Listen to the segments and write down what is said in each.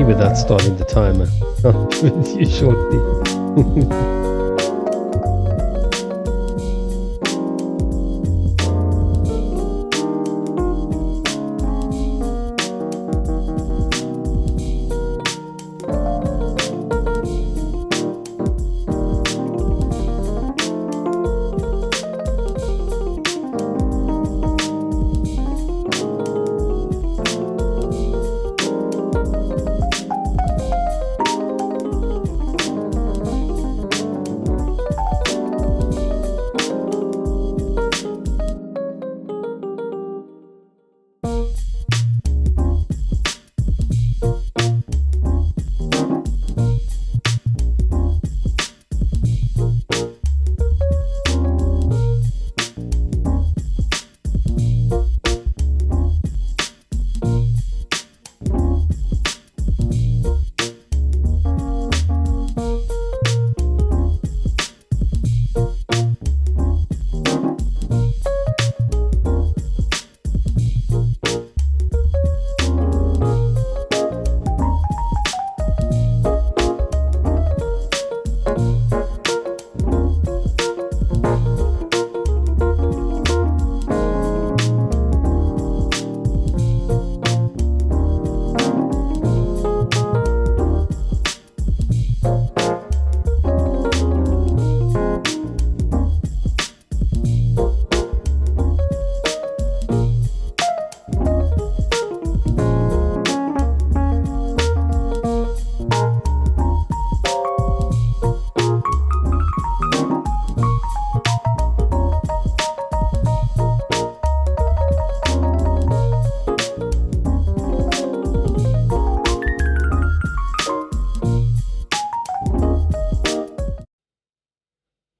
me without starting the timer. I'll be with you shortly.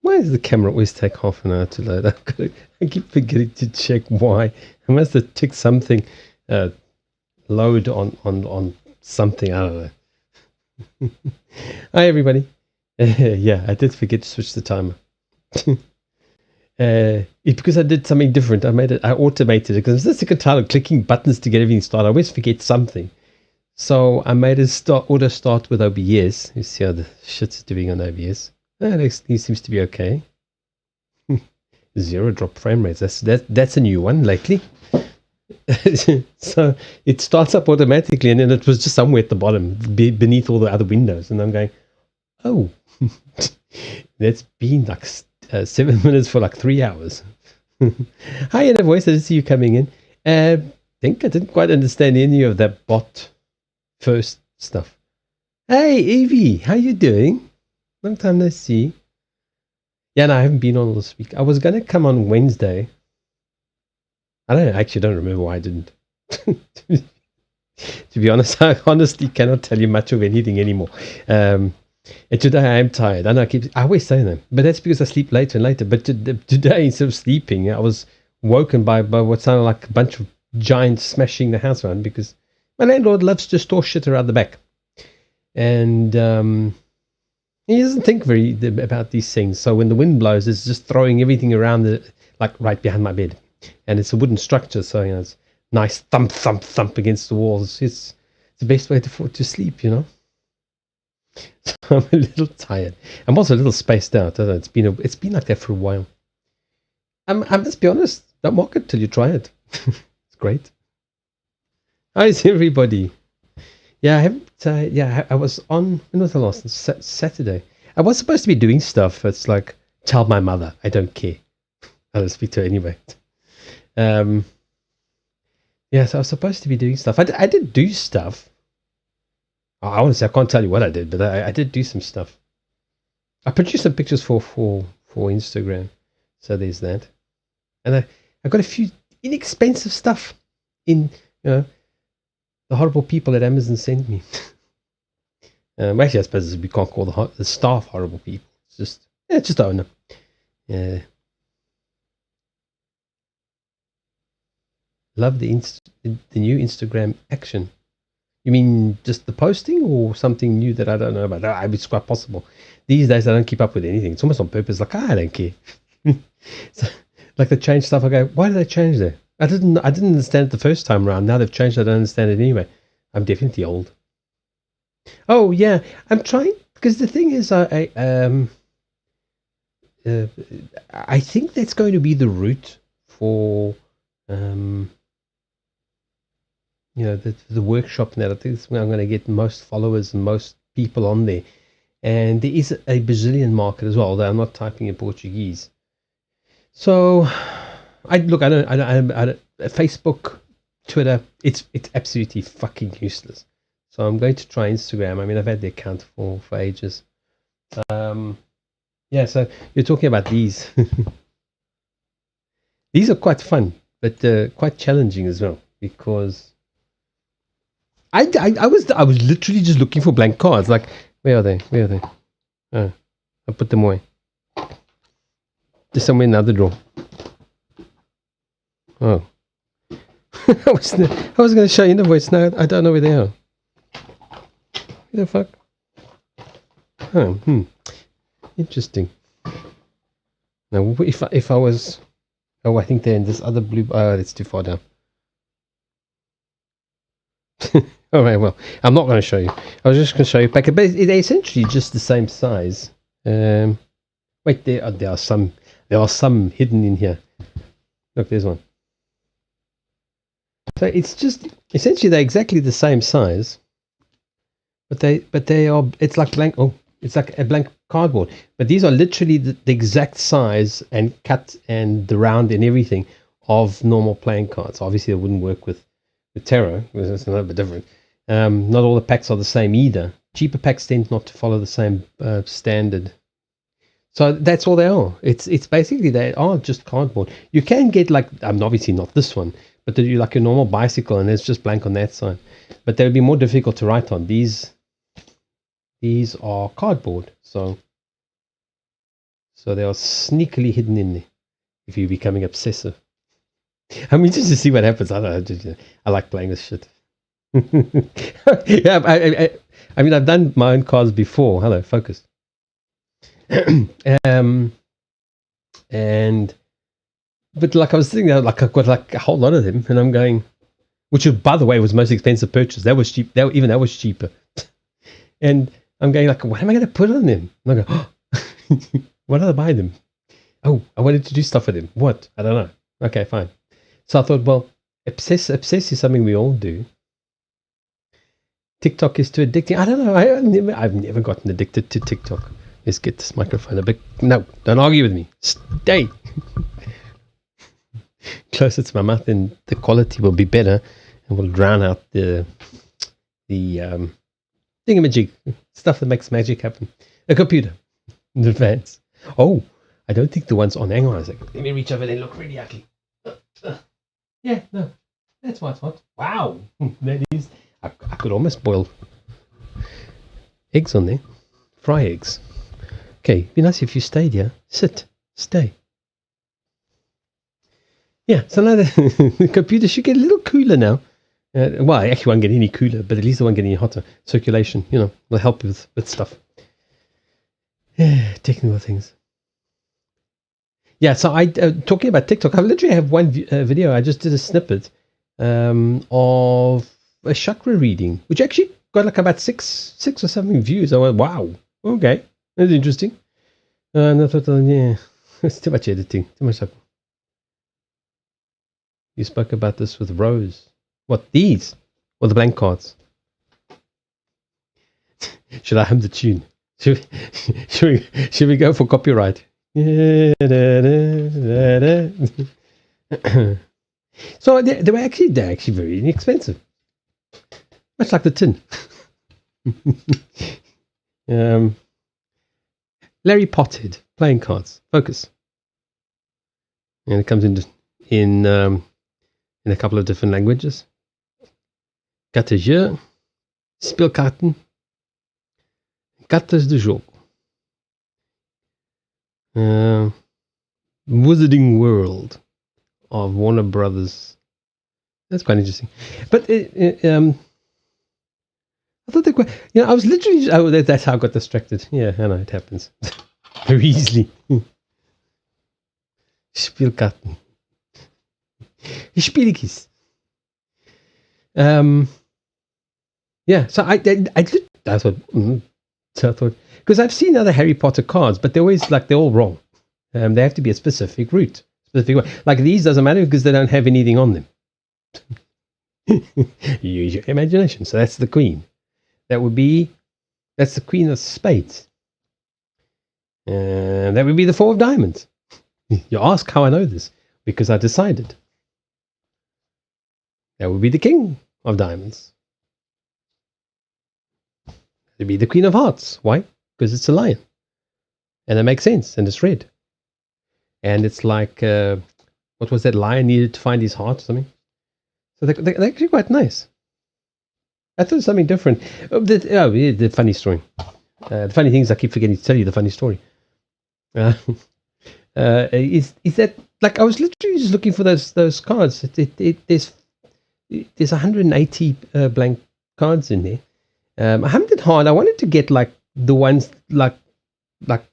Why does the camera always take half an hour to load? I keep forgetting to check why. I must have ticked something, load on something, I don't know. Hi everybody. Yeah, I did forget to switch the timer. Because I did something different. I automated it because I'm sick and tired of clicking buttons to get everything started. I always forget something. So I made it auto start with OBS. You see how the shit's doing on OBS. It seems to be okay. 0 drop frame rates. That's a new one lately. So it starts up automatically, and then it was just somewhere at the bottom, beneath all the other windows. And I'm going, oh, that's been like 7 minutes for like 3 hours. Hi, Inner Voice. I see you coming in. I think I didn't quite understand any of that bot first stuff. Hey, Evie, how you doing? Long time no see. Yeah, no, I haven't been on this week. I was going to come on Wednesday. I actually don't remember why I didn't. To be honest, I honestly cannot tell you much of anything anymore. And today I am tired. I always say that, but that's because I sleep later and later. But today, instead of sleeping, I was woken by what sounded like a bunch of giants smashing the house around because my landlord loves to store shit around the back. And he doesn't think very about these things. So when the wind blows, it's just throwing everything around, like right behind my bed. And it's a wooden structure, so it's nice thump, thump, thump against the walls. It's the best way to sleep, you know. So I'm a little tired. I'm also a little spaced out. It's been like that for a while. I must be honest. Don't mock it till you try it. It's great. How's everybody? Yeah, I haven't. I was on. When was the last? Saturday. I was supposed to be doing stuff. It's like, tell my mother. I don't care. I'll speak to her anyway. Yeah, so I was supposed to be doing stuff. I did do stuff. Honestly, I can't tell you what I did, but I did do some stuff. I produced some pictures for Instagram. So there's that. And I got a few inexpensive stuff in, the horrible people that Amazon sent me. Actually, I suppose we can't call the staff horrible people. It's just the owner. Yeah. Love the new Instagram action. You mean just the posting or something new that I don't know about? It's quite possible. These days, I don't keep up with anything. It's almost on purpose. Like, I don't care. So, like they change stuff. I go, why did they change that? I didn't understand it the first time around. Now they've changed. I don't understand it anyway. I'm definitely old. Oh yeah, I'm trying because the thing is, I think that's going to be the route for um, the workshop. Now I think it's where I'm going to get most followers and most people on there. And there is a Brazilian market as well, although I'm not typing in Portuguese. So, I look. I don't. Facebook, Twitter. It's absolutely fucking useless. So I'm going to try Instagram. I mean, I've had the account for ages. Yeah. So you're talking about these. These are quite fun, but quite challenging as well because I was literally just looking for blank cards. Like, where are they? Where are they? Oh, I put them away. There's somewhere in the other drawer. Oh. I was going to show you the voice now. I don't know where they are. What the fuck? Oh, interesting. Now, if I was... Oh, I think they're in this other blue... Oh, that's too far down. All right, well, I'm not going to show you. I was just going to show you back. But they're essentially just the same size. Wait, there are some hidden in here. Look, there's one. So it's just essentially they're exactly the same size, but they are. It's like blank. Oh, it's like a blank cardboard. But these are literally the exact size and cut and the round and everything of normal playing cards. Obviously, it wouldn't work with tarot because it's a little bit different. Not all the packs are the same either. Cheaper packs tend not to follow the same standard. So that's all they are. It's basically they are just cardboard. You can get like obviously not this one, but you like a normal bicycle and there's just blank on that side. But they would be more difficult to write on. These are cardboard, so they are sneakily hidden in there. If you're becoming obsessive, I'm interested to see what happens. I don't know. I like playing this shit. Yeah, I mean I've done my own cards before. Hello, focus. But like I was thinking, like I've got like a whole lot of them, and I'm going, which by the way was the most expensive purchase. That was cheap. That was cheaper. And I'm going like, what am I going to put on them? And I go, oh, why did I buy them? Oh, I wanted to do stuff with them. What? I don't know. Okay, fine. So I thought, well, obsess is something we all do. TikTok is too addicting. I don't know. I've never gotten addicted to TikTok. Let's get this microphone a bit. No, don't argue with me. Stay closer to my mouth, and the quality will be better, and will drown out the thingamajig stuff that makes magic happen. A computer in advance. Oh, I don't think the ones on. Hang on a second. Let me reach over there and look really ugly. Yeah, no, that's why it's hot. Wow, that is. I could almost boil eggs on there. Fry eggs. Okay, be nice if you stayed here. Stay. Yeah, so now the computer should get a little cooler now. Well, I actually won't get any cooler, but at least it won't get any hotter. Circulation, will help with stuff. Technical things. Yeah, so I talking about TikTok. I literally have one video. I just did a snippet of a chakra reading, which actually got like about six or seven views. I went, wow, okay, that's interesting. And I thought, yeah, it's too much editing, too much. You spoke about this with Rose. What, these? Or the blank cards? Should I hum the tune? Should we go for copyright? So they're actually very inexpensive. Much like the tin. Larry Potted playing cards. Focus. And it comes in a couple of different languages. Cartas jeu, speelkaarten, cartas de jogo. Wizarding World of Warner Brothers. That's quite interesting. But I thought they quite. I was literally. Oh, that's how I got distracted. Yeah, I know it happens very easily. Spielkarten. Spielkis. Yeah, so I That's what. So I thought, because I've seen other Harry Potter cards, but they're always like they're all wrong. They have to be a specific route, specific way. Like these doesn't matter because they don't have anything on them. Use your imagination. So that's the Queen. That's the Queen of Spades. That would be the Four of Diamonds. You ask how I know this because I decided. That would be the King of Diamonds. It'd be the Queen of Hearts. Why? Because it's a lion. And it makes sense. And it's red. And it's like, what was that lion needed to find his heart or something? So they're actually quite nice. I thought something different. The funny story. The funny thing is I keep forgetting to tell you the funny story. Is that, like, I was literally just looking for those cards. There's 180 blank cards in there. I hammed hard. I wanted to get like the ones like like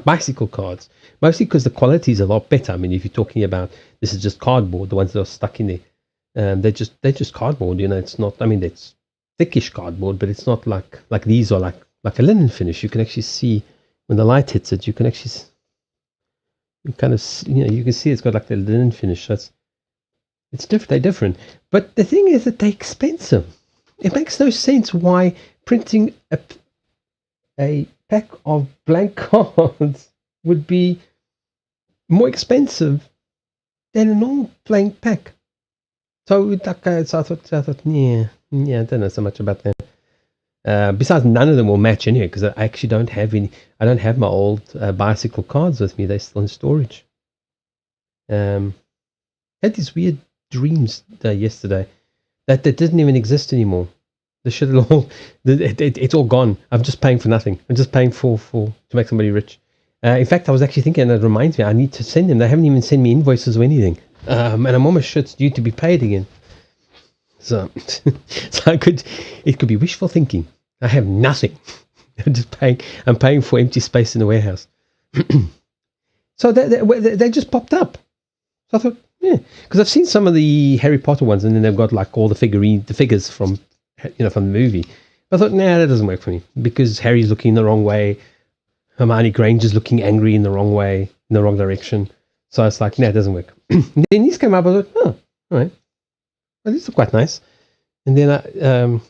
bicycle cards, mostly because the quality is a lot better. I mean, if you're talking about this is just cardboard, the ones that are stuck in there, they're just cardboard. It's not. I mean, it's thickish cardboard, but it's not like these are like a linen finish. You can actually see when the light hits it. You can actually you kind of you can see it's got like the linen finish. So it's different. They're different, but the thing is that they're expensive. It makes no sense why printing a pack of blank cards would be more expensive than a normal blank pack. So I thought, yeah, I don't know so much about that. Besides, none of them will match anyway because I actually don't have any. I don't have my old bicycle cards with me. They're still in storage. I had these weird dreams yesterday that didn't even exist anymore. The shit it's all gone. I'm just paying for nothing. I'm just paying to make somebody rich. In fact, I was actually thinking, and it reminds me, I need to send them. They haven't even sent me invoices or anything. And I'm almost sure it's due to be paid again. So, it could be wishful thinking. I have nothing. I'm paying for empty space in the warehouse. So they just popped up. So I thought, yeah, because I've seen some of the Harry Potter ones, and then they've got like all the figures from from the movie. I thought, nah, that doesn't work for me because Harry's looking the wrong way, Hermione Granger's looking angry in the wrong way, in the wrong direction. So it's like, nah, it doesn't work. Then these came up. I thought, oh, all right, well, these are quite nice. And then there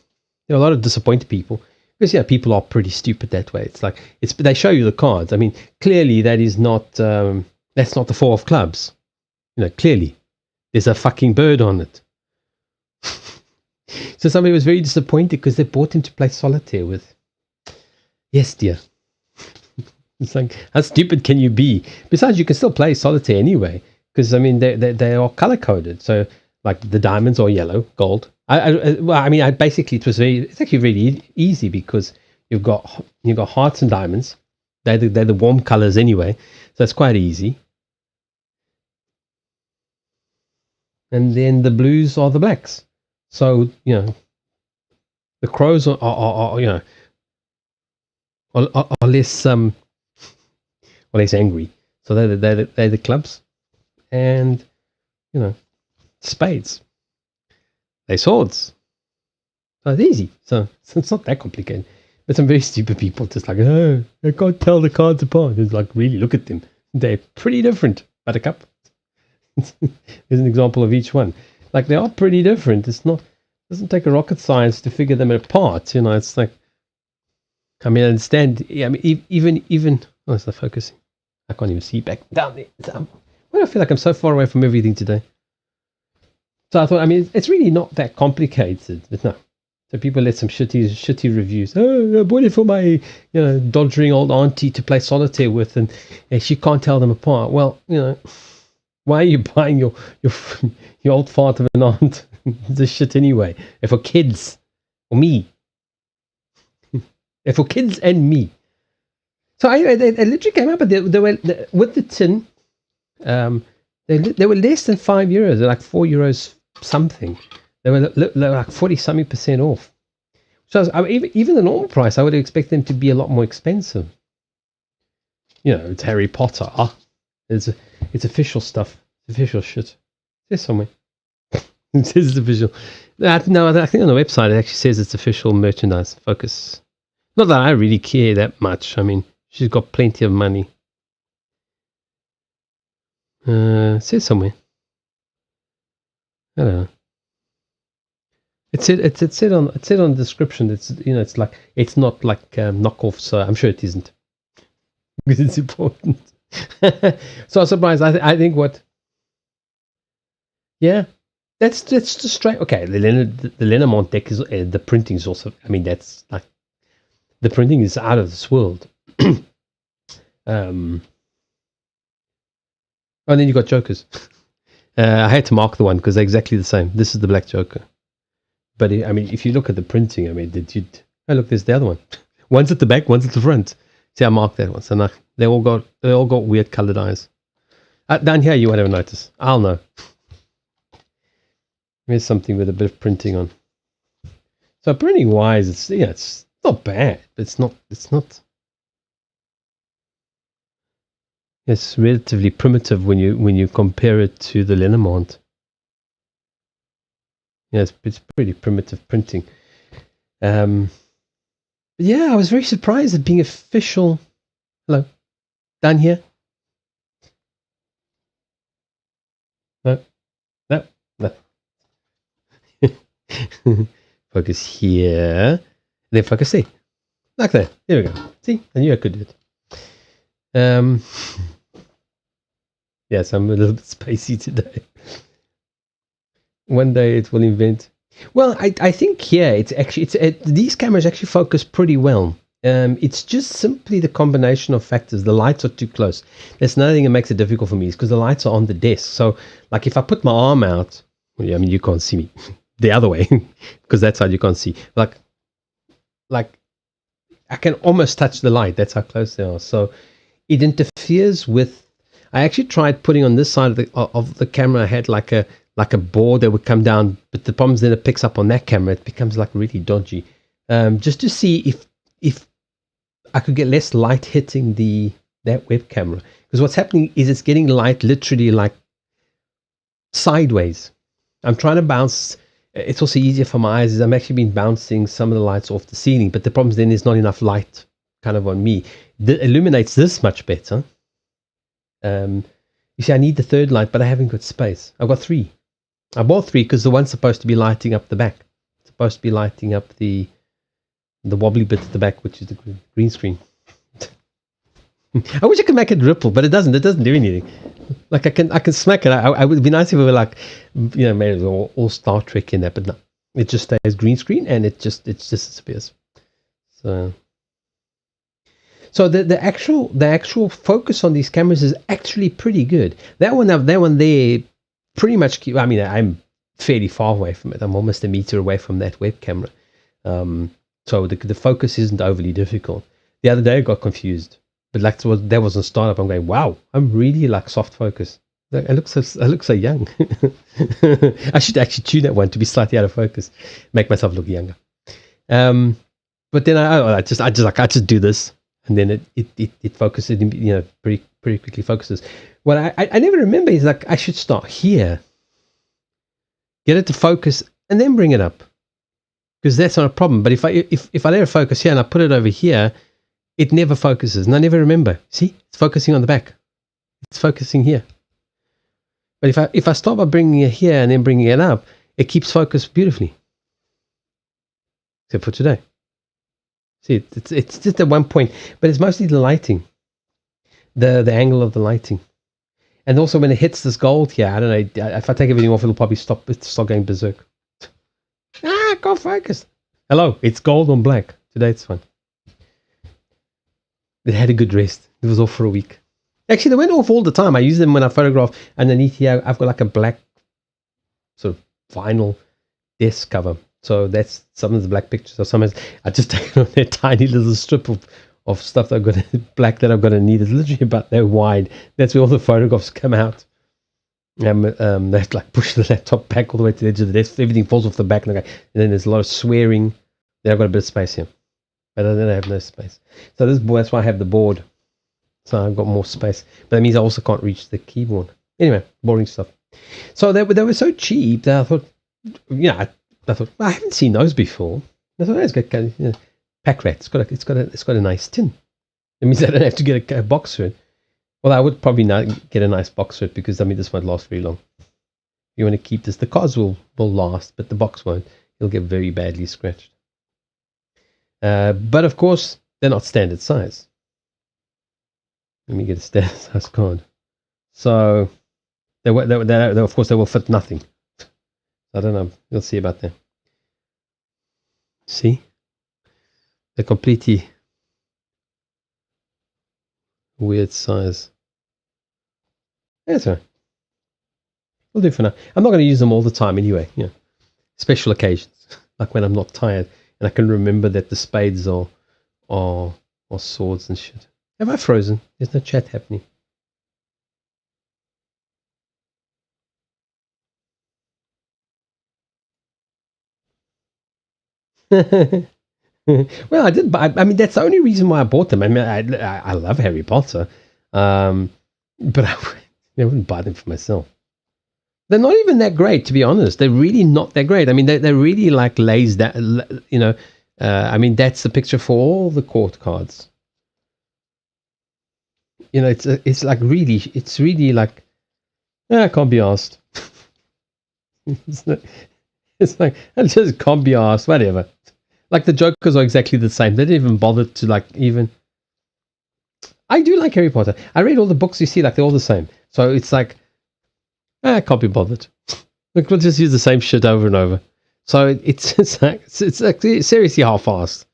are a lot of disappointed people because people are pretty stupid that way. It's like they show you the cards. I mean, clearly that is not that's not the Four of Clubs. Clearly, there's a fucking bird on it. So somebody was very disappointed because they bought him to play solitaire with. Yes, dear. It's like, how stupid can you be? Besides, you can still play solitaire anyway because I mean they are color coded. So like the diamonds are yellow, gold. Basically it's actually really easy because you've got hearts and diamonds. They're the warm colors anyway, so it's quite easy. And then the blues are the blacks. So, the crows are less less angry. So they're the clubs, and spades. They're swords. So it's easy. So it's not that complicated. But some very stupid people just like, oh, I can't tell the cards apart. It's like, really, look at them. They're pretty different. Buttercup. There's an example of each one. Like they are pretty different. It doesn't take a rocket science to figure them apart. It's like, I mean, I understand. Yeah, I mean, even oh, it's not focusing. I can't even see back down there. Why do I feel like I'm so far away from everything today? So I thought, I mean, it's really not that complicated, but no. So people let some shitty reviews. Oh, I bought it for my, doddering old auntie to play solitaire with, and she can't tell them apart. Well, why are you buying your old fart of an aunt this shit anyway? If for kids or me, if for kids and me. So I literally came up, but they were with the tin. They were less than €5. They're like €4 something. They were like 40-something% off. So even the normal price, I would expect them to be a lot more expensive. It's Harry Potter. It's official stuff. It's official shit. There's somewhere. It says it's official. No, I think on the website it actually says it's official merchandise. Focus. Not that I really care that much. I mean, she's got plenty of money. It says somewhere. I don't know. It said on the description. It's like it's not like knockoff. So I'm sure it isn't because it's important. So I was surprised. I think what. Yeah, that's just straight. Okay, the Lenormand deck is the printing is also. I mean, that's like the printing is out of this world. And then you got Jokers. I had to mark the one because they're exactly the same. This is the black Joker. But I mean, if you look at the printing, I mean, oh look, there's the other one. One's at the back, one's at the front. See, I marked that one. So now they all got weird colored eyes. Down here, you won't ever notice. I'll know. There's something with a bit of printing on. So printing wise, it's not bad, but it's not. It's relatively primitive when you compare it to the Lenormand. Yeah, it's pretty primitive printing. Yeah, I was very surprised at being official. Hello, down here. No. Focus here, then focus there, like that. There we go. See, I knew I could do it. Yes, I'm a little bit spacey today. One day it will invent. Well, I think here these cameras actually focus pretty well. It's just simply the combination of factors. The lights are too close. There's nothing that makes it difficult for me. It's because the lights are on the desk. So, like if I put my arm out, well, yeah, I mean you can't see me the other way because that side you can't see. Like I can almost touch the light. That's how close they are. So it interferes with. I actually tried putting on this side of the camera. I had like a board that would come down, but the problem is then it picks up on that camera. It becomes like really dodgy. Just to see if I could get less light hitting that web camera, because what's happening is it's getting light literally like sideways. I'm trying to bounce. It's also easier for my eyes. I'm actually been bouncing some of the lights off the ceiling, but the problem is then there's not enough light kind of on me. It illuminates this much better. You see, I need the third light, but I haven't got space. I've got 3. I bought 3 because the one's supposed to be lighting up the back. It's supposed to be lighting up the wobbly bit at the back, which is the green screen. I wish I could make it ripple, but it doesn't. It doesn't do anything. Like I can smack it. I would be nice if it were like, maybe all Star Trek in that, but no, it just stays green screen and it just disappears. So the actual focus on these cameras is actually pretty good. That one there pretty much. I mean, I'm fairly far away from it. I'm almost a meter away from that web camera. So the focus isn't overly difficult. The other day I got confused, but like that wasn't startup. I'm going, wow, I'm really like soft focus. I look so young. I should actually tune that one to be slightly out of focus, make myself look younger. But then I just do this, and then it focuses. Pretty quickly focuses. What I never remember is like I should start here, get it to focus, and then bring it up, because that's not a problem. But if I let it focus here and I put it over here, it never focuses, and I never remember. See, it's focusing on the back. It's focusing here. But if I start by bringing it here and then bringing it up, it keeps focus beautifully. Except for today. See, it's just at one point, but it's mostly the lighting, the angle of the lighting, and also when it hits this gold here. I don't know. If I take everything off, it'll probably start going berserk. I can't focus. Hello, it's gold on black. Today it's fine. It had a good rest. It was off for a week. Actually, they went off all the time. I use them when I photograph. Underneath here, I've got like a black sort of vinyl desk cover. So that's some of the black pictures. Or sometimes I just take it on that tiny little strip of stuff that I've got black that I've got to need. It's literally about that wide. That's where all the photographs come out. They have to like push the laptop back all the way to the edge of the desk. Everything falls off the back, and then there's a lot of swearing. Then I've got a bit of space here, but then I have no space. So that's why I have the board. So I've got more space, but that means I also can't reach the keyboard. Anyway, boring stuff. So they were so cheap that I thought, yeah, I thought, well, I haven't seen those before. I thought, it's got pack rat. It's got a nice tin. It means I don't have to get a box for it. Well, I would probably not get a nice box for it because this won't last very long. You want to keep this. The cards will last, but the box won't. It'll get very badly scratched. But of course, they're not standard size. Let me get a standard size card. So they of course they will fit nothing. I don't know. We'll see about that. See, they're completely weird size. That's all right. We'll do for now. I'm not going to use them all the time anyway. Yeah, special occasions, like when I'm not tired and I can remember that the spades are swords and shit. Have I frozen? There's no chat happening. Well, I did. I mean, that's the only reason why I bought them. I mean, I love Harry Potter, but I wouldn't buy them for myself. They're not even that great, to be honest. They're really not that great. I mean, they're really like lays that, you know. I mean, that's the picture for all the court cards. You know, it's like really like, I can't be asked. It's like, I just can't be asked. Whatever. Like the Jokers are exactly the same. They didn't even bother to like even. I do like Harry Potter. I read all the books. You see, like they're all the same. So it's like, I can't be bothered. Like we'll just use the same shit over and over. So it's like seriously half-assed.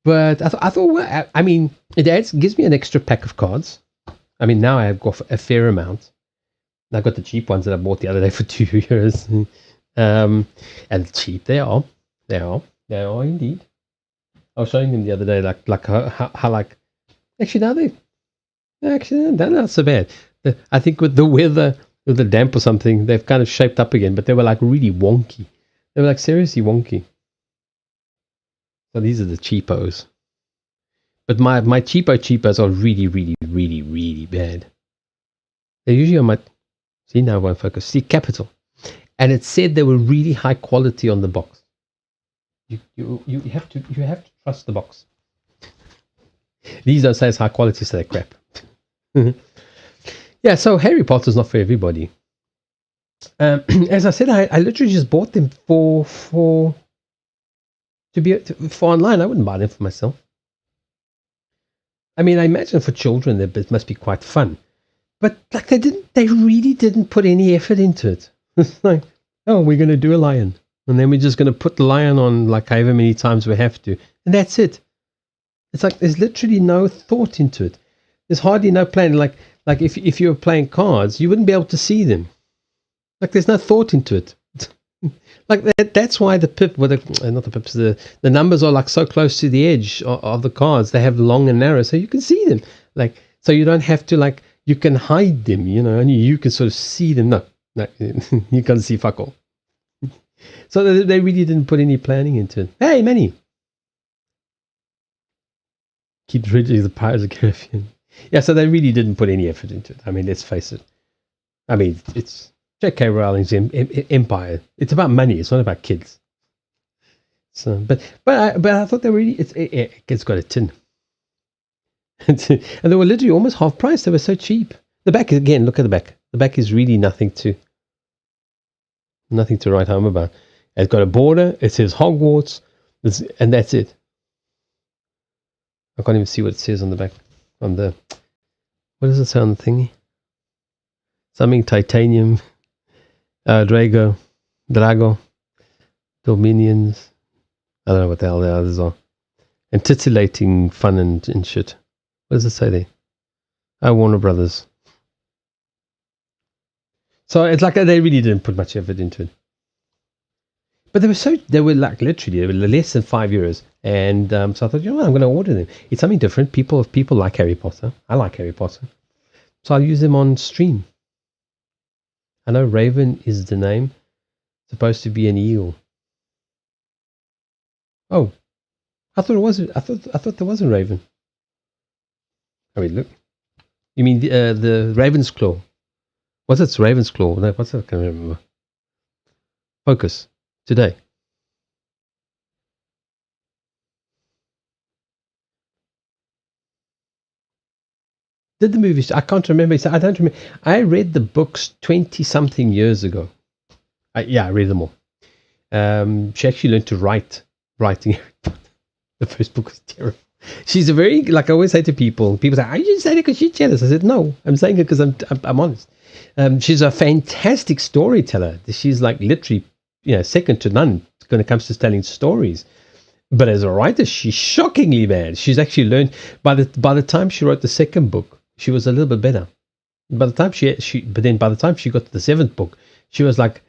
But I thought, well, I mean, it gives me an extra pack of cards. I mean, now I've got a fair amount. I got the cheap ones that I bought the other day for €2. And cheap they are. They are indeed. I was showing them the other day, like how like actually they're not so bad. I think with the weather, with the damp or something, they've kind of shaped up again. But they were like really wonky. They were like seriously wonky. So these are the cheapos. But my cheapos are really, really, really, really bad. They're usually on my. See, now I won't focus. See, capital. And it said they were really high quality on the box. You have to trust the box. These don't say it's high quality, so they're crap. Yeah, so Harry Potter's not for everybody. As I said, I literally just bought them for online. I wouldn't buy them for myself. I mean, I imagine for children it must be quite fun. But like they really didn't put any effort into it. It's like, oh, we're going to do a lion. And then we're just going to put the lion on like however many times we have to. And that's it. It's like there's literally no thought into it. There's hardly no plan. Like if you were playing cards, you wouldn't be able to see them. Like there's no thought into it. Like that's why the pip, well, not the pips, the numbers are like so close to the edge of the cards. They have long and narrow, so you can see them. Like so you don't have to like. You can hide them, you know, and you can sort of see them. No, you can't see fuck all. So they really didn't put any planning into it. Hey, Manny. Keep reading the Pirates of the Caribbean. Yeah, so they really didn't put any effort into it. I mean, let's face it. I mean, it's J.K. Rowling's empire. It's about money. It's not about kids. So, but I thought they really. It's got a tin. And they were literally almost half price. They were so cheap. The back again. Look at the back. The back is really nothing to write home about. It's got a border. It says Hogwarts, and that's it. I can't even see what it says on the back. What does it say on the thingy? Something titanium, Drago, Dominions. I don't know what the hell the others are. And titillating fun and shit. What does it say there? Warner Brothers. So it's like they really didn't put much effort into it. But they were like literally, they were less than €5. And so I thought, you know what, I'm going to order them. It's something different. People like Harry Potter. I like Harry Potter. So I'll use them on stream. I know Raven is the name. It's supposed to be an eel. Oh, I thought there was a raven. I mean, look. You mean the Raven's Claw? What's it? Ravensclaw? No, what's that? I can't remember. Focus. Today. Did the movie? I can't remember. I don't remember. I read the books 20-something years ago. I read them all. She actually learned to writing. The first book was terrible. She's a very, like I always say to people say, are you saying it because she's jealous? I said, no, I'm saying it because I'm honest. She's a fantastic storyteller. She's like literally, second to none when it comes to telling stories. But as a writer, she's shockingly bad. She's actually learned by the time she wrote the second book, she was a little bit better. By the time by the time she got to the seventh book, she was like,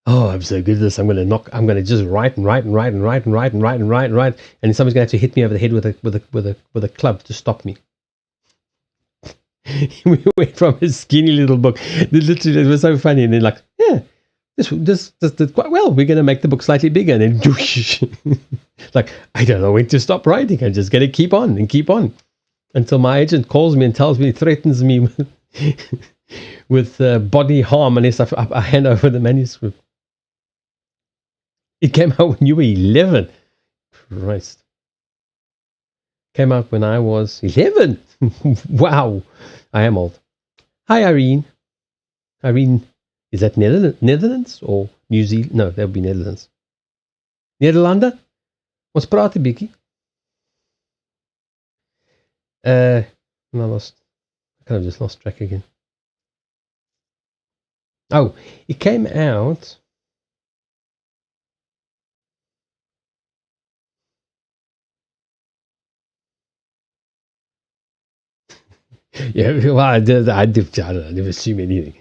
oh, I'm so good at this. I'm going to just write and write and write and write and write and write and write and write. And then somebody's going to have to hit me over the head with a club to stop me. We went from a skinny little book. Literally, it was so funny. And then like, yeah, this did quite well. We're going to make the book slightly bigger. And then, like, I don't know when to stop writing. I'm just going to keep on and keep on until my agent calls me and tells me, threatens me with body harm unless I hand over the manuscript. It came out when you were 11. Christ. Came out when I was 11. Wow. I am old. Hi, Irene. Irene, is that Netherlands or New Zealand? No, that would be Netherlands. Nederlander? Ons praat 'n bietjie. I kind of just lost track again. Oh, it came out. Yeah, well, I don't never assume anything.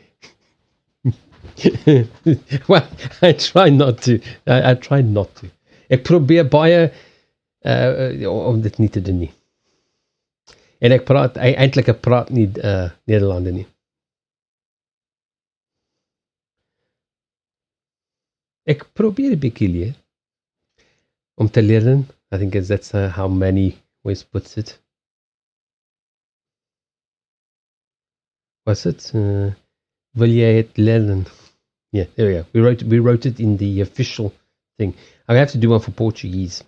Well, I try not to. I try not to. Ek probeer baie om dit nie te doen nie. En ek praat nie Nederlander nie. Ek probeer 'n bietjie leer om te leer. I think that's how Manny always puts it. Was it? Wil jy het leren? Yeah, there we go. We wrote it in the official thing. I have to do one for Portuguese.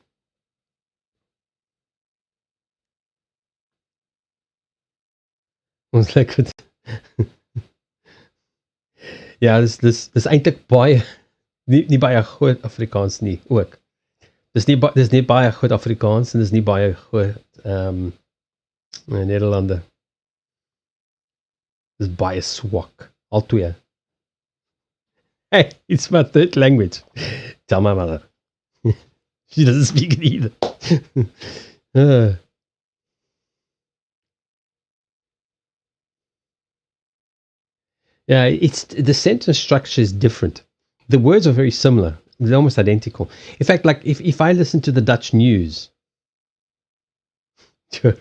Ons like it. Ja, dis eintlik baie nie baie goed Afrikaans nie ook. Dis nie baie goed Afrikaans en dis nie baie goed Nederlander. Dis baie swak. Al twee. Hey, it's my third language. Tell my mother. She doesn't speak it either. Yeah, it's the sentence structure is different. The words are very similar. They're almost identical. In fact, like if I listen to the Dutch news, if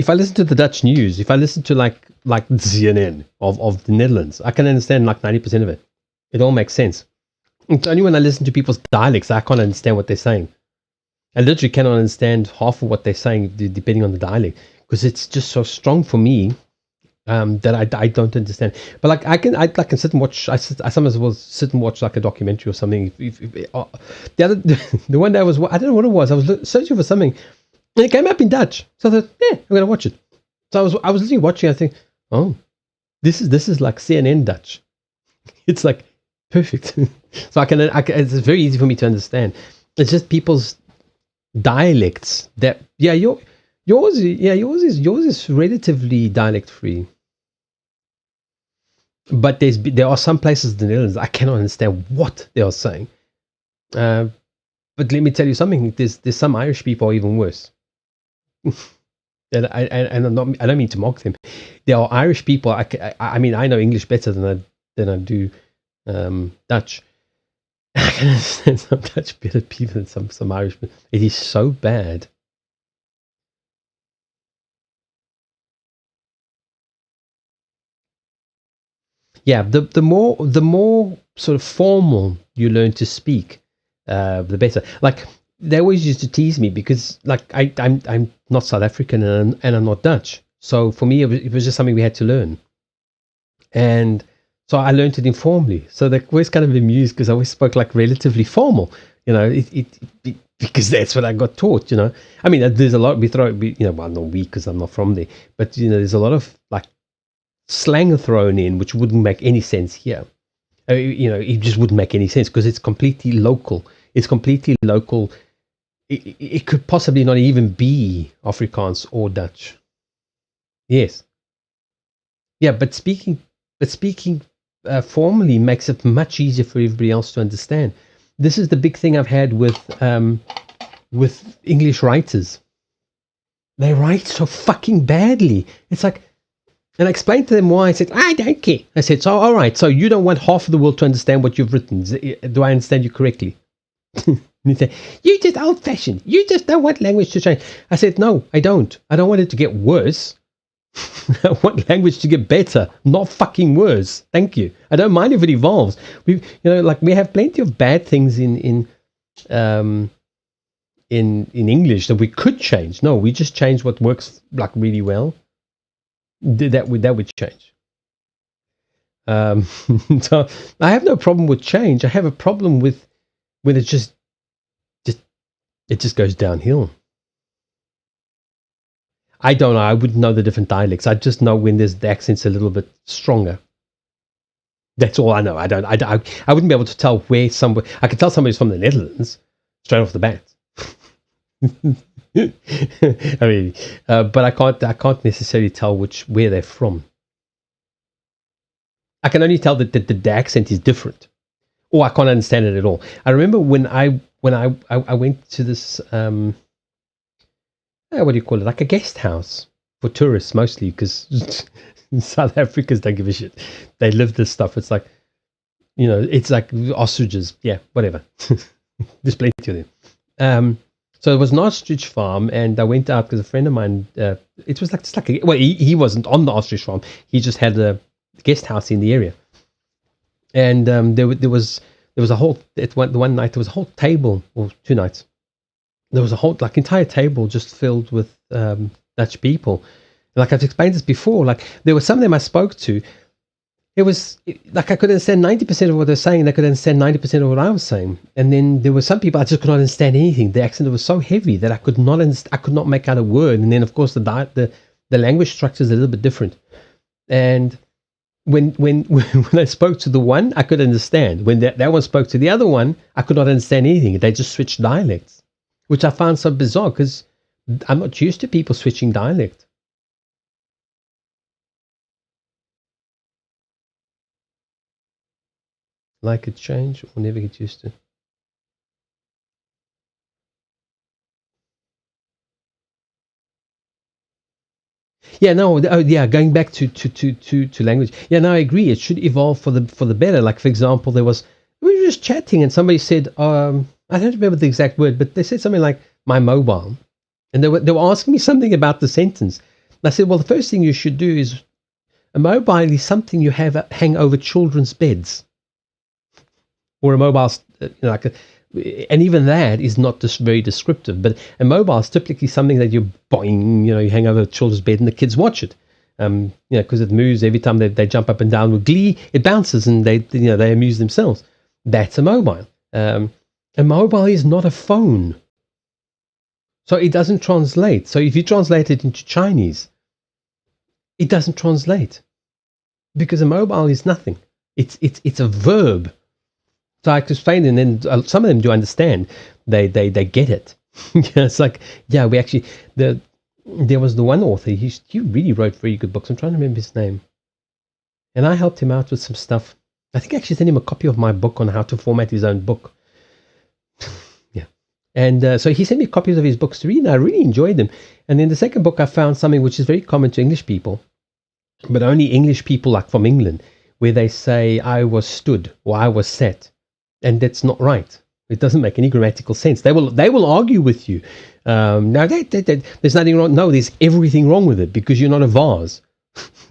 I listen to the Dutch news, if I listen to like CNN of the Netherlands, I can understand like 90% of it. It all makes sense. It's only when I listen to people's dialects I can't understand what they're saying. I literally cannot understand half of what they're saying depending on the dialect because it's just so strong for me that I don't understand. But like I can sit and watch. I sometimes will sit and watch like a documentary or something. The one day I don't know what it was. I was searching for something. And it came up in Dutch. So I thought, yeah, I'm going to watch it. So I was literally watching, I think, oh, this is like CNN Dutch. It's like perfect. So it's very easy for me to understand. It's just people's dialects that, yeah, yours is relatively dialect free. But there are some places in the Netherlands I cannot understand what they are saying. But let me tell you something. There's some Irish people are even worse. And I don't mean to mock them. There are Irish people. I mean, I know English better than I do Dutch. I can understand some Dutch better people than some Irish. It is so bad. Yeah, the more sort of formal you learn to speak, the better. Like they always used to tease me because like I'm not South African and I'm not Dutch. So for me, it was just something we had to learn. And so I learned it informally. So they're always kind of amused because I always spoke like relatively formal, because that's what I got taught, I mean, there's a lot, well, not we, because I'm not from there, but, there's a lot of like slang thrown in, which wouldn't make any sense here. It just wouldn't make any sense because it's completely local. It's completely local. It could possibly not even be Afrikaans or Dutch. Yes. Yeah, but speaking formally makes it much easier for everybody else to understand. This is the big thing I've had with English writers. They write so fucking badly. It's like, and I explained to them why. I said, I don't care. I said, so all right, so you don't want half of the world to understand what you've written. Do I understand you correctly? You say, you're just old-fashioned. You just don't want language to change. I said, no, I don't. I don't want it to get worse. I want language to get better, not fucking worse. Thank you. I don't mind if it evolves. We have plenty of bad things in English that we could change. No, we just change what works like really well. That would change. So I have no problem with change. I have a problem with when it just goes downhill. I don't know. I wouldn't know the different dialects. I just know when the accent's a little bit stronger. That's all I know. I wouldn't be able to tell where somebody. I could tell somebody's from the Netherlands straight off the bat. I mean, but I can't necessarily tell where they're from. I can only tell that the accent is different, or I can't understand it at all. I remember when I went to this what do you call it? Like a guest house for tourists mostly, because South Africans don't give a shit. They live this stuff. It's like, it's like ostriches. Yeah, whatever. There's plenty of them. So it was an ostrich farm, and I went out because a friend of mine. It was he wasn't on the ostrich farm. He just had a guest house in the area, and there was a whole one night there was a whole table, or 2 nights. There was a whole entire table just filled with Dutch people. Like I've explained this before, like there were some of them I spoke to. It was like I could understand 90% of what they're saying. They could understand 90% of what I was saying. And then there were some people I just could not understand anything. The accent was so heavy that I could not make out a word. And then of course the language structure is a little bit different. And when I spoke to the one, I could understand. When that one spoke to the other one, I could not understand anything. They just switched dialects, which I found so bizarre because I'm not used to people switching dialect. Like a change or never get used to. Yeah, no, going back to language. Yeah, no, I agree. It should evolve for the better. Like for example, we were just chatting and somebody said, I don't remember the exact word, but they said something like my mobile, and they were asking me something about the sentence. And I said, well, the first thing you should do is a mobile is something you have hang over children's beds, or a mobile, and even that is not just very descriptive. But a mobile is typically something that you boing, you hang over a children's bed and the kids watch it, because it moves every time they jump up and down with glee. It bounces and they amuse themselves. That's a mobile. A mobile is not a phone, so it doesn't translate. So if you translate it into Chinese, it doesn't translate because a mobile is nothing. It's a verb. So I explained, and then some of them do understand. They get it. It's like, yeah, we actually there was the one author. He really wrote very good books. I'm trying to remember his name, and I helped him out with some stuff. I think I actually sent him a copy of my book on how to format his own book. Yeah, and so he sent me copies of his books to read, and I really enjoyed them. And then the second book, I found something which is very common to English people, but only English people like from England, where they say I was stood or I was sat. And that's not right. It doesn't make any grammatical sense. They will argue with you. Now, there's nothing wrong. No, there's everything wrong with it because you're not a vase.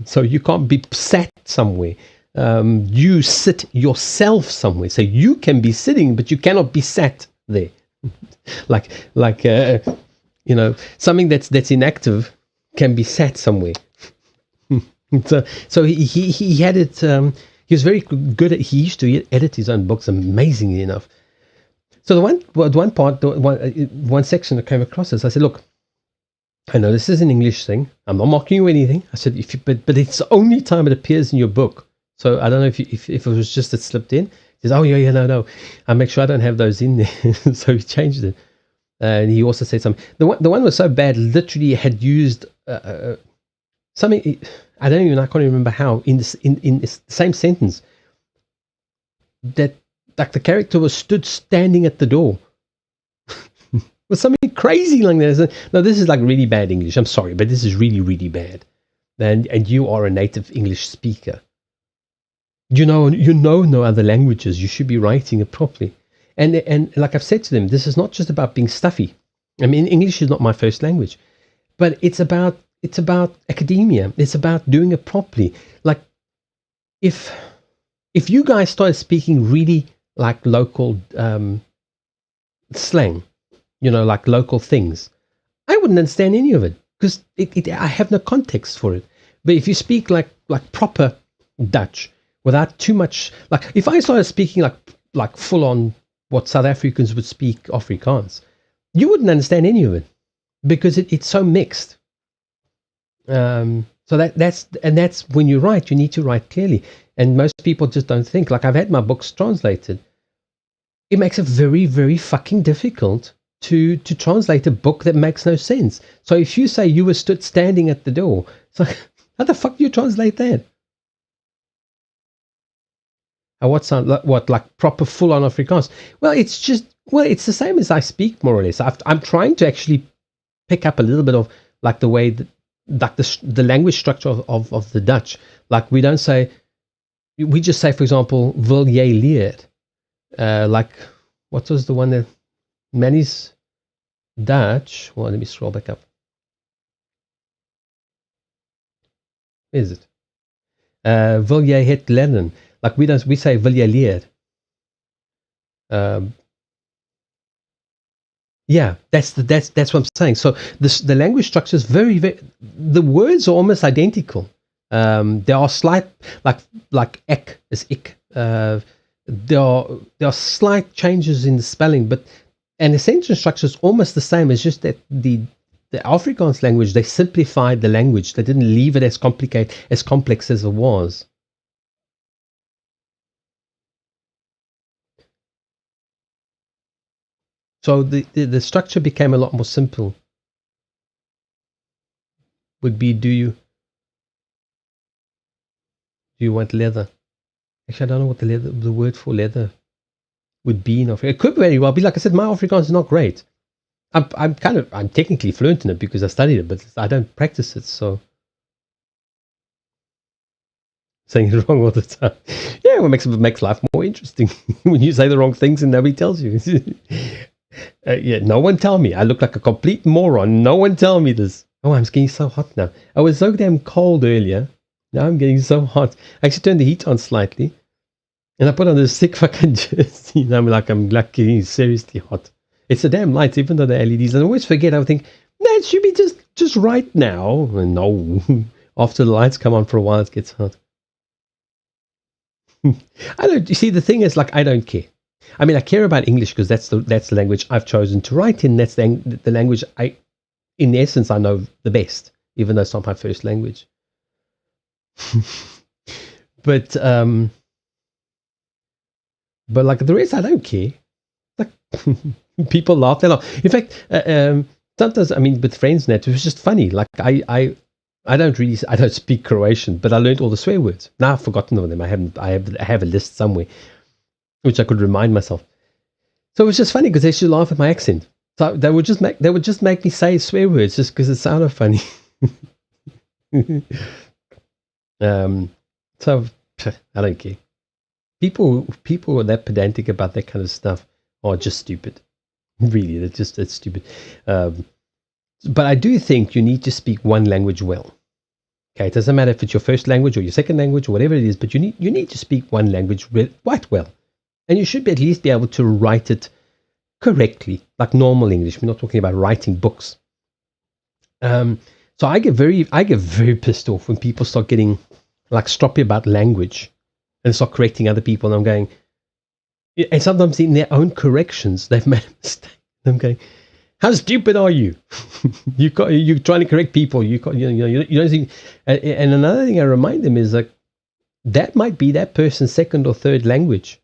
So you can't be sat somewhere. You sit yourself somewhere. So you can be sitting, but you cannot be sat there. like something that's inactive can be sat somewhere. So he had it. He was very good at. He used to edit his own books amazingly enough. So one part, one section that came across this, I said, look, I know this is an English thing. I'm not mocking you or anything. I said, but it's the only time it appears in your book. So I don't know if it was just it slipped in. He says, oh yeah, no. I make sure I don't have those in there. So he changed it. And he also said something. The one was so bad, literally had used something. I can't even remember how in the same sentence that like the character was standing at the door. With something crazy like that. No, this is like really bad English. I'm sorry, but this is really, really bad. And you are a native English speaker. You know no other languages. You should be writing it properly. And like I've said to them, this is not just about being stuffy. I mean, English is not my first language, but it's about academia. It's about doing it properly. Like if you guys started speaking really like local slang, like local things, I wouldn't understand any of it because I have no context for it. But if you speak like proper Dutch without too much, like if I started speaking like full on what South Africans would speak Afrikaans, you wouldn't understand any of it because it's so mixed. So that's when you write, you need to write clearly, and most people just don't think. Like I've had my books translated. It makes it very, very fucking difficult to translate a book that makes no sense. So if you say you were standing at the door, it's like, how the fuck do you translate that? Like proper full on Afrikaans? Well, it's the same as I speak more or less. I'm trying to actually pick up a little bit of like the way that, like the language structure of the Dutch. Like we just say, for example, wil jy leer? Like what was the one that Manny's Dutch? Well, let me scroll back up. Where is it? Wil jy het lernen? Like we say wil jy leer? Yeah, that's what I'm saying. So the language structure is very, very. The words are almost identical. There are slight like ek is ik. There are slight changes in the spelling, and the sentence structure is almost the same. It's just that the Afrikaans language, they simplified the language. They didn't leave it as complex as it was. So the structure became a lot more simple. Would be, do you want leather? Actually, I don't know what the word for leather would be in Africa. It could very well be, like I said, my Afrikaans is not great. I'm technically fluent in it because I studied it, but I don't practice it. So saying it wrong all the time, yeah, what makes life more interesting when you say the wrong things and nobody tells you. Yeah, no one tell me. I look like a complete moron. No one tell me this. Oh, I'm getting so hot now. I was so damn cold earlier. Now I'm getting so hot. I actually turned the heat on slightly, and I put on this sick fucking jersey. And I'm getting seriously hot. It's the damn lights, even though the LEDs. And I always forget. I think, no, it should be just right now. And no, after the lights come on for a while, it gets hot. I don't. You see, the thing is, like, I don't care. I mean, I care about English because that's the language I've chosen to write in. That's the language in essence, I know the best, even though it's not my first language. But like the rest, I don't care. Like people laugh. They laugh. In fact, sometimes, I mean, with friends and that, it was just funny. Like I don't speak Croatian, but I learned all the swear words. Now I've forgotten all of them. I have a list somewhere, which I could remind myself. So it was just funny because they should laugh at my accent. So they would just make me say swear words just because it sounded funny. So I don't care. People who are that pedantic about that kind of stuff are just stupid. Really, it's stupid. But I do think you need to speak one language well. Okay, it doesn't matter if it's your first language or your second language or whatever it is, but you need to speak one language quite well, and you should at least be able to write it correctly, like normal English. We're not talking about writing books. So So I get very pissed off when people start getting like stroppy about language and start correcting other people. And I'm going, and sometimes in their own corrections, they've made a mistake. I'm going, how stupid are you? You're trying to correct people. You don't think. And another thing I remind them is like that might be that person's second or third language.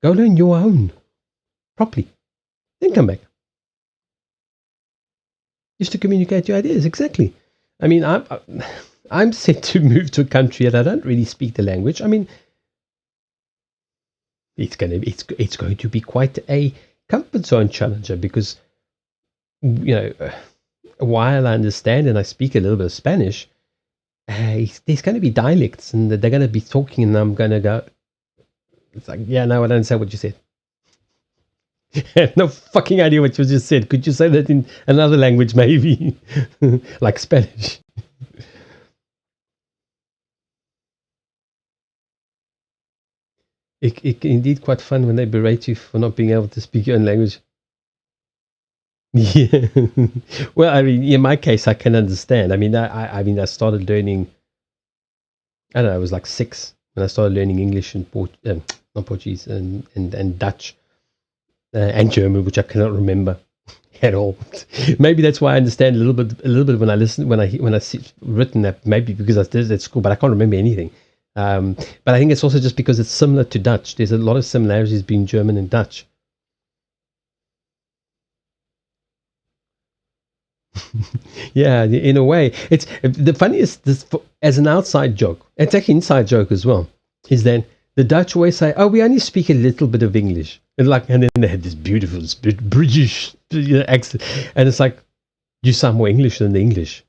Go learn your own properly, then come back. Just to communicate your ideas. Exactly. I mean, I'm set to move to a country that I don't really speak the language. I mean, it's going to be quite a comfort zone challenger because while I understand and I speak a little bit of Spanish, there's going to be dialects and they're going to be talking, and I'm going to go. It's like, yeah, no, I don't understand what you said. I have no fucking idea what you just said. Could you say that in another language, maybe? Like Spanish. It indeed quite fun when they berate you for not being able to speak your own language. Yeah. Well, I mean, in my case, I can understand. I mean, I started learning. I don't know. I was like 6 when I started learning English and not Portuguese and Dutch. And German, which I cannot remember at all. Maybe that's why I understand a little bit when I listen, when I see written that. Maybe because I did it at school, but I can't remember anything. But I think it's also just because it's similar to Dutch. There's a lot of similarities between German and Dutch. Yeah, in a way, it's the funniest. As an outside joke, it's actually inside joke as well. Is that the Dutch always say, "Oh, we only speak a little bit of English," and then they have this beautiful British accent, and it's like, you sound more English than the English.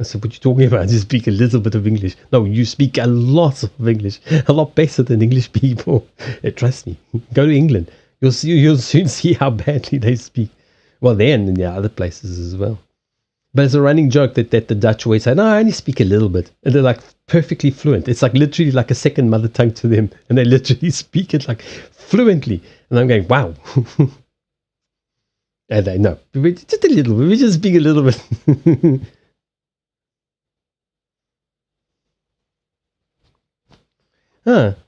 I said, "What are you talking about? You speak a little bit of English." No, you speak a lot of English, a lot better than English people. Trust me. Go to England, you'll soon see how badly they speak. Well, there and in the other places as well. But it's a running joke that the Dutch always say, "No, I only speak a little bit," and they're like perfectly fluent. It's like literally like a second mother tongue to them, and they literally speak it like fluently. And I'm going, wow. And they know, just a little bit. We just speak a little bit.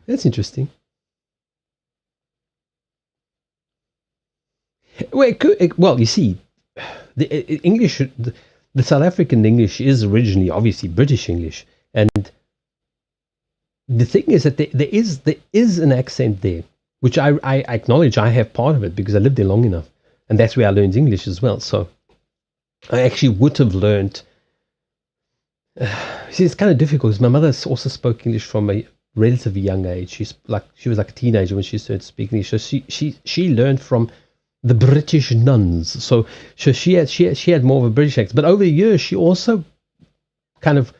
That's interesting. Well, you see, the English, the South African English is originally obviously British English, and the thing is that there is an accent there, which I acknowledge. I have part of it because I lived there long enough, and that's where I learned English as well. So I actually would have learned. See, it's kind of difficult because my mother also spoke English from a relatively young age. She was like a teenager when she started speaking English. So she learned from the British nuns. So she had more of a British accent. But over the years, she also kind of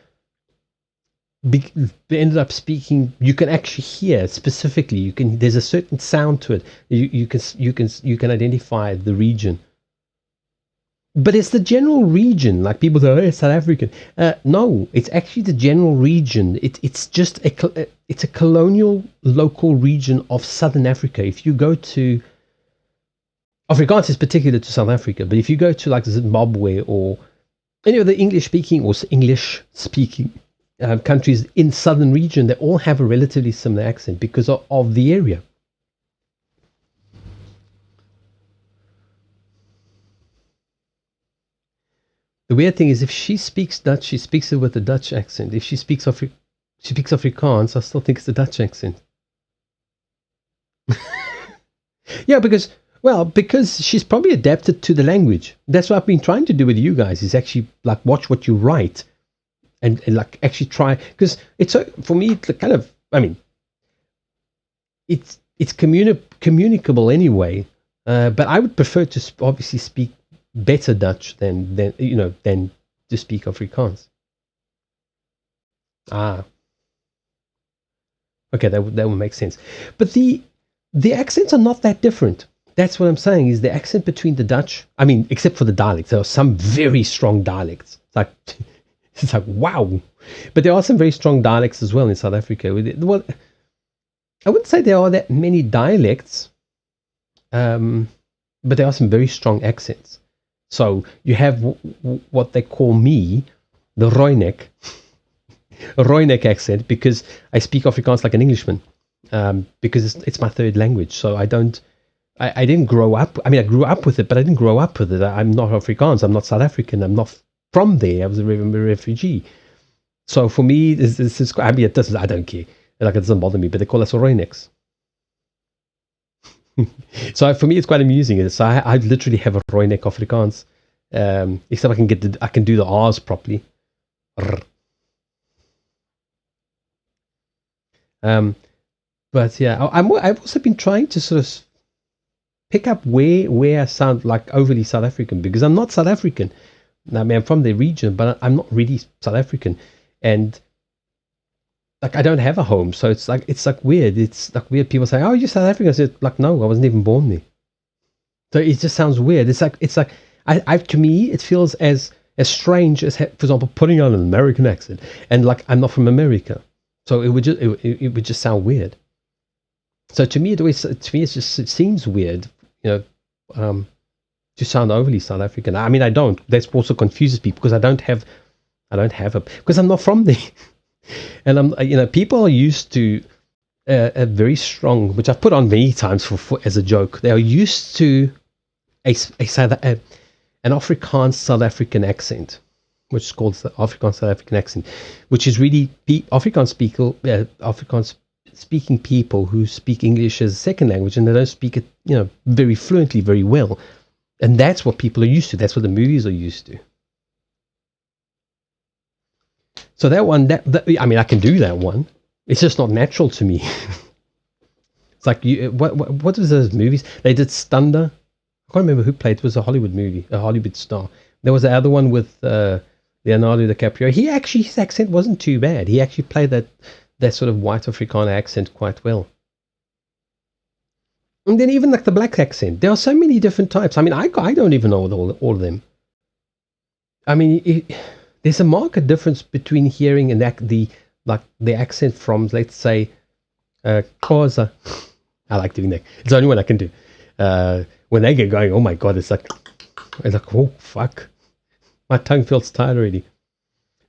ended up speaking. You can actually hear specifically. There's a certain sound to it. You can identify the region. But it's the general region. Like people say, "Oh, it's South African." No, it's actually the general region. It's just it's a colonial local region of Southern Africa. If you go to Afrikaans is particular to South Africa, but if you go to like Zimbabwe or any of the English speaking countries in Southern region, they all have a relatively similar accent because of the area. The weird thing is, if she speaks Dutch, she speaks it with a Dutch accent. If she speaks Afrikaans, I still think it's a Dutch accent. Yeah, because she's probably adapted to the language. That's what I've been trying to do with you guys. Is actually like watch what you write, and like actually try, because it's for me it's kind of. I mean, it's communicable anyway. But I would prefer to obviously speak better Dutch than to speak Afrikaans. Ah, okay, that would make sense. But the accents are not that different. That's what I'm saying. Is the accent between the Dutch? I mean, except for the dialects, there are some very strong dialects. It's like wow, but there are some very strong dialects as well in South Africa. Well, I wouldn't say there are that many dialects, but there are some very strong accents. So you have what they call me, the Roinek accent, because I speak Afrikaans like an Englishman, because it's my third language. So I didn't grow up. I mean, I grew up with it, but I didn't grow up with it. I'm not Afrikaans. I'm not South African. I'm not from there. I was a refugee. So for me, this is. I mean, it doesn't. I don't care. Like, it doesn't bother me. But they call us Roineks. So for me, it's quite amusing. So I literally have a Roinek Afrikaans, except I can do the R's properly. But yeah, I've also been trying to sort of pick up where I sound like overly South African, because I'm not South African. I mean, I'm from the region, but I'm not really South African, and like, I don't have a home, so it's like weird. It's like weird. People say, "Oh, you're South African." I said, like, no, I wasn't even born there. So it just sounds weird. It's like I to me, it feels as strange as, for example, putting on an American accent, and like, I'm not from America, so it would just sound weird. So to me, it seems weird, to sound overly South African. I mean, I don't. That also confuses people, because I don't have because I'm not from there. And people are used to a very strong, which I've put on many times for as a joke. They are used to an Afrikaans South African accent, which is called the Afrikaans South African accent, which is really Afrikaans speaking people who speak English as a second language, and they don't speak it, very fluently, very well. And that's what people are used to. That's what the movies are used to. So that one, I mean, I can do that one. It's just not natural to me. It's like, what was those movies? They did Thunder. I can't remember who played. It was a Hollywood movie, a Hollywood star. There was the other one with Leonardo DiCaprio. His accent wasn't too bad. He actually played that sort of white Afrikaner accent quite well. And then even like the black accent, there are so many different types. I mean, I don't even know all of them. I mean, there's a marked difference between hearing the accent from, let's say, Xhosa. I like doing that. It's the only one I can do. When they get going, oh my god, it's like, oh fuck, my tongue feels tired already.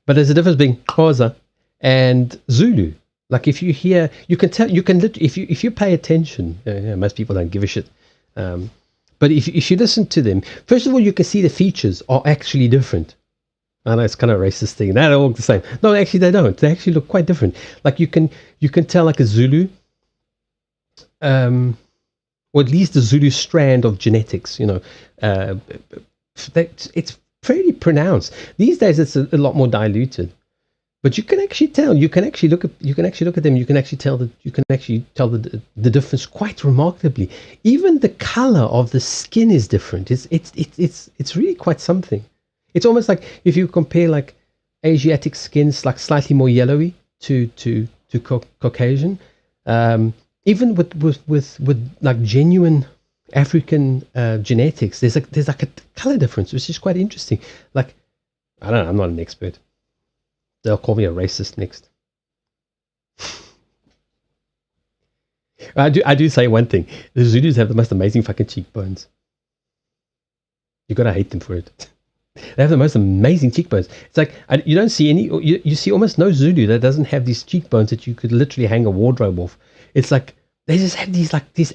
But there's a difference between Xhosa and Zulu. Like, if you hear, you can tell, if you pay attention. Most people don't give a shit. But if you listen to them, first of all, you can see the features are actually different. I know it's kind of a racist thing. They're all the same. No, actually they don't. They actually look quite different. Like, you can tell like a Zulu, or at least the Zulu strand of genetics. It's pretty pronounced. These days it's a lot more diluted. But you can actually tell. You can actually look at them. You can actually tell the difference quite remarkably. Even the color of the skin is different. It's really quite something. It's almost like if you compare like Asiatic skins, like slightly more yellowy to Caucasian. Even with like genuine African genetics, there's like a color difference, which is quite interesting. Like, I don't know. I'm not an expert. They'll call me a racist next. I do say one thing. The Zulus have the most amazing fucking cheekbones. You gotta hate them for it. They have the most amazing cheekbones. It's like, you don't see any. You see almost no Zulu that doesn't have these cheekbones that you could literally hang a wardrobe off. It's like they just have these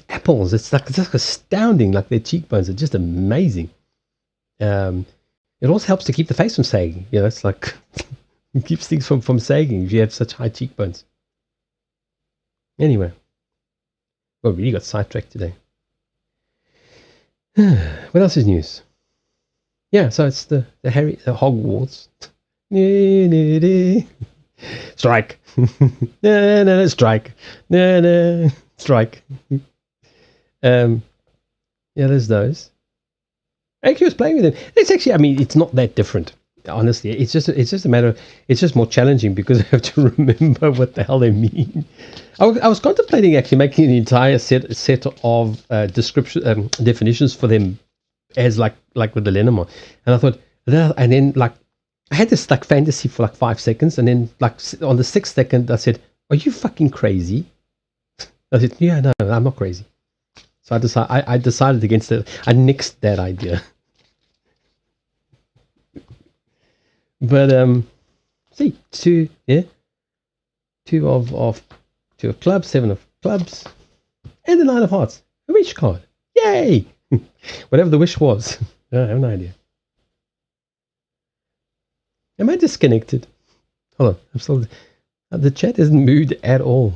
apples. It's just astounding. Like, their cheekbones are just amazing. It also helps to keep the face from sagging. It's like. It keeps things from sagging if you have such high cheekbones. Anyway, well, really got sidetracked today. What else is news? Yeah, so it's the Hogwarts. Strike. No, strike. No, strike. Yeah, there's those. I actually was playing with them. It's actually, I mean, it's not that different. Honestly, it's just a matter of, it's just more challenging because I have to remember what the hell they mean. I was contemplating actually making an entire set of definitions for them, as like with the Lenormand, and I thought, and then like I had this like fantasy for like 5 seconds, and then like on the 6th second I said, "Are you fucking crazy?" I said, "Yeah, no, I'm not crazy." So I decided against it. I nixed that idea. But see, two of clubs, 7 of clubs, and the 9 of hearts. A wish card. Yay! Whatever the wish was. I have no idea. Am I disconnected? Hold on. I'm still. The chat isn't moved at all.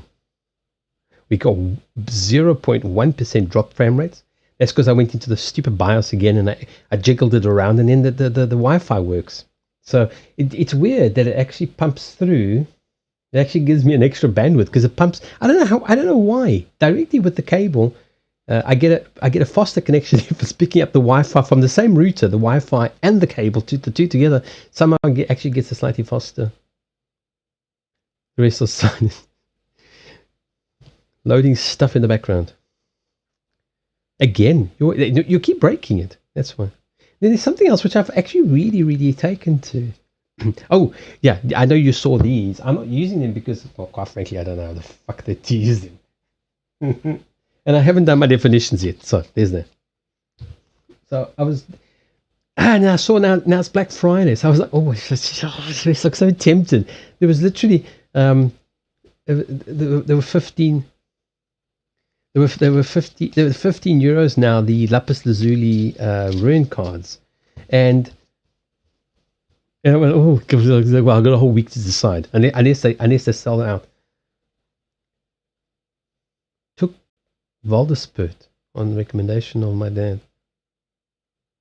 We got 0.1% drop frame rates. That's because I went into the stupid BIOS again and I jiggled it around, and then the Wi-Fi works. So it's weird that it actually pumps through. It actually gives me an extra bandwidth because it pumps. I don't know why. Directly with the cable, I get a faster connection if it's picking up the Wi-Fi from the same router, the Wi-Fi and the cable, the two together. Somehow actually gets a slightly faster. The rest of silent. Loading stuff in the background. Again, you keep breaking it. That's why. Then there's something else which I've actually really taken to. Oh, yeah, I know you saw these. I'm not using them because, well, quite frankly, I don't know how the fuck to use them. And I haven't done my definitions yet, so there's that. So I was, and I saw now it's Black Friday, so I was like, oh, it's like so tempted. There was literally, there were 15. There were 15 euros now, the Lapis Lazuli ruin cards. And I went, oh, well, I've got a whole week to decide. Unless they sell it out. Took Valderspurt on recommendation of my dad.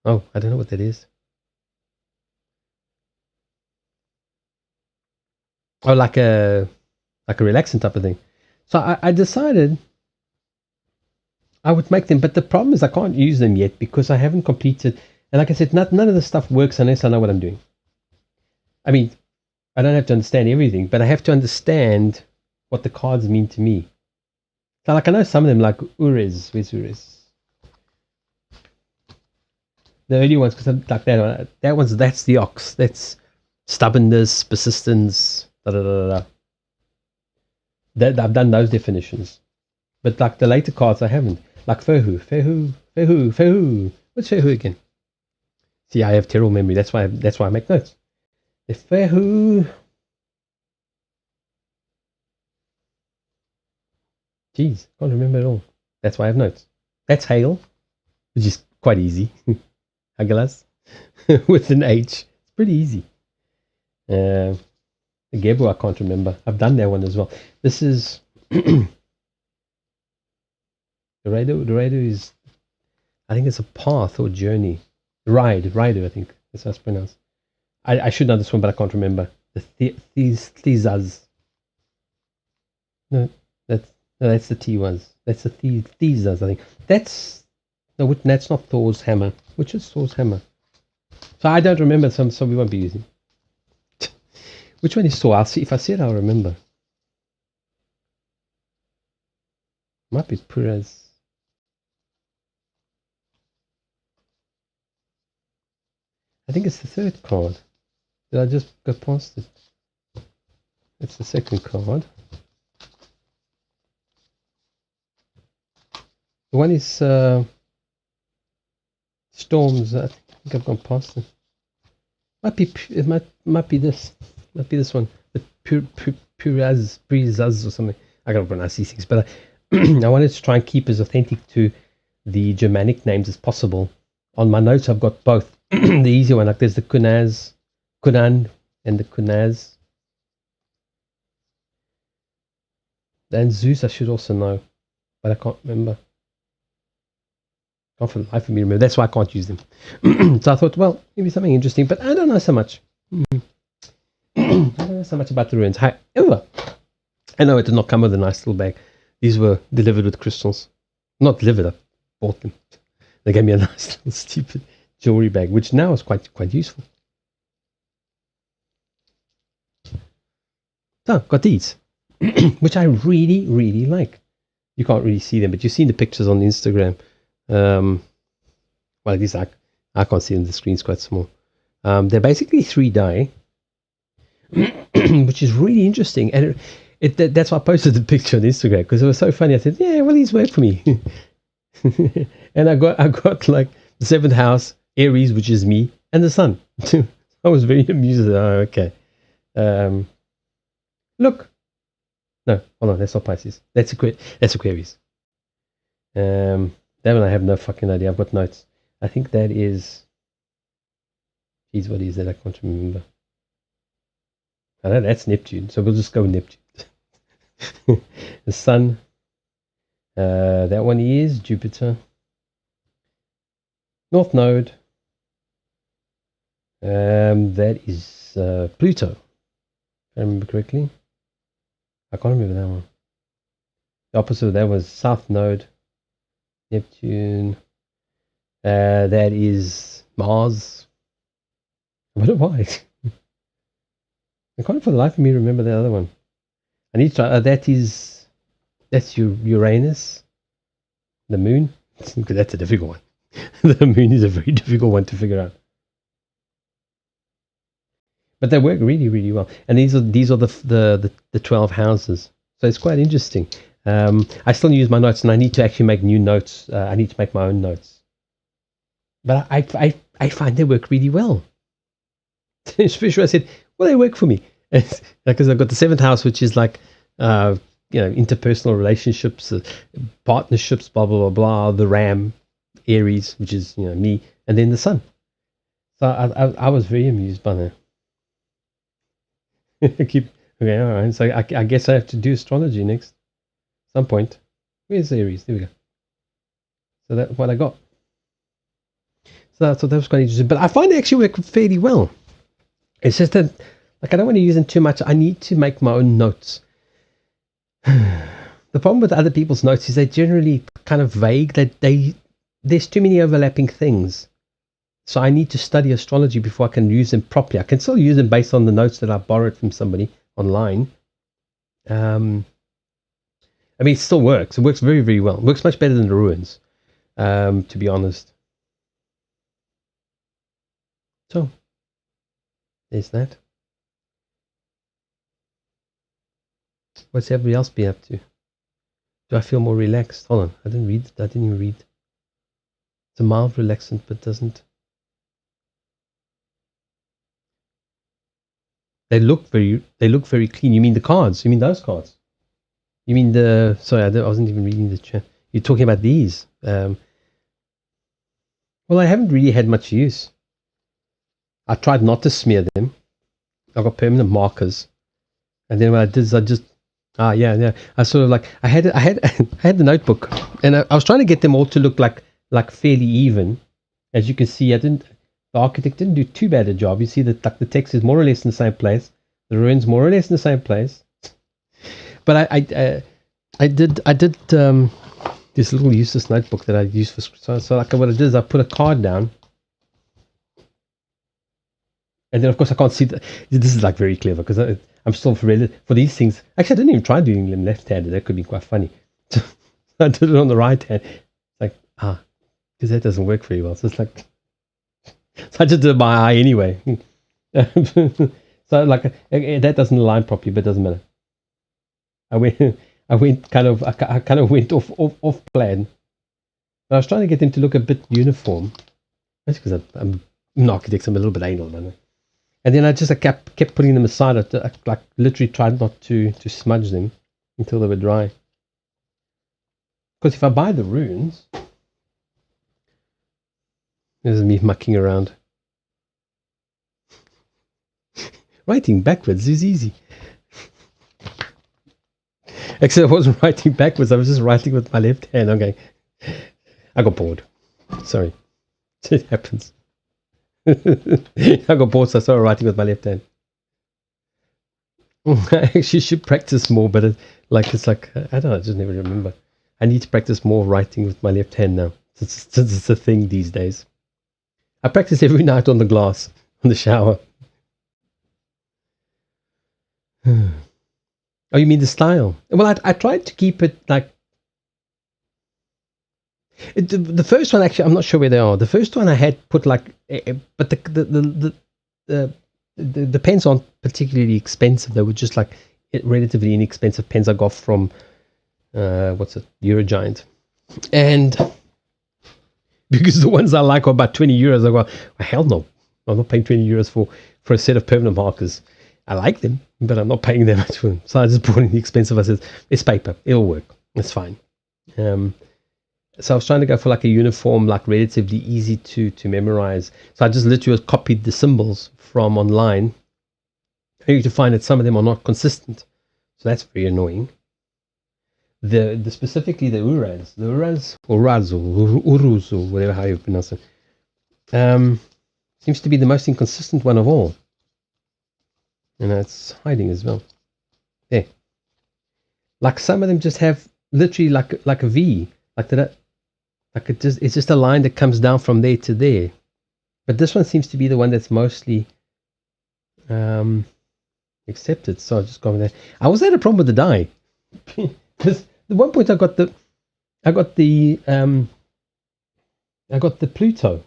Oh, I don't know what that is. Oh, like a relaxing type of thing. So I decided I would make them, but the problem is I can't use them yet because I haven't completed. And like I said, none of the stuff works unless I know what I'm doing. I mean, I don't have to understand everything, but I have to understand what the cards mean to me. So like I know some of them, like Urez. Where's Urez? The early ones, because I'm like that's the ox. That's stubbornness, persistence, I've done those definitions. But like the later cards I haven't. Like Fehu. What's Fehu again? See, I have terrible memory. That's why I make notes. The Fehu. Jeez, can't remember it all. That's why I have notes. That's Hail, which is quite easy. Hagalas with an H. It's pretty easy. The Gebu I can't remember. I've done that one as well. This is the radio is, I think it's a path or journey. Rider, I think that's how it's pronounced. I should know this one, but I can't remember. The Thizaz. No, that's the T ones. That's the Thizaz, I think. That's not Thor's hammer. Which is Thor's hammer? So I don't remember, so we won't be using. Which one is Thor? I'll see. If I see it, I'll remember. Might be Perez. I think it's the third card. Did I just go past it? It's the second card. The one is Storms. I think I've gone past it. It might be this. Might be this one. The Puraz or something. I gotta pronounce these things, but I wanted to try and keep as authentic to the Germanic names as possible. On my notes, I've got both. The easy one, like there's the Kunan, and the Kunaz. Then Zeus, I should also know, but I can't remember. Can't for the life of me remember. That's why I can't use them. So I thought, well, maybe something interesting, but I don't know so much. I don't know so much about the ruins. However, I know it did not come with a nice little bag. These were delivered with crystals. Not delivered, I bought them. They gave me a nice little stupid jewelry bag, which now is quite useful. So, got these, which I really like. You can't really see them, but you've seen the pictures on Instagram. Well, at least I can't see them. The screen's quite small. They're basically 3 die, which is really interesting. And that's why I posted the picture on Instagram, because it was so funny. I said, yeah, well, these work for me. And I got like the 7th house, Aries, which is me, and the sun. I was very amused. Oh, okay. Look. No, hold on. That's not Pisces. That's Aquarius. That one I have no fucking idea. I've got notes. I think that is. Geez, what is that? I can't remember. I know that's Neptune, so we'll just go with Neptune. The Sun. That one is Jupiter. North Node. That is Pluto. If I remember correctly. I can't remember that one. The opposite of that was South Node. Neptune. That is Mars. I wonder why. I can't for the life of me remember the other one. I need to try. That's Uranus. The Moon. That's a difficult one. The Moon is a very difficult one to figure out. But they work really, really well. And these are the 12 houses. So it's quite interesting. I still use my notes, and I need to actually make new notes. I need to make my own notes. But I find they work really well. Especially I said, well, they work for me. Because I've got the 7th house, which is like, interpersonal relationships, partnerships, blah, blah, blah, blah. The Ram, Aries, which is, me. And then the Sun. So I was very amused by that. Okay, all right. So I guess I have to do astrology next. Some point. Where's Aries? There we go. So that's what I got. So I thought that was quite interesting. But I find they actually work fairly well. It's just that, I don't want to use them too much. I need to make my own notes. The problem with other people's notes is they're generally kind of vague. There's too many overlapping things. So I need to study astrology before I can use them properly. I can still use them based on the notes that I borrowed from somebody online. It still works. It works very, very well. It works much better than the ruins, to be honest. So, there's that. What's everybody else been up to? Do I feel more relaxed? Hold on. I didn't even read. It's a mild relaxant, but doesn't. They look very clean. You mean the cards? You mean those cards? You mean the... Sorry, I wasn't even reading the chat. You're talking about these. Well, I haven't really had much use. I tried not to smear them. I got permanent markers. And then what I did is I just... yeah. I sort of I had the notebook. And I was trying to get them all to look like fairly even. As you can see, the architect didn't do too bad a job. You see that the text is more or less in the same place. The ruins more or less in the same place. But I did this little useless notebook that I used for so what I did is I put a card down, and then of course I can't see this is very clever because I'm still for these things. Actually, I didn't even try doing them left-handed. That could be quite funny. So I did it on the right hand. It's because that doesn't work very well. So it's so I just did it by eye anyway. So that doesn't align properly, but it doesn't matter. I went kind of went off plan. But I was trying to get them to look a bit uniform. That's because I'm an architect, I'm a little bit anal, man. And then I just kept putting them aside. I literally tried not to smudge them until they were dry. Because if I buy the runes, this is me mucking around. Writing backwards is easy. Except I wasn't writing backwards. I was just writing with my left hand. Okay. I got bored. Sorry. It happens. I got bored, so I started writing with my left hand. I actually should practice more, but I don't know, I just never remember. I need to practice more writing with my left hand now. Since it's a thing these days. I practice every night on the glass, on the shower. Oh, you mean the style? Well, I tried to keep it the first one, actually, I'm not sure where they are. The first one I had put but the pens aren't particularly expensive. They were just relatively inexpensive pens I got from Eurogiant. And because the ones I like are about 20 euros, I go, well, hell no. I'm not paying 20 euros for a set of permanent markers. I like them, but I'm not paying that much for them. So I just bought the expensive. I said, it's paper. It'll work. It's fine. So I was trying to go for like a uniform, like relatively easy to memorize. So I just literally copied the symbols from online. Only to find that some of them are not consistent. So that's very annoying. The specifically the Uraz or Uruz or whatever how you pronounce it, seems to be the most inconsistent one of all. And it's hiding as well. There. Like some of them just have literally like a V, like that. Like it's just a line that comes down from there to there. But this one seems to be the one that's mostly accepted. So I'll just go with that. I also had a problem with the die. Because at one point I got the Pluto.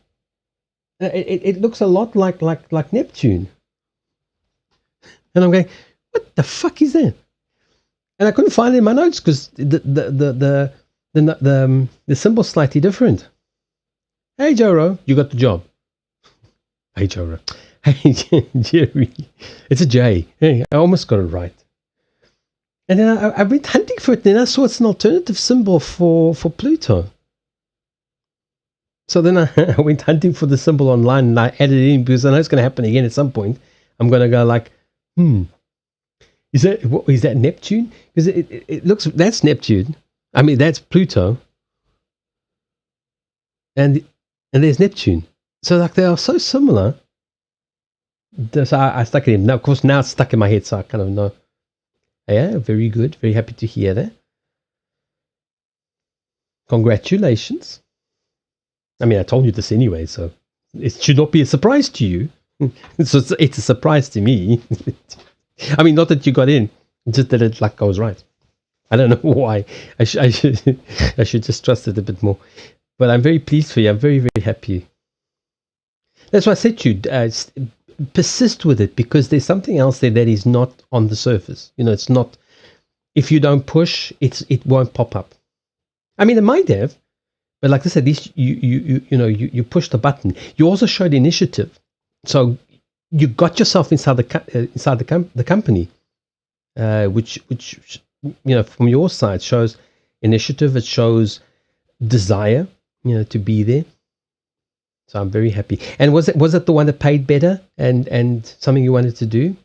It looks a lot like Neptune. And I'm going, what the fuck is that? And I couldn't find it in my notes because the symbol's slightly different. Hey, Joro, you got the job. Hey, Joro. Hey, Jerry. It's a J. Hey, I almost got it right. And then I went hunting for it, and then I saw it's an alternative symbol for Pluto. So then I went hunting for the symbol online, and I added it in because I know it's going to happen again at some point. I'm going to go like, is that Neptune? Because it looks, that's Neptune. I mean, that's Pluto. And there's Neptune. So like they are so similar. So I stuck it in. Now, of course, now it's stuck in my head, so I kind of know. Yeah, very good. Very happy to hear that. Congratulations. I mean, I told you this anyway, so it should not be a surprise to you. So it's a surprise to me. I mean, not that you got in, just that it like I was right. I don't know why. I should just trust it a bit more. But I'm very pleased for you. I'm very, very happy. That's why I said to you, persist with it because there's something else there that is not on the surface. You know, it's not. If you don't push, it won't pop up. I mean, it might have, but like I said, this you push the button. You also showed initiative, so you got yourself inside the company, which from your side shows initiative. It shows desire, to be there. So I'm very happy. And was it the one that paid better and something you wanted to do?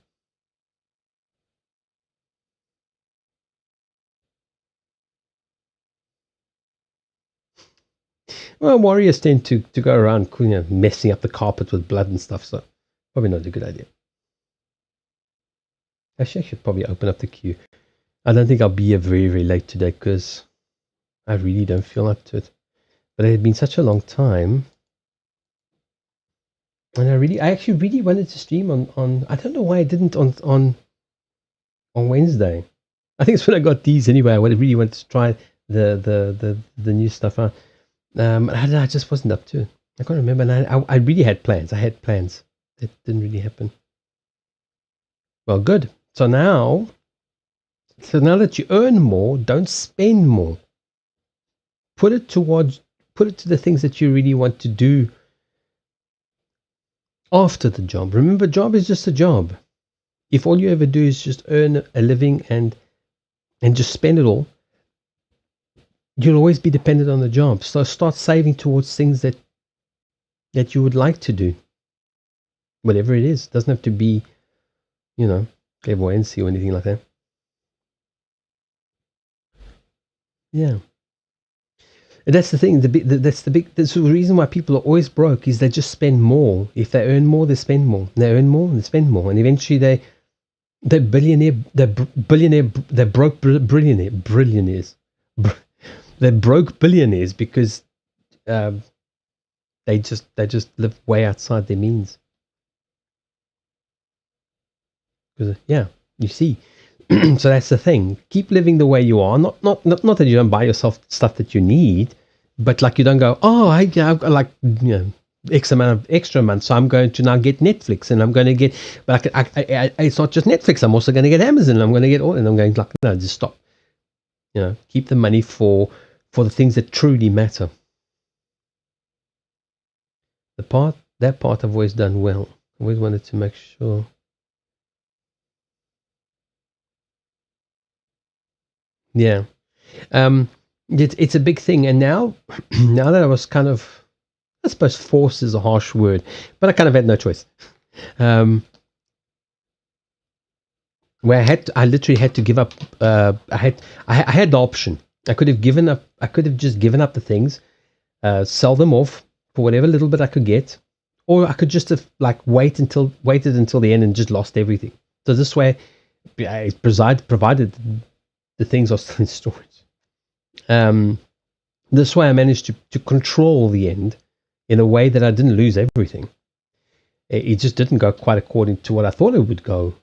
Well, warriors tend to go around messing up the carpet with blood and stuff, so probably not a good idea. Actually, I should probably open up the queue. I don't think I'll be here very, very late today because I really don't feel up to it. But it had been such a long time. And I actually really wanted to stream on I don't know why I didn't on Wednesday. I think it's when I got these anyway. I really wanted to try the new stuff out. I just wasn't up to it. I can't remember. And I really had plans. I had plans. It didn't really happen. Well, good. So now that you earn more, don't spend more. Put it to the things that you really want to do after the job. Remember, job is just a job. If all you ever do is just earn a living and just spend it all, you'll always be dependent on the job. So start saving towards things that you would like to do. Whatever it is. It doesn't have to be, clairvoyancy or anything like that. Yeah. And that's the thing. That's the reason why people are always broke is they just spend more. If they earn more, they spend more. They earn more, they spend more, and eventually they're billionaire. They're billionaire. They're broke billionaires. They're broke billionaires because they just live way outside their means. Because you see. So that's the thing. Keep living the way you are. Not that you don't buy yourself stuff that you need, but like you don't go, I've got like X amount of extra months, so I'm going to now get Netflix, and I'm going to get. But it's not just Netflix. I'm also going to get Amazon. And I'm going to get all, and I'm going like no, just stop. Keep the money for the things that truly matter. The That part I've always done well. I always wanted to make sure. Yeah. It's a big thing. And now, now that I was kind of, I suppose forced is a harsh word, but I kind of had no choice. Um, where I literally had to give up. I had the option. I could have given up. I could have just given up the things, sell them off for whatever little bit I could get, or I could just have waited until the end and just lost everything. So this way, it provided the things are still in storage. This way, I managed to control the end in a way that I didn't lose everything. It just didn't go quite according to what I thought it would go.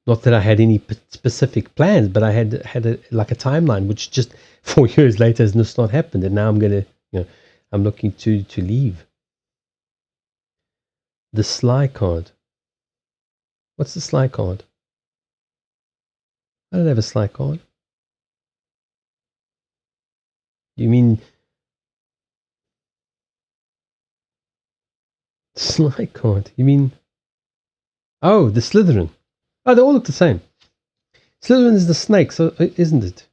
Not that I had any specific plans, but I had like a timeline, which just 4 years later has just not happened, and now I'm looking to leave. The Sly card. What's the Sly card? I don't have a Sly card. You mean Sly card? You mean? Oh, the Slytherin. Oh, they all look the same. Slytherin is the snake, so isn't it?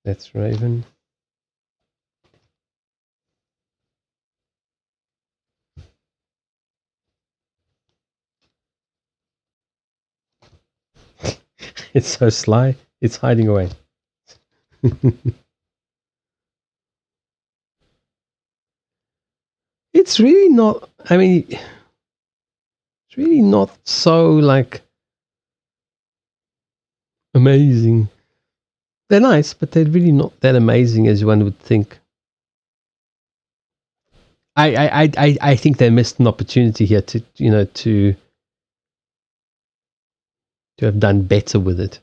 That's Raven. It's so sly. It's hiding away. It's really not. I mean, it's really not so like amazing. They're nice, but they're really not that amazing as one would think. I think they missed an opportunity here to have done better with it.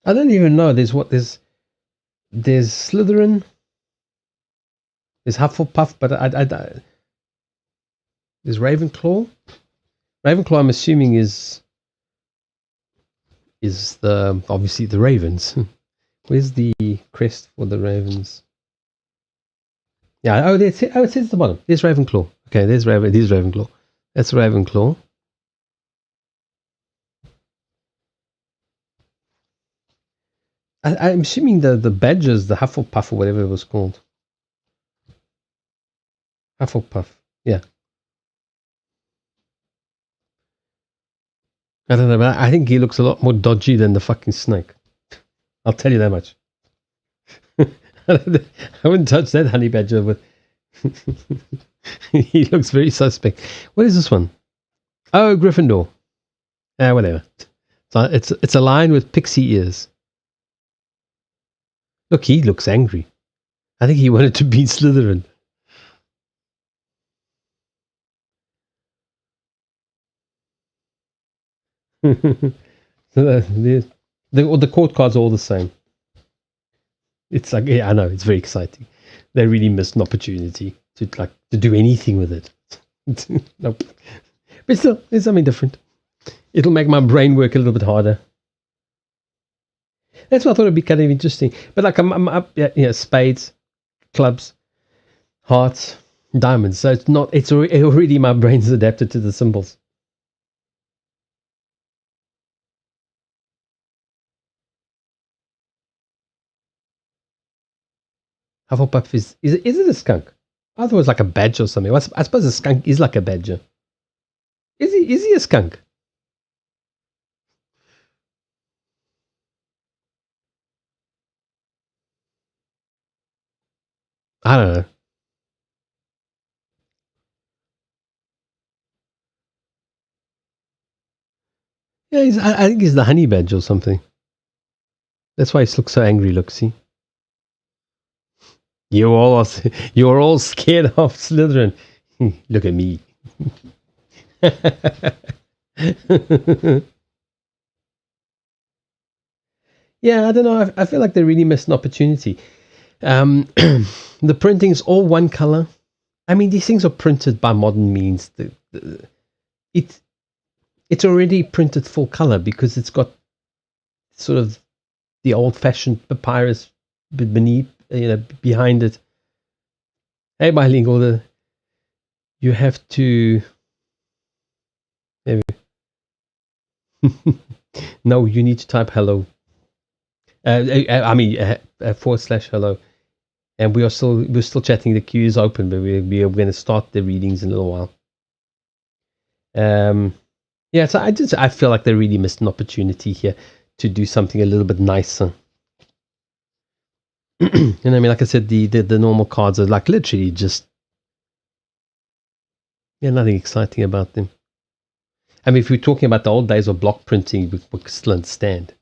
I don't even know. There's Slytherin. There's Hufflepuff, but there's Ravenclaw. Ravenclaw, I'm assuming is obviously the Ravens. Where's the crest for the Ravens? Yeah. Oh, it says at the bottom. There's Ravenclaw. Okay, there's Ravenclaw. That's Ravenclaw. I'm assuming the badges, the Hufflepuff or whatever it was called. Hufflepuff. Yeah. I don't know, but I think he looks a lot more dodgy than the fucking snake. I'll tell you that much. I wouldn't touch that honey badger with. He looks very suspect. What is this one? Oh, Gryffindor. Whatever. So it's a lion with pixie ears. Look, he looks angry. I think he wanted to beat Slytherin. So the court cards are all the same. It's like, yeah, I know, it's very exciting. They really missed an opportunity to do anything with it. Nope. But still, it's something different. It'll make my brain work a little bit harder. That's what I thought it'd be kind of interesting. But like I'm up, spades, clubs, hearts, diamonds. So it's already my brain's adapted to the symbols. Hufflepuff is it a skunk? I thought it was like a badger or something. I suppose a skunk is like a badger. Is he a skunk? I don't know. Yeah, I think he's the honey badger or something. That's why he looks so angry. Look, see. You're all scared of Slytherin. Look at me. Yeah, I don't know. I feel like they really missed an opportunity. The printing's all one color. I mean, these things are printed by modern means. It's already printed full color because it's got sort of the old-fashioned papyrus beneath, behind it. Hey, bilingual, you have to. No, you need to type hello. /hello, and we're still chatting. The queue is open, but we're going to start the readings in a little while. Yeah, so I feel like they really missed an opportunity here to do something a little bit nicer. And I mean, like I said, the normal cards are like literally just, nothing exciting about them. I mean, if we're talking about the old days of block printing, we could still understand.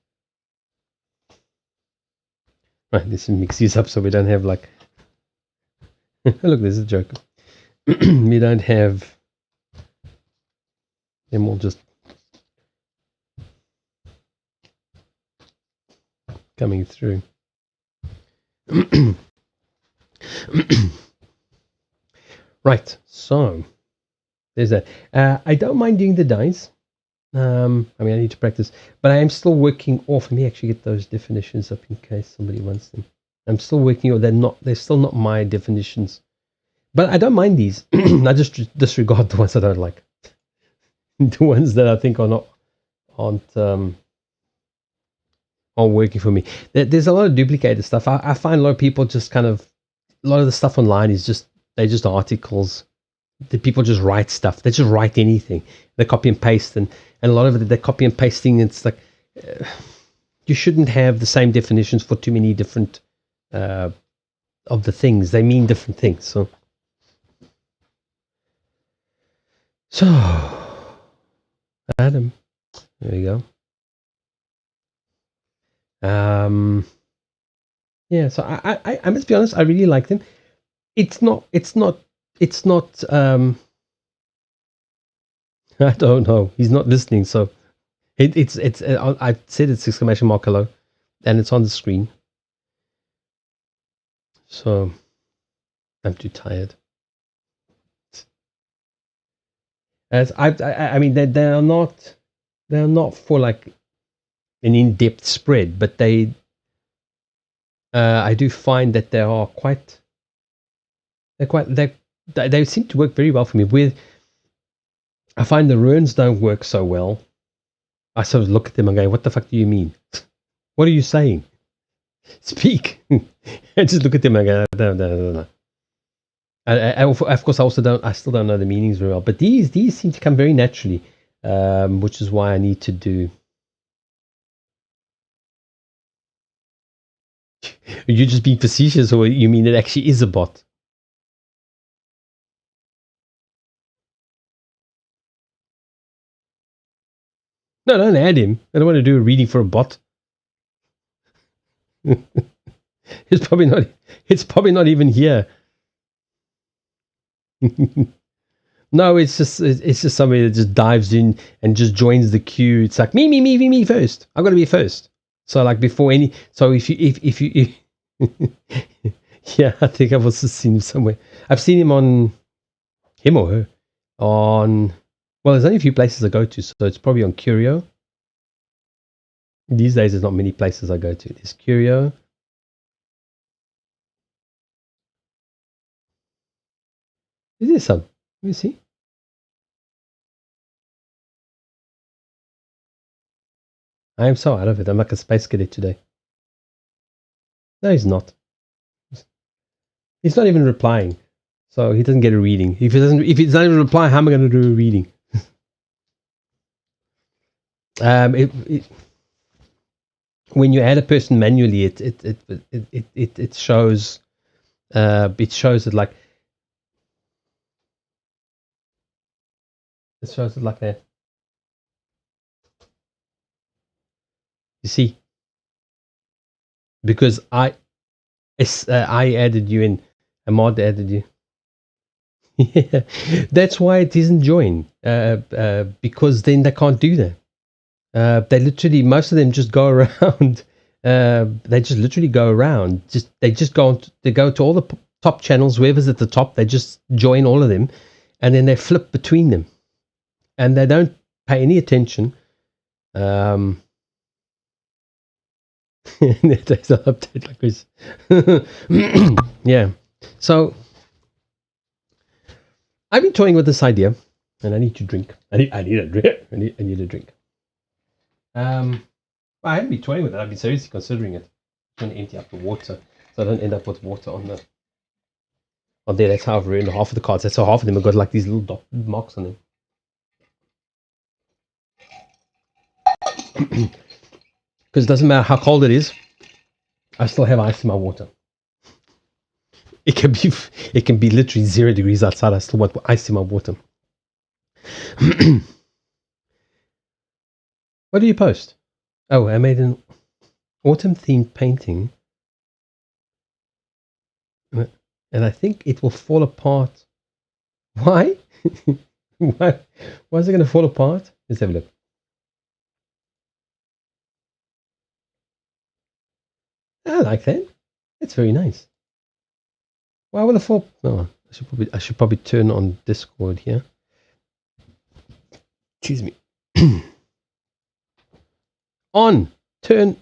Right, let's mix these up so we don't have like. Look, there's a joke. We don't have them all just coming through. Right, so there's that. I don't mind doing the dice. I mean, I need to practice, but I am still working off. Let me actually get those definitions up in case somebody wants them. I'm still working on. They're still not my definitions, but I don't mind these. I just disregard the ones I don't like. The ones that I think aren't working for me. There's a lot of duplicated stuff. I find a lot of people just a lot of the stuff online is they're just articles. The people just write stuff. They just write anything. They copy and paste, and a lot of it they're copy and pasting. It's like you shouldn't have the same definitions for too many different of the things. They mean different things. So Adam, there you go. Yeah. So I must be honest. I really like them. It's not. I don't know. He's not listening. So it's. I said it's ! Hello, and it's on the screen. So I'm too tired. As I mean, they're not for like an in-depth spread, but they. I do find that they are quite. They seem to work very well for me. I find the runes don't work so well. I sort of look at them and go, "What the fuck do you mean? What are you saying? Speak!" I just look at them and go, "No." Of course, I still don't know the meanings very well. But these seem to come very naturally, which is why I need to do. Are you just being facetious, or you mean it actually is a bot? No, don't add him. I don't want to do a reading for a bot. It's probably not even here. No, it's just somebody that just dives in and just joins the queue. It's like me first. I've got to be first. So like before any. So if you yeah, I think I've also seen him somewhere. I've seen him on him or her on. Well, there's only a few places I go to, so it's probably on Curio. These days, there's not many places I go to. There's Curio. Is there some? Let me see. I am so out of it. I'm like a space cadet today. No, he's not. He's not even replying, so he doesn't get a reading. If he doesn't even reply, how am I going to do a reading? When you add a person manually, it shows. It shows it like. It shows it like that. You see, because I added you in. A mod added you. Yeah, that's why it isn't join. Because then they can't do that. They literally, most of them just go around. They just literally go around. They go to all the top channels. Whoever's at the top, they just join all of them, and then they flip between them, and they don't pay any attention. There's an update like this. Yeah. So I've been toying with this idea, and I need to drink. I need a drink. I need a drink. I haven't been toying with it. I've been seriously considering it. I'm going to empty up the water, so I don't end up with water on there. That's how I've ruined half of the cards. That's how half of them have got like these little dot marks on them. Because it doesn't matter how cold it is, I still have ice in my water. It can be literally 0 degrees outside. I still want ice in my water. What do you post? Oh, I made an autumn themed painting, and I think it will fall apart. Why? Why is it going to fall apart? Let's have a look. I like that. That's very nice. Why will it fall? Oh, I should probably turn on Discord here. Excuse me. Turn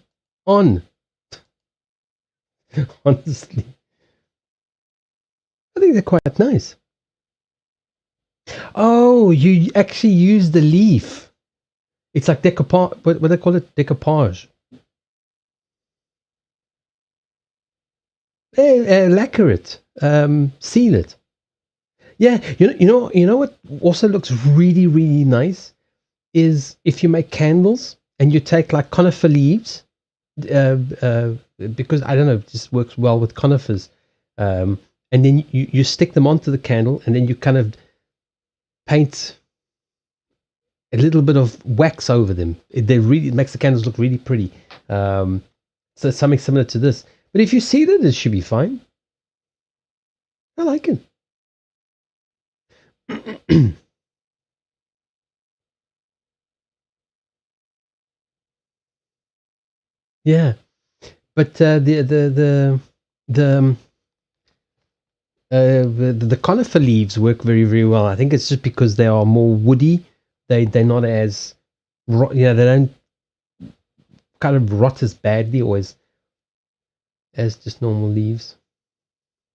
on. Honestly, I think they're quite nice. Oh, you actually use the leaf. It's like decoupage. What do they call it? Decoupage. Lacquer it. Seal it. Yeah, you know what also looks really, really nice is if you make candles and you take like conifer leaves, because I don't know, it just works well with conifers, and then you stick them onto the candle, and then you kind of paint a little bit of wax over them. It makes the candles look really pretty. So something similar to this. But if you see that, it should be fine. I like it. Yeah, but the conifer leaves work very, very well. I think it's just because they are more woody. They're not as they don't kind of rot as badly or as just normal leaves.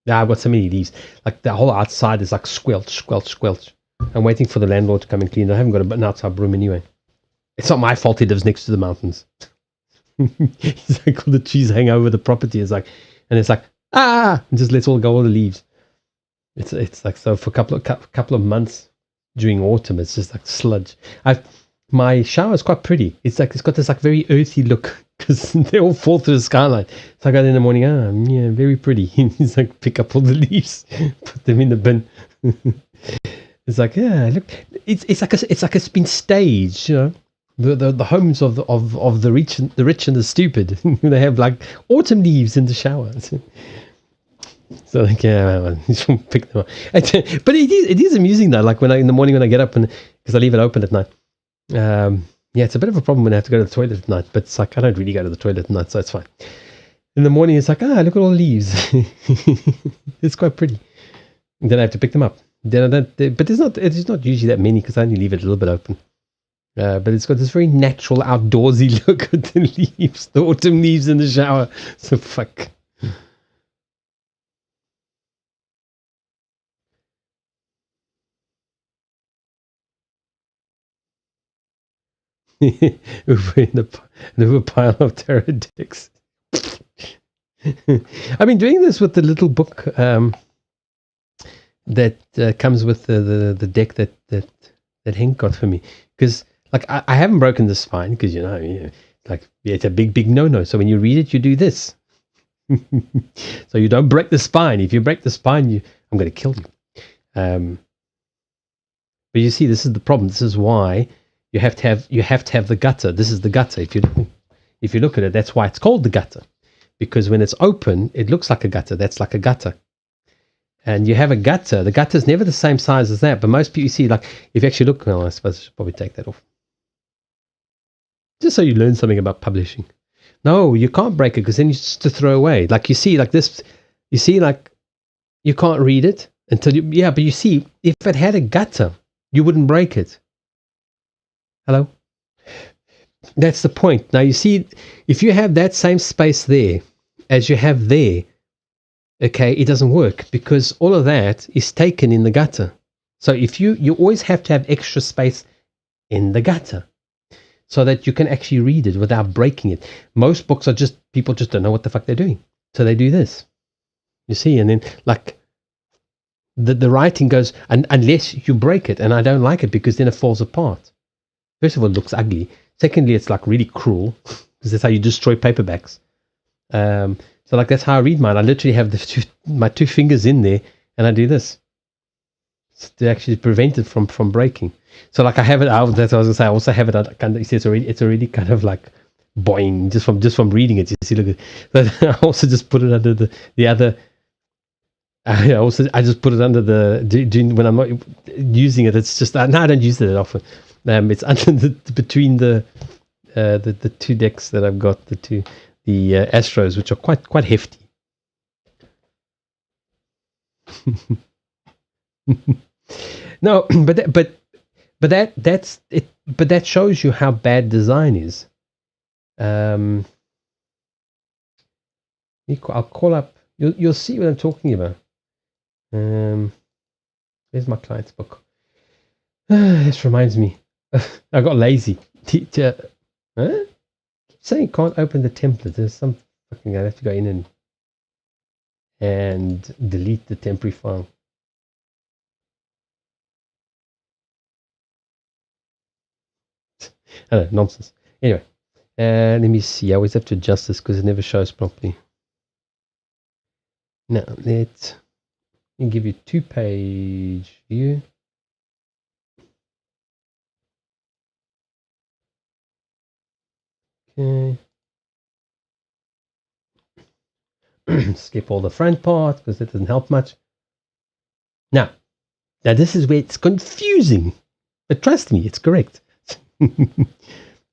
Yeah, I've got so many leaves. Like the whole outside is like squelch, squelch, squelch. I'm waiting for the landlord to come and clean it. I haven't got an outside broom anyway. It's not my fault he lives next to the mountains. He's like, all the trees hang over the property. It's like, and just lets all the leaves. It's like, so for a couple of months during autumn, it's just like sludge. My shower is quite pretty. It's got this like very earthy look because they all fall through the skyline. So I got in the morning. Yeah, very pretty. He's like, pick up all the leaves, put them in the bin. It's like, yeah, look, it's like it's been staged, you know. The homes of the rich and the stupid. They have like autumn leaves in the shower. So like, yeah, pick them up. But it is amusing though. Like in the morning when I get up, and because I leave it open at night. Yeah, it's a bit of a problem when I have to go to the toilet at night. But it's like I don't really go to the toilet at night, so it's fine. In the morning, it's like, look at all the leaves. It's quite pretty. And then I have to pick them up. But it's not usually that many because I only leave it a little bit open. But it's got this very natural outdoorsy look at the leaves, the autumn leaves in the shower. So fuck. in a pile of tarot decks. I've been doing this with the little book that comes with the deck that Henk got for me, because like I haven't broken the spine because it's a big no. So when you read it, you do this. So you don't break the spine. If you break the spine, I'm going to kill you. But you see, this is the problem. This is why you have to have the gutter. This is the gutter. If you look at it, that's why it's called the gutter, because when it's open, it looks like a gutter. That's like a gutter. And you have a gutter. The gutter is never the same size as that. But most people, you see, like if you actually look, well, I suppose I should probably take that off. Just so you learn something about publishing. No, you can't break it because then you just to throw away. Like you see, like this, you see, like you can't read it until but you see, if it had a gutter, you wouldn't break it. Hello? That's the point. Now you see, if you have that same space there as you have there, okay, it doesn't work because all of that is taken in the gutter. So if you always have to have extra space in the gutter so that you can actually read it without breaking it. Most books are just, people just don't know what the fuck they're doing. So they do this. You see, and then like the writing goes, and unless you break it, and I don't like it because then it falls apart. First of all, it looks ugly. Secondly, it's like really cruel because that's how you destroy paperbacks. So like that's how I read mine. I literally have my two fingers in there, and I do this to actually prevent it from breaking. So like I have it out. That's what I was gonna say. I also have it out. Kind of, you see, it's already kind of like boing just from reading it. You see, look at. But I also just put it under the other. I just put it under when I'm not using it. It's just no, I don't use it that often. It's under between the two decks that I've got, the Astros, which are quite hefty. No, but that's it. But that shows you how bad design is. I'll call up. You'll see what I'm talking about. Where's my client's book? This reminds me. I got lazy. Huh? Saying can't open the template. There's some fucking. I have to go in and delete the temporary file. I don't know, nonsense. Anyway, let me see. I always have to adjust this because it never shows properly. Now let me give you 2-page view. Okay. Skip all the front part because that doesn't help much. Now this is where it's confusing, but trust me, it's correct.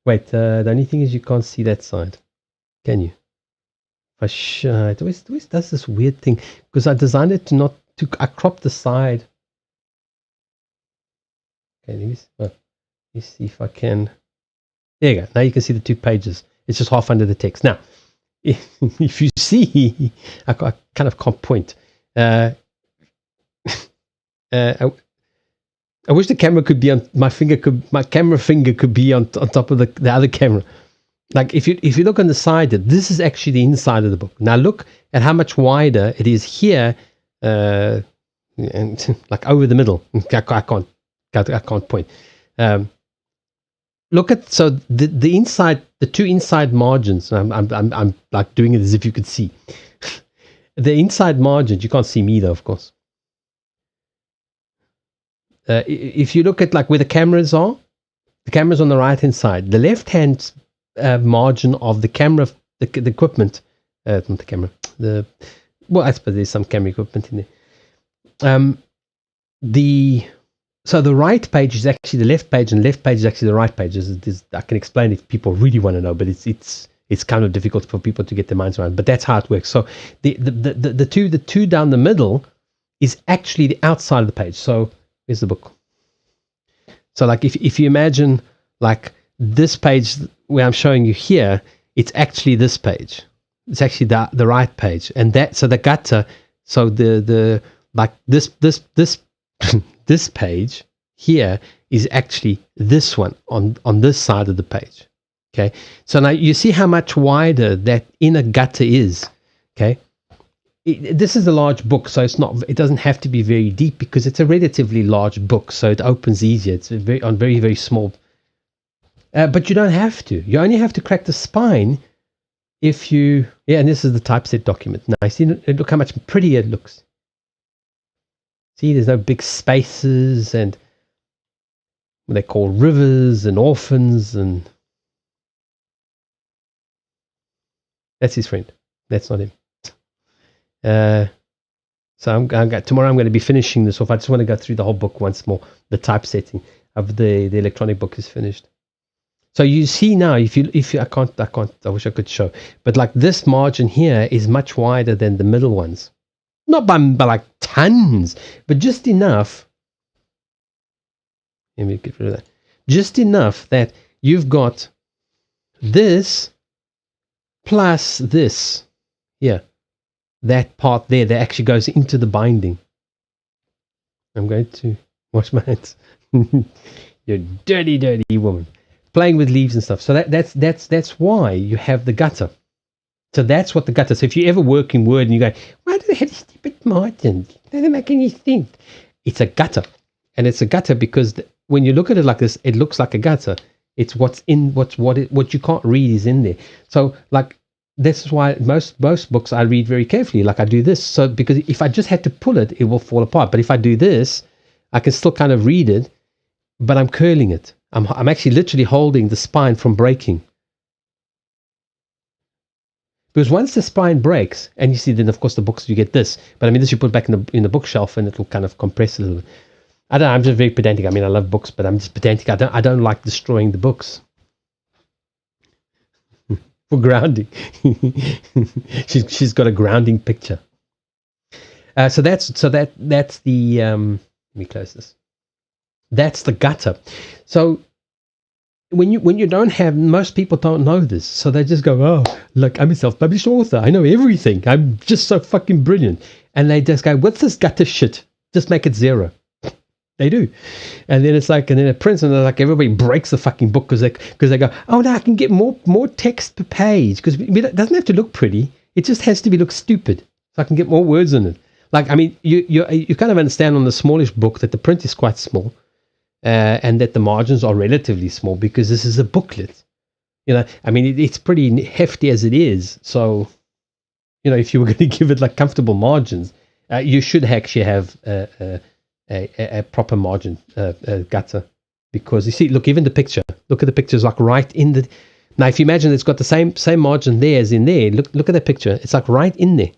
Wait, the only thing is you can't see that side, can you? It always does this weird thing because I designed it I cropped the side. Okay, let me see if I can. There you go. Now you can see the 2 pages. It's just half under the text. Now, if you see, I kind of can't point. I wish the camera could be on my camera finger could be on top of the other camera. Like if you look on the side, this is actually the inside of the book. Now look at how much wider it is here, and like over the middle. I can't point. Look at the inside, the 2 inside margins. I'm like doing it as if you could see the inside margins. You can't see me though, of course. If you look at like where the cameras are, the cameras on the right hand side, the left hand margin of the camera, the equipment, not the camera. I suppose there's some camera equipment in there. So the right page is actually the left page, and the left page is actually the right page. I can explain if people really want to know, but it's kind of difficult for people to get their minds around. But that's how it works. So the two down the middle is actually the outside of the page. So here's the book. So like if you imagine like this page where I'm showing you here, it's actually this page. It's actually the right page, and so the gutter. So the like this this page here is actually this one on this side of the page. Okay, so now you see how much wider that inner gutter is. Okay, this is a large book, so it doesn't have to be very deep because it's a relatively large book, so it opens easier. It's on very, very small. But you don't have to. You only have to crack the spine if you. Yeah, and this is the typeset document. Now, see, look how much prettier it looks. See, there's no big spaces and what they call rivers and orphans, and that's his friend. That's not him. So tomorrow I'm going to be finishing this off. I just want to go through the whole book once more. The typesetting of the electronic book is finished. So you see now, if you I can't. I wish I could show, but like this margin here is much wider than the middle ones. Not by like tons, but just enough. Let me get rid of that. Just enough that you've got this plus this. Yeah. That part there that actually goes into the binding. I'm going to wash my hands. You dirty, dirty woman. Playing with leaves and stuff. So that's why you have the gutter. So that's what the gutter. So if you ever work in Word and you go, why do they have stupid margins? Doesn't make any sense. It's a gutter. And it's a gutter because when you look at it like this, it looks like a gutter. It's what you can't read is in there. So like this is why most books I read very carefully. Like I do this. So because if I just had to pull it, it will fall apart. But if I do this, I can still kind of read it, but I'm curling it. I'm actually literally holding the spine from breaking. Because once the spine breaks, and you see, then of course the books you get this. But I mean, this you put back in the bookshelf, and it'll kind of compress a little bit. I don't know. I'm just very pedantic. I mean, I love books, but I'm just pedantic. I don't like destroying the books. For grounding, she's got a grounding picture. So that's the let me close this. That's the gutter. So when you don't have, most people don't know this, so they just go, oh, look, I'm a self-published author. I know everything. I'm just so fucking brilliant. And they just go, what's this gutter shit? Just make it 0. They do. And then it's like, and then at prints, and they're like, everybody breaks the fucking book because they go, oh, no, I can get more text per page, because it doesn't have to look pretty. It just has to look stupid, so I can get more words in it. Like, I mean, you kind of understand on the smallish book that the print is quite small. And that the margins are relatively small because this is a booklet. You know, I mean, it's pretty hefty as it is. So, you know, if you were going to give it like comfortable margins, you should actually have a proper margin gutter. Because you see, look, even the picture. Look at the picture. It's like right in the. Now, if you imagine it's got the same margin there as in there, look at that picture. It's like right in there.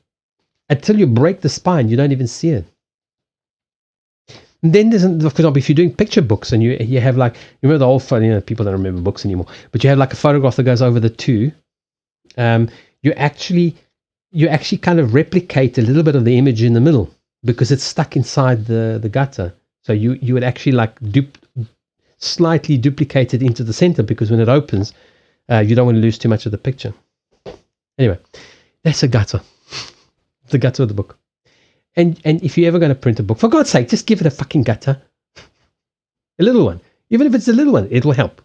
Until you break the spine, you don't even see it. And then there's, for example, if you're doing picture books and you have like, you remember the old phone, you know, people don't remember books anymore, but you have like a photograph that goes over the two. You actually kind of replicate a little bit of the image in the middle because it's stuck inside the gutter. So you would actually like slightly duplicate it into the center, because when it opens, you don't want to lose too much of the picture. Anyway, that's a gutter. The gutter of the book. And if you're ever going to print a book, for God's sake, just give it a fucking gutter. A little one. Even if it's a little one, it will help.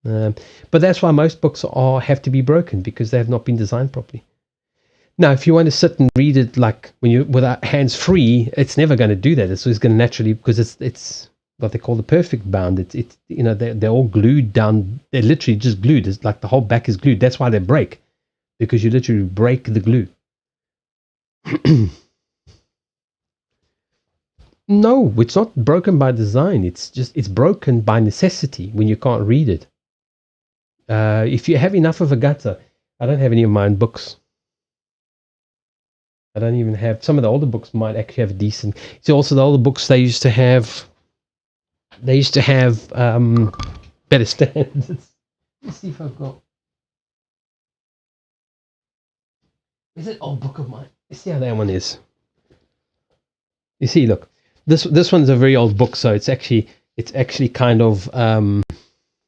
But that's why most books have to be broken, because they have not been designed properly. Now, if you want to sit and read it like when you're without hands free, it's never going to do that. It's always going to naturally, because it's what they call the perfect bound. It's you know, they're all glued down. They're literally just glued. It's like the whole back is glued. That's why they break, because you literally break the glue. No, it's not broken by design. It's broken by necessity when you can't read it. If you have enough of a gutter, I don't have any of my own books. I don't even have, some of the older books might actually have a decent. It's also the older books, they used to have better standards. Let's see if I've got. Is it old book of mine? Let's see how that one is. You see, look. This one's a very old book, so it's actually kind of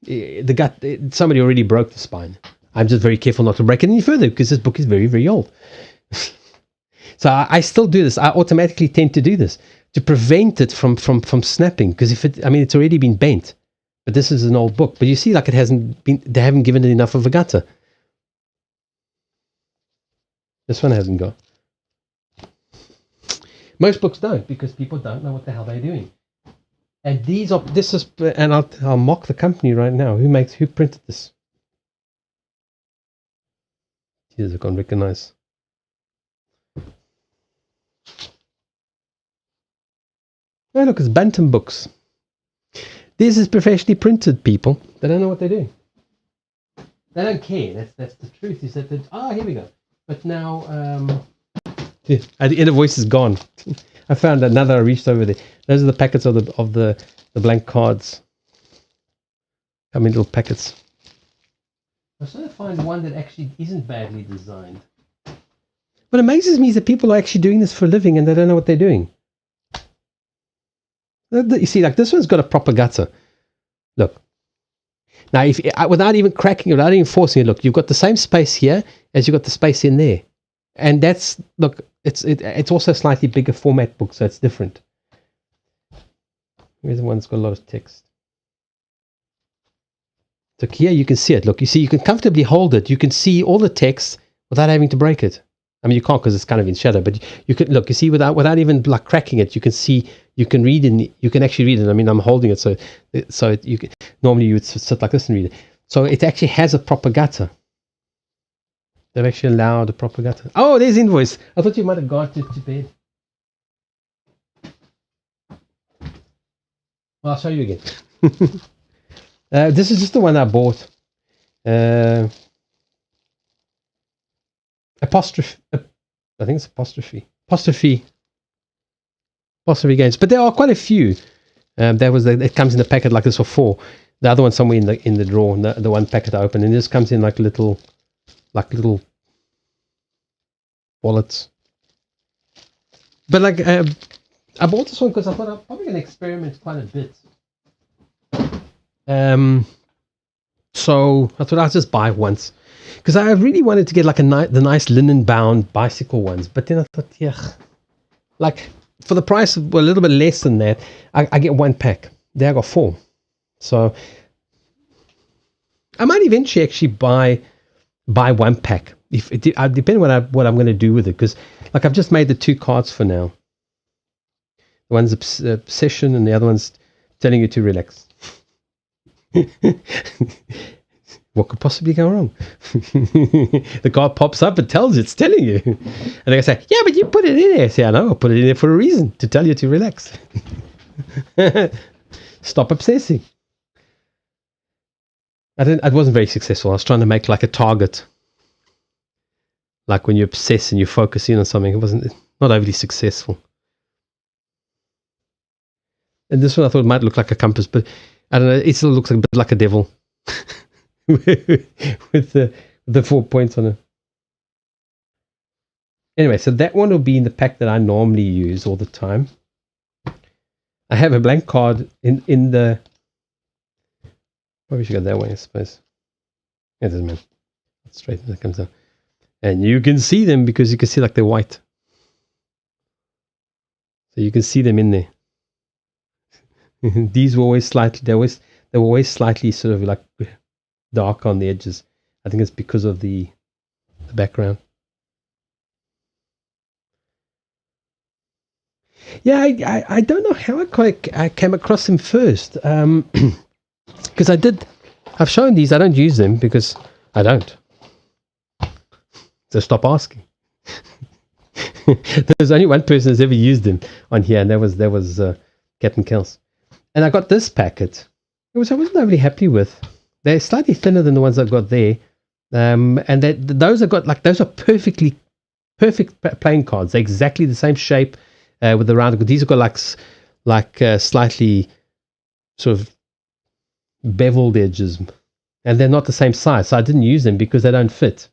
somebody already broke the spine. I'm just very careful not to break it any further, because this book is very, very old. So I still do this. I automatically tend to do this to prevent it from snapping, because it's already been bent. But this is an old book. But you see, like, they haven't given it enough of a gutter. This one hasn't got. Most books don't, because people don't know what the hell they're doing. And I'll mock the company right now. Who printed this? Jesus, I can't recognize. Oh, look, it's Bantam Books. This is professionally printed, people. They don't know what they're doing. They don't care. That's the truth. Is that here we go. But now. The inner voice is gone. I found another. I reached over there. Those are the packets of the blank cards. Come in little packets. I was trying to find one that actually isn't badly designed. What amazes me is that people are actually doing this for a living and they don't know what they're doing. You see, like, this one's got a proper gutter. Look. Now, if without even cracking it, without even forcing it, look, you've got the same space here as you've got the space in there. And that's, look, it's also a slightly bigger format book, so it's different. Here's the one that's got a lot of text. So here you can see it. Look, you see, you can comfortably hold it. You can see all the text without having to break it. I mean, you can't because it's kind of in shadow, but you can look. You see, without even like cracking it, you can see. You can read in. You can actually read it. I mean, I'm holding it, so you can, normally you would sit like this and read it. So it actually has a proper gutter. They've actually allowed a proper gutter. Oh, there's invoice. I thought you might have got it to bed. Well, I'll show you again. This is just the one I bought. Apostrophe. I think it's apostrophe games, but there are quite a few. It comes in a packet like this for 4. The other one somewhere in the drawer. The one packet I opened, and this comes in like little wallets. But like I bought this one because I thought I'm probably going to experiment quite a bit. So I thought I'll just buy once, because I really wanted to get like the nice linen bound bicycle ones. But then I thought, yeah, like for the price of a little bit less than that, I get 1 pack. There I got 4. So I might eventually actually buy 1 pack. Depending on what I'm going to do with it, because like I've just made the 2 cards for now. The one's obsession, and the other one's telling you to relax. What could possibly go wrong? The card pops up and tells you, it's telling you. And they say, yeah, but you put it in there. I say, I know, I put it in there for a reason, to tell you to relax. Stop obsessing. I wasn't very successful. I was trying to make like a target. Like when you obsess and you focus in on something, not overly successful. And this one I thought might look like a compass, but I don't know, it still looks a bit like a devil. with the 4 points on it. Anyway, so that one will be in the pack that I normally use all the time. I have a blank card in the... Probably should go that way, I suppose. It doesn't matter. Straight that comes down. And you can see them because you can see like they're white. So you can see them in there. These were always slightly... They were always slightly sort of like dark on the edges. I think it's because of the background. Yeah, I don't know how I came across them first. Because I've shown these. I don't use them because I don't. So stop asking. There's only one person who's ever used them on here, and that was Captain Kels. And I got this packet, which I wasn't overly happy with. They're slightly thinner than the ones I've got there, and those are perfect playing cards. They're exactly the same shape with the round. These have got like slightly sort of beveled edges, and they're not the same size. So I didn't use them because they don't fit.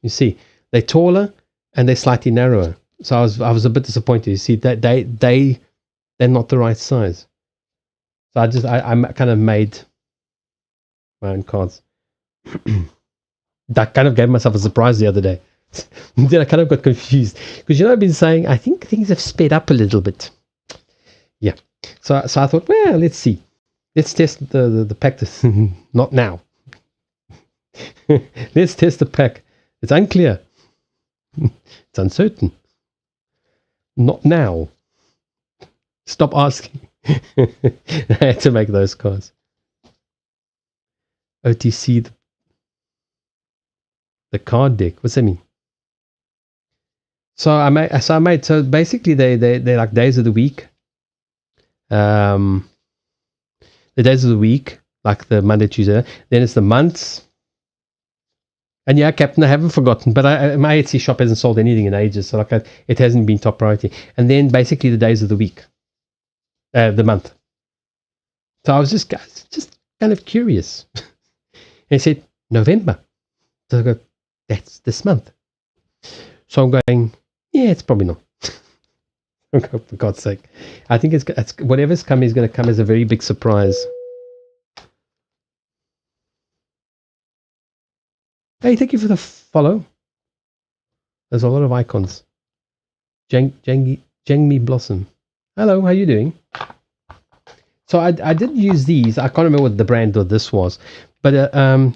You see, they're taller and they're slightly narrower. So I was a bit disappointed. You see that they're not the right size. So I kind of made my own cards. That kind of gave myself a surprise the other day. Then I kind of got confused because I've been saying I think things have sped up a little bit. Yeah. So I thought, well, let's see. Let's test the pack. Not now. Let's test the pack. It's unclear. It's uncertain. Not now. Stop asking. I had to make those cards. OTC, the card deck. What's that mean? So basically they're like days of the week. The days of the week, like the Monday, Tuesday. Then it's the months. And yeah, Captain, I haven't forgotten, but my Etsy shop hasn't sold anything in ages, so it hasn't been top priority. And then basically the days of the week, the month. So I was just kind of curious. And he said, November. So I go, that's this month. So I'm going, yeah, it's probably not. For God's sake. I think it's whatever's coming is going to come as a very big surprise. Hey, thank you for the follow. There's a lot of icons. Jangmi Blossom. Hello, how you doing? So I did use these. I can't remember what the brand or this was. But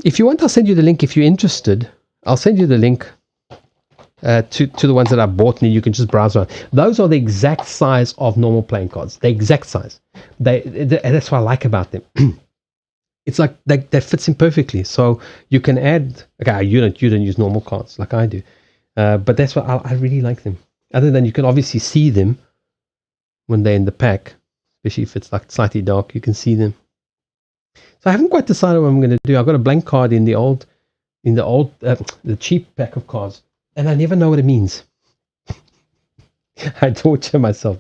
if you want, I'll send you the link if you're interested. I'll send you the link to the ones that I bought, and you can just browse around. Those are the exact size of normal playing cards. The exact size. That's what I like about them. It's like that fits in perfectly. So you can add. Okay, you don't use normal cards like I do, but that's what I really like them. Other than you can obviously see them when they're in the pack, especially if it's like slightly dark, you can see them. So I haven't quite decided what I'm going to do. I've got a blank card in the cheap pack of cards, and I never know what it means. I torture myself.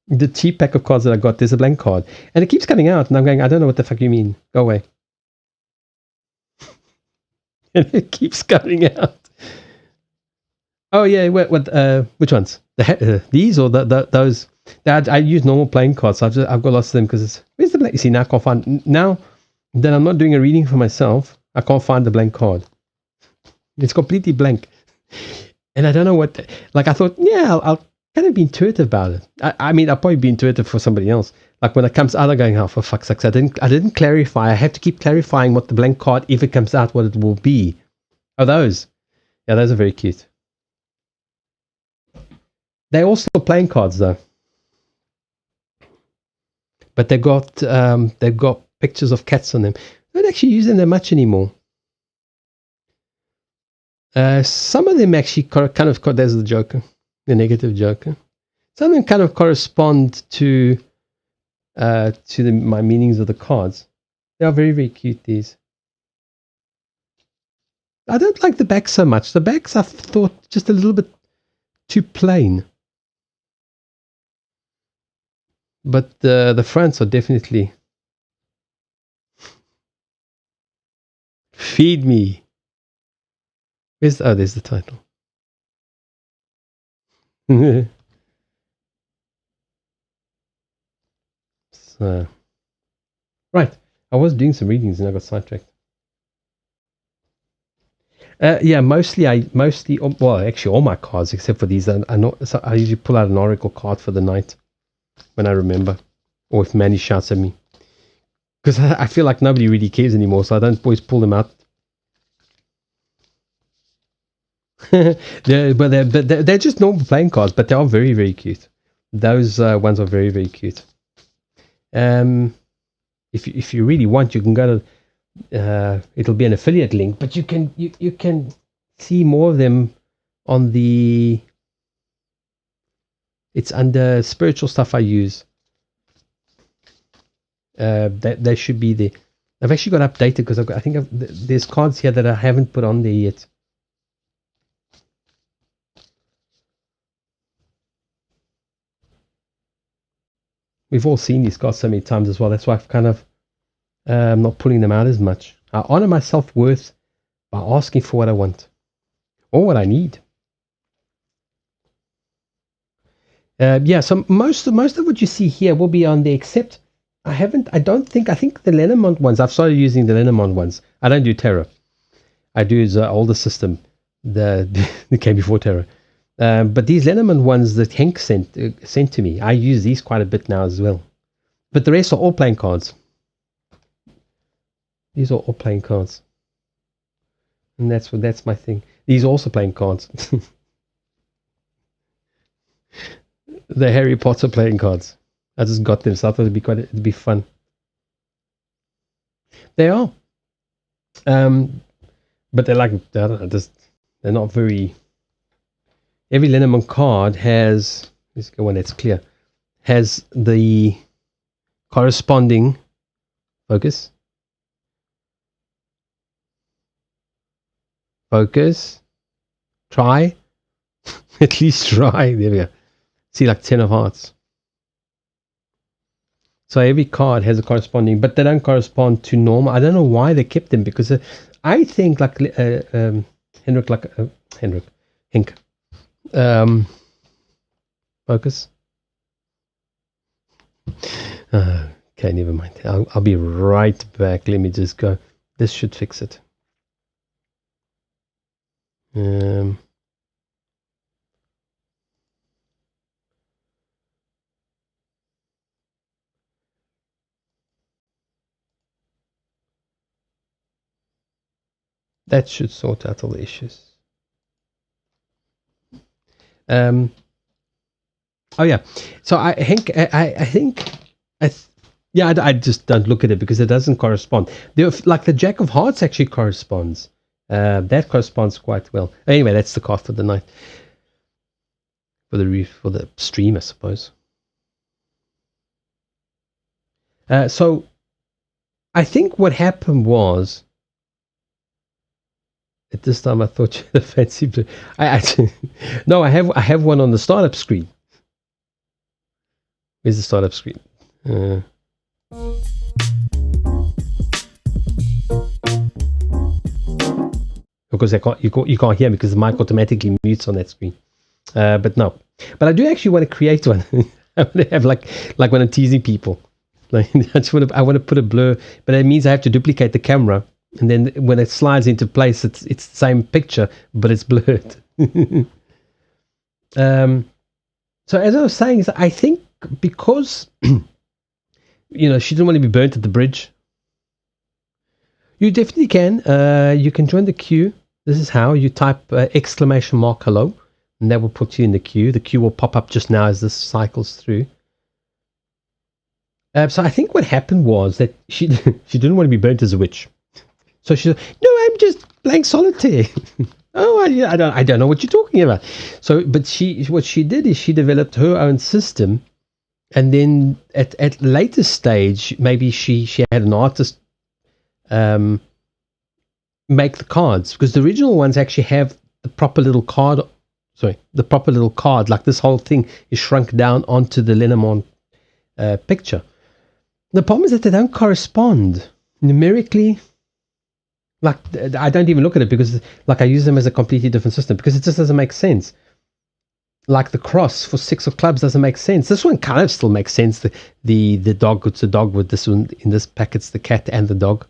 The cheap pack of cards that I got, there's a blank card, and it keeps coming out, and I'm going, I don't know what the fuck you mean. Go away. And it keeps coming out. Oh yeah, which ones? These or those? I use normal playing cards. So I've got lots of them because where's the blank? You see, now I can't find. Now that I'm not doing a reading for myself, I can't find the blank card. It's completely blank, and I don't know what. Like I thought, yeah, I'll kind of be intuitive about it. I mean, I'll probably be intuitive for somebody else. Like when it comes out, I'm going, oh, for fuck's sake, I didn't clarify. I have to keep clarifying what the blank card, if it comes out, what it will be. Oh, those. Yeah, those are very cute. They're also playing cards though, but they've got pictures of cats on them. I don't actually use them that much anymore. Some of them actually kind of, there's the Joker, the negative Joker. Some of them kind of correspond to my meanings of the cards. They are very, very cute, these. I don't like the back so much. The backs I thought just a little bit too plain. But the fronts are definitely... Feed me. There's the title. So, right. I was doing some readings and I got sidetracked. Yeah, mostly, well, actually all my cards except for these. I usually pull out an oracle card for the night when I remember, or if Manny shouts at me, because I feel like nobody really cares anymore, so I don't always pull them out. They're just normal playing cards, but they are very, very cute. Those ones are very, very cute. If you really want, you can go to it'll be an affiliate link, but you can see more of them on the... It's under spiritual stuff I use. That should be there. I've actually got updated because I think there's cards here that I haven't put on there yet. We've all seen these cards so many times as well. That's why I've kind of not pulling them out as much. I honor my self-worth by asking for what I want or what I need. Yeah, so most of what you see here will be on there, except I think the Lenormand ones, I've started using the Lenormand ones. I don't do Terror. I do the older system, the came before Terror. But these Lenormand ones that Henk sent to me, I use these quite a bit now as well. But the rest are all playing cards. These are all playing cards. And that's my thing. These are also playing cards. The Harry Potter playing cards. I just got them, so I thought it'd be fun. They are. But they're like, I don't know, they're not very... Every Lenormand card has, let's go one that's clear, has the corresponding focus, try, at least try, there we go. See, like 10 of hearts. So every card has a corresponding, but they don't correspond to normal. I don't know why they kept them, because I think like Henk. Focus. Okay, never mind. I'll be right back. Let me just go. This should fix it. That should sort out all the issues. Oh yeah. So I think I just don't look at it because it doesn't correspond. Like the Jack of Hearts actually corresponds. That corresponds quite well. Anyway, that's the card for the night. For the stream, I suppose. So I think what happened was at this time I thought you had a fancy blue. No, I have one on the startup screen. Where's the startup screen? Because you can't hear me because the mic automatically mutes on that screen. But no, but I do actually want to create one. I want to have like when I'm teasing people. Like I want to put a blur, but it means I have to duplicate the camera, and then when it slides into place, it's the same picture, but it's blurred. So as I was saying, I think because she didn't want to be burnt at the bridge. You definitely can. You can join the queue. This is how you type ! Hello, and that will put you in the queue. The queue will pop up just now as this cycles through. So I think what happened was that she didn't want to be burnt as a witch. So she said, "No, I'm just playing solitaire." Oh, I don't know what you're talking about. So, but what she did is she developed her own system, and then at later stage, maybe she had an artist make the cards, because the original ones actually have the proper little card. Sorry, the proper little card. Like this whole thing is shrunk down onto the Lenormand picture. The problem is that they don't correspond numerically. Like I don't even look at it because like I use them as a completely different system because it just doesn't make sense. Like the cross for 6 of clubs doesn't make sense. This one kind of still makes sense. The dog, it's a dog with this one in this pack. It's the cat and the dog.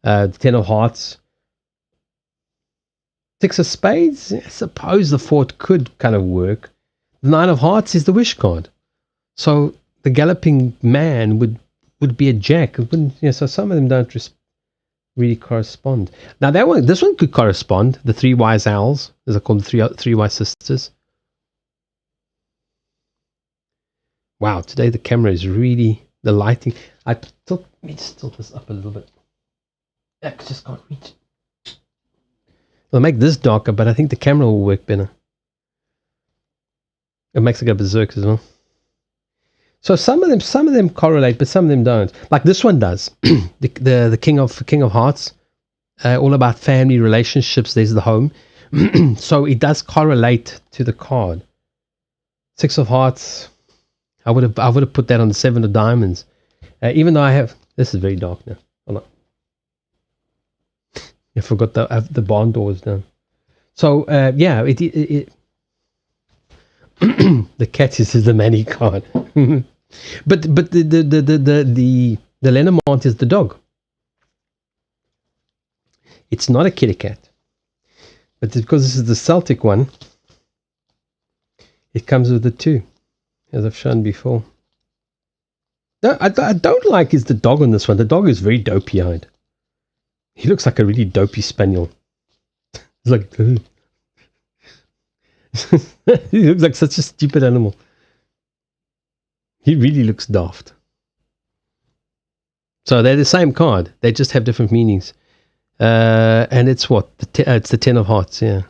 The 10 of hearts. 6 of spades. I suppose the 4 could kind of work. The 9 of hearts is the wish card. So the galloping man would be a jack. It wouldn't, so some of them don't really correspond. Now this one could correspond. The 3 wise owls, as I call the three wise sisters. Wow, today the camera is really, the lighting. Let me just tilt this up a little bit. I just can't reach. I'll make this darker, but I think the camera will work better. It makes it go berserk as well. So some of them correlate, but some of them don't. Like this one does. the King of Hearts, all about family relationships. There's the home, so it does correlate to the card. 6 of Hearts. I would have put that on the 7 of Diamonds, even though I have. This is very dark now. Hold on. I forgot the barn doors down. So yeah, it the cat is the money card. But the Lenormand is the dog. It's not a kitty cat. But because this is the Celtic one, it comes with the 2, as I've shown before. No, I don't like is the dog on this one. The dog is very dopey-eyed. He looks like a really dopey spaniel. He's like, he looks like such a stupid animal. He really looks daft. So they're the same card. They just have different meanings. And it's what? It's the 10 of hearts, yeah.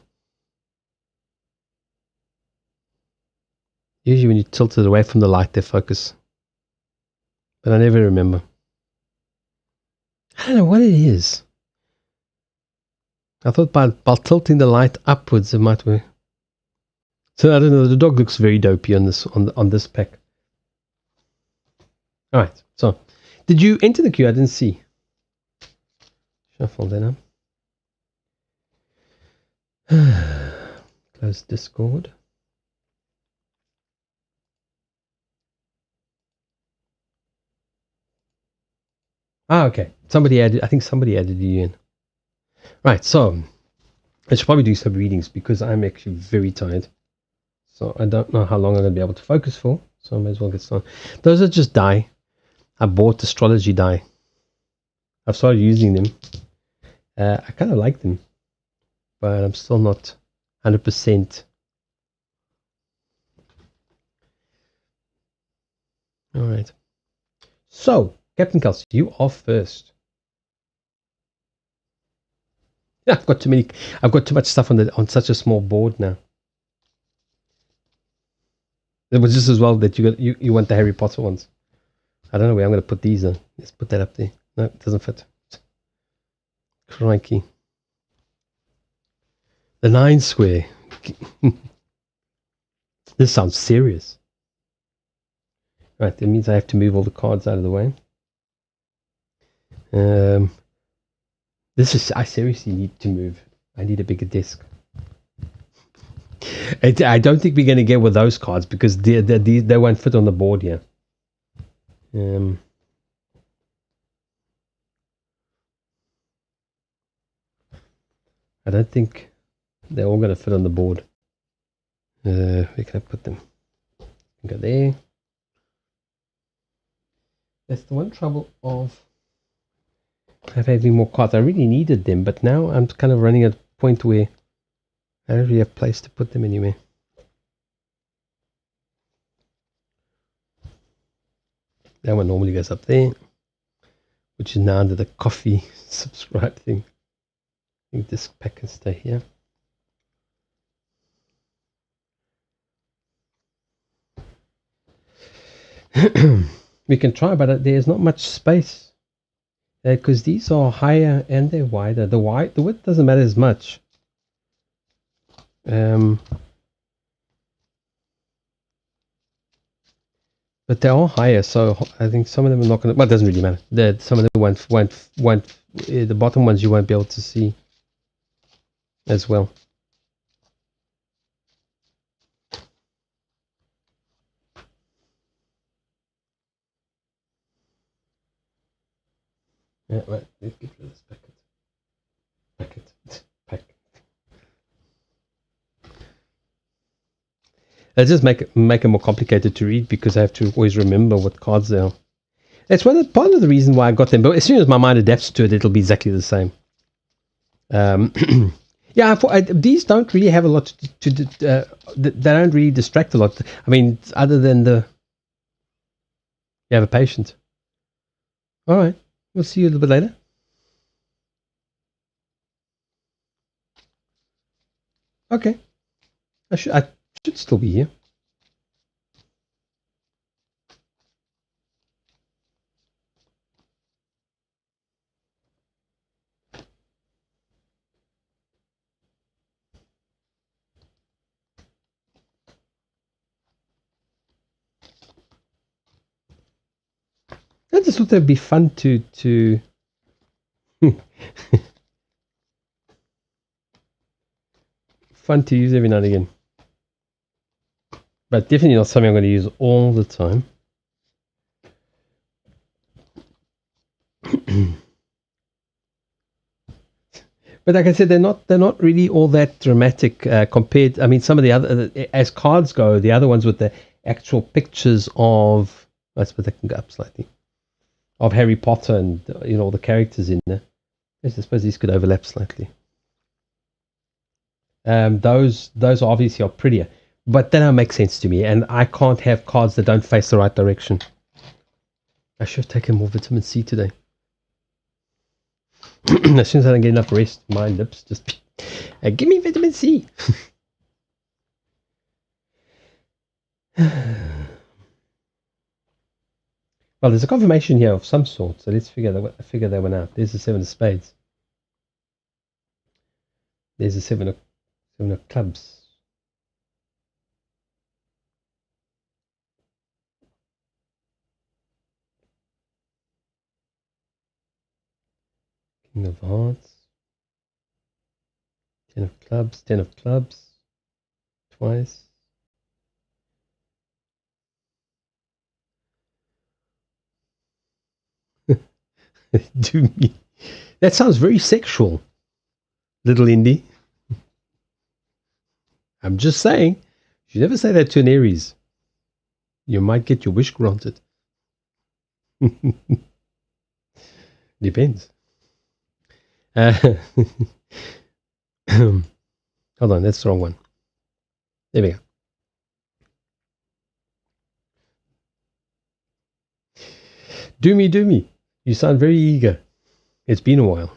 Usually when you tilt it away from the light, they focus. But I never remember. I don't know what it is. I thought by tilting the light upwards, it might work. So I don't know. The dog looks very dopey on this pack. All right. So, did you enter the queue? I didn't see. Shuffle that up. Close Discord. Oh, okay. Somebody added. I think somebody added you in. Right. So I should probably do some readings because I'm actually very tired. So I don't know how long I'm going to be able to focus for. So I may as well get started. Those are just die. I bought astrology die. I've started using them. I kind of like them, but I'm still not 100%. All right. So, Captain Kelsey, you are first. Yeah, I've got too many. I've got too much stuff on such a small board now. It was just as well that you want the Harry Potter ones. I don't know where I'm going to put these on. Let's put that up there. No, it doesn't fit. Crikey. The 9 square. This sounds serious. Right, that means I have to move all the cards out of the way. I seriously need to move. I need a bigger desk. I don't think we're going to get with those cards because they won't fit on the board here. I don't think they're all going to fit on the board. Where can I put them? Go there. That's the one trouble of having more cards. I really needed them, but now I'm kind of running at a point where I don't really have a place to put them anywhere. That one normally goes up there, which is now under the coffee subscribe thing. I think this pack can stay here. We can try, but there's not much space because these are higher and they're wider. The width doesn't matter as much. But they are higher, so I think some of them are not going to. Well, it doesn't really matter. Some of them won't. The bottom ones you won't be able to see as well. Yeah, right. Let's get rid of this pack. Let's just make it more complicated to read because I have to always remember what cards they are. That's part of the reason why I got them. But as soon as my mind adapts to it, it'll be exactly the same. Yeah, these don't really have a lot they don't really distract a lot. I mean, other than you have a patient. All right, we'll see you a little bit later. Okay, I should still be here. I just thought it'd be fun to fun to use every now and again, but definitely not something I'm going to use all the time. But like I said, they're not really all that dramatic compared. I mean, some of the other, as cards go, the other ones with the actual pictures of, I suppose they can go up slightly, of Harry Potter and all the characters in there. I suppose these could overlap slightly. Those obviously are prettier, but they don't make sense to me, and I can't have cards that don't face the right direction. I should have taken more vitamin C today. As soon as I don't get enough rest, my lips just give me vitamin C. Well, there's a confirmation here of some sort, so let's figure that one out. There's the 7 of spades. There's the 7 of clubs. King of hearts. 10 of clubs. 10 of clubs. Twice. Do me. That sounds very sexual, little Indy. I'm just saying. You should never say that to an Aries. You might get your wish granted. Depends. Hold on, that's the wrong one. There we go. Do me. You sound very eager. It's been a while.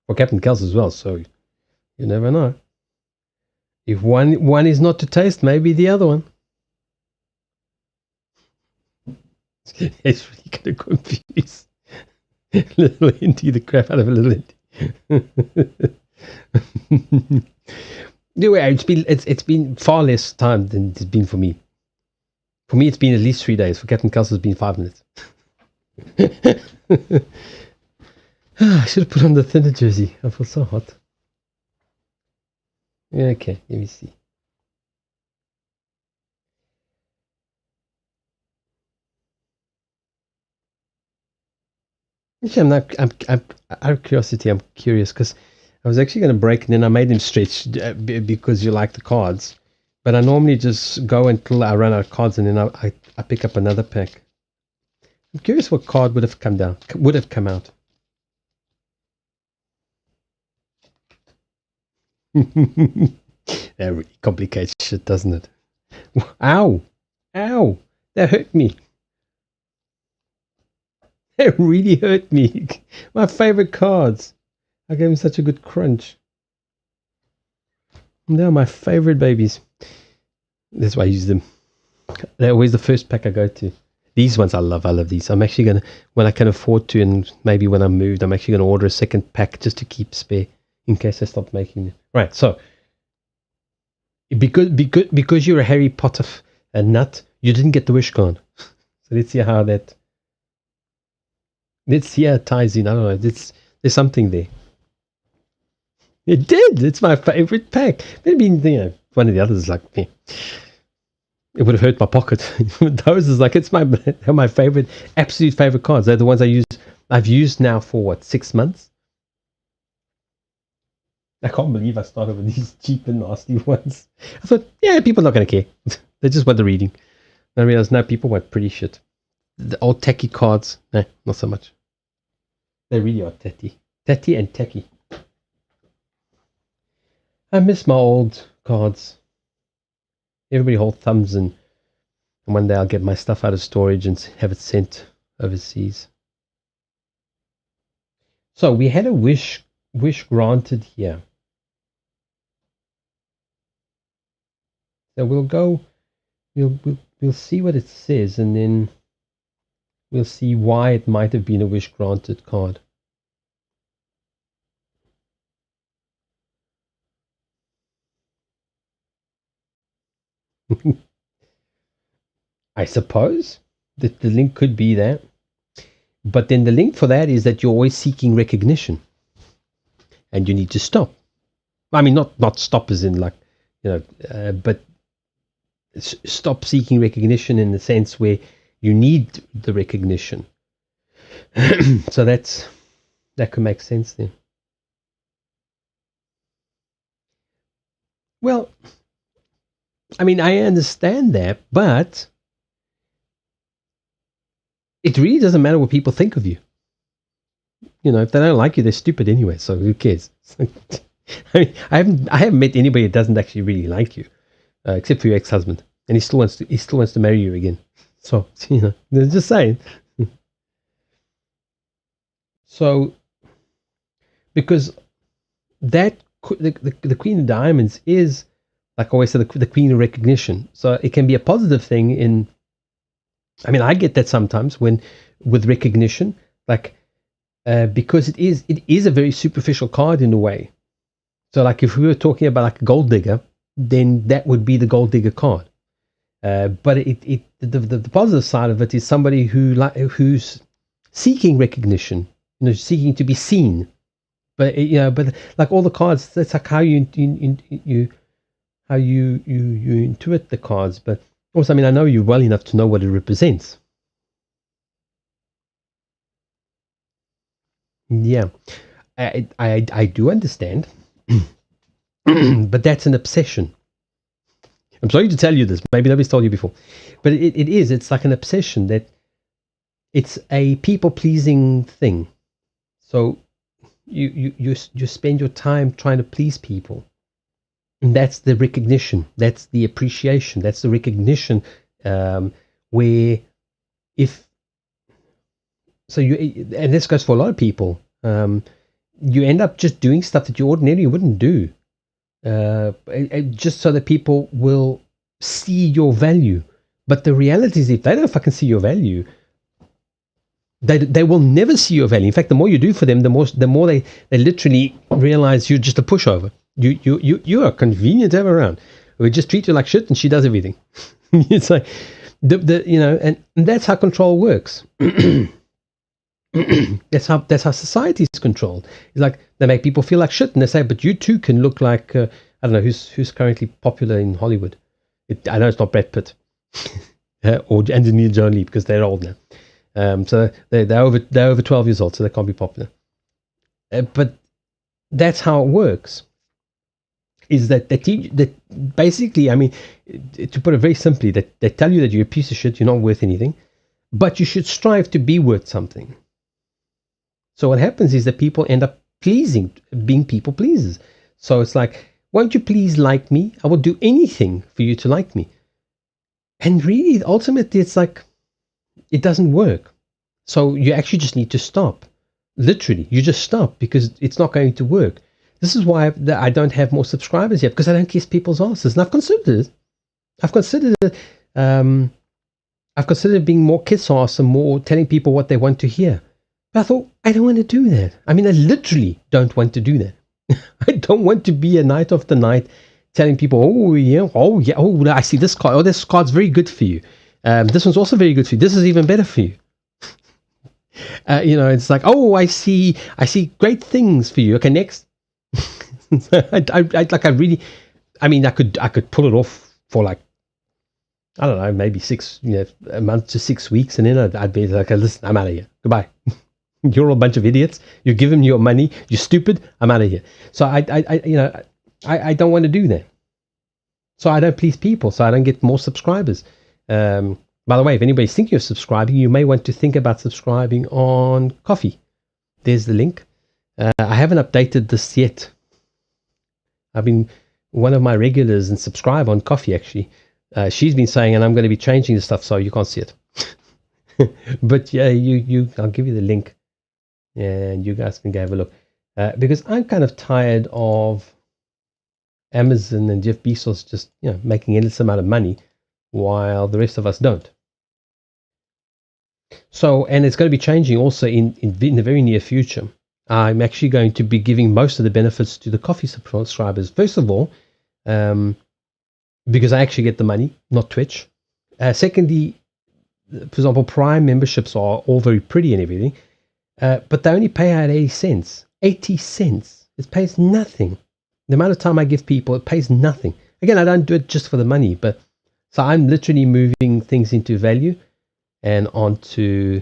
For Captain Kels as well, so you never know. If one is not to taste, maybe the other one. It's really going to confuse little Indy the crap out of a little Indy. Anyway, it's been far less time than it's been for me. For me, it's been at least 3 days. For Captain Kels, it's been 5 minutes. I should have put on the thinner jersey. I feel so hot. Okay, let me see. Actually, I'm out of curiosity, I'm curious because I was actually going to break and then I made him stretch because you like the cards. But I normally just go until I run out of cards and then I pick up another pack. I'm curious what card would have come out. That really complicates shit, doesn't it? Ow! That hurt me. That really hurt me. My favorite cards. I gave him such a good crunch. They're my favorite babies. That's why I use them. They're always the first pack I go to. These ones I love. I love these. I'm actually going to, when I can afford to, and maybe when I'm moved, I'm actually going to order a second pack just to keep spare in case I stop making them. Right, so because you're a Harry Potter nut, you didn't get the wish card. So let's see how it ties in. I don't know. There's something there. It did. It's my favorite pack. Maybe one of the others is like, yeah, it would have hurt my pocket. Those is like they're my favorite, absolute favorite cards. They're the ones I've used now for what, 6 months. I can't believe I started with these cheap and nasty ones. I thought, yeah, people are not going to care. They just want the reading. And I realized, no, people want pretty shit. The old tacky cards, no, not so much. They really are tatty and tacky. I miss my old cards. Everybody hold thumbs, and one day I'll get my stuff out of storage and have it sent overseas. So we had a wish granted here. So we'll see what it says, and then we'll see why it might have been a wish granted card. I suppose that the link could be that. But then the link for that is that you're always seeking recognition. And you need to stop. I mean, not stop as in like, but stop seeking recognition in the sense where you need the recognition. So that could make sense then. Well, I mean, I understand that, but it really doesn't matter what people think of you. If they don't like you, they're stupid anyway. So who cares? I mean, I haven't met anybody that doesn't actually really like you, except for your ex-husband, and he still wants to marry you again. So they're just saying. So, because that the Queen of Diamonds is, like I always say, the Queen of recognition. So it can be a positive thing. I get that sometimes with recognition, like because it is a very superficial card in a way. So like if we were talking about like a gold digger, then that would be the gold digger card. But the positive side of it is somebody who's seeking recognition, seeking to be seen. But but like all the cards, that's like how you intuit the cards. But also, I know you well enough to know what it represents. Yeah, I do understand, but that's an obsession. I'm sorry to tell you this. Maybe nobody's told you before, but it is. It's like an obsession that it's a people pleasing thing. So you spend your time trying to please people, and that's the recognition. That's the appreciation. That's the recognition. Where if so you and this goes for a lot of people. You end up just doing stuff that you ordinarily wouldn't do, just so that people will see your value. But the reality is, if they don't fucking see your value, they will never see your value. In fact, the more you do for them, the more they literally realize you're just a pushover. You are convenient to have around. We just treat you like shit, and she does everything. It's like and that's how control works. that's how society is controlled. It's like they make people feel like shit, and they say, "But you too can look like I don't know who's currently popular in Hollywood." I know it's not Brad Pitt or Angelina Jolie because they're old now. So they're over 12 years old, so they can't be popular. But that's how it works. Is that that basically? I mean, to put it very simply, that they tell you that you're a piece of shit, you're not worth anything, but you should strive to be worth something. So what happens is that people end up being people pleasers. So it's like, won't you please like me? I will do anything for you to like me. And really, ultimately, it's like, it doesn't work. So you actually just need to stop. Literally, you just stop because it's not going to work. This is why I don't have more subscribers yet, because I don't kiss people's asses. And I've considered it. I've considered it. I've considered being more kiss ass and more telling people what they want to hear. But I thought, I don't want to do that. I mean, I literally don't want to do that. I don't want to be a night after night telling people, oh yeah, I see this card. Oh, this card's very good for you. This one's also very good for you. This is even better for you. It's like, oh, I see great things for you. Okay, next. I really, I mean, I could pull it off for like, I don't know, maybe a month to 6 weeks, and then I'd be like, listen, I'm out of here. Goodbye. You're a bunch of idiots. You're giving me your money. You're stupid. I'm out of here. So I don't want to do that. So I don't please people. So I don't get more subscribers. By the way, if anybody's thinking of subscribing, you may want to think about subscribing on Coffee. There's the link. I haven't updated this yet. I've been one of my regulars and subscribe on Coffee actually. She's been saying, and I'm going to be changing the stuff so you can't see it. But yeah, I'll give you the link, and you guys can go have a look. Because I'm kind of tired of Amazon and Jeff Bezos just making endless amount of money while the rest of us don't. So, and it's going to be changing also in the very near future. I'm actually going to be giving most of the benefits to the Coffee subscribers. First of all, because I actually get the money, not Twitch. Secondly, for example, Prime memberships are all very pretty and everything, but they only pay out 80 cents. 80 cents. It pays nothing. The amount of time I give people, it pays nothing. Again, I don't do it just for the money, but so I'm literally moving things into value and onto,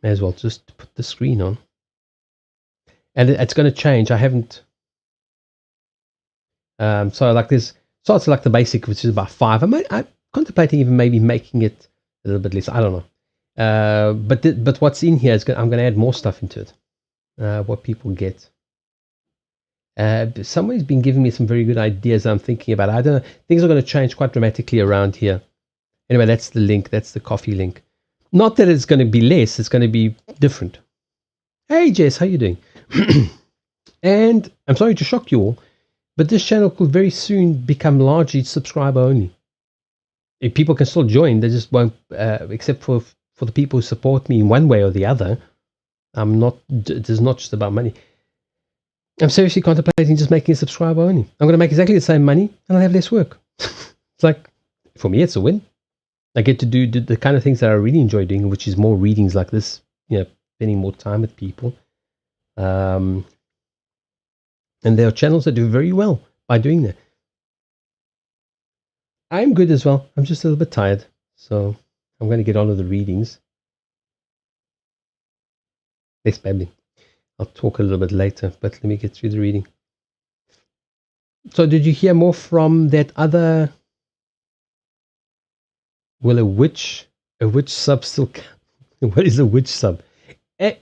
may as well just put the screen on. And it's going to change. I haven't, so like this, so it's like the basic, which is about 5. I'm contemplating even maybe making it a little bit less. I don't know. But what's in here is I'm going to add more stuff into it. What people get. Somebody's been giving me some very good ideas I'm thinking about. I don't know. Things are going to change quite dramatically around here. Anyway, that's the link. That's the Coffee link. Not that it's going to be less. It's going to be different. Hey, Jess, how you doing? And I'm sorry to shock you all, but this channel could very soon become largely subscriber only. If people can still join, they just won't, except for the people who support me in one way or the other. It's not just about money. I'm seriously contemplating just making a subscriber only. I'm going to make exactly the same money and I'll have less work. It's like, for me, it's a win. I get to do the kind of things that I really enjoy doing, which is more readings like this, spending more time with people. And there are channels that do very well by doing that. I'm good as well. I'm just a little bit tired. So I'm going to get on with the readings. Less babbling. I'll talk a little bit later, but let me get through the reading. So did you hear more from that other? Will a witch sub still count? What is a witch sub?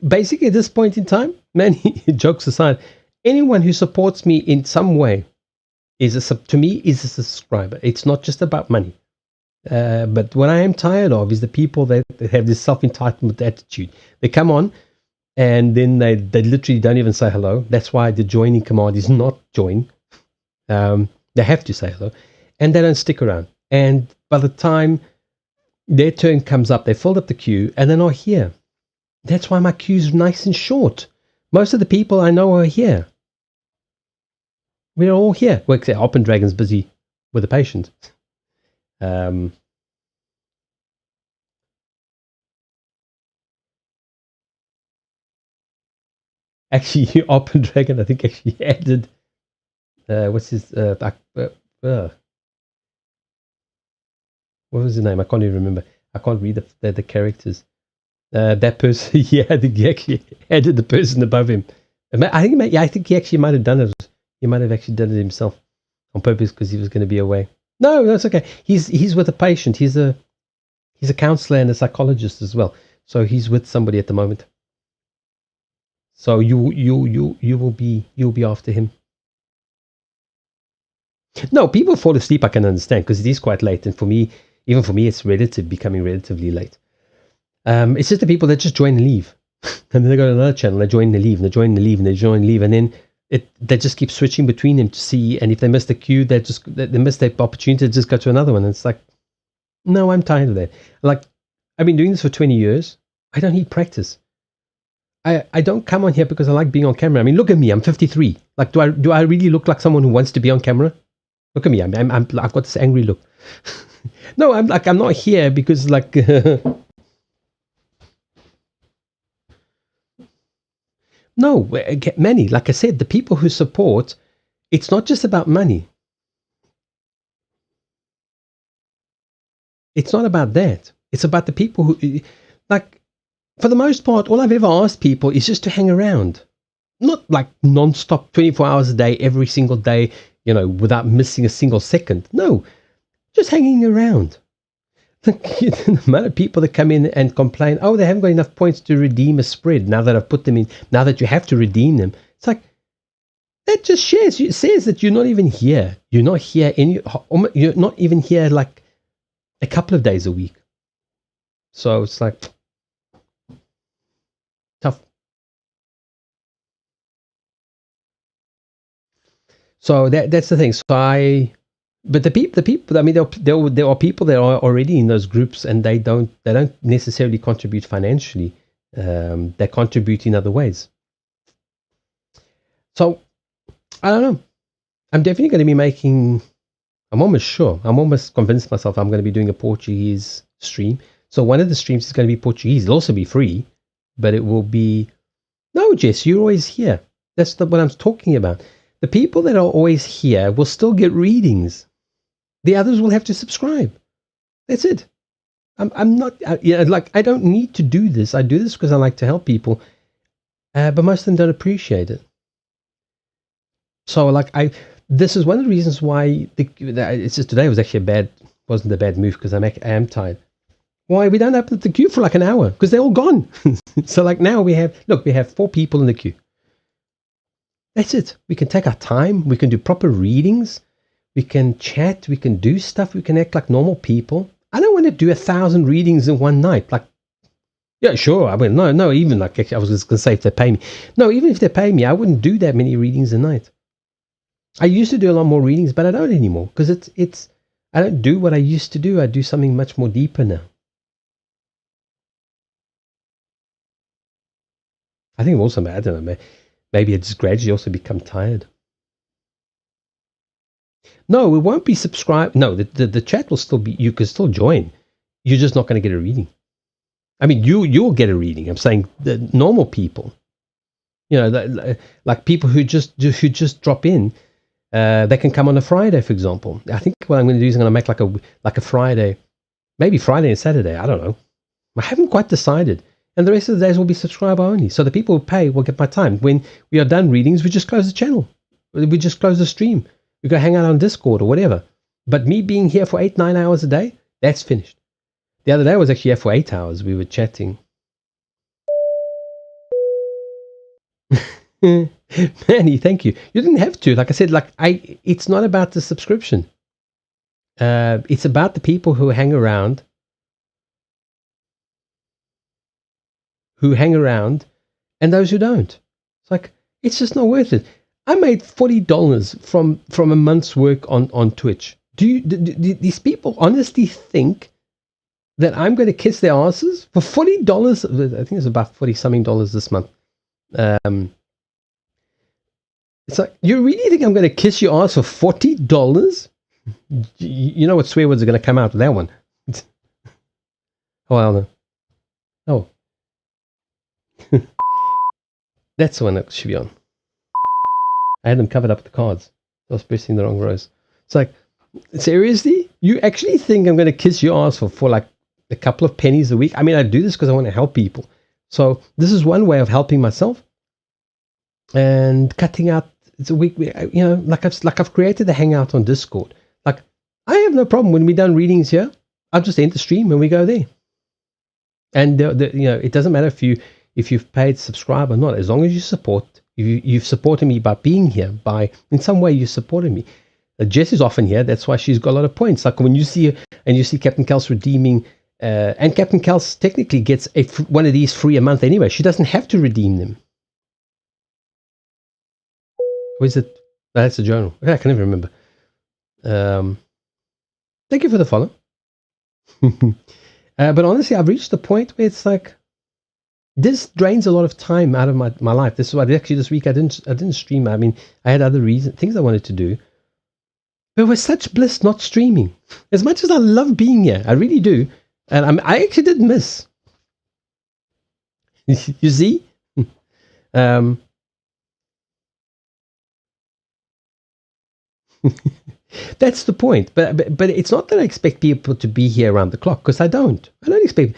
Basically, at this point in time, man, jokes aside, anyone who supports me in some way is a subscriber. It's not just about money. But what I am tired of is the people that have this self-entitlement attitude. They come on and then they literally don't even say hello. That's why the joining command is not join. They have to say hello, and they don't stick around. And by the time their turn comes up, they filled up the queue and they're not here. That's why my queue's nice and short. Most of the people I know are here. We're all here. Well, except Open Dragon's busy with a patient. Actually, Open Dragon, I think actually added what's his what was his name? I can't even remember. I can't read the characters. That person, yeah, I think he actually added the person above him. I think he actually might have done it. He might have actually done it himself on purpose because he was going to be away. No, that's okay. He's with a patient. He's a counselor and a psychologist as well. So he's with somebody at the moment. So you'll be after him. No, people fall asleep. I can understand because it is quite late, and even for me, it's becoming relatively late. It's just the people that just join and leave, and then they go to another channel. They join and they leave, and they join and they leave, and they join and leave, and then they just keep switching between them to see. And if they miss the queue, they miss their opportunity to just go to another one. And it's like, no, I'm tired of that. Like, I've been doing this for 20 years. I don't need practice. I don't come on here because I like being on camera. I mean, look at me. I'm 53. Like, do I really look like someone who wants to be on camera? Look at me. I've got this angry look. No, I'm not here because like. No, many. Like I said, the people who support, it's not just about money. It's not about that. It's about the people who, like, for the most part, all I've ever asked people is just to hang around. Not like non-stop 24 hours a day, every single day, without missing a single second. No, just hanging around. The amount of people that come in and complain, oh, they haven't got enough points to redeem a spread now that I've put them in, now that you have to redeem them. It's like, that just says that you're not even here. You're not here you're not even here like a couple of days a week. So it's like tough. So that's the thing. But the people. I mean, there are people that are already in those groups, and they don't necessarily contribute financially. They contribute in other ways. So I don't know. I'm definitely going to be making. I'm almost sure. I'm almost convinced myself I'm going to be doing a Portuguese stream. So one of the streams is going to be Portuguese. It'll also be free, but it will be. No, Jess, you're always here. That's what I'm talking about. The people that are always here will still get readings. The others will have to subscribe. That's it. I'm not, like, I don't need to do this. I do this because I like to help people. But most of them don't appreciate it. So, like, this is one of the reasons why it's just today was actually wasn't a bad move because I am tired. Why we don't open the queue for like an hour because they're all gone. So, like, now we have 4 people in the queue. That's it. We can take our time. We can do proper readings. We can chat, we can do stuff, we can act like normal people. I don't want to do 1,000 readings in one night. Like, yeah, sure. I mean, no, even like, actually, I was just going to say if they pay me. No, even if they pay me, I wouldn't do that many readings a night. I used to do a lot more readings, but I don't anymore because I don't do what I used to do. I do something much more deeper now. I think also, I don't know, maybe I just gradually also become tired. No, it won't be subscribed. No, the chat will still be. You can still join. You're just not going to get a reading. I mean, you'll get a reading. I'm saying the normal people. Like people who just drop in. They can come on a Friday, for example. I think what I'm going to do is I'm going to make like a Friday, maybe Friday and Saturday. I don't know. I haven't quite decided. and the rest of the days will be subscriber only. So the people who pay will get my time. When we are done readings, we just close the channel. We just close the stream. We go hang out on Discord or whatever. But me being here for 8-9 hours a day, that's finished. The other day I was actually here for 8 hours. We were chatting. Manny, thank you. You didn't have to. Like I said, it's not about the subscription. It's about the people who hang around. And those who don't. It's like, it's just not worth it. I made $40 from a month's work on Twitch. Do these people honestly think that I'm going to kiss their asses for $40? I think it's about 40 something dollars this month. It's like, you really think I'm going to kiss your ass for $40? You know what swear words are going to come out with that one? Oh, I don't know. Oh. That's the one that should be on. I had them covered up with the cards. I was pressing the wrong rows. It's like, seriously? You actually think I'm going to kiss your ass for like a couple of pennies a week? I mean, I do this because I want to help people. So this is one way of helping myself and cutting out. It's a week, like I've created a hangout on Discord. Like, I have no problem when we're done readings here. I'll just end the stream and we go there. And it doesn't matter if you've paid subscribe or not, as long as you support. You've supported me by being here. In some way, you supported me. Jess is often here. That's why she's got a lot of points. Like when you see Captain Kels redeeming, and Captain Kels technically gets one of these free a month anyway. She doesn't have to redeem them. Or is it? No, that's a journal. I can never remember. Thank you for the follow. But honestly, I've reached the point where it's like, this drains a lot of time out of my life. This is why actually this week I didn't stream. I mean, I had other things I wanted to do. But it was such bliss not streaming. As much as I love being here, I really do. And I actually did miss. You see? That's the point. But it's not that I expect people to be here around the clock, because I don't expect.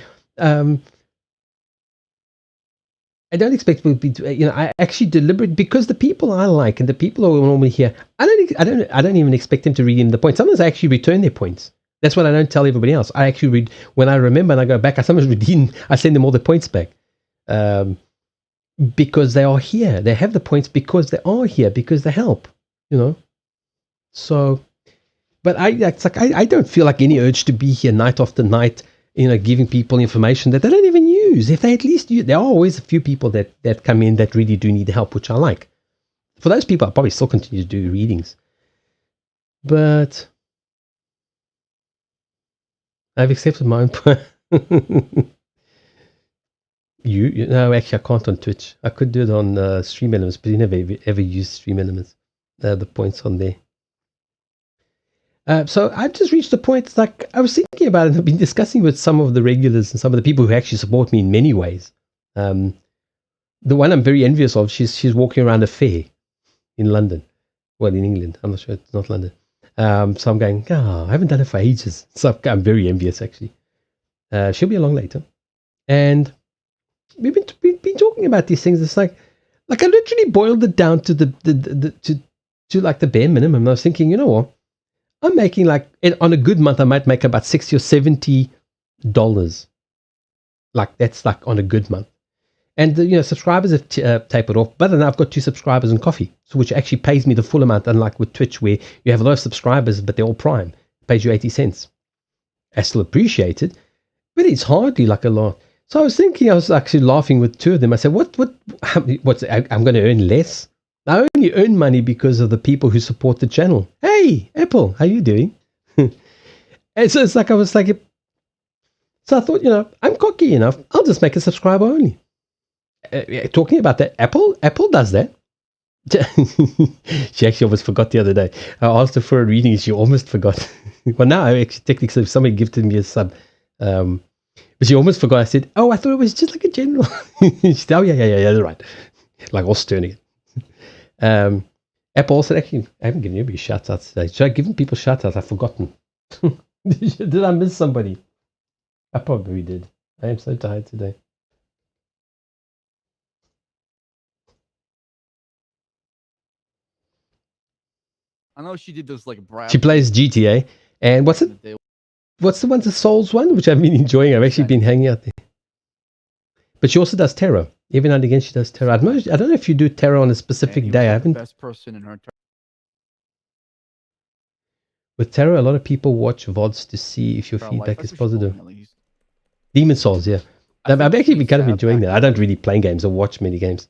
I don't expect people to be. I actually deliberate, because the people I like and the people who are normally here, I don't even expect them to redeem the points. Sometimes I actually return their points. That's what I don't tell everybody else. I actually read when I remember and I go back. I sometimes redeem. I send them all the points back, because they are here. They have the points because they are here, because they help. So, but I don't feel like any urge to be here night after night, giving people information that they don't even use. If they at least use, there are always a few people that come in that really do need help, which I like. For those people, I'll probably still continue to do readings. But I've accepted my own. No, actually, I can't on Twitch. I could do it on Stream Elements, but you never ever use Stream Elements. The points on there. So I've just reached a point, like I was thinking about it. I've been discussing with some of the regulars and some of the people who actually support me in many ways. The one I'm very envious of, she's walking around a fair in London. Well, in England. I'm not sure. It's not London. So I'm going, I haven't done it for ages. So I'm very envious, actually. She'll be along later. And we've been talking about these things. It's like I literally boiled it down to to like the bare minimum. I was thinking, you know what? I'm making on a good month, I might make about $60 or $70. Like that's like on a good month. And subscribers have tapered off, but then I've got 2 subscribers and coffee, so which actually pays me the full amount. Unlike with Twitch, where you have a lot of subscribers, but they're all Prime, it pays you 80 cents. I still appreciate it, but it's hardly like a lot. So I was thinking, I was actually laughing with 2 of them. I said, I'm going to earn less? I only earn money because of the people who support the channel. Hey, Apple, how you doing? And so it's like, I was like, so I thought, I'm cocky enough. I'll just make a subscriber only. Talking about that, Apple does that. She actually almost forgot the other day. I asked her for a reading. She almost forgot. Well, now I actually technically, somebody gifted me a sub. But she almost forgot. I said, I thought it was just like a general. She said, oh, yeah, that's right. Like all stern again. Apple also, actually, I haven't given anybody shout outs today. Should I give people shout outs? I've forgotten. Did I miss somebody? I probably did. I am so tired today. I know she did those like She plays GTA. And what's it? What's the one, the Souls one, which I've been enjoying? I've actually been hanging out there. But she also does tarot. Every now and again, she does tarot. I don't know if you do tarot on a specific day. I haven't. Best person in her. With tarot, a lot of people watch VODs to see if your feedback is positive. Demon Souls, yeah. I've actually been kind of enjoying that. I don't really play games or watch many games.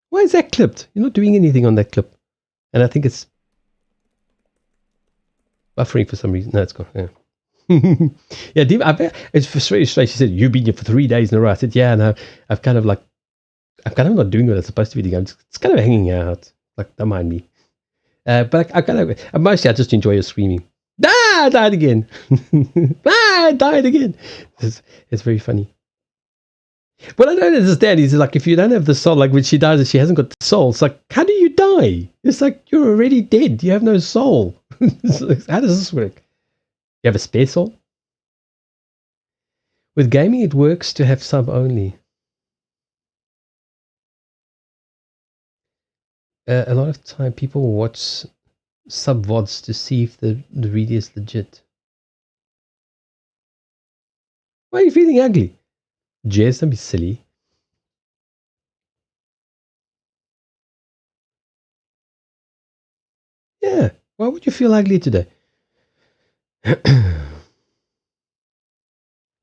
Why is that clipped? You're not doing anything on that clip. And I think it's buffering for some reason. No, it's gone. Yeah. Yeah, it's very strange. She said, you've been here for 3 days in a row. I said, yeah, no, I'm kind of not doing what I'm supposed to be doing. It's kind of hanging out. Like, don't mind me. But mostly I just enjoy her screaming. Ah, I died again. Ah, I died again. It's very funny. What I don't understand is like, if you don't have the soul, like when she dies and she hasn't got the soul, it's like, how do you die? It's like, you're already dead. You have no soul. How does this work? You have a spare soul? With gaming, it works to have sub only. A lot of time, people will watch sub VODs to see if the reader is legit. Why are you feeling ugly? Jess, don't be silly. Yeah, why would you feel ugly today?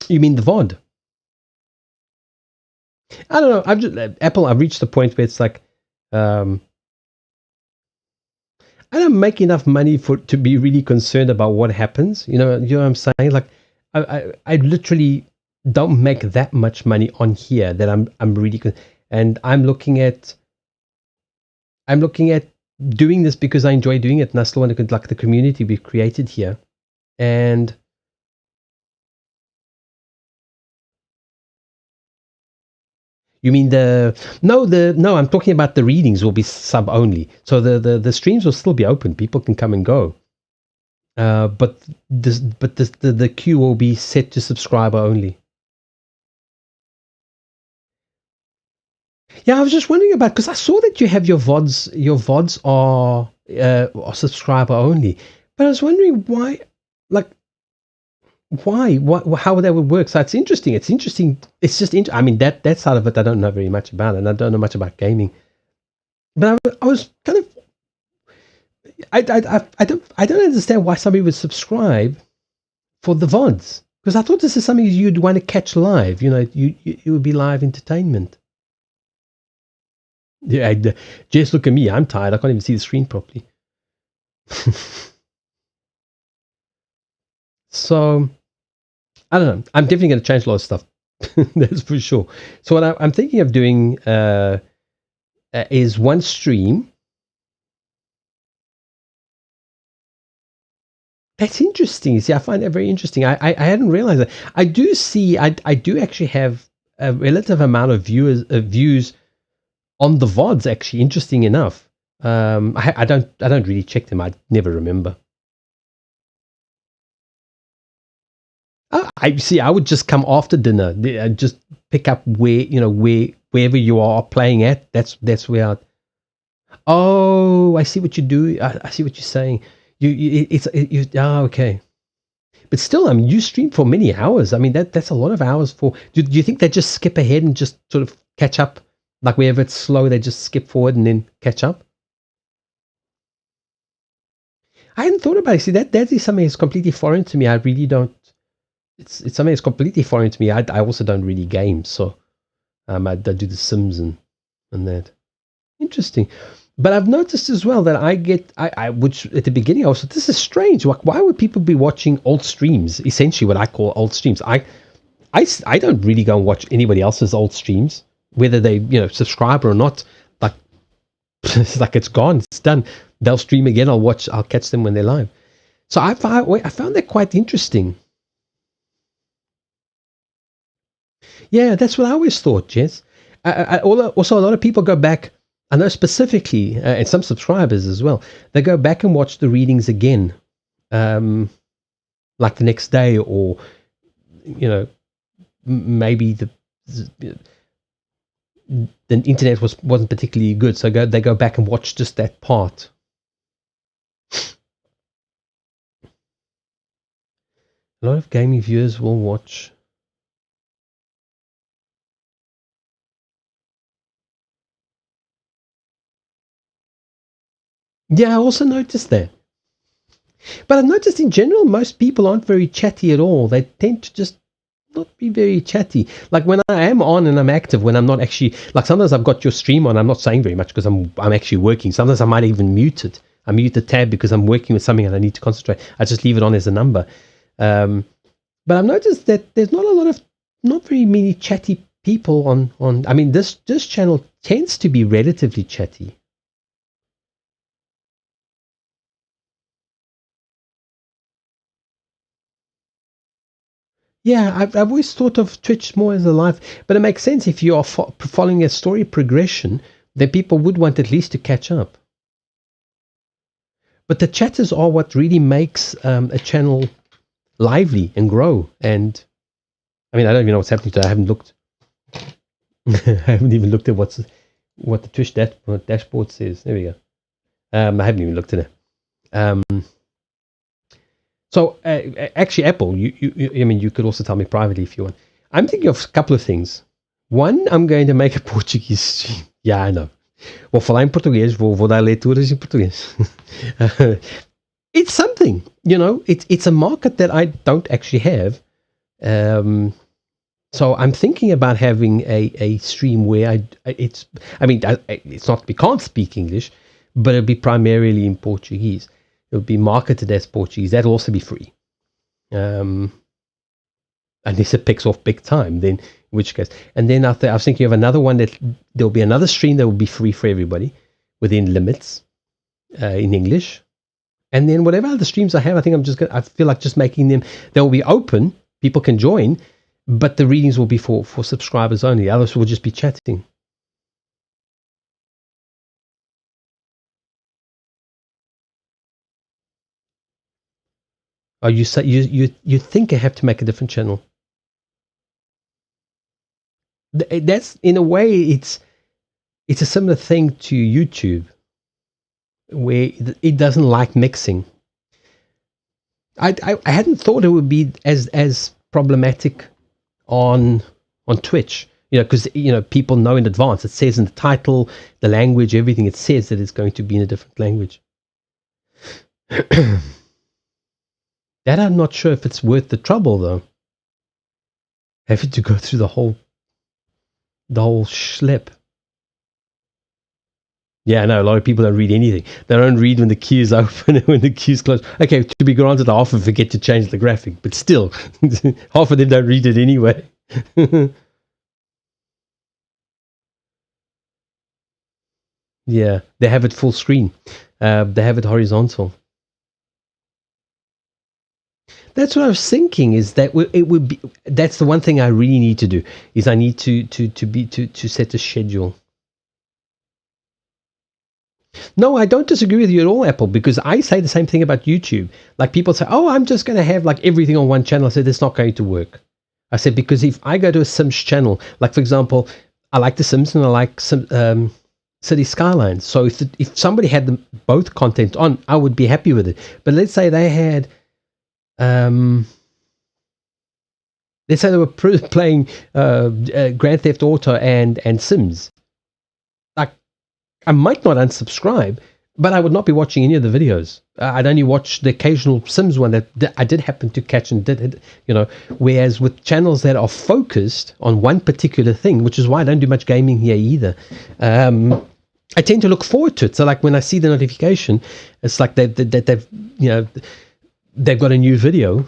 You mean the VOD? I don't know. I've reached the point where it's like, I don't make enough money to be really concerned about what happens. You know what I'm saying? Like, I literally don't make that much money on here that I'm really and I'm looking at doing this because I enjoy doing it, and I still want to like the community we've created here. And you mean no, I'm talking about the readings will be sub only. So the streams will still be open. People can come and go. But the queue will be set to subscriber only. Yeah, I was just wondering about, because I saw that you have your VODs. Your VODs are subscriber only, but I was wondering why, like, how that would work. So it's interesting. It's interesting. It's just I mean, that side of it I don't know very much about, and I don't know much about gaming. But I was kind of I don't understand why somebody would subscribe for the VODs, because I thought this is something you'd want to catch live. You know, it would be live entertainment. Yeah, just look at me. I'm tired. I can't even see the screen properly. So, I don't know. I'm definitely going to change a lot of stuff. That's for sure. So what I'm thinking of doing is one stream. That's interesting. See, I find that very interesting. I hadn't realized that. I do see. I do actually have a relative amount of views on the VODs. Actually, interesting enough. I don't really check them. I never remember. I see. I would just come after dinner. Just pick up wherever you are playing at. That's where. Oh, I see what you do. I see what you're saying. Okay. But still, I mean, you stream for many hours. I mean, that's a lot of hours for. Do you think they just skip ahead and just sort of catch up? Like wherever it's slow, they just skip forward and then catch up? I hadn't thought about it. See, that is something that's completely foreign to me. I really don't. It's something that's completely foreign to me. I also don't really game, so I do the Sims and that. Interesting. But I've noticed as well that which at the beginning I was like, this is strange. Like, why would people be watching old streams? Essentially, what I call old streams. I don't really go and watch anybody else's old streams, whether they subscribe or not. Like, it's like it's gone, it's done. They'll stream again. I'll catch them when they're live. So I found that quite interesting. Yeah, that's what I always thought, Jess. Also, a lot of people go back. I know specifically, and some subscribers as well, they go back and watch the readings again, like the next day, or maybe the internet wasn't particularly good, so they go back and watch just that part. A lot of gaming viewers will watch. Yeah, I also noticed that. But I've noticed in general, most people aren't very chatty at all. They tend to just not be very chatty. Like when I am on and I'm active, when I'm not actually, like sometimes I've got your stream on, I'm not saying very much because I'm actually working. Sometimes I might even mute it. I mute the tab because I'm working with something and I need to concentrate. I just leave it on as a number. But I've noticed that there's not very many chatty people on. I mean, this channel tends to be relatively chatty. Yeah, I've always thought of Twitch more as a live, but it makes sense if you are following a story progression, then people would want at least to catch up. But the chatters are what really makes a channel lively and grow. And I mean, I don't even know what's happening to it. I haven't looked. I haven't even looked at what the Twitch dashboard says. There we go. I haven't even looked at it. So actually, Apple, I mean, you could also tell me privately if you want. I'm thinking of a couple of things. One, I'm going to make a Portuguese stream. Yeah, I know. Vou falar em português, vou dar leituras em português. It's something, it's a market that I don't actually have. So I'm thinking about having a stream where it's not we can't speak English, but it'll be primarily in Portuguese. It'll be marketed as Portuguese. That'll also be free. Unless it picks off big time, then in which case. And then I was thinking of another one that there'll be another stream that will be free for everybody within limits in English. And then whatever other streams I have, I think I feel like just making them, they'll be open, people can join, but the readings will be for subscribers only. Others will just be chatting. Oh, you say you think I have to make a different channel? That's in a way it's a similar thing to YouTube, where it doesn't like mixing. I hadn't thought it would be as problematic on Twitch, because people know in advance. It says in the title, the language, everything. It says that it's going to be in a different language. That I'm not sure if it's worth the trouble, though. Having to go through the whole schlep. Yeah, I know. A lot of people don't read anything. They don't read when the queue is open and when the queue is closed. Okay, to be granted, I often forget to change the graphic, but still, half of them don't read it anyway. Yeah, they have it full screen. They have it horizontal. That's what I was thinking. Is that it would be? That's the one thing I really need to do. Is I need to set a schedule. No, I don't disagree with you at all, Apple, because I say the same thing about YouTube. Like people say, "Oh, I'm just going to have like everything on one channel." I said it's not going to work. I said because if I go to a Sims channel, like for example, I like The Sims and I like some City Skylines. So if somebody had both content on, I would be happy with it. But let's say they had. Let's say they were playing Grand Theft Auto and Sims. Like, I might not unsubscribe, but I would not be watching any of the videos. I'd only watch the occasional Sims one that I did happen to catch and did. Whereas with channels that are focused on one particular thing, which is why I don't do much gaming here either. I tend to look forward to it. So, like when I see the notification, it's like they've got a new video.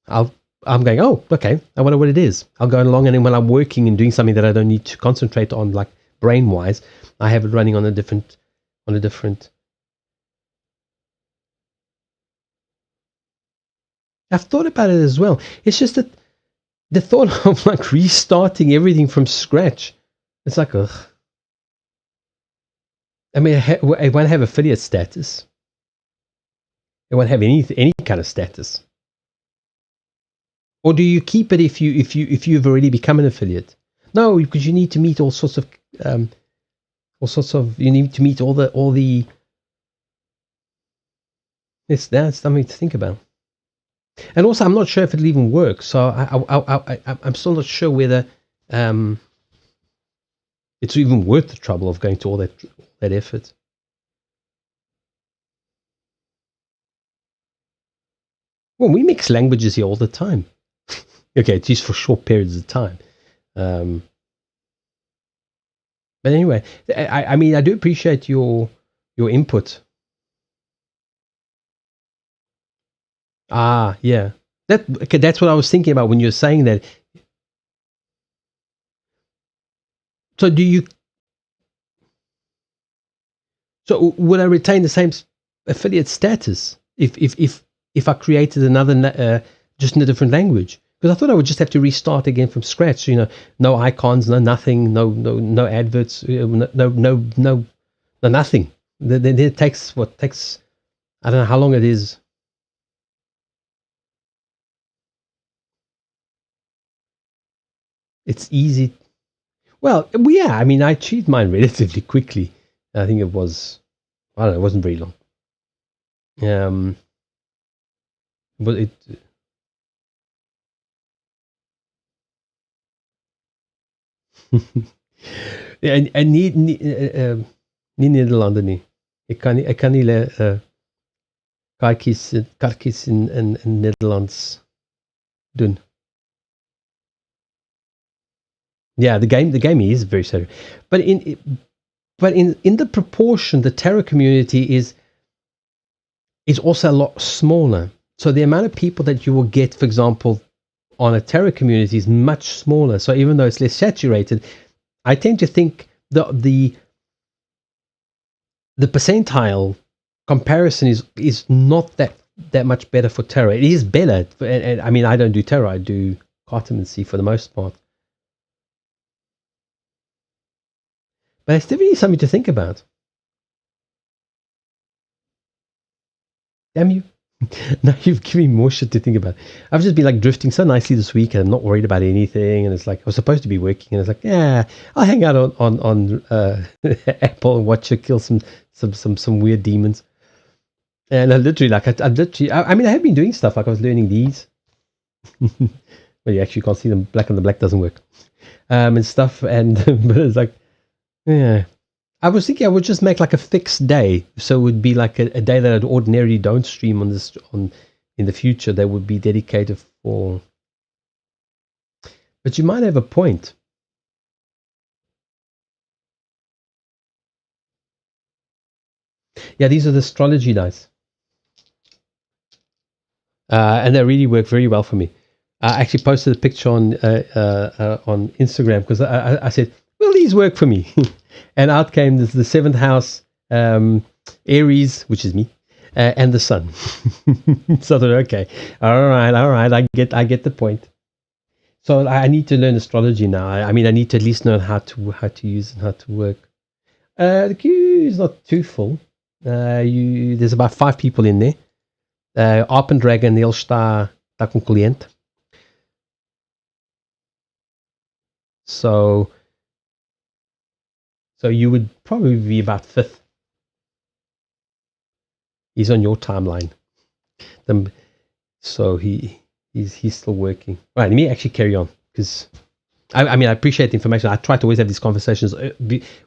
I'm going, oh, okay, I wonder what it is. I'll go along, and then when I'm working and doing something that I don't need to concentrate on, like brain-wise, I have it running on a different. I've thought about it as well. It's just that the thought of like restarting everything from scratch, it's like, ugh. I mean, it won't have affiliate status. It won't have any kind of status. Or do you keep it if you've already become an affiliate? No, because you need to meet all sorts of you need to meet all the. That's something to think about. And also, I'm not sure if it'll even work. So I'm still not sure whether it's even worth the trouble of going to all that effort. Well, we mix languages here all the time. Okay, it's just for short periods of time. But anyway, I mean, I do appreciate your input. Ah, yeah. That's what I was thinking about when you were saying that. So So would I retain the same affiliate status if I created another just in a different language? Because I thought I would just have to restart again from scratch. No icons, no nothing, no adverts, no nothing. Then it takes I don't know how long it is. It's easy. Well, yeah. I mean, I achieved mine relatively quickly. I think it was. I don't know. It wasn't very long. But it. En nie Nederlander nie. Ik kan nie kaartjies in Nederlands doen. Yeah, the game is very serious, but in the proportion, the terror community is also a lot smaller. So the amount of people that you will get, for example, on a terror community is much smaller. So even though it's less saturated, I tend to think the percentile comparison is not that much better for terror. It is better, and I mean, I don't do terror. I do cartomancy for the most part. But it's definitely something to think about. Damn you. Now you've given me more shit to think about. I've just been like drifting so nicely this week and I'm not worried about anything. And it's like, I was supposed to be working and it's like, yeah, I'll hang out on Apple and watch her kill some weird demons. And I literally, I mean, I have been doing stuff. Like I was learning these. Well, you actually can't see them. Black on the black doesn't work. And stuff. And, but it's like, yeah. I was thinking I would just make like a fixed day, so it would be like a day that I ordinarily don't stream in the future. That would be dedicated for. But you might have a point. Yeah, these are the astrology dice, and they really work very well for me. I actually posted a picture on Instagram because I said, "Will these work for me?" And out came the seventh house, Aries, which is me, and the sun. So I thought, okay, all right, I get the point. So I need to learn astrology now. I mean, I need to at least know how to use and how to work. The queue is not too full. There's about 5 people in there. Arpen Dragon, ele está com cliente. So you would probably be about 5th. He's on your timeline. So he's still working. All right, let me actually carry on because I mean I appreciate the information. I try to always have these conversations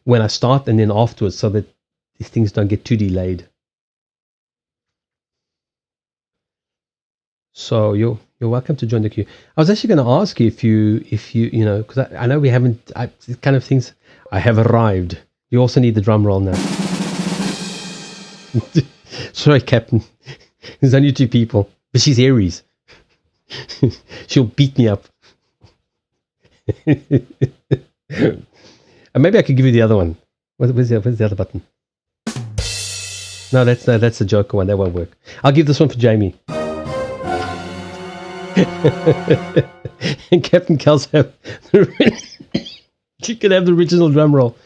when I start and then afterwards, so that these things don't get too delayed. So you're welcome to join the queue. I was actually going to ask you if you know, because I know we haven't. Kind of things. I have arrived. You also need the drum roll now. Sorry, Captain. There's only 2 people, but she's Aries. She'll beat me up. And maybe I could give you the other one. Where's the other button? No, that's the Joker one. That won't work. I'll give this one for Jamie. And Captain Kelso, she could have the original drum roll.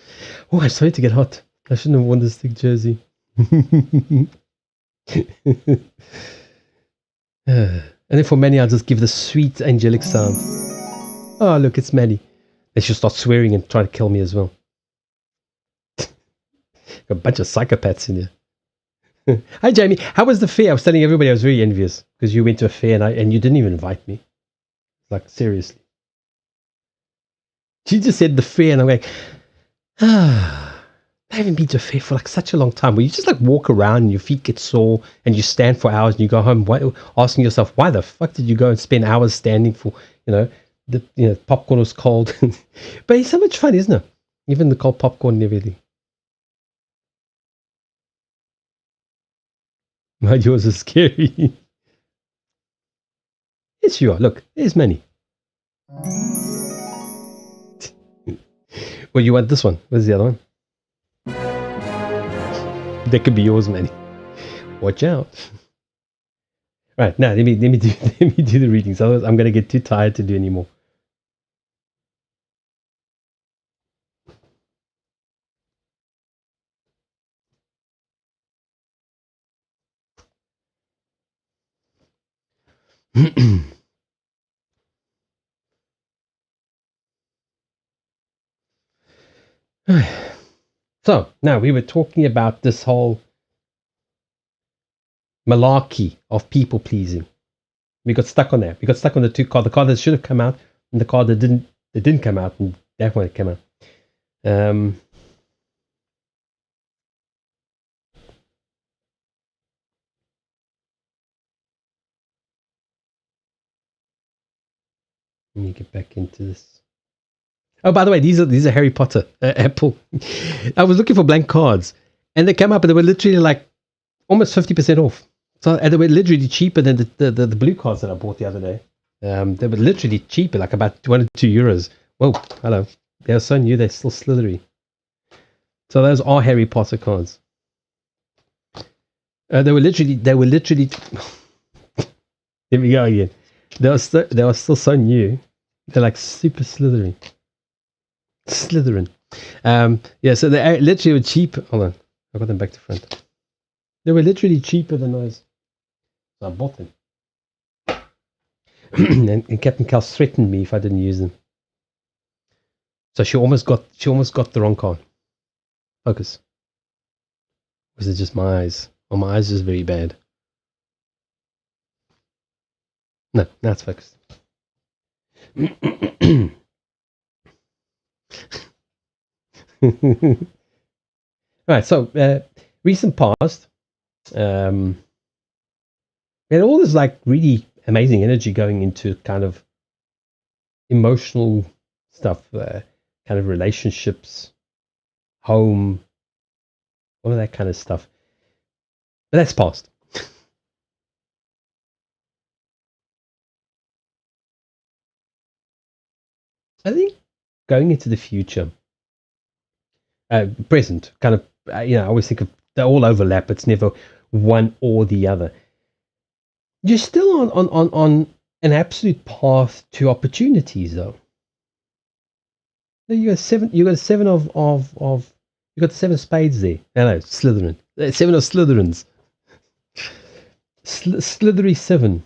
Oh, I'm starting to get hot. I shouldn't have worn this thick jersey. And then for Manny, I'll just give the sweet angelic sound. Oh, look, it's Manny. They should start swearing and try to kill me as well. A bunch of psychopaths in here. Hi, Jamie. How was the fair? I was telling everybody I was very envious because you went to a fair and you didn't even invite me. Like, seriously. She just said the fair, and I'm like, I haven't been to a fair for like such a long time. Where you just like walk around and your feet get sore and you stand for hours and you go home asking yourself, why the fuck did you go and spend hours standing for, the popcorn was cold. But it's so much fun, isn't it? Even the cold popcorn and everything. My yours is scary. Yes, you are. Look, there's many. Well, you want this one. Where's the other one? That could be yours, Manny. Watch out. Right, now let me do the readings. Otherwise, I'm going to get too tired to do any more. So now we were talking about this whole malarkey of people pleasing. We got stuck on that. We got stuck on the two cards. The card that should have come out and the card that didn't come out, and that one came out. Let me get back into this. Oh, by the way, these are Harry Potter Apple. I was looking for blank cards, and they came up, and they were literally like almost 50% off. So, and they were literally cheaper than the blue cards that I bought the other day. They were literally cheaper, like about 1 or 2 euros. Whoa, hello. They're so new, they're still slithery. So those are Harry Potter cards. They were literally. There we go again. They were still so new. They're like super slithery. Slytherin. Yeah, so they literally were cheap. Hold on, I got them back to front. They were literally cheaper than those. So I bought them. and Captain Cal threatened me if I didn't use them. So she almost got the wrong card. Focus. Was it just my eyes? Or my eyes just very bad? No, now it's focused. Right, so recent past, and all this like really amazing energy going into kind of emotional stuff, kind of relationships, home, all of that kind of stuff. But that's past. I think going into the future, present, kind of, I always think of they all overlap. It's never one or the other. You're still on an absolute path to opportunities, though. You got seven. You got seven of. You got 7 spades there. No, Slytherin. 7 of Slytherins. Slithery 7.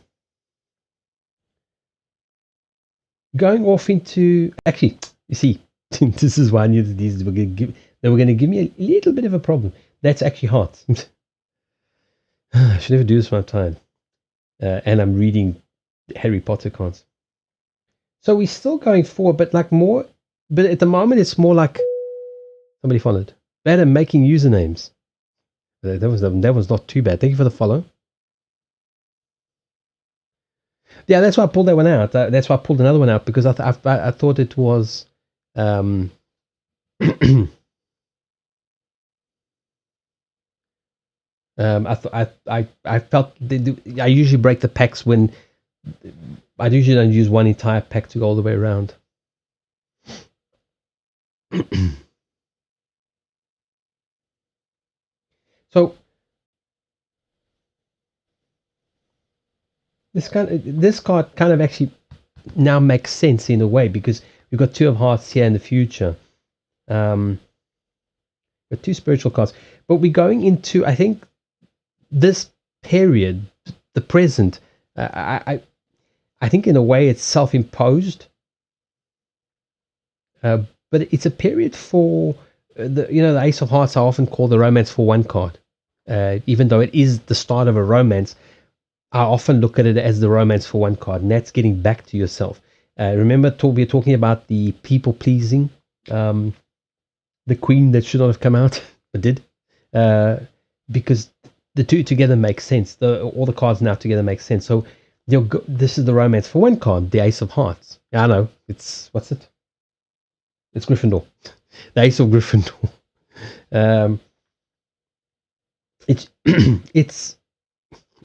Going off into actually, you see, this is why I knew that these were going to give me a little bit of a problem. That's actually hearts. I should never do this when I'm tired. And I'm reading Harry Potter cards. So we're still going forward, but like more. But at the moment, it's more like somebody followed. Better making usernames. That was not too bad. Thank you for the follow. Yeah, that's why I pulled that one out. That's why I pulled another one out because I thought it was. I felt I usually break the packs when I usually don't use one entire pack to go all the way around. So this card kind of actually now makes sense in a way because we've got 2 of hearts here in the future. Got 2 spiritual cards, but we're going into, I think, this period, the present. I think in a way it's self-imposed. But it's a period for the Ace of Hearts. I often call the romance for one card, even though it is the start of a romance. I often look at it as the romance for one card, and that's getting back to yourself. Remember, we were talking about the people pleasing, the queen that should not have come out, but did, because the two together make sense. All the cards now together make sense. So this is the romance for one card, the Ace of Hearts. I know what's it? It's Gryffindor, the Ace of Gryffindor. It's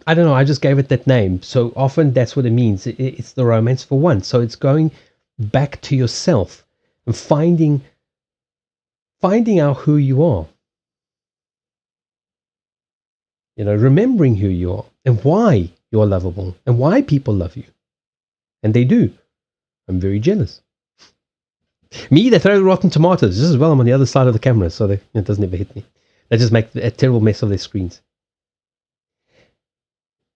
I don't know. I just gave it that name. So often that's what it means. It's the romance for one. So it's going back to yourself and finding out who you are. Remembering who you are and why you're lovable and why people love you. And they do. I'm very jealous. Me, they throw rotten tomatoes just as well. I'm on the other side of the camera, so it doesn't ever hit me. They just make a terrible mess of their screens.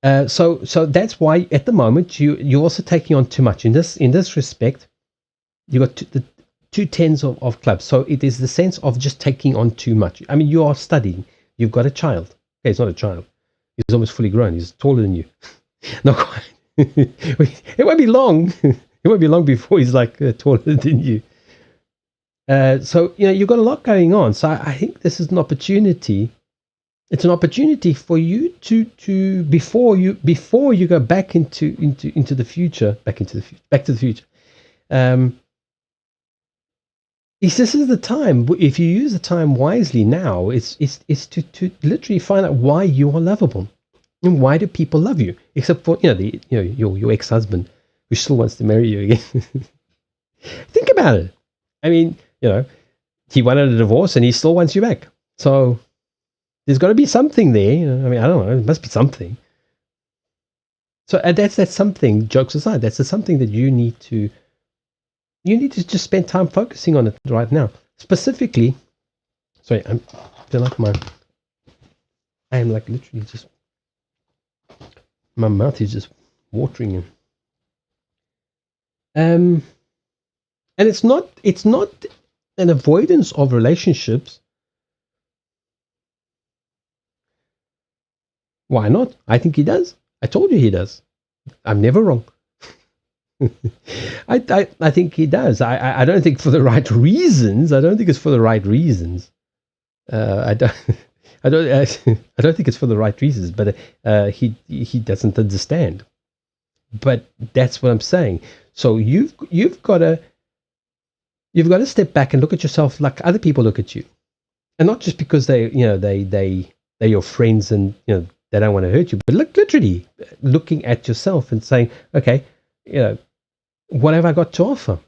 So that's why at the moment you're also taking on too much in this respect. You got the two tens of clubs, so it is the sense of just taking on too much. I mean, you are studying. You've got a child. Okay, he's not a child. He's almost fully grown. He's taller than you. Not quite. It won't be long. It won't be long before he's like taller than you. So you've got a lot going on. So I think this is an opportunity. It's an opportunity for you to before you go back into the future, back to the future. This is the time. If you use the time wisely now, it's to literally find out why you are lovable and why do people love you, except for your ex-husband who still wants to marry you again. Think about it. I mean, he wanted a divorce and he still wants you back. So there's got to be something there. I mean, I don't know. It must be something. So that's something. Jokes aside, that's something that you need to just spend time focusing on it right now. Specifically, sorry, I am like literally just, my mouth is just watering. And it's not an avoidance of relationships. Why not? I think he does. I told you he does. I'm never wrong. I think he does. I don't think for the right reasons. I don't think it's for the right reasons. I don't think it's for the right reasons. But he doesn't understand. But that's what I'm saying. So you've got to step back and look at yourself like other people look at you, and not just because they're your friends and they don't want to hurt you, but literally looking at yourself and saying, okay, what have I got to offer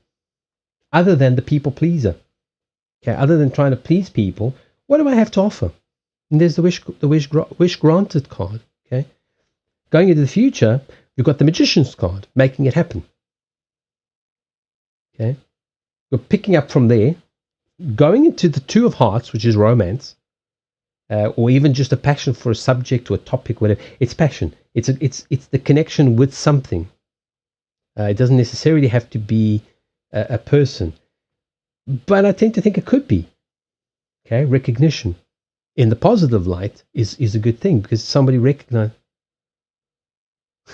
other than the people pleaser? Okay, other than trying to please people, what do I have to offer? And there's the wish granted card. Okay, going into the future, you've got the magician's card, making it happen. Okay, you're picking up from there, going into the Two of Hearts, which is romance. Or even just a passion for a subject or a topic, whatever. It's passion. It's the connection with something. It doesn't necessarily have to be a person, but I tend to think it could be. Okay, recognition in the positive light is a good thing because somebody recognized.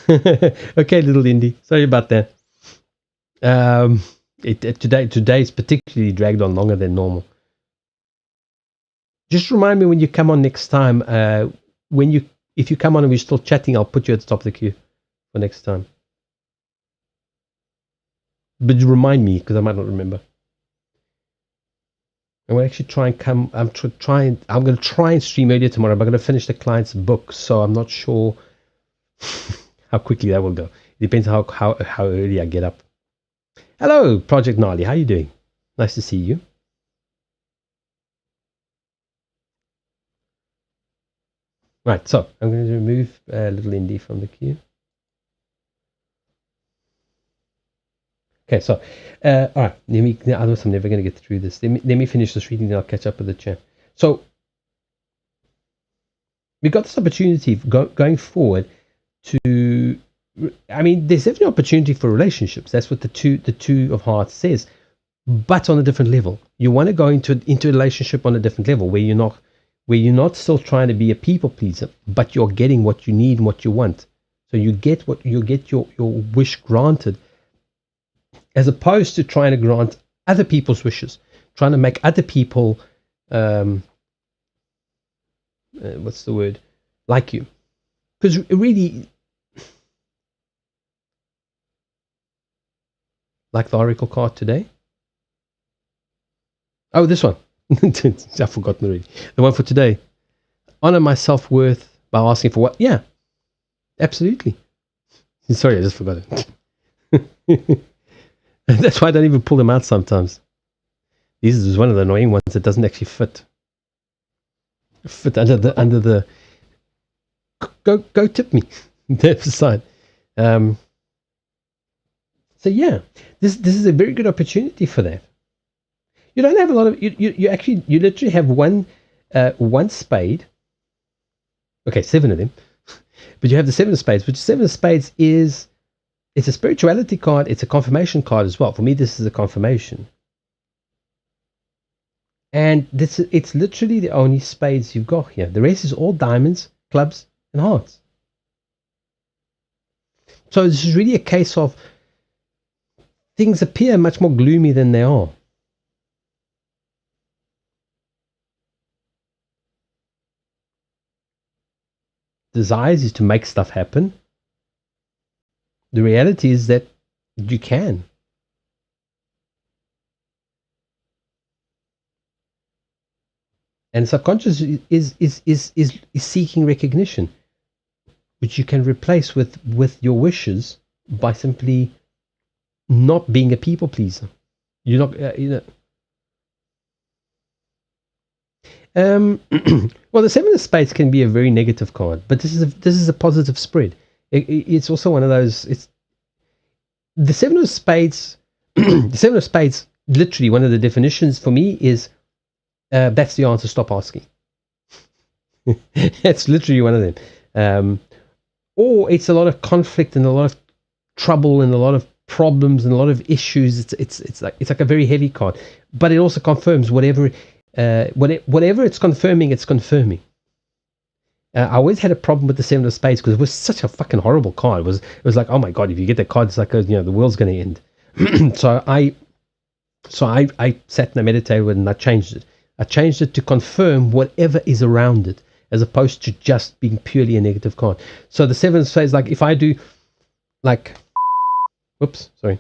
Okay, little Indy. Sorry about that. Today is particularly dragged on longer than normal. Just remind me when you come on next time. If you come on and we're still chatting, I'll put you at the top of the queue for next time. But remind me because I might not remember. I'm going to actually try and come. I'm going to try and stream earlier tomorrow. But I'm going to finish the client's book, so I'm not sure how quickly that will go. It depends how early I get up. Hello, Project Gnarly. How are you doing? Nice to see you. Right, so I'm going to remove little Indy from the queue. Okay, so all right. Otherwise, I'm never going to get through this. Let me finish this reading, then I'll catch up with the chat. So we got this opportunity going forward to. I mean, there's definitely opportunity for relationships. That's what the two of Hearts says. but on a different level. You want to go into a relationship on a different level where you're not still trying to be a people pleaser, but you're getting what you need and what you want. So you get your wish granted, as opposed to trying to grant other people's wishes, trying to make other people what's the word, like you. Because really, like the Oracle card today. Oh, this one. I've forgotten already. The one for today. Honor my self-worth by asking for what? Yeah, absolutely. Sorry, I just forgot it. That's why I don't even pull them out sometimes. This is one of the annoying ones that doesn't actually fit under the go tip me. That's the sign. So yeah, this is a very good opportunity for that. You don't have a lot of you literally have one spade. Okay, 7 of them. But you have the 7 of spades, which 7 of spades it's a spirituality card, it's a confirmation card as well. For me, this is a confirmation. And it's literally the only spades you've got here. The rest is all diamonds, clubs, and hearts. So this is really a case of things appear much more gloomy than they are. Desires is to make stuff happen. The reality is that you can. And subconscious is seeking recognition, which you can replace with your wishes by simply not being a people pleaser. You're not, well, the 7 of spades can be a very negative card, but this is a positive spread. It's also one of those. It's the 7 of spades. The 7 of spades. Literally, one of the definitions for me is that's the answer. Stop asking. That's literally one of them. Or it's a lot of conflict and a lot of trouble and a lot of problems and a lot of issues. It's like a very heavy card, but it also confirms whatever it's confirming. It's confirming. I always had a problem with the 7 of spades because it was such a fucking horrible card. It was like, oh my god, if you get that card, it's like the world's going to end. So I sat and I meditated and I changed it. I changed it to confirm whatever is around it, as opposed to just being purely a negative card. So the 7 of spades, like if I do, like, whoops, sorry,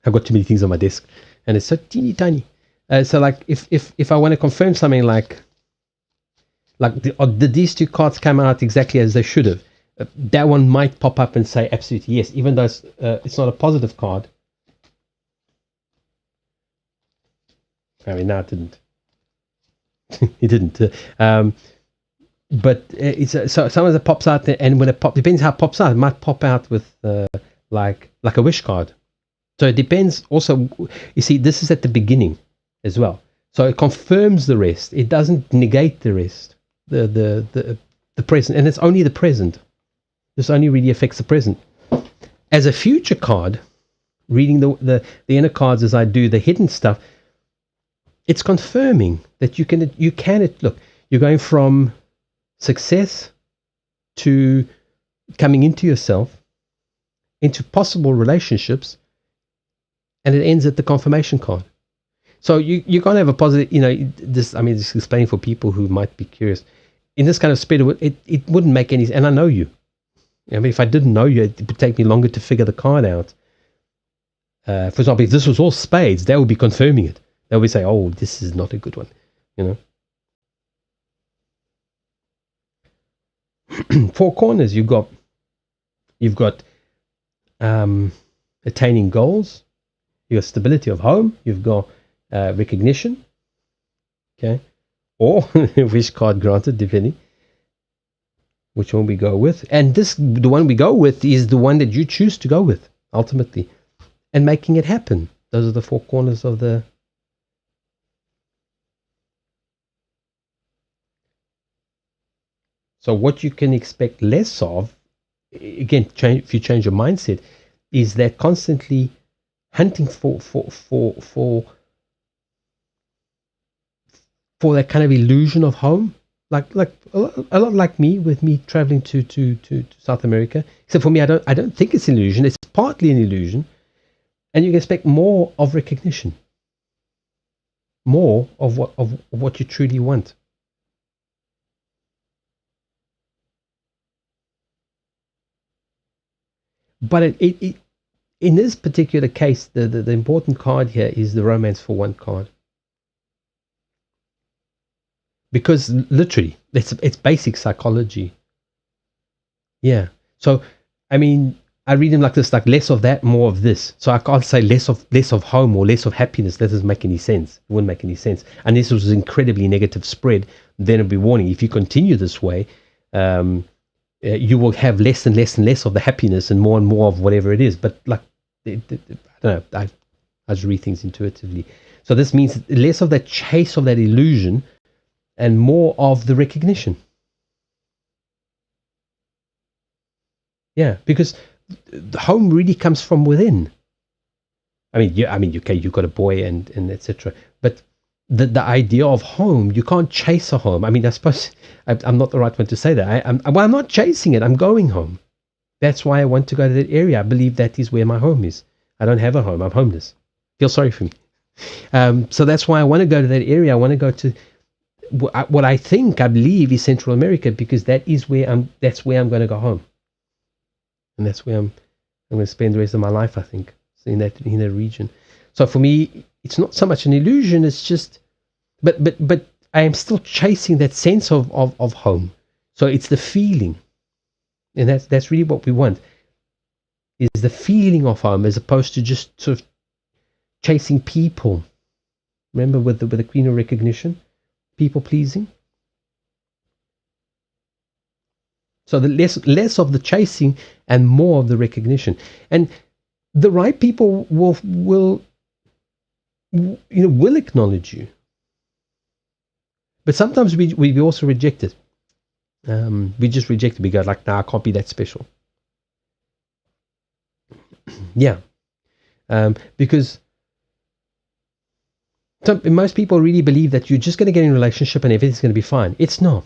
I've got too many things on my desk, and it's so teeny tiny. So like if I want to confirm something like these 2 cards came out exactly as they should have, that one might pop up and say absolutely yes, even though it's not a positive card. I mean, no, it didn't. It didn't. But it's so sometimes it pops out, and when it depends how it pops out. It might pop out with like a wish card. So it depends. Also, you see, this is at the beginning as well. So it confirms the rest. It doesn't negate the rest. The present, and it's only the present. This only really affects the present. As a future card, reading the inner cards as I do the hidden stuff, it's confirming that you can look. You're going from success to coming into yourself, into possible relationships, and it ends at the confirmation card. So you're going to have a positive, this is explaining for people who might be curious. In this kind of spread, it wouldn't make any sense. And I know you. I mean, if I didn't know you, it would take me longer to figure the card out. For example, if this was all spades, that would be confirming it. They would say, oh, this is not a good one, 4 corners, you've got attaining goals, you've got stability of home, you've got recognition, okay, or wish card granted, depending which one we go with. And the one we go with is the one that you choose to go with, ultimately, and making it happen. Those are the 4 corners of the. So what you can expect less of, again, if you change your mindset, is that constantly hunting for for that kind of illusion of home. Like a lot like me, with me traveling to South America. Except for me, I don't think it's an illusion. It's partly an illusion, and you can expect more of recognition, more of what you truly want. But it in this particular case, the important card here is the romance for one card. Because literally, it's basic psychology. Yeah. So, I mean, I read them like this, like less of that, more of this. So I can't say less of home or less of happiness. That doesn't make any sense. It wouldn't make any sense. Unless it was an incredibly negative spread, then it'd be warning. If you continue this way, you will have less and less and less of the happiness and more of whatever it is. But like, I don't know. I just read things intuitively. So this means less of that chase of that illusion and more of the recognition. Yeah, because the home really comes from within. Okay, you've got a boy and etc. But the idea of home, you can't chase a home. I mean, I suppose I'm not the right one to say that. I'm not chasing it. I'm going home. That's why I want to go to that area. I believe that is where my home is. I don't have a home. I'm homeless. Feel sorry for me. So that's why I want to go to that area. I want to go to what I believe is Central America, because that's where I'm going to go home. And that's where I'm going to spend the rest of my life, I think, in that region. So for me, it's not so much an illusion. It's just, but I am still chasing that sense of home. So it's the feeling, and that's really what we want, is the feeling of home, as opposed to just sort of chasing people. Remember with the Queen of Recognition, people pleasing. So the less of the chasing and more of the recognition, and the right people will acknowledge you. But sometimes we also reject it. We just reject it. We go like, "Nah, I can't be that special." Yeah, because most people really believe that you're just going to get in a relationship and everything's going to be fine. It's not.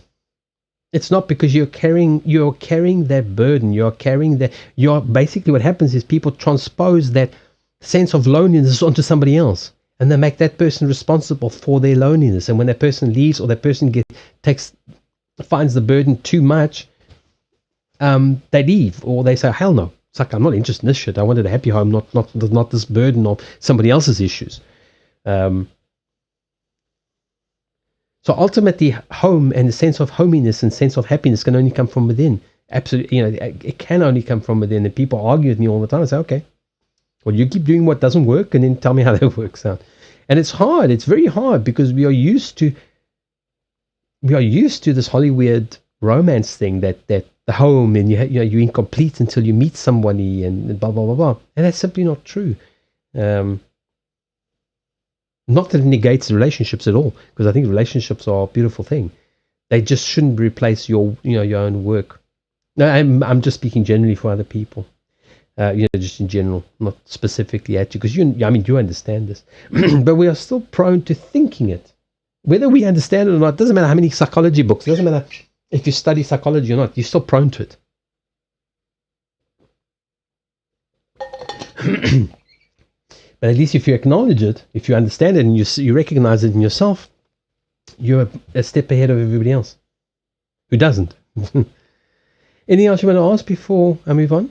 It's not, because you're carrying that burden. You're basically, what happens is people transpose that sense of loneliness onto somebody else, and they make that person responsible for their loneliness. And when that person leaves, or that person finds the burden too much, they leave, or they say, "Hell no! It's like, I'm not interested in this shit. I wanted a happy home, not this burden of somebody else's issues." So ultimately, home and the sense of hominess and sense of happiness can only come from within. Absolutely, it can only come from within. And people argue with me all the time. I say, "Okay, well, you keep doing what doesn't work, and then tell me how that works out." And it's hard. It's very hard, because we are used to this Hollywood romance thing, that the home, and you're incomplete until you meet somebody, and blah blah blah blah. And that's simply not true. Not that it negates relationships at all, because I think relationships are a beautiful thing. They just shouldn't replace your own work. No, I'm just speaking generally for other people. Just in general, not specifically at you, because you understand this. But we are still prone to thinking it. Whether we understand it or not, doesn't matter how many psychology books, doesn't matter if you study psychology or not, you're still prone to it. But at least if you acknowledge it, if you understand it, and you recognize it in yourself, you're a step ahead of everybody else who doesn't. Anything else you want to ask before I move on?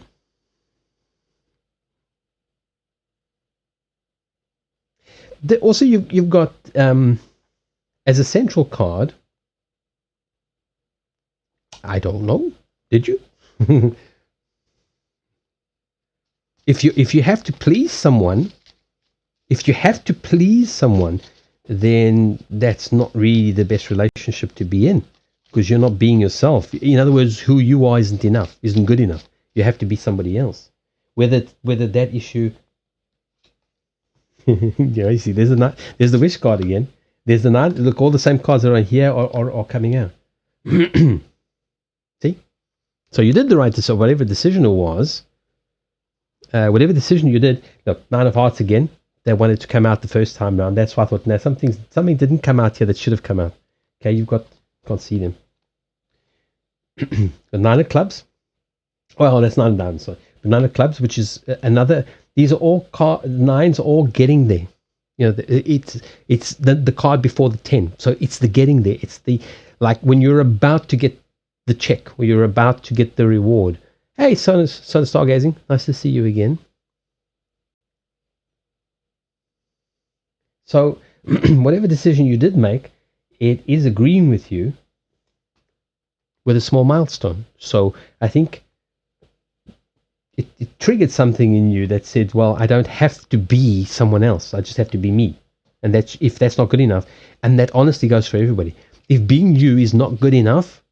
Also, you've got, as a central card, I don't know, did you? If you have to please someone, then that's not really the best relationship to be in, because you're not being yourself. In other words, who you are isn't good enough. You have to be somebody else. Whether that issue, you see, there's the wish card again. There's the night. Look, all the same cards that are here are coming out. See, so you did the right decision, whatever decision it was. Whatever decision you did. Look, Nine of Hearts again. that wanted to come out the first time round. That's why I thought, now something didn't come out here that should have come out. Okay, can't see them. The 9 of clubs. Well, that's 9 down. So the 9 of clubs, which is another. These are all nines, are all getting there. You know, it's the card before the 10. So it's the getting there. It's the, like when you're about to get the check, or you're about to get the reward. Hey, son of stargazing, nice to see you again. So whatever decision you did make, it is agreeing with you with a small milestone. So I think it triggered something in you that said, well, I don't have to be someone else. I just have to be me. And if that's not good enough, and that honestly goes for everybody. If being you is not good enough,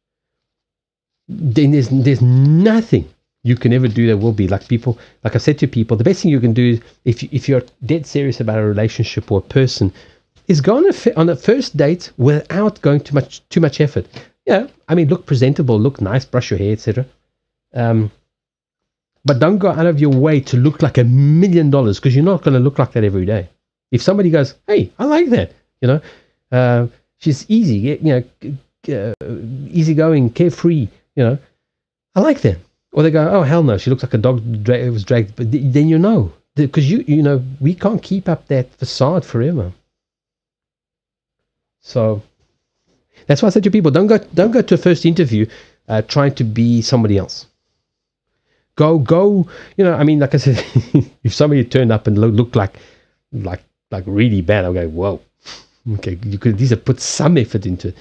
then there's nothing you can ever do that will be. Like people, like I said to people, the best thing you can do if you're dead serious about a relationship or a person is go on a first date without going too much effort. Yeah, I mean, look presentable, look nice, brush your hair, etc. But don't go out of your way to look like $1 million, because you're not going to look like that every day. If somebody goes, hey, I like that, she's easy, easygoing, carefree, I like that. Or they go, oh, hell no, she looks like a dog was dragged. But then because we can't keep up that facade forever. So that's why I said to people, don't go to a first interview trying to be somebody else. Go, I mean, like I said, if somebody turned up and looked like really bad, I'll go, whoa, okay, you could at least have put some effort into it.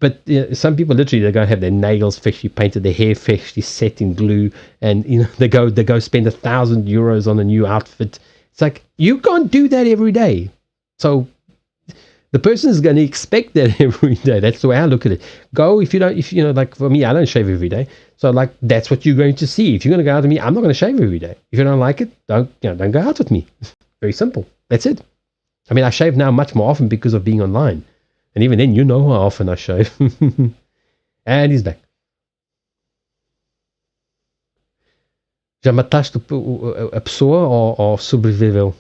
But some people literally, they're going to have their nails freshly painted, their hair freshly set in glue, and they go spend €1,000 on a new outfit. It's like, you can't do that every day. So the person is going to expect that every day. That's the way I look at it. Go, if like for me, I don't shave every day. So like, that's what you're going to see. If you're going to go out with me, I'm not going to shave every day. If you don't like it, don't go out with me. Very simple. That's it. I mean, I shave now much more often because of being online. And even then, how often I shave. And he's back. Já mataste a pessoa ou sobreviveu?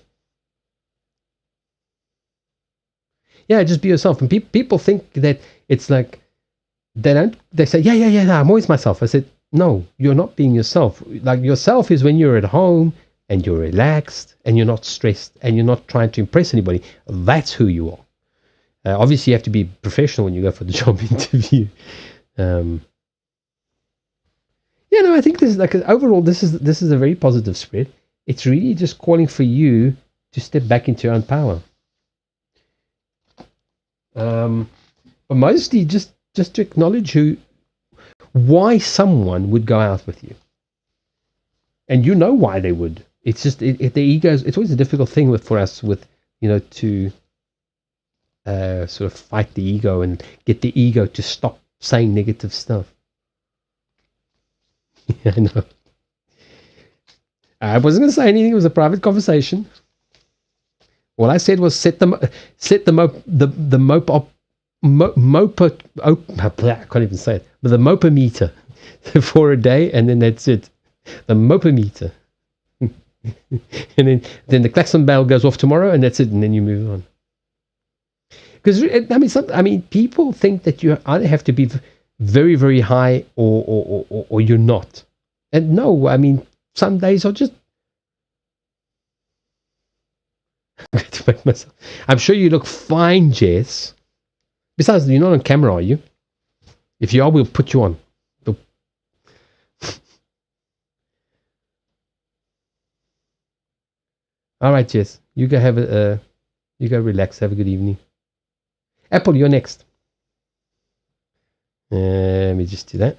Yeah, just be yourself. And people think that it's like, they say, yeah, I'm always myself. I said, no, you're not being yourself. Like, yourself is when you're at home and you're relaxed and you're not stressed and you're not trying to impress anybody. That's who you are. Obviously, you have to be professional when you go for the job interview. I think this is like overall, this is a very positive spread. It's really just calling for you to step back into your own power. But mostly just to acknowledge why someone would go out with you, and why they would. It's just the egos. It's always a difficult thing for us to sort of fight the ego and get the ego to stop saying negative stuff. Yeah, I know. I wasn't going to say anything. It was a private conversation. All I said was set the mope up. I can't even say it. But the mopometer for a day, and then that's it. The mopometer. And then the klaxon bell goes off tomorrow, and that's it. And then you move on. Because people think that you either have to be very, very high or you're not. And no, I mean, some days are just. I'm sure you look fine, Jess. Besides, you're not on camera, are you? If you are, we'll put you on. All right, Jess. You go you go relax. Have a good evening. Apple, you're next. Let me just do that.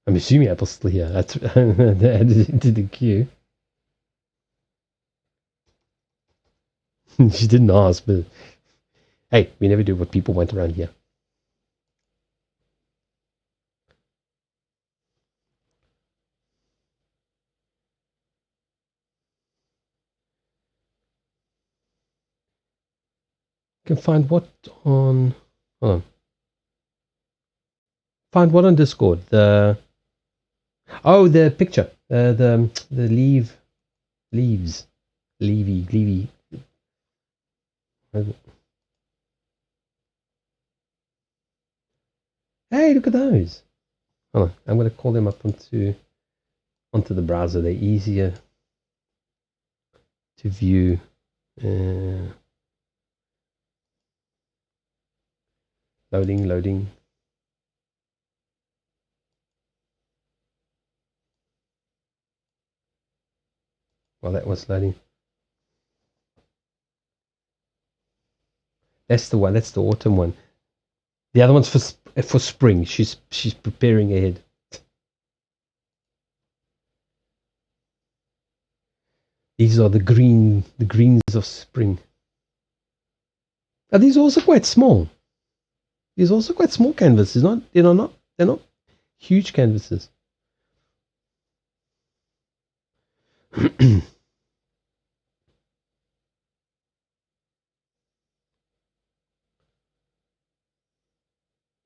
I'm assuming Apple's still here. That's added into the queue. She didn't ask, but hey, we never do what people want around here. You can find what on. Hold on. Find what on Discord? The picture. The leaves. Levy. Hey, look at those. Hold on, I'm going to call them up onto the browser. They're easier to view. Loading. Well, that was loading. That's the one. That's the autumn one. The other one's for spring. She's preparing ahead. These are the greens of spring. Are these also quite small? These are also quite small canvases. They're not huge canvases.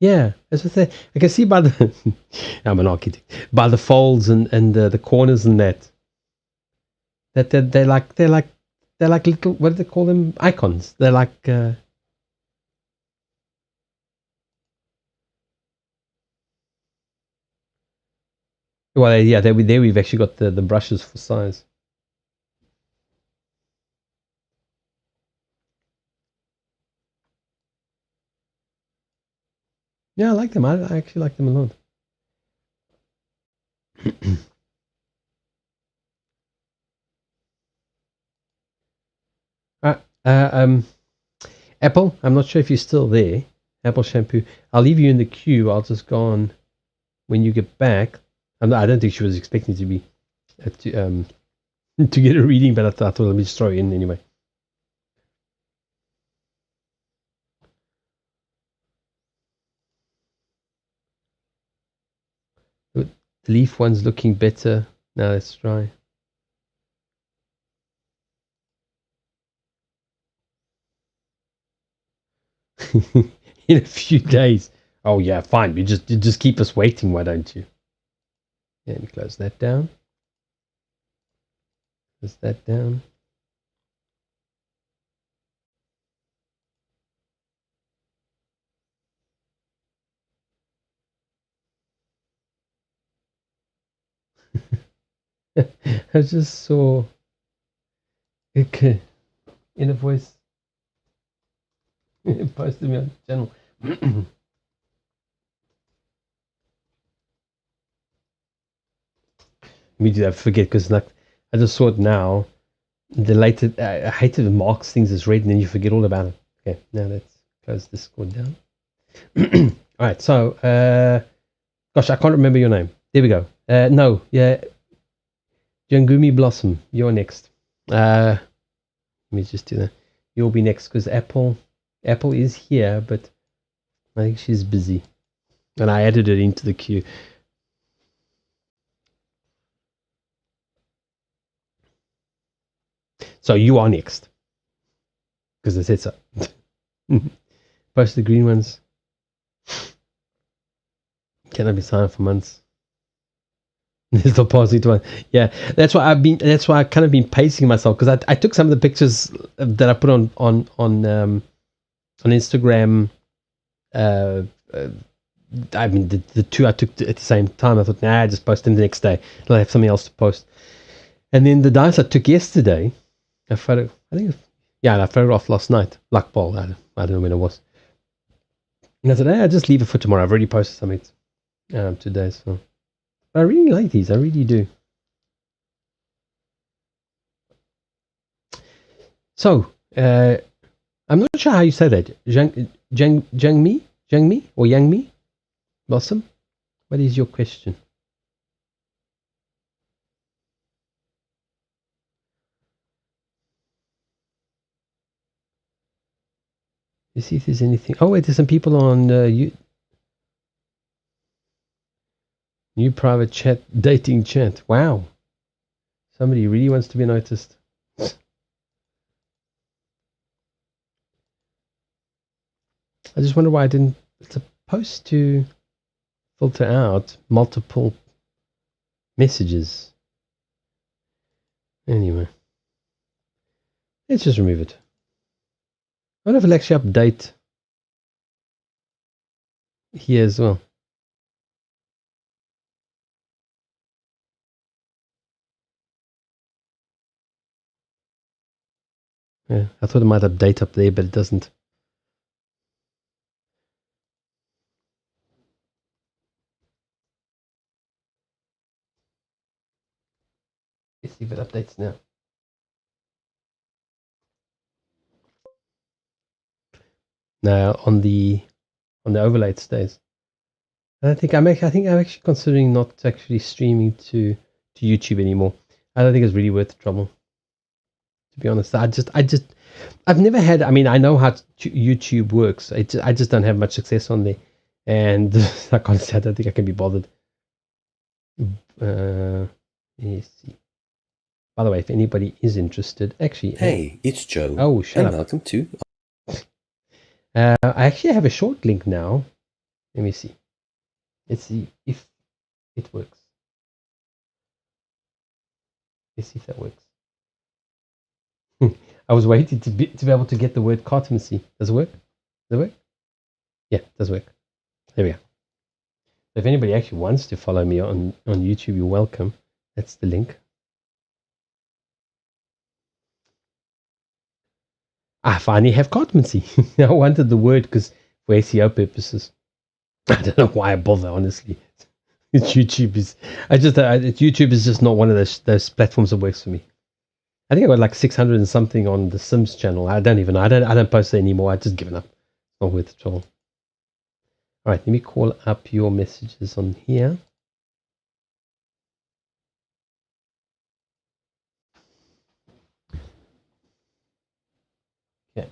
Yeah, as I say, I can see by the I'm an architect, by the folds and the corners and that they're like little, what do they call them, icons. They're like well, yeah, there we've actually got the brushes for size. Yeah, I like them. I actually like them a lot. Apple, I'm not sure if you're still there. Apple shampoo. I'll leave you in the queue. I'll just go on when you get back. I don't think she was expecting to be to get a reading, but I thought let me just throw it in anyway. The leaf one's looking better. Now let's try. In a few days. Oh yeah, fine. You just keep us waiting, why don't you? Yeah, let me close that down. Close that down. I just saw okay in a voice posted me on the channel. Me do that, forget, because like I just saw it now. The later I hate it, marks things as red and then you forget all about it. Okay, now let's close this score down. All right, so gosh, I can't remember your name. There we go. No, yeah, Jangumi Blossom, you're next. Let me just do that. You'll be next because Apple is here, but I think she's busy, and I added it into the queue. So you are next because I said so. Post the green ones. Can I be silent for months? There's the positive one. Yeah, that's why I kind of been pacing myself because I took some of the pictures that I put on Instagram. I mean the two I took at the same time. I thought, nah, I just post them the next day. I'll have something else to post. And then the dice I took yesterday, I photographed last night. Luck ball. I don't know when it was. And I said, I'll just leave it for tomorrow. I've already posted something today, so I really like these. I really do. So, I'm not sure how you say that. Jiangmi or Yangmi? Blossom? What is your question? Let's see if there's anything. Oh, wait, there's some people on new private chat, dating chat. Wow. Somebody really wants to be noticed. I just wonder why I didn't. It's supposed to filter out multiple messages. Anyway. Let's just remove it. I wonder if it'll actually update here as well. Yeah, I thought it might update up there, but it doesn't. Let's see if it updates now. Now on the overlay it stays. I think I'm actually considering not actually streaming to YouTube anymore. I don't think it's really worth the trouble. To be honest, I've never had. I mean, I know how YouTube works. I just don't have much success on there, and I can't say I don't think I can be bothered. Let's see. By the way, if anybody is interested, actually, hey, it's Joe. Oh, shut up! Welcome to. I actually have a short link now. Let me see. Let's see if it works. Let's see if that works. I was waiting to be able to get the word cartomancy. Does it work? Does it work? Yeah, it does work. There we go. If anybody actually wants to follow me on YouTube, you're welcome. That's the link. I finally have cartomancy. I wanted the word because for SEO purposes. I don't know why I bother, honestly. YouTube is just not one of those platforms that works for me. I think I got like 600 and something on the Sims channel. I don't even know. I don't post it anymore. I've just given up. It's not worth it at all. All right, let me call up your messages on here. Okay.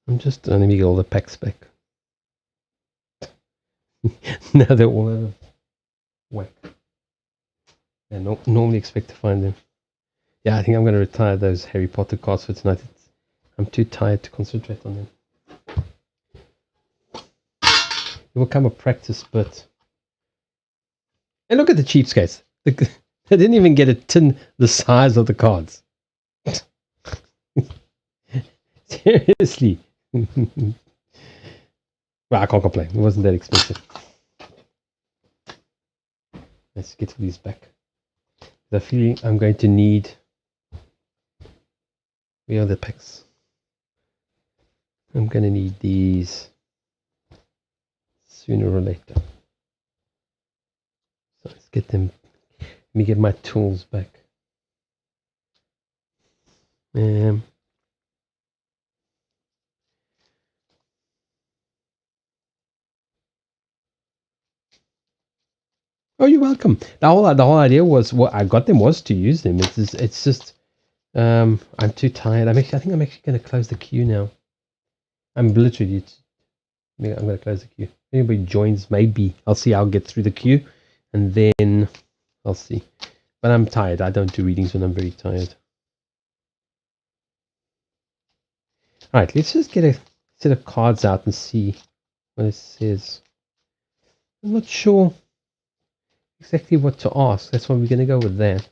I'm just let me get all the packs back. Now they're all out of whack. I normally expect to find them. Yeah, I think I'm going to retire those Harry Potter cards for tonight. I'm too tired to concentrate on them. It will come a practice, but... And look at the cheapskates. They didn't even get a tin the size of the cards. Seriously. Well, I can't complain. It wasn't that expensive. Let's get these back. The feeling I'm going to need... Where are the packs? I'm going to need these sooner or later. So let's get them. Let me get my tools back. Oh, you're welcome. The whole idea was what I got them was to use them. It's just I'm too tired. I think I'm actually going to close the queue now. I'm literally. I'm going to close the queue. If anybody joins, maybe I'll see. I'll get through the queue, and then I'll see. But I'm tired. I don't do readings when I'm very tired. All right, let's just get a set of cards out and see what it says. I'm not sure exactly what to ask. That's why we're going to go with that.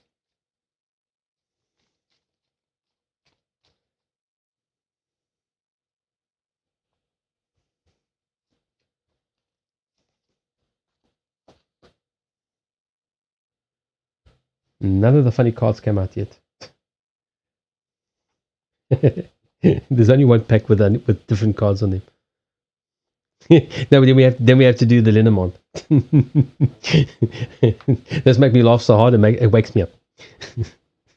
None of the funny cards came out yet. There's only one pack with different cards on them. No, then we have to do the Linamon. This make me laugh so hard it wakes me up.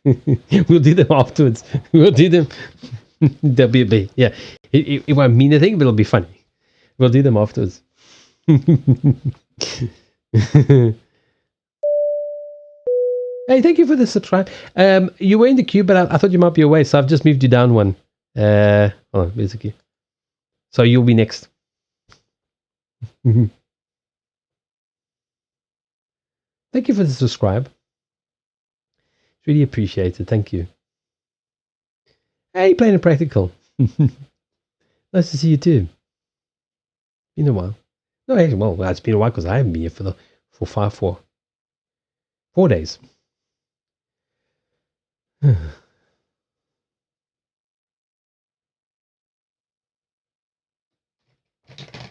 We'll do them afterwards. We'll do them. There'll be a bit. Yeah, it won't mean a thing, but it'll be funny. We'll do them afterwards. Hey, thank you for the subscribe. You were in the queue, but I thought you might be away, so I've just moved you down one. Where's the queue? So you'll be next. Thank you for the subscribe. It's really appreciated. Thank you. Hey, Plain and Practical. Nice to see you too. Been a while. No, actually, well, it's been a while because I haven't been here for 4 days.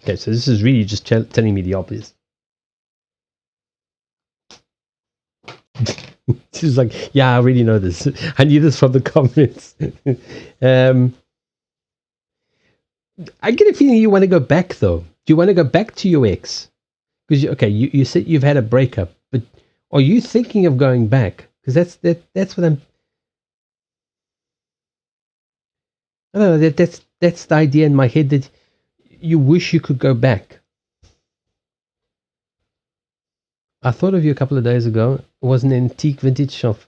Okay, so this is really just telling me the obvious. She's like, yeah, I already know this. I knew this from the comments. I get a feeling you want to go back, though. Do you want to go back to your ex? Because okay, you said you've had a breakup, but are you thinking of going back? Because that's what I'm. I don't know. That's the idea in my head that you wish you could go back. I thought of you a couple of days ago. It was an antique vintage shop.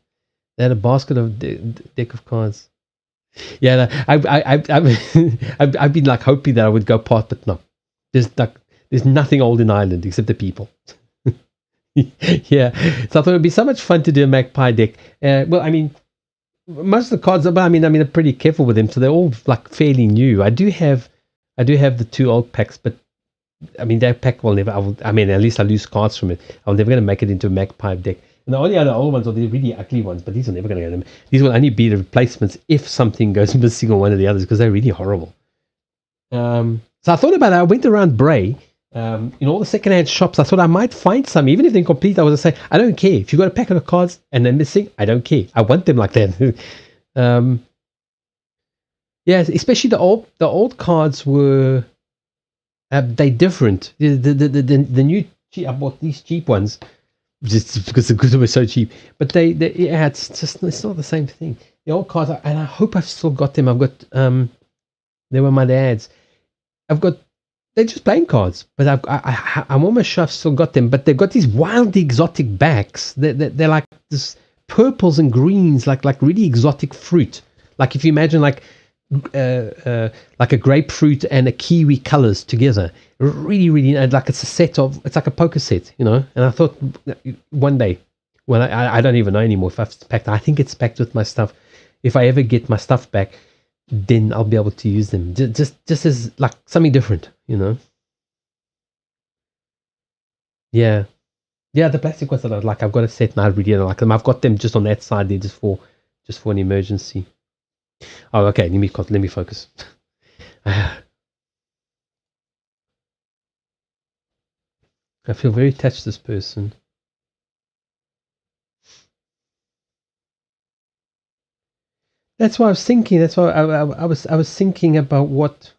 They had a basket of deck of cards. Yeah, no, I've been like hoping that I would go part, but no. There's nothing old in Ireland except the people. Yeah, so I thought it'd be so much fun to do a magpie deck. Well, I mean, most of the cards, but I mean, I'm pretty careful with them, so they're all like fairly new. I do have the two old packs, but I mean, that pack will never. I mean, at least I lose cards from it. I'm never going to make it into a magpie deck. And the only other old ones are the really ugly ones, but these are never going to get them. These will only be the replacements if something goes missing on one of the others because they're really horrible. So I thought about it. I went around Bray, in all the secondhand shops. I thought I might find some, even if they're incomplete. I was going to say, I don't care. If you've got a packet of cards and they're missing, I don't care. I want them like that. Yeah, especially the old cards were they different. The new cheap, I bought these cheap ones just because they were so cheap. But yeah, it's not the same thing. The old cards, and I hope I've still got them. I've got they were my dad's. They're just playing cards, but I'm almost sure I've still got them. But they've got these wild exotic backs. They're like this purples and greens, like really exotic fruit. Like if you imagine like a grapefruit and a kiwi colors together. Really, really like it's like a poker set, you know. And I thought one day, when I don't even know anymore if I've packed. I think it's packed with my stuff. If I ever get my stuff back, then I'll be able to use them. Just as like something different, you know. Yeah. Yeah, the plastic ones that I like, I've got a set and I really don't like them. I've got them just on that side there just for an emergency. Oh, okay. Let me focus. I feel very attached to this person. That's what I was thinking. That's why I was thinking about what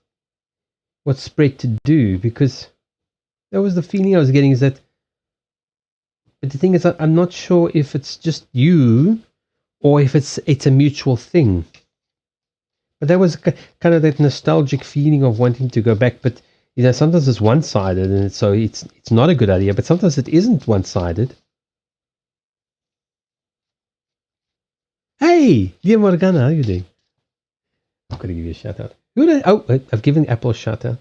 spread to do, because that was the feeling I was getting. Is that, but the thing is, I'm not sure if it's just you or if it's a mutual thing. But that was kind of that nostalgic feeling of wanting to go back. But you know, sometimes it's one-sided, and so it's not a good idea. But sometimes it isn't one-sided. Hey, Liam Morgana, how are you doing? I'm going to give you a shout out. I've given Apple a shout out.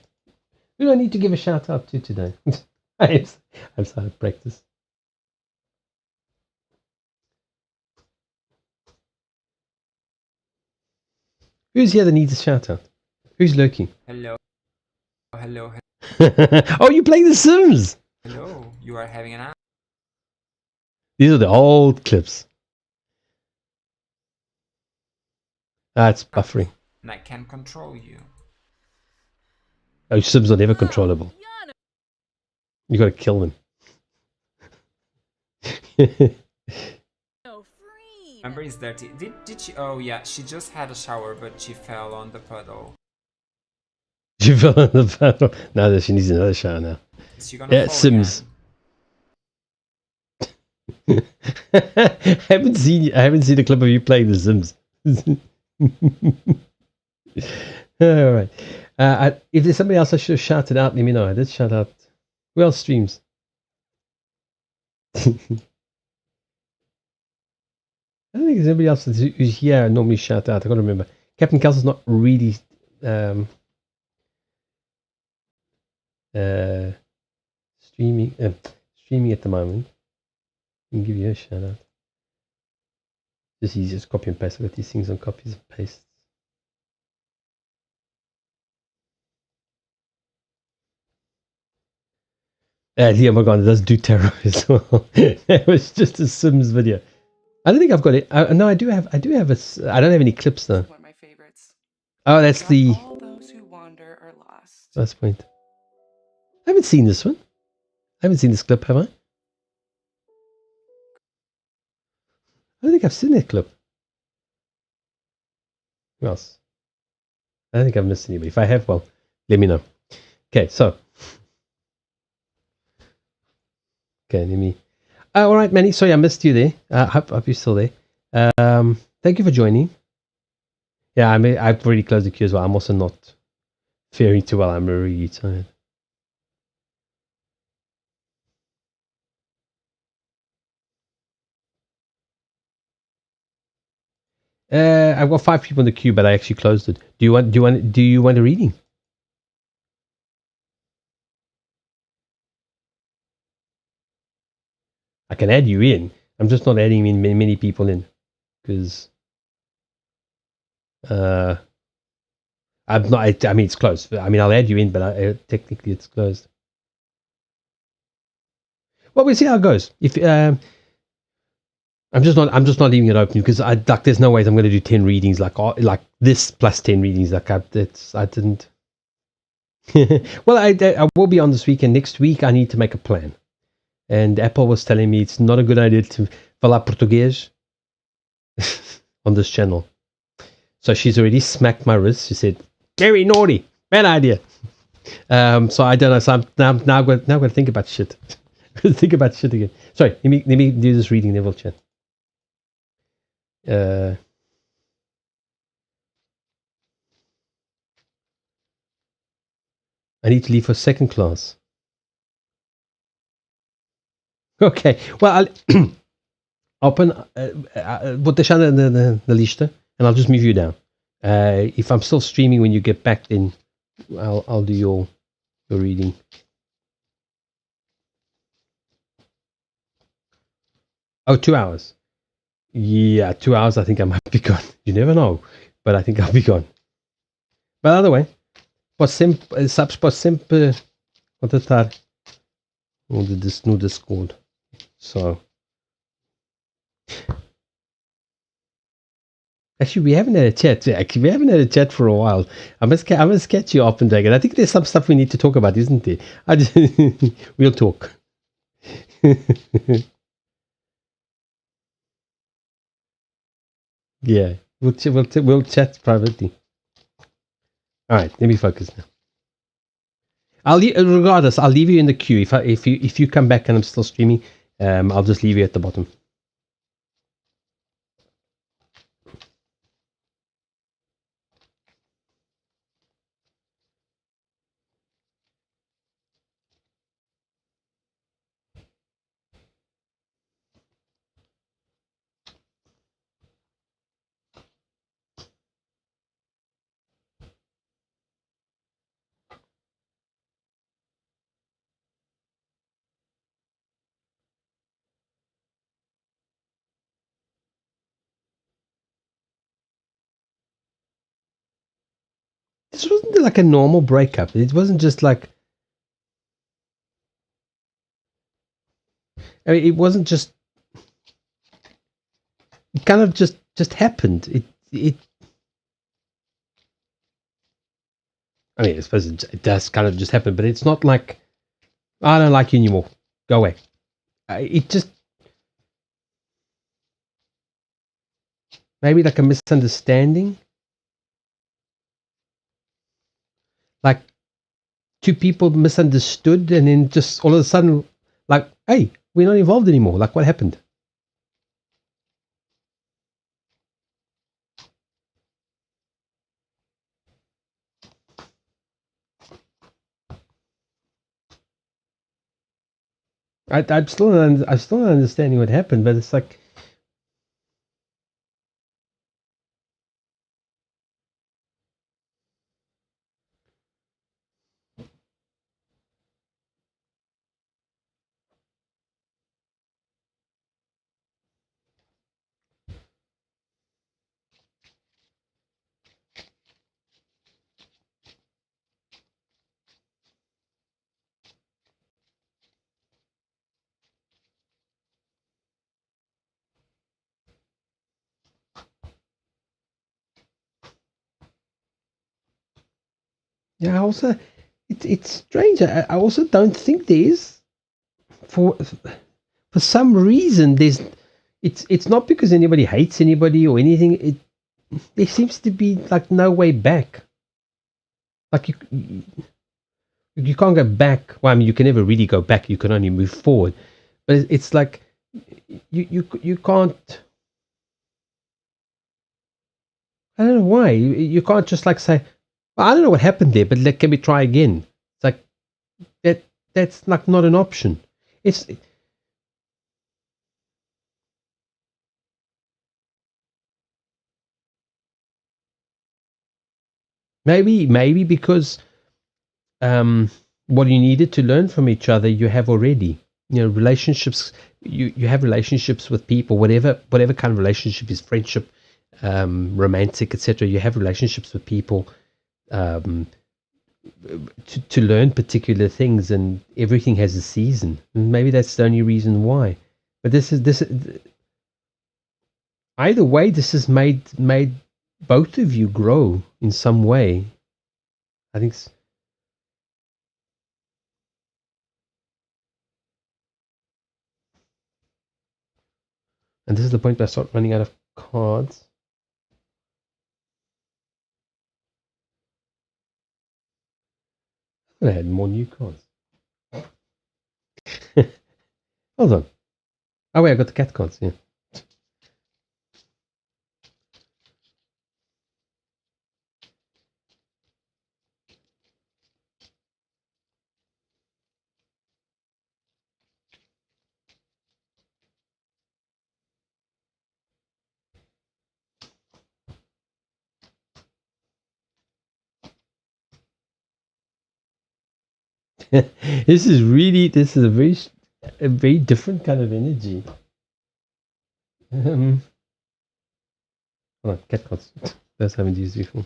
Who do I need to give a shout out to today? I'm starting to practice. Who's here that needs a shout out? Who's lurking? Hello. Hello. Oh, you playing The Sims? Hello. You are having an. These are the old clips. It's buffering. And I can control you. Oh, Sims are never controllable. You got to kill them. Remember, it's dirty. Did she? Oh yeah, she just had a shower, but she fell on the puddle. She fell on the puddle. No, she needs another shower now. Is she gonna fall Sims. I haven't seen a clip of you playing The Sims. All right. If there's somebody else I should have shouted out, let me know. I did shout out. Who else streams? I don't think there's anybody else who's here and normally shout out. I gotta remember. Captain Kelsey's not really streaming at the moment. I can give you a shout out. Just easy, just copy and paste. I got these things on copies and pastes. Leo Morgan does do tarot as well. It was just a Sims video. I don't think I've got it. No, I do have. I don't have any clips though. One of my favorites. Oh, that's the. All those who wander are lost. Last point. I haven't seen this one. I haven't seen this clip, have I? I don't think I've seen that clip. Who else? I don't think I've missed anybody. If I have, well, let me know. Okay, so. Okay, let me. All right, Manny. Sorry, I missed you there. Hope you're still there. Thank you for joining. Yeah, I've already closed the queue as well. I'm also not faring too well. I'm really tired. I've got 5 people in the queue, but I actually closed it. Do you want a reading? I can add you in. I'm just not adding in many people in because I'm not. I mean, it's closed. I mean, I'll add you in, but technically it's closed. Well, we'll see how it goes. If I'm just not leaving it open because there's no ways I'm going to do 10 readings like this plus 10 readings. I didn't. Well, I will be on this weekend. Next week, I need to make a plan. And Apple was telling me it's not a good idea to falar português on this channel. So she's already smacked my wrist. She said, "Very naughty, bad idea." So I don't know. So I'm now going to think about shit. Think about shit again. Sorry, let me do this reading. Then we'll chat. I need to leave for second class. Okay. Well, I'll open. Vou deixar na lista, and I'll just move you down. If I'm still streaming when you get back, then I'll do your reading. Oh, 2 hours. Yeah, 2 hours. I think I might be gone. You never know, but I think I'll be gone. But other way, sabes, posso sempre contactar no Discord. So, actually, we haven't had a chat. Actually, we haven't had a chat for a while. I must catch you up and Dragon. I think there's some stuff we need to talk about, isn't there? We'll talk. Yeah, we'll chat privately. All right, let me focus now. Regardless, I'll leave you in the queue. If you come back and I'm still streaming, I'll just leave you at the bottom. This wasn't like a normal breakup. It wasn't just like. I mean, it wasn't just. It kind of just happened. It. I mean, I suppose it does kind of just happen, but it's not like I don't like you anymore. Go away. It just maybe like a misunderstanding. Like two people misunderstood, and then just all of a sudden, like, hey, we're not involved anymore. Like, what happened? I'm still not understanding what happened, but it's like. Yeah, also, it's strange. I also don't think there's, for some reason, it's not because anybody hates anybody or anything. There seems to be like no way back. Like you can't go back. Well, I mean, you can never really go back. You can only move forward. But it's like you can't. I don't know why you can't just like say, well, I don't know what happened there, but can we try again? It's like that's like not an option. It's maybe because what you needed to learn from each other you have already. Relationships. You have relationships with people, whatever kind of relationship is, friendship, romantic, etc. You have relationships with people um, to learn particular things, and everything has a season. And maybe that's the only reason why. But either way, this has made both of you grow in some way. I think. And this is the point where I start running out of cards. I had more new cards. Hold on. Oh wait, I got the cat cards. Yeah. This is a very different kind of energy. Hold on, cat cards. Those haven't used before.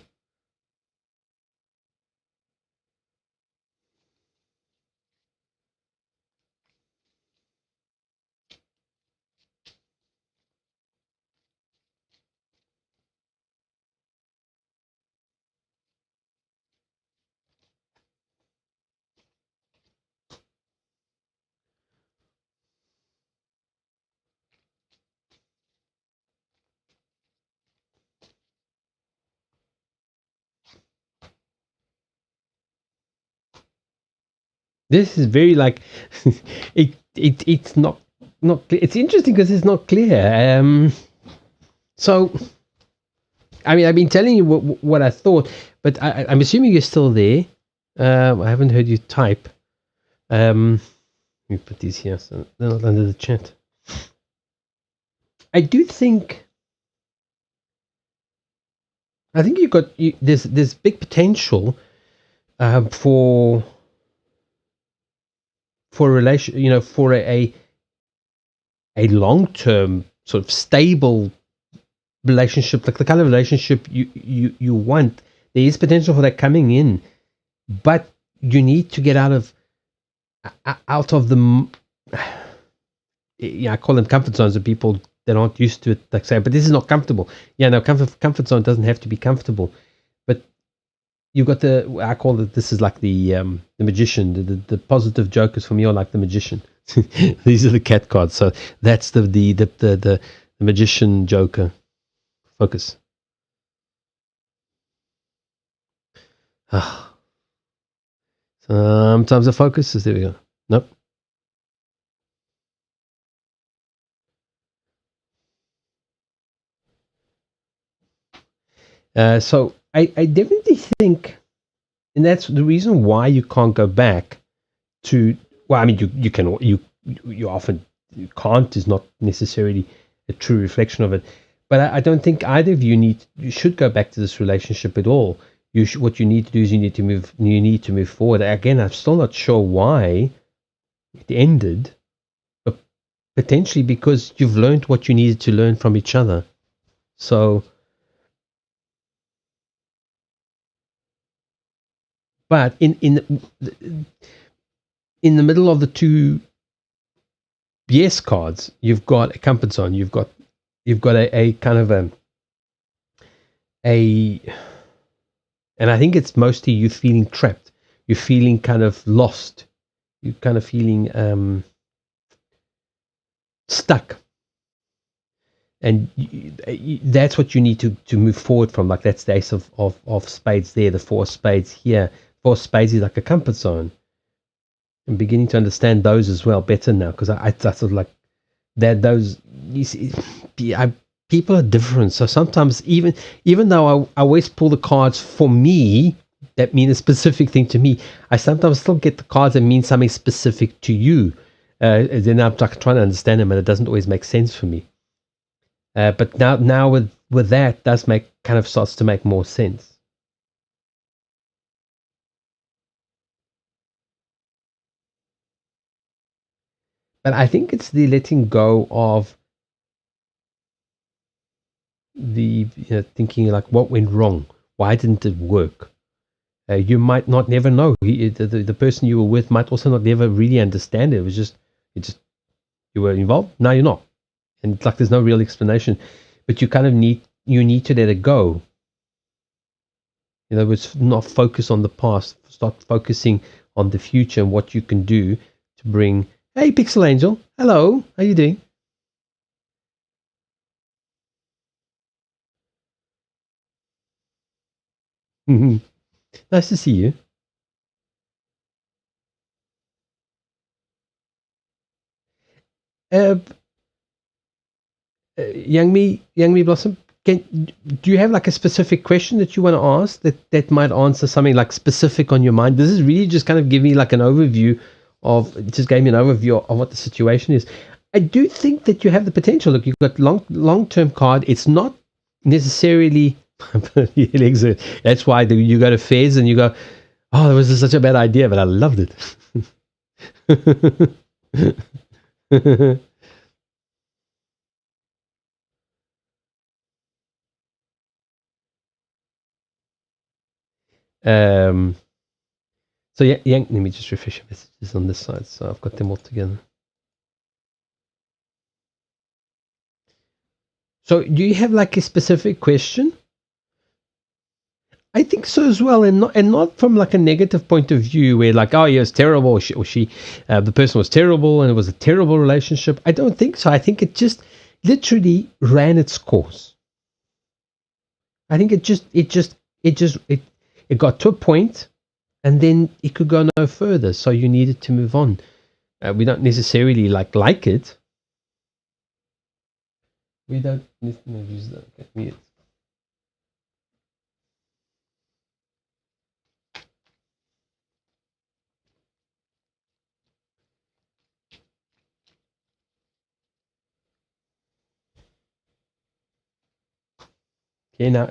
This is very like it's not clear. It's interesting because it's not clear. So I mean, I've been telling you what I thought, but I'm assuming you're still there. I haven't heard you type. Let me put these here so they're not under the chat. I do think. I think there's big potential for a relation, for a long term sort of stable relationship, like the kind of relationship you want. There is potential for that coming in, but you need to get out of the I call them comfort zones of people that aren't used to it, like say, but this is not comfortable. Yeah, no, comfort zone doesn't have to be comfortable, but you've got I call it, this is like the magician, the positive jokers for me are like the magician. These are the cat cards, so that's the magician joker. Focus. Sometimes the focus is, there we go. Nope. So I definitely think, and that's the reason why you can't go back to. Well, I mean, you can, you often can't, is not necessarily a true reflection of it. But I don't think either of you should go back to this relationship at all. What you need to do is you need to move forward. Again, I'm still not sure why it ended, but potentially because you've learned what you needed to learn from each other. So. But in the middle of the two yes cards, you've got a comfort zone. You've got a kind of a And I think it's mostly you feeling trapped. You're feeling kind of lost. You're kind of feeling stuck. And that's what you need to move forward from. Like that's the ace of spades there, the 4 spades here. 4 spades is like a comfort zone. I'm beginning to understand those as well better now, because I sort of like that. Those you see, people are different. So sometimes even though I always pull the cards for me that mean a specific thing to me, I sometimes still get the cards that mean something specific to you. Then I'm like trying to understand them, and it doesn't always make sense for me. But now with that does make kind of starts to make more sense. But I think it's the letting go of the thinking like what went wrong, why didn't it work. You might not never know. The person you were with might also not never really understand it. It was just you were involved. Now you're not, and it's like there's no real explanation. But you kind of need to let it go. It's not focus on the past. Start focusing on the future and what you can do to bring. Hey, Pixel Angel. Hello. How you doing? Nice to see you. Young me Blossom. Do you have like a specific question that you want to ask that might answer something like specific on your mind? This is really just kind of give me like an overview it just gave me an overview of what the situation is. I do think that you have the potential. Look, you've got long-term card. It's not necessarily that's why you go to fairs and you go, oh, that was such a bad idea, but I loved it. So yeah, let me just refresh your messages on this side. So I've got them all together. So do you have like a specific question? I think so as well, and not from like a negative point of view where like, oh yeah, it's terrible, or she the person was terrible and it was a terrible relationship. I don't think so. I think it just literally ran its course. I think it got to a point, and then it could go no further. So you needed to move on. We don't necessarily like it. We don't need to use that. Okay, mute. Okay, now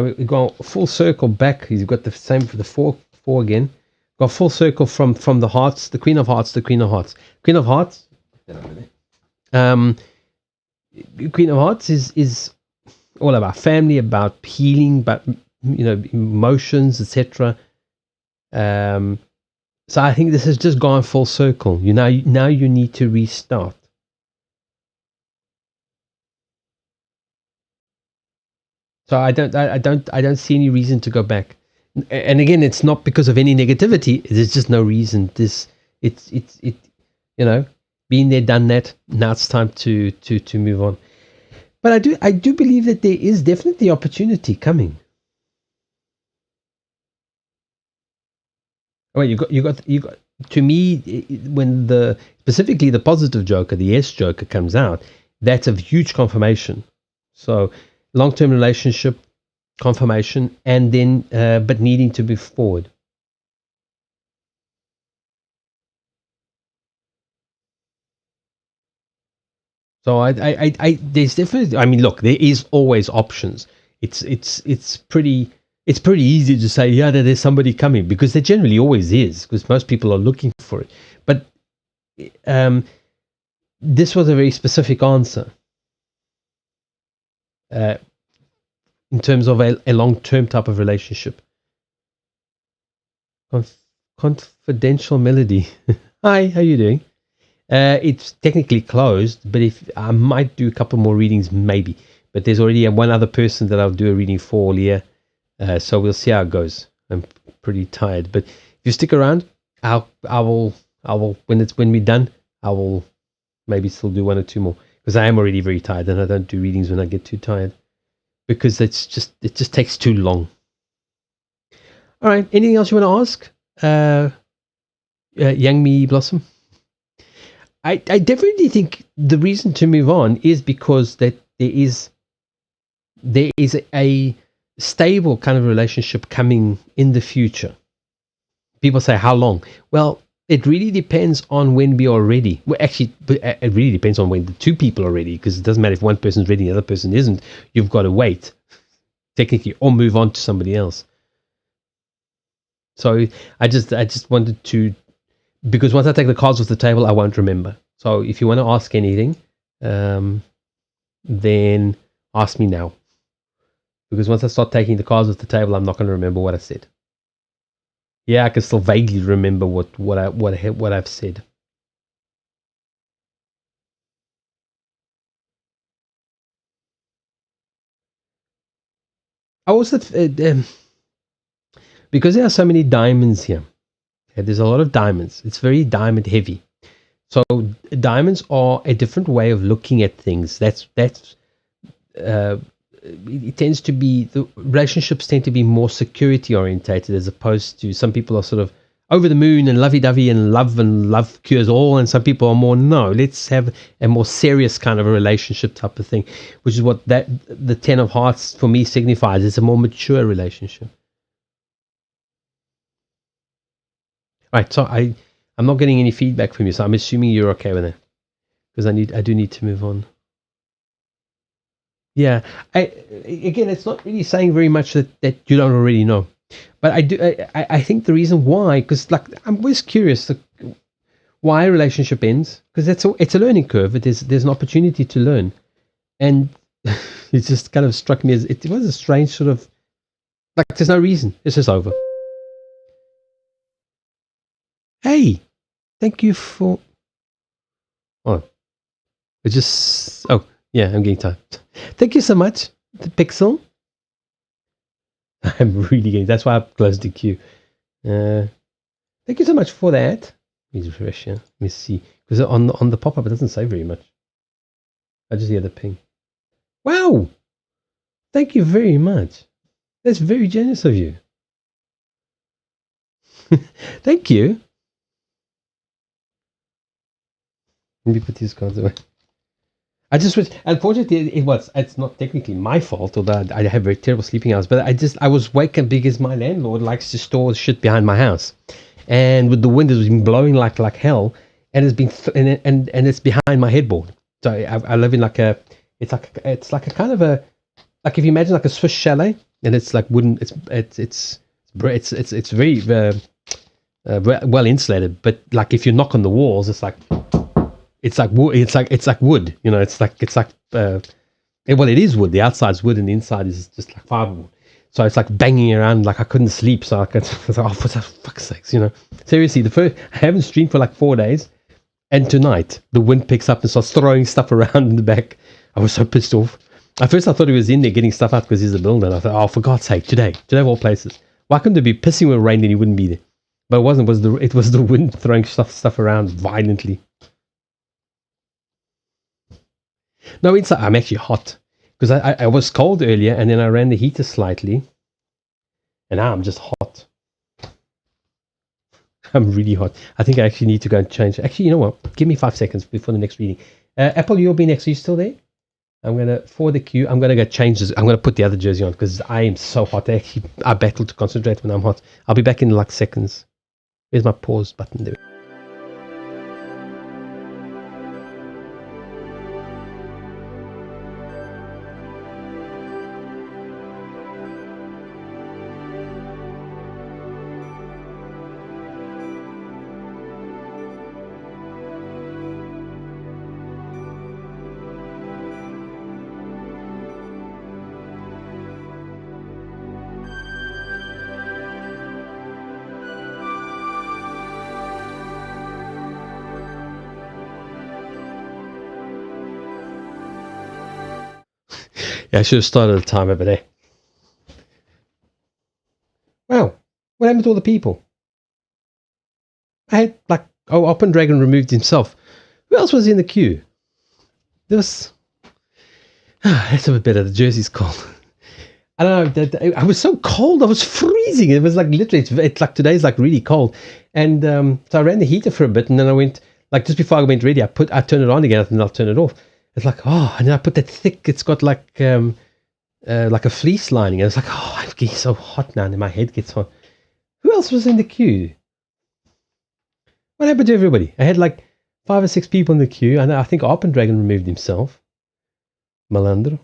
we go full circle back. He's got the same for the four again. Got full circle from the hearts, the Queen of Hearts, the Queen of Hearts. Queen of Hearts. Queen of Hearts is all about family, about healing, but emotions, etc. So I think this has just gone full circle. Now you need to restart. So I don't see any reason to go back. And again, it's not because of any negativity. There's just no reason. It's been there, done that. Now it's time to move on. But I do believe that there is definitely opportunity coming. Well, you got to me, when specifically the positive joker, the S joker comes out, that's a huge confirmation. So long-term relationship confirmation, and then but needing to move forward. So I there's definitely, I mean, look, there is always options. It's pretty easy to say, yeah, there's somebody coming, because there generally always is, because most people are looking for it. But this was a very specific answer in terms of a long-term type of relationship. Confidential Melody. Hi, how you doing? It's technically closed, but if I might do a couple more readings, maybe. But there's already one other person that I'll do a reading for here. So we'll see how it goes. I'm pretty tired, but if you stick around, I will when we're done, I will maybe still do one or two more because I am already very tired, and I don't do readings when I get too tired because it just takes too long. All right, anything else you want to ask, Yang Mi Blossom? I definitely think the reason to move on is because that there is a stable kind of relationship coming in the future. People say, how long? Well, it really depends on when we are ready. Well, actually, it really depends on when the two people are ready, because it doesn't matter if one person's ready and the other person isn't. You've got to wait, technically, or move on to somebody else. So I just wanted to, because once I take the cards off the table, I won't remember. So if you want to ask anything, then ask me now. Because once I start taking the cards off the table, I'm not going to remember what I said. Yeah, I can still vaguely remember what I've said. I also because there are so many diamonds here. Okay, there's a lot of diamonds. It's very diamond heavy. So diamonds are a different way of looking at things. It tends to be, the relationships tend to be more security orientated, as opposed to some people are sort of over the moon and lovey-dovey and love cures all, and some people are more, no, let's have a more serious kind of a relationship type of thing, which is what the 10 of hearts for me signifies. It's a more mature relationship. All right, so I'm not getting any feedback from you, so I'm assuming you're okay with it, because I do need to move on. Yeah, again, it's not really saying very much that you don't already know, but I think the reason why, because like I'm always curious why a relationship ends, because it's a learning curve. There's an opportunity to learn, and it just kind of struck me as it was a strange sort of, like, there's no reason. It's just over. Hey, thank you for. Oh, it just. Oh, yeah, I'm getting tired. Thank you so much, the Pixel. I'm really getting. That's why I closed the queue. Thank you so much for that. Let me refresh here. Let me see, because on the pop up it doesn't say very much. I just hear the ping. Wow! Thank you very much. That's very generous of you. Thank you. Let me put these cards away. I just was, unfortunately, it's not technically my fault, although I have very terrible sleeping hours, but I was waking because my landlord likes to store shit behind my house. And with the wind, it's been blowing like hell, and it's been and it's behind my headboard. So I live in it's like a kind of a, like if you imagine like a Swiss chalet, and it's like wooden. It's very well insulated, but like if you knock on the walls, it's like wood. You know, well, it is wood. The outside's wood, and the inside is just like fiberboard. So it's like banging around, like I couldn't sleep. So I was like, oh, for fuck's sakes, you know. Seriously, I haven't streamed for like 4 days, and tonight the wind picks up and starts throwing stuff around in the back. I was so pissed off. At first I thought he was in there getting stuff out because he's a builder. And I thought, oh, for God's sake, today of all places, why couldn't it be pissing with rain and he wouldn't be there? But it wasn't. It was the wind throwing stuff around violently. No, inside I'm actually hot because I was cold earlier, and then I ran the heater slightly, and now I'm just hot. I'm really hot. I think I actually need to go and change. Actually, you know what? Give me 5 seconds before the next reading. Apple, you'll be next. Are you still there? I'm going to, for the queue, I'm going to go change this. I'm going to put the other jersey on because I am so hot. I battle to concentrate when I'm hot. I'll be back in like seconds. Where's my pause button? There. Yeah, I should have started the timer, but hey. What happened to all the people? I had like, oh, Open Dragon removed himself. Who else was in the queue? There was. That's a bit better. The jersey's cold. I don't know. I was so cold. I was freezing. It was like literally. It's like today's like really cold. And so I ran the heater for a bit, and then I went like just before I went ready. I turned it on again, and I'll turn it off. It's like and then I put that thick. It's got like a fleece lining, and it's like I'm getting so hot now, and my head gets hot. Who else was in the queue? What happened to everybody? I had like 5 or 6 people in the queue, and I think Open Dragon removed himself. Malandro.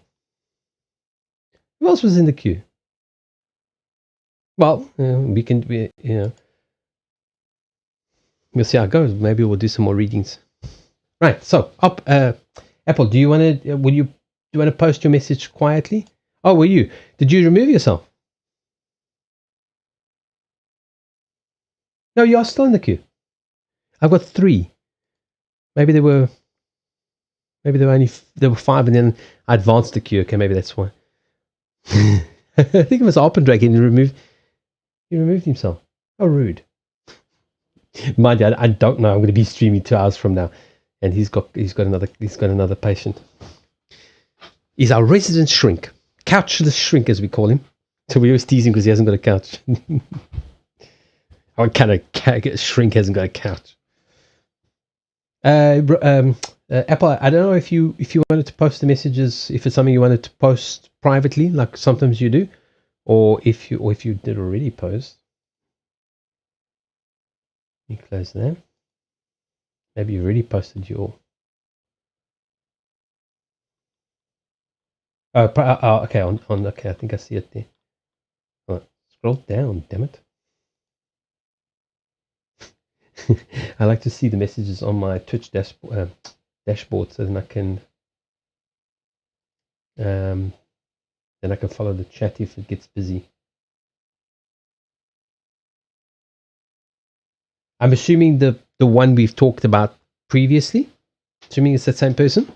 Who else was in the queue? Well, we'll see how it goes. Maybe we'll do some more readings. Right. So, Apple, do you want to post your message quietly? Oh, were you? Did you remove yourself? No, you are still in the queue. I've got 3. Maybe there were only 5, and then I advanced the queue. Okay, maybe that's why. I think it was Open Dragon. He removed himself. How rude. Mind you, I don't know. I'm going to be streaming 2 hours from now, and he's got another patient. He's our resident shrink, couchless shrink as we call him. So we always tease him because he hasn't got a couch. What kind of shrink hasn't got a couch? Apple, I don't know if you wanted to post the messages, if it's something you wanted to post privately, like sometimes you do, or if you did already post. You close that. Maybe you already posted your. Okay, okay, I think I see it there. All right, scroll down, damn it. I like to see the messages on my Twitch dashboard, so then I can follow the chat if it gets busy. I'm assuming the one we've talked about previously. Assuming it's that same person.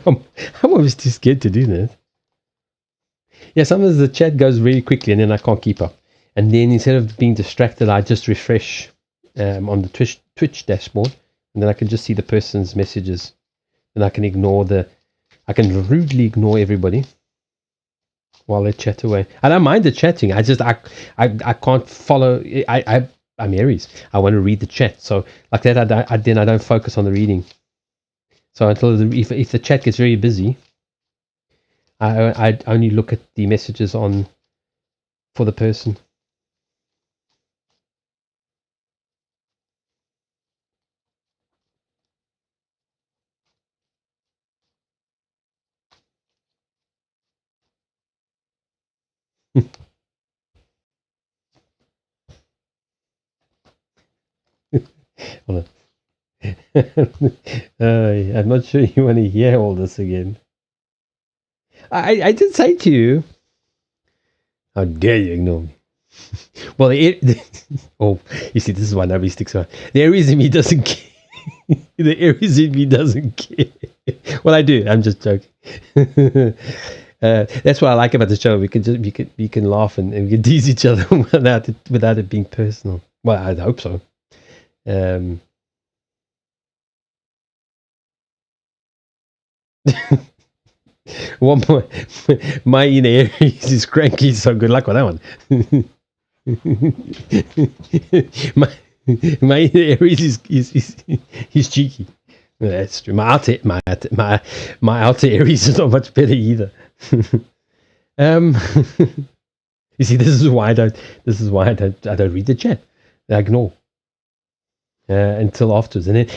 I'm always too scared to do that. Yeah, sometimes the chat goes really quickly and then I can't keep up. And then instead of being distracted, I just refresh on the Twitch dashboard, and then I can just see the person's messages, and I can rudely ignore everybody while they chat away. I don't mind the chatting. I can't follow. I'm Aries. I want to read the chat. So like that, I don't focus on the reading. So if the chat gets very busy, I only look at the messages for the person. Hold on. I'm not sure you want to hear all this again. I did say to you, how dare you ignore me? Well, you see, this is why nobody sticks around. The Aries in me doesn't care. The Aries in me doesn't care. Well, I do. I'm just joking. That's what I like about the show. We can laugh and we can tease each other without it being personal. Well, I hope so. One more. My inner Aries is cranky, so good luck with that one. my inner Aries is cheeky. That's true. My outer Aries is not much better either. You see, this is why I don't read the chat. I ignore. Until afterwards, and then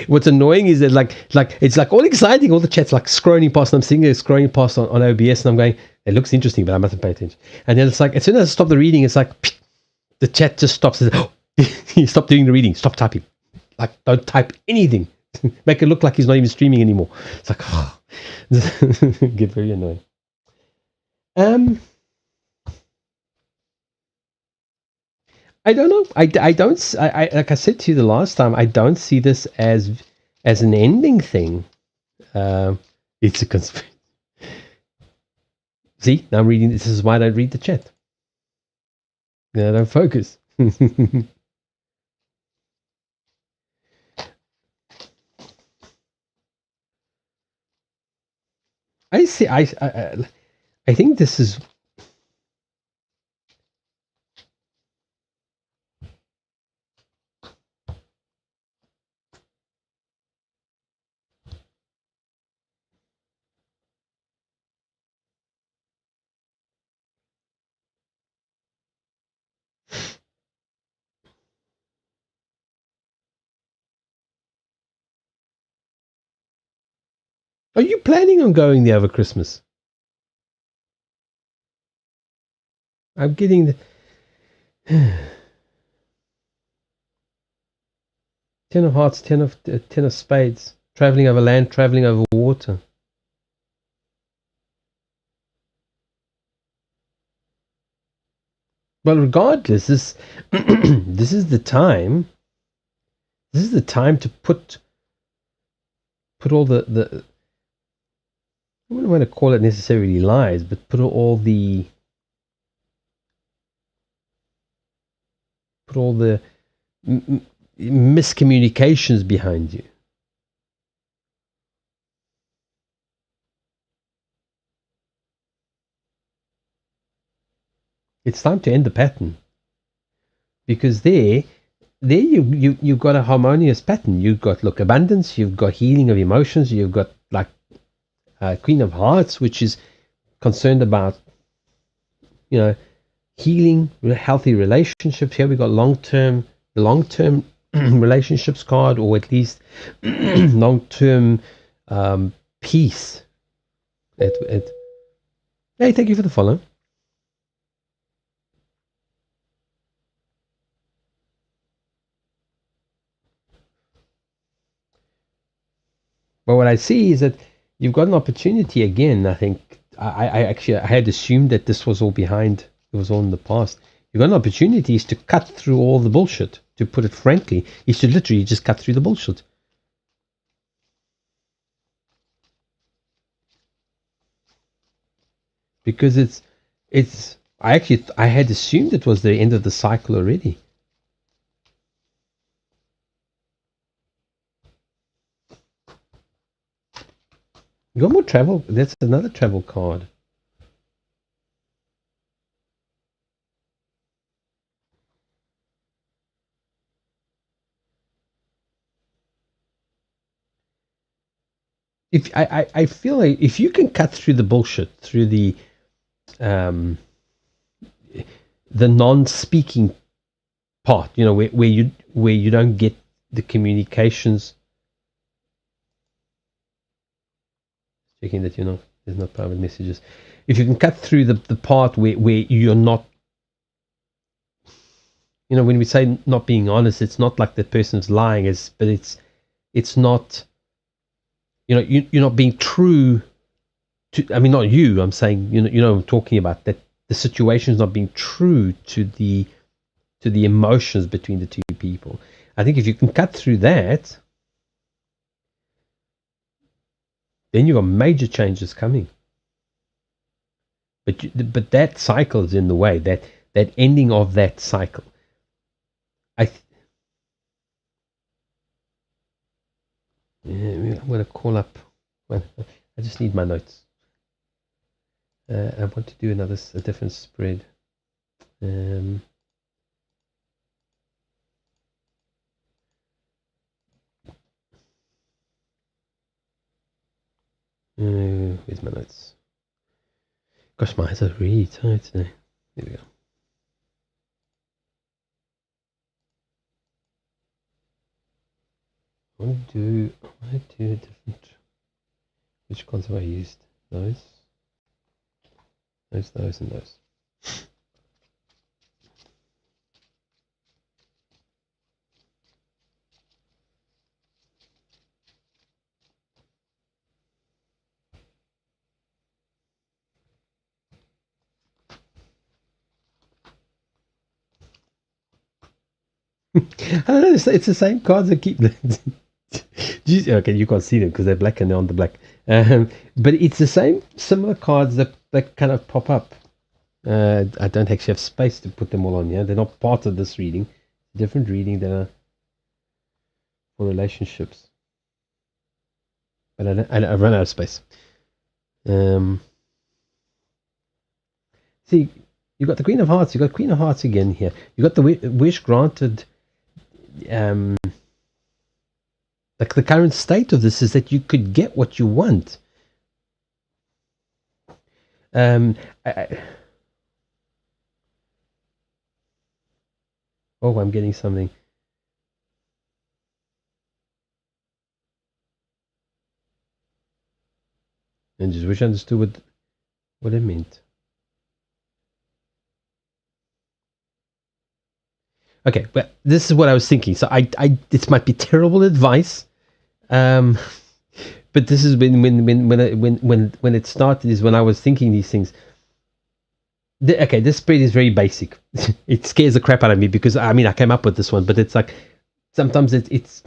what's annoying is that like it's like all exciting, all the chats like scrolling past, and I'm sitting there scrolling past on OBS, and I'm going, it looks interesting, but I mustn't pay attention. And then it's like as soon as I stop the reading, it's like the chat just stops. You stop doing the reading, stop typing, like don't type anything, make it look like he's not even streaming anymore. It's like get very annoying. I don't know. I don't. Like I said to you the last time, I don't see this as an ending thing. It's a conspiracy. See, now I'm reading. This is why I don't read the chat. I don't focus. I see. I think this is. Are you planning on going there over Christmas? I'm getting the 10 of hearts, 10 of spades. Traveling over land, traveling over water. Well, regardless, this this is the time. This is the time to put all the I wouldn't want to call it necessarily lies, but put all the miscommunications behind you. It's time to end the pattern, because there you've got a harmonious pattern. You've got abundance. You've got healing of emotions. You've got like Queen of Hearts, which is concerned about healing, healthy relationships. Here we got long-term relationships card, or at least long-term peace. Hey, thank you for the follow. But what I see is that you've got an opportunity again. I think I had assumed that this was all behind. It was all in the past. You've got an opportunity is to cut through all the bullshit. To put it frankly, is to literally just cut through the bullshit. Because I had assumed it was the end of the cycle already. You got more travel. That's another travel card. If I feel like if you can cut through the bullshit, through the non-speaking part, where you don't get the communications. Checking that there's no private messages. If you can cut through the part where you're not, when we say not being honest, it's not like the person's lying, but it's not, you're not being true to. I mean, not you. I'm saying, I'm talking about that the situation is not being true to the emotions between the two people. I think if you can cut through that, then you've got major changes coming. But that cycle is in the way. That ending of that cycle. I'm going to call up. Well, I just need my notes. I want to do a different spread. Where's my notes? Gosh, my eyes are really tired today. There we go. I want to do a different. Which ones have I used? Those, and those. I don't know. It's the same cards that keep. Okay, you can't see them because they're black and they're on the black. But it's the same similar cards that kind of pop up. I don't actually have space to put them all on here. They're not part of this reading. Different reading than for relationships. But I've run out of space. See, you got the Queen of Hearts. You got Queen of Hearts again here. You got the wish granted. Like the current state of this is that you could get what you want. I, oh, I'm getting something. And just wish I understood what it meant. Okay, but this is what I was thinking. So this might be terrible advice, but this is when it started. Is when I was thinking these things. Okay, this spread is very basic. It scares the crap out of me because I mean I came up with this one, but it's like sometimes it's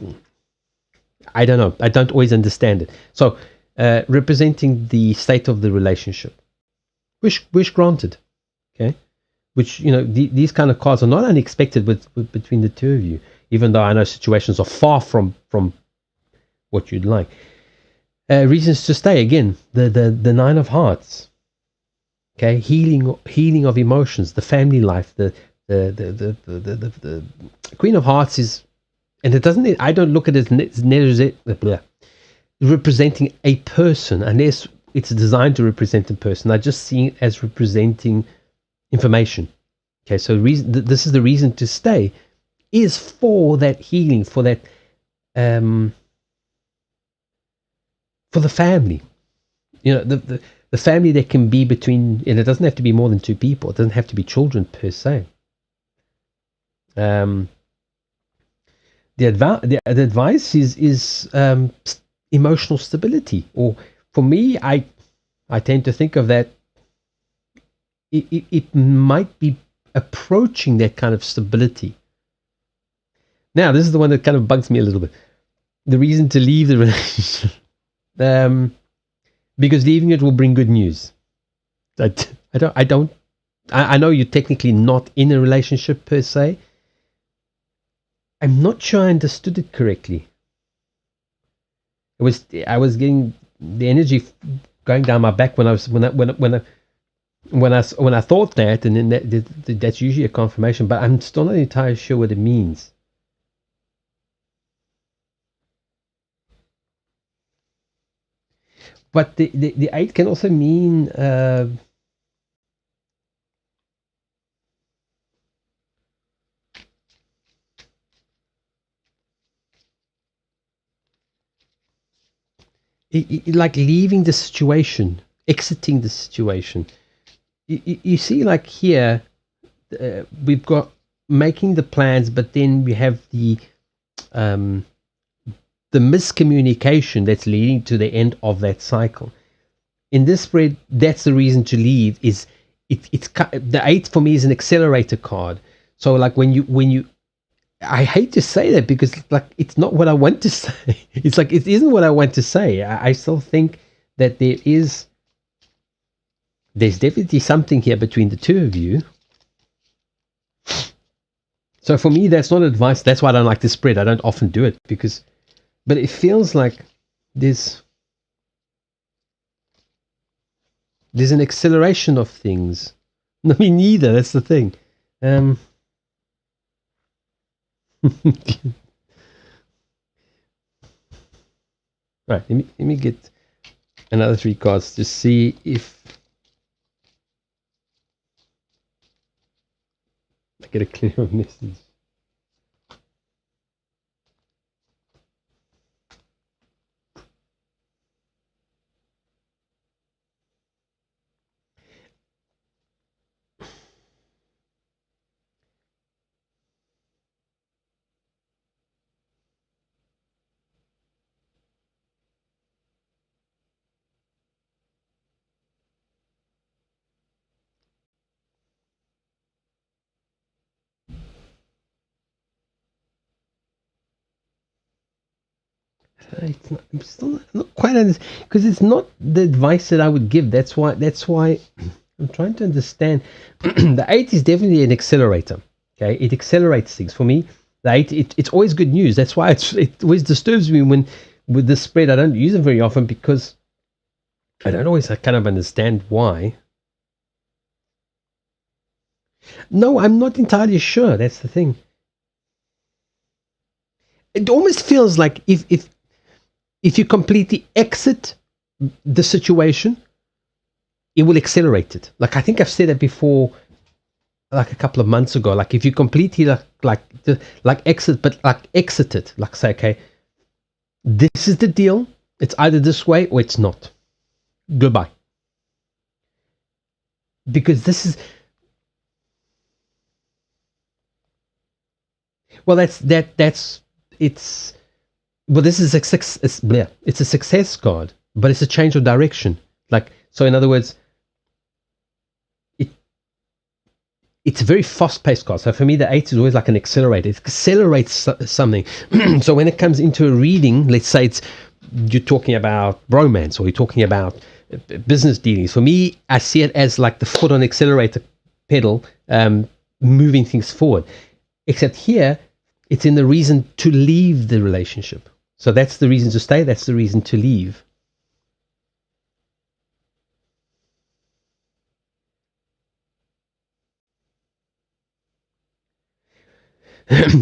I don't know. I don't always understand it. So representing the state of the relationship, wish granted. Okay. Which, these kind of cards are not unexpected with between the two of you, even though I know situations are far from what you'd like. Reasons to stay, again, the Nine of Hearts. Okay, healing of emotions, the family life, the Queen of Hearts is, and it doesn't. I don't look at it as representing a person, unless it's designed to represent a person. I just see it as representing information. Okay, so this is the reason to stay, is for that healing, for that, for the family. The family that can be between, and it doesn't have to be more than two people. It doesn't have to be children per se. The advice is emotional stability, or for me, I tend to think of that. It might be approaching that kind of stability. Now, this is the one that kind of bugs me a little bit. The reason to leave the relationship, because leaving it will bring good news. I know you're technically not in a relationship per se. I'm not sure I understood it correctly. I was getting the energy going down my back when I thought that, and then that's usually a confirmation, but I'm still not entirely sure what it means. But the 8 can also mean like leaving the situation, exiting the situation. You see, like here, we've got making the plans, but then we have the miscommunication that's leading to the end of that cycle. In this spread, that's the reason to leave. Is it's the 8 for me is an accelerator card. So like when you I hate to say that because like it's not what I want to say. It's like it isn't what I want to say. I still think that there's definitely something here between the two of you. So for me, that's not advice. That's why I don't like this spread. I don't often do it but it feels like there's an acceleration of things. I mean, neither. That's the thing. Right, let me get another 3 cards to see if I get a clearer message. I'm still not quite understand, because it's not the advice that I would give. That's why I'm trying to understand. The 8 is definitely an accelerator. Okay, it accelerates things for me. The 8, it's always good news. That's why it always disturbs me when with the spread I don't use it very often, because I don't always kind of understand why. No, I'm not entirely sure. That's the thing. It almost feels like if you completely exit the situation, it will accelerate it. Like, I think I've said that before, like a couple of months ago. Like, if you completely like exit, but like exit it, like say, okay, this is the deal. It's either this way or it's not. Goodbye. Because this is, well, that's it's, well, this is a success. It's a success card, but it's a change of direction. Like, so in other words, it's a very fast-paced card. So for me, the 8 is always like an accelerator. It accelerates something. So when it comes into a reading, let's say you're talking about romance, or you're talking about business dealings. For me, I see it as like the foot on the accelerator pedal, moving things forward. Except here, it's in the reason to leave the relationship. So that's the reason to stay. That's the reason to leave.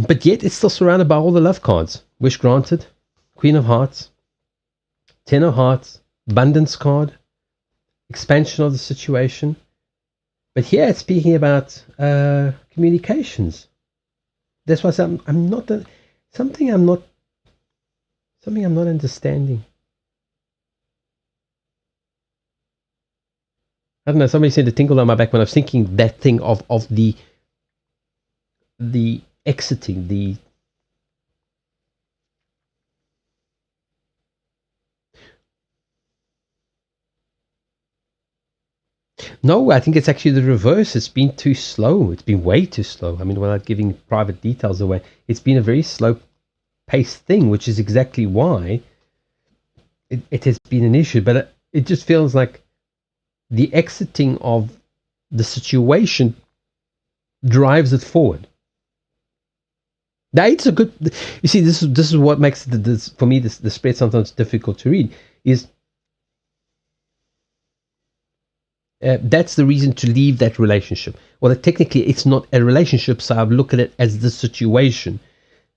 But yet it's still surrounded by all the love cards. Wish granted, Queen of Hearts, Ten of Hearts, Abundance card, expansion of the situation. But here it's speaking about communications. That's why I'm not something I'm not understanding. I don't know. Somebody said a tingle down my back when I was thinking that thing of the exiting, the no, I think it's actually the reverse. It's been too slow. It's been way too slow. I mean, without giving private details away, it's been a very slow paced thing, which is exactly why it has been an issue. But it just feels like the exiting of the situation drives it forward. The 8's a good. You see, this is what makes this for me. The spread sometimes difficult to read is. That's the reason to leave that relationship. Well, technically, it's not a relationship, so I look at it as the situation.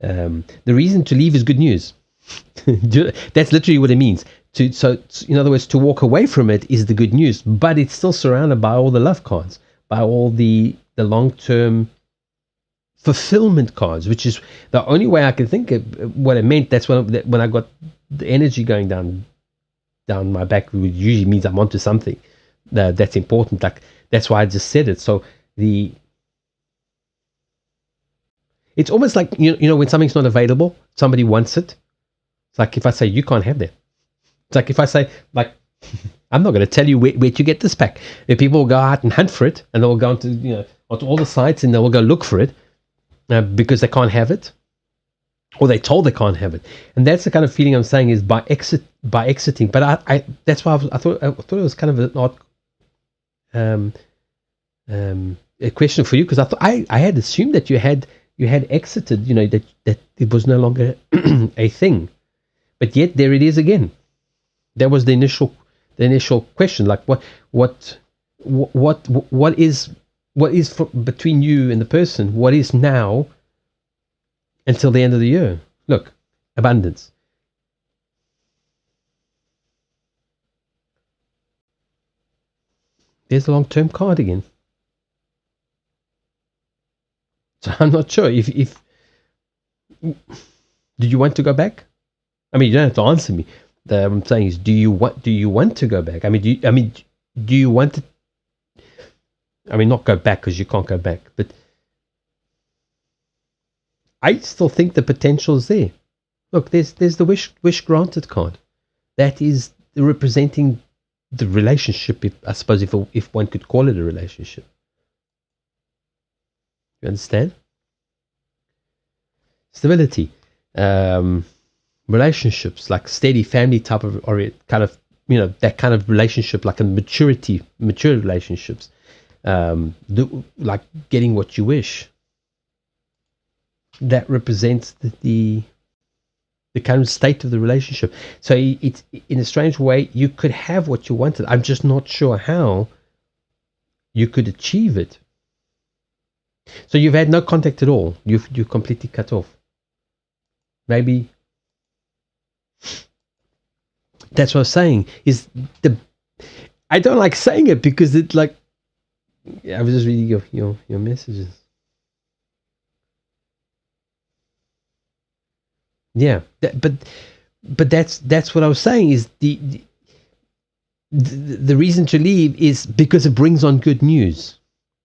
The reason to leave is good news. That's literally what it means. So, in other words, to walk away from it is the good news, but it's still surrounded by all the love cards, by all the long-term fulfillment cards, which is the only way I can think of what it meant. That's when I got the energy going down my back, which usually means I'm onto something that's important. Like, that's why I just said it. So it's almost like you know when something's not available, somebody wants it. It's like if I say you can't have that. It's like if I say, like, I'm not going to tell you where to get this pack. If people will go out and hunt for it, and they'll go onto all the sites and they'll go look for it because they can't have it, or they're told they can't have it. And that's the kind of feeling I'm saying is by exiting. But I that's why I thought it was kind of an odd a question for you, because I thought I had assumed that you had exited, that it was no longer a thing, but yet there it is again. That was the initial question, like what is between you and the person, what is now until the end of the year. Look, abundance. There's a long-term card again. So I'm not sure if do you want to go back? I mean, you don't have to answer me. I'm saying is, do you want to go back? I mean, do you want to? I mean, not go back, because you can't go back, but I still think the potential is there. Look, there's the wish granted card. That is representing the relationship, I suppose, if one could call it a relationship. You understand? Stability. relationships, like steady family type of, or kind of, that kind of relationship, like a mature relationships, like getting what you wish. That represents the current state of the relationship. So it's, in a strange way, you could have what you wanted. I'm just not sure how you could achieve it. So you've had no contact at all. You're completely cut off. Maybe that's what I'm saying. Is I don't like saying it because it like. Yeah, I was just reading your messages. Yeah, but that's what I was saying. Is the reason to leave is because it brings on good news.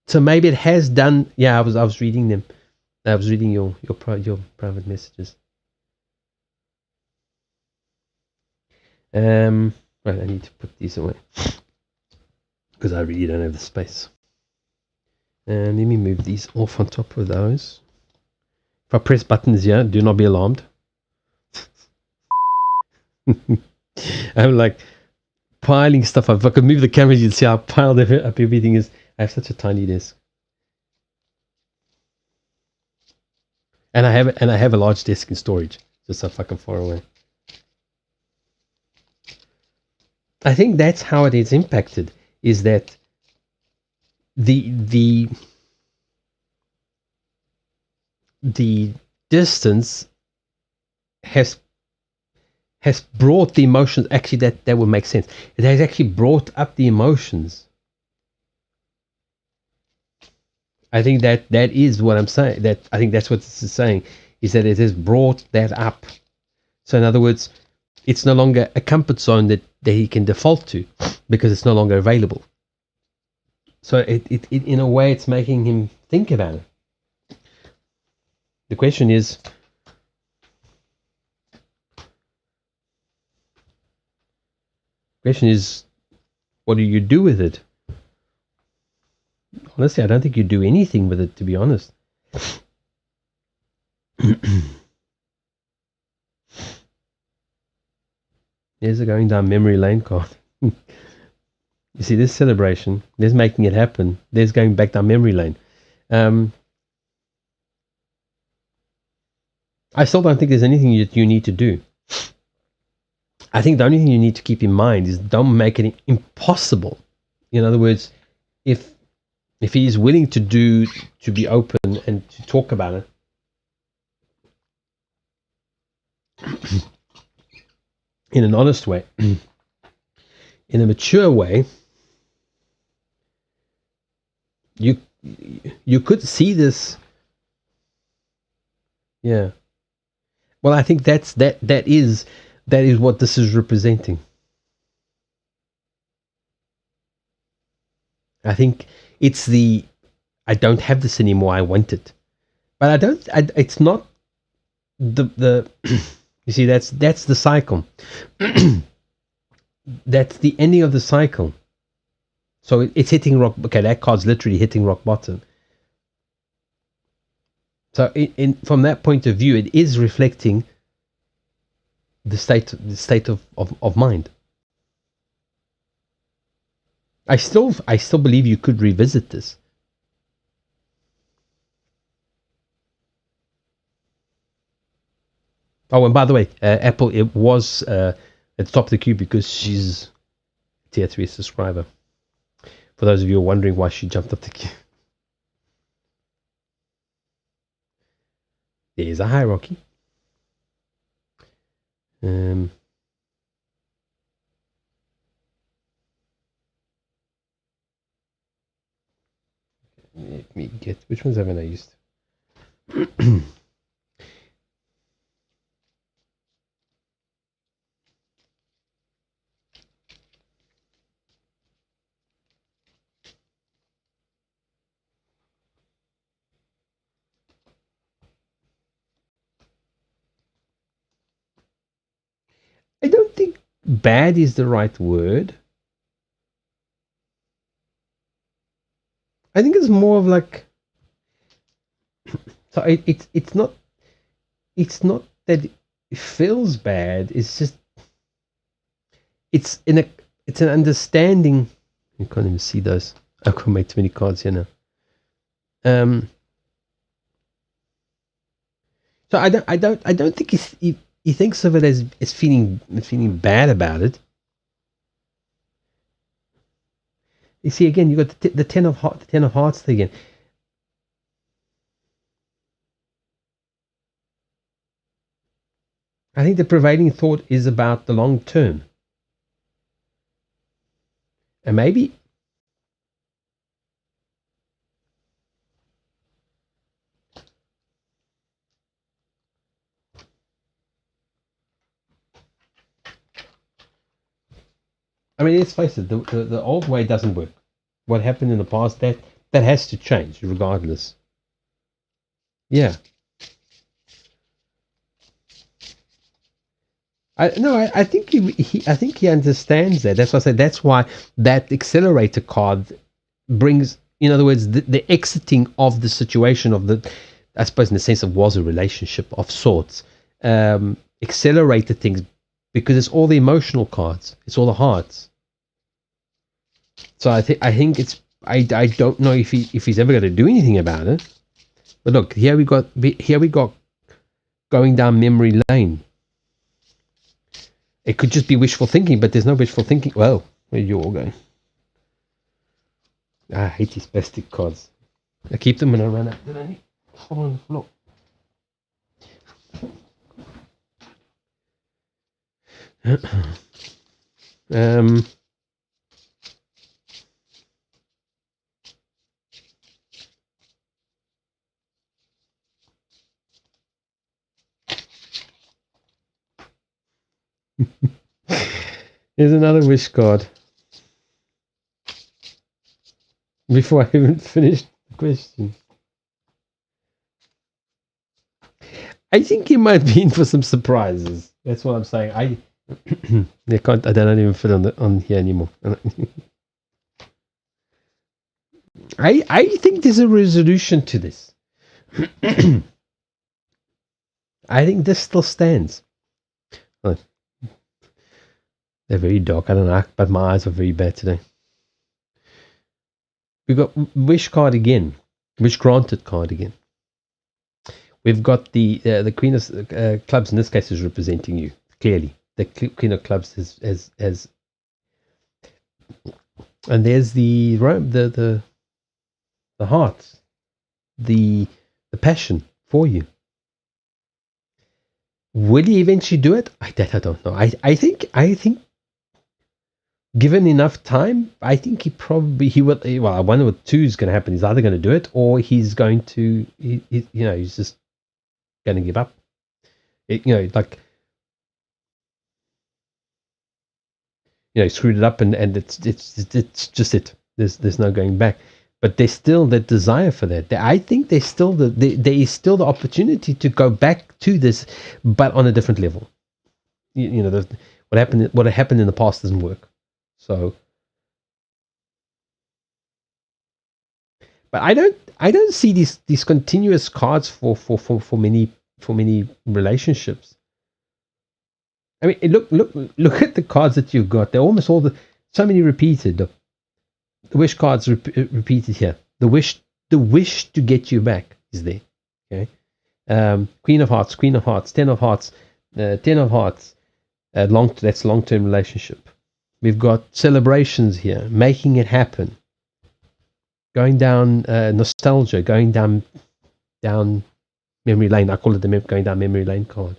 So maybe it has done. Yeah, I was reading them. I was reading your private messages. Right, I need to put these away because I really don't have the space. And let me move these off on top of those. If I press buttons here, do not be alarmed. I'm like piling stuff up. If I could move the camera, you'd see how piled up everything is. I have such a tiny desk. And I have a large desk in storage, just so fucking far away. I think that's how it is impacted, is that the distance has brought the emotions. Actually, that would make sense. It has actually brought up the emotions. I think that is what I'm saying. That I think that's what this is saying, is that it has brought that up. So in other words, it's no longer a comfort zone that he can default to because it's no longer available. So it in a way, it's making him think about it. The question is, what do you do with it? Honestly, I don't think you do anything with it, to be honest. There's a going down memory lane card. You see, this celebration, there's making it happen. There's going back down memory lane. I still don't think there's anything that you need to do. I think the only thing you need to keep in mind is don't make it impossible. In other words, if he is willing to be open and to talk about it in an honest way, in a mature way, you could see this. Yeah. Well, I think that is what this is representing. I think it's I don't have this anymore. I want it, but it's not the you see, that's the cycle. That's the ending of the cycle. So it's hitting rock. Okay, that card's literally hitting rock bottom. So from that point of view, it is reflecting the state of mind. I still believe you could revisit this. Oh, and by the way, Apple, it was at the top of the queue because she's a tier 3 subscriber. For those of you who are wondering why she jumped up the queue. There's a hierarchy. Let me get, which ones haven't I used? I don't think bad is the right word. I think it's more of like, so it's not that feels bad. It's just it's an understanding. You can't even see those. I can't make too many cards here now. So I don't think he thinks of it as feeling bad about it. You see, again, you got the ten of hearts again. I think the prevailing thought is about the long term, and maybe. I mean, let's face it, the old way doesn't work. What happened in the past, that has to change regardless. Yeah. I think I think he understands that. That's why I say that's why that accelerator card brings, in other words, the exiting of the situation of the, I suppose in the sense of was a relationship of sorts, accelerated things because it's all the emotional cards, it's all the hearts. So I think it's I don't know if he's ever going to do anything about it. But look, here we got going down memory lane. It could just be wishful thinking, but there's no wishful thinking. Well, where are you all going? I hate these plastic cards. I keep them when I run out. Did I fall on the floor? Here's another wish card. Before I even finished the question. I think he might be in for some surprises. That's what I'm saying. I don't even fit on here anymore. I think there's a resolution to this. I think this still stands. Oh, they're very dark. I don't know, but my eyes are very bad today. We've got wish card again. Wish granted card again. We've got the Queen of Clubs in this case is representing you clearly. The Queen of Clubs has and there's the heart, the passion for you. Will he eventually do it? I don't know. I think given enough time, I think he will. Well, I wonder what two is going to happen. He's either going to do it or he's going to, he's just going to give up. Screwed it up and it's just it. There's no going back. But there's still that desire for that. I think there is still the opportunity to go back to this, but on a different level. What happened in the past doesn't work. So, but I don't see these continuous cards for many relationships. I mean, look at the cards that you've got. They're almost all so many repeated. The wish cards repeated here. The wish to get you back is there. Okay, Queen of Hearts, 10 of Hearts, 10 of Hearts. That's long-term relationship. We've got celebrations here, making it happen. Going down nostalgia, going down memory lane. I call it the going down memory lane card.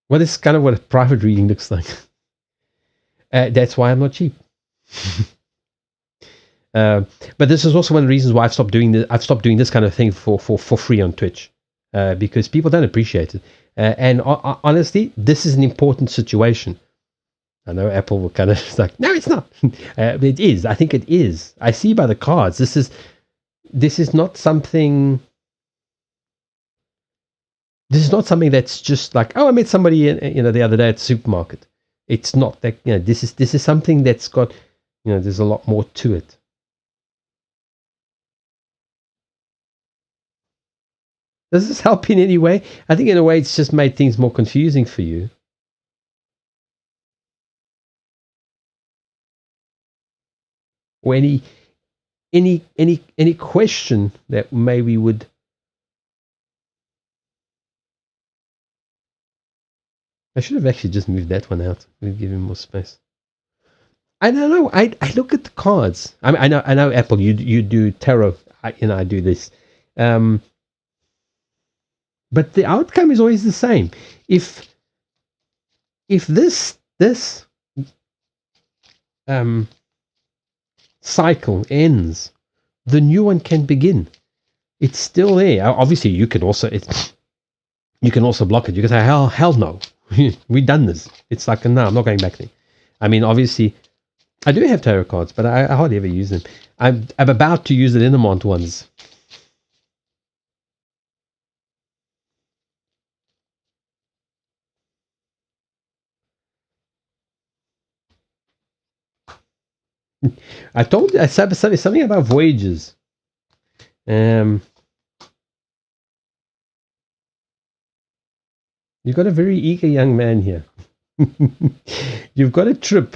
Well, this is kind of what a private reading looks like. That's why I'm not cheap. But this is also one of the reasons why I've stopped doing this. I've stopped doing this kind of thing for free on Twitch, because people don't appreciate it. And honestly, this is an important situation. I know Apple will kind of like, no, it's not. But it is. I think it is. I see by the cards. This is not something. This is not something that's just like, oh, I met somebody the other day at the supermarket. It's not that. This is something that's got, there's a lot more to it. Does this help in any way? I think in a way it's just made things more confusing for you. Or any question that maybe would. I should have actually just moved that one out. We'll give him more space. I don't know. I look at the cards. I know Apple. You do tarot. I do this. But the outcome is always the same. If this cycle ends, the new one can begin. It's still there. Obviously, you can also block it. You can say, hell no, we've done this. It's like, no, I'm not going back there. I mean, obviously, I do have tarot cards, but I hardly ever use them. I'm about to use the Linamont ones. I said something about voyages. You've got a very eager young man here. You've got a trip,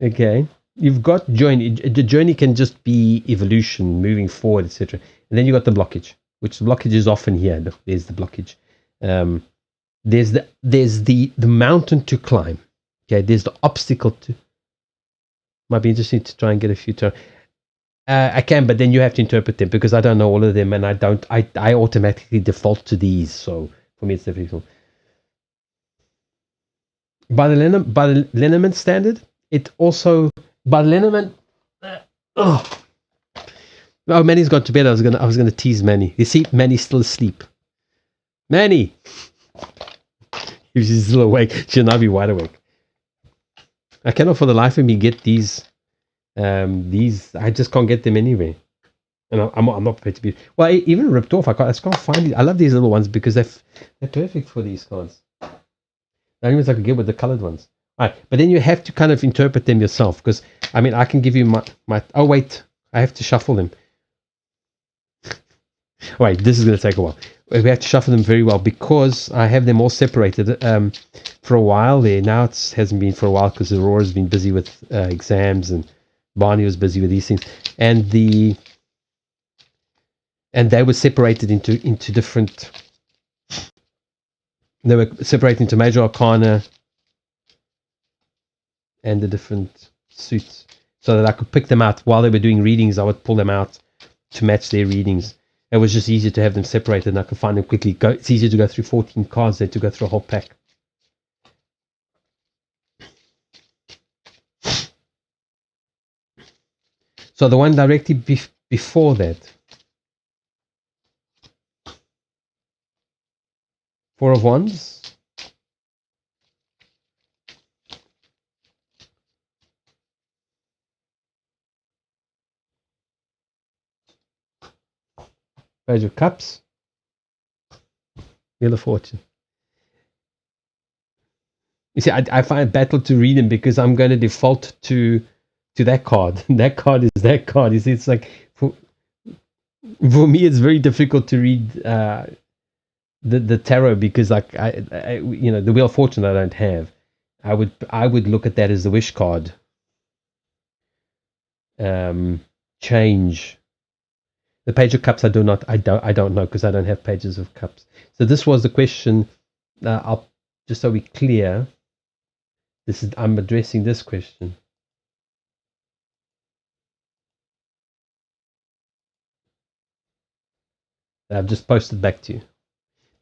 okay? You've got journey. The journey can just be evolution, moving forward, etc. And then you got the blockage, which the blockage is often here. Look, there's the blockage. There's the mountain to climb. Okay, there's the obstacle to. Might be interesting to try and get a few terms. I can, but then you have to interpret them because I don't know all of them, and I don't. I automatically default to these, so for me it's difficult. By the Linneman standard, it also by the Linneman. Oh, Manny's gone to bed. I was gonna tease Manny. You see, Manny's still asleep. Manny, if she's still awake, she'll now be wide awake. I cannot for the life of me get these. I just can't get them anywhere, and I'm not prepared to be. Well, even ripped off. I can't find these. I love these little ones because they're perfect for these cards. The only ones I could get were the colored ones. All right, but then you have to kind of interpret them yourself because I mean I can give you my. Oh wait, I have to shuffle them. Wait, this is going to take a while. We have to shuffle them very well because I have them all separated for a while there. Now it hasn't been for a while because Aurora's been busy with exams and Barney was busy with these things, and they were separated into different. They were separated into major arcana and the different suits, so that I could pick them out while they were doing readings. I would pull them out to match their readings. It was just easier to have them separated, and I could find them quickly. It's easier to go through 14 cards than to go through a whole pack. So the one directly before that, Four of Wands. Page of Cups. Wheel of Fortune. You see, I find it battle to read them because I'm going to default to that card. That card is that card. You see, it's like for me, it's very difficult to read the tarot because, like, I the Wheel of Fortune I don't have. I would look at that as the wish card. Change. The Page of Cups I don't know because I don't have Pages of Cups. So this was the question. I'll just so we're clear. I'm addressing this question. I've just posted back to you.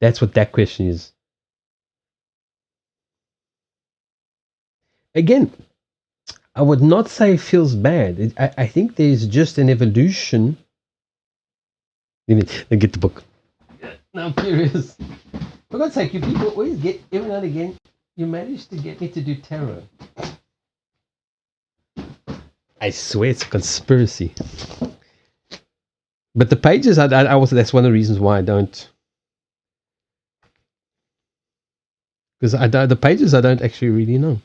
That's what that question is. Again, I would not say it feels bad. I think there's just an evolution. Let me get the book. Now I'm curious. For God's sake, you people always get, every now and again, you manage to get me to do tarot. I swear it's a conspiracy. But the pages, I also, that's one of the reasons why I don't. Because the pages I don't actually really know.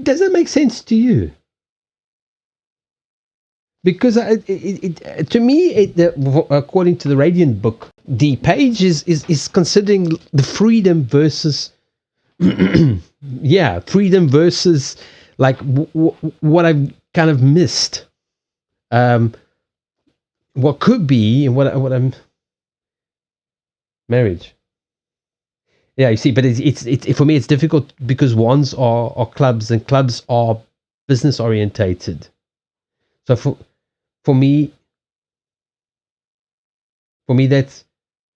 Does that make sense to you? Because to me, according to the Radiant book, the page is considering the freedom versus, yeah, freedom versus like what I've kind of missed, what could be, and what I'm marriage. Yeah, you see, but it's for me it's difficult because wands are clubs and clubs are business orientated. So for me that's.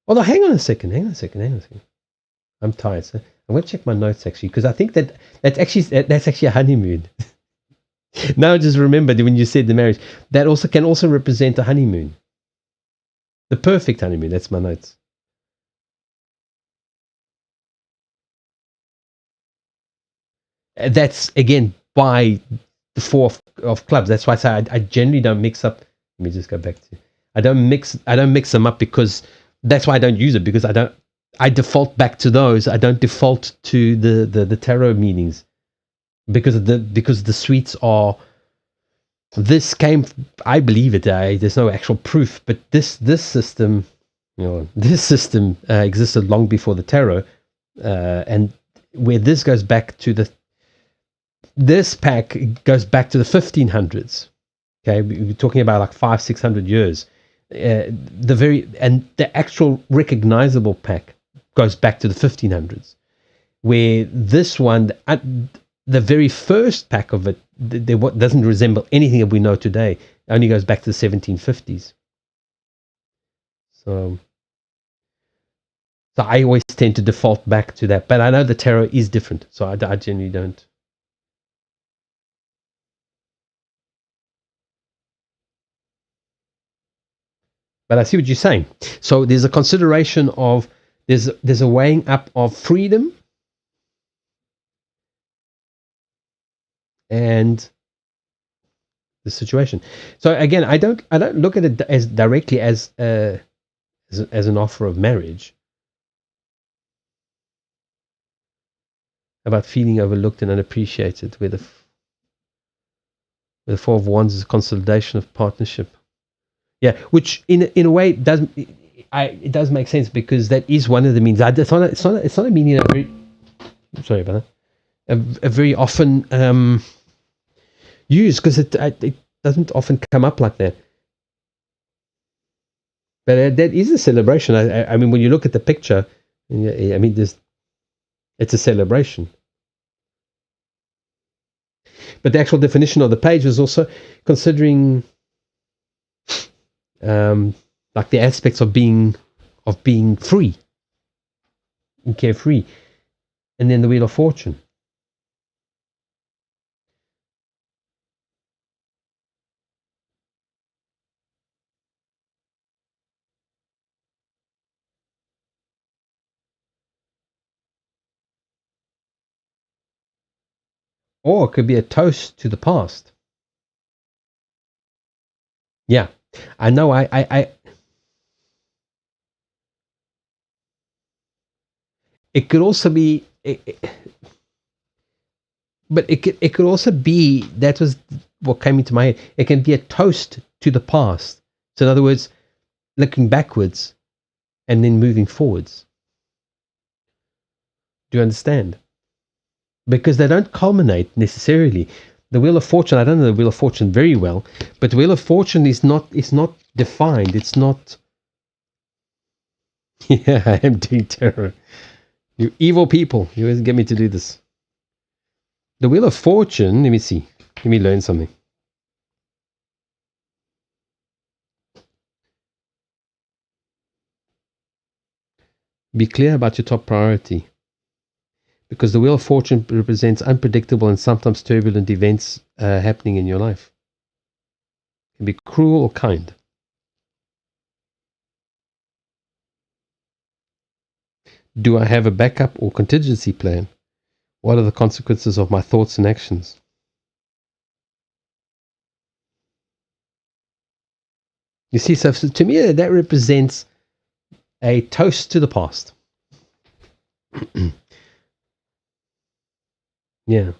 Although, hang on a second. I'm tired, so I'm going to check my notes actually because I think that's actually a honeymoon. Now I just remembered when you said the marriage that also can also represent a honeymoon, the perfect honeymoon. That's my notes. That's again by the four of clubs. That's why I say I generally don't mix up. Let me just go back to. I don't mix them up because that's why I don't use it because I default back to those. I don't default to the tarot meanings because the suites are. This came, I believe it. There's no actual proof, but this system, this system existed long before the tarot, and where this goes back to this pack goes back to the 1500s. Okay, we're talking about like 500-600 years. The actual recognizable pack goes back to the 1500s, where this one, the very first pack of it, doesn't resemble anything that we know today. It only goes back to the 1750s. So I always tend to default back to that, but I know the tarot is different, so I generally don't. But I see what you're saying. So there's a consideration of there's a weighing up of freedom and the situation. So again, I don't look at it as directly as an offer of marriage, about feeling overlooked and unappreciated, where the Four of Wands is a consolidation of partnership. Yeah, which in a way it does make sense because that is one of the means. It's not a meaning. Sorry about that. A very often used because it doesn't often come up like that. But that is a celebration. I mean, when you look at the picture, I mean, it's a celebration. But the actual definition of the page was also considering like the aspects of being free and carefree, and then the Wheel of Fortune. Or it could be a toast to the past. Yeah, I know. It could also be, but it could also be, that was what came into my head. It can be a toast to the past. So in other words, looking backwards and then moving forwards. Do you understand? Because they don't culminate necessarily. The Wheel of Fortune, I don't know the Wheel of Fortune very well, but the Wheel of Fortune is not defined. It's not. Yeah, I am doing terror. You evil people. You always get me to do this. The Wheel of Fortune, let me see. Let me learn something. Be clear about your top priority. Because the Wheel of Fortune represents unpredictable and sometimes turbulent events happening in your life. It can be cruel or kind. Do I have a backup or contingency plan? What are the consequences of my thoughts and actions? You see, so to me, that represents a toast to the past. Yeah.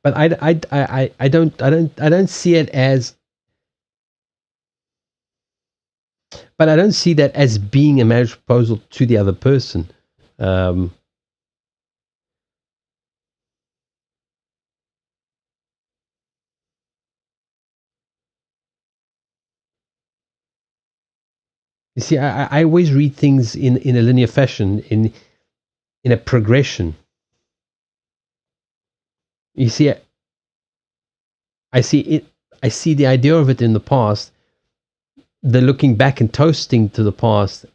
But I don't see it as. But I don't see that as being a marriage proposal to the other person. Um, you see, I always read things in a linear fashion, in a progression. You see, I see it. I see the idea of it in the past, the looking back and toasting to the past,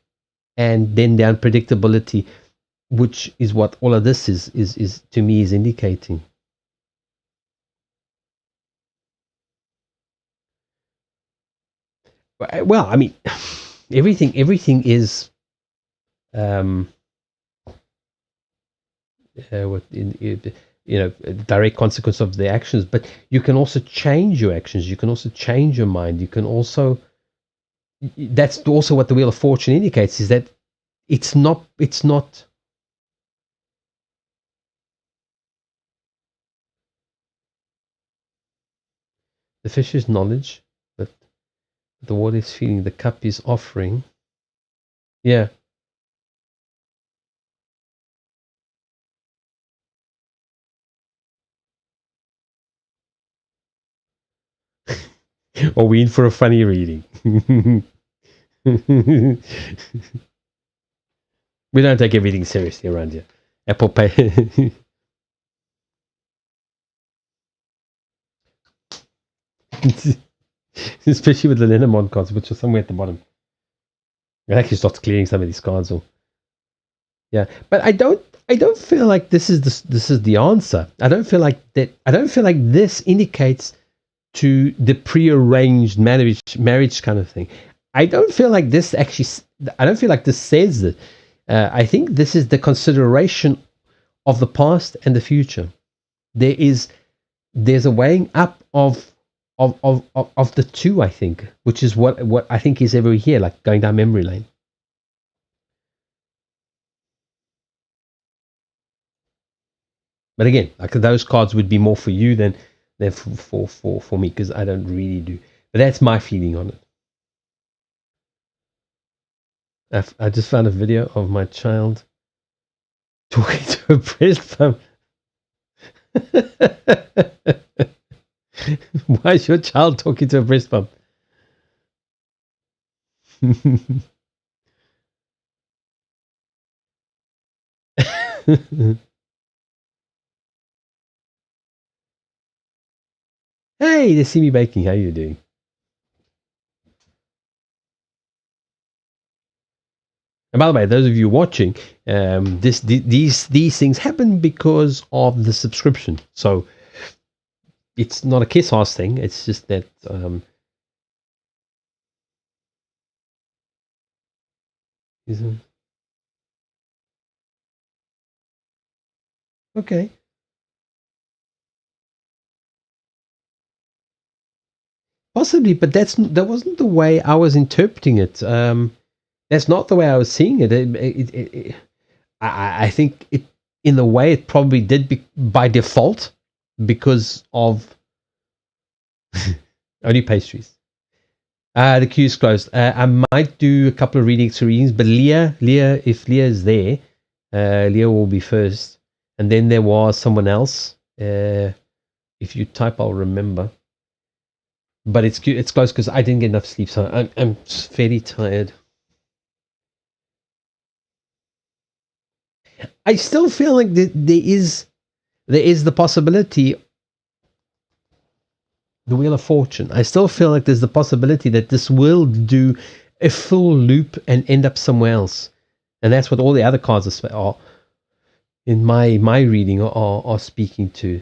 and then the unpredictability, which is what all of this is to me is indicating. Well, I mean, everything is what a direct consequence of the actions, but you can also change your actions, you can also change your mind, you can also, that's also what the Wheel of Fortune indicates, is that it's not the fish is knowledge, but the water is feeding, the cup is offering. Yeah. Or we in for a funny reading. We don't take everything seriously around here. Apple Pay. Especially with the Lenormand cards, which are somewhere at the bottom. It actually starts clearing some of these cards. Or yeah, but I don't feel like this is the answer. I don't feel like that. I don't feel like this indicates to the prearranged marriage kind of thing. I don't feel like this actually. I don't feel like this says that. I think this is the consideration of the past and the future. There's a weighing up of the two, I think, which is what I think is every year, like going down memory lane. But again, like those cards would be more for you than for me, because I don't really do. But that's my feeling on it. I just found a video of my child talking to a breast pump. Why is your child talking to a breast pump? Hey, they see me baking. How you doing? And by the way, those of you watching, these things happen because of the subscription. So it's not a kiss ass thing. It's just that okay. Possibly, but that wasn't the way I was interpreting it. That's not the way I was seeing it. I think it, in the way, it probably did by default because of only pastries. The queue's closed. I might do a couple of readings, but Leah, if Leah is there, Leah will be first, and then there was someone else. If you type, I'll remember. But it's close because I didn't get enough sleep, so I'm fairly tired. I still feel like there is the possibility. The Wheel of Fortune. I still feel like there's the possibility that this will do a full loop and end up somewhere else, and that's what all the other cards are in my reading are speaking to.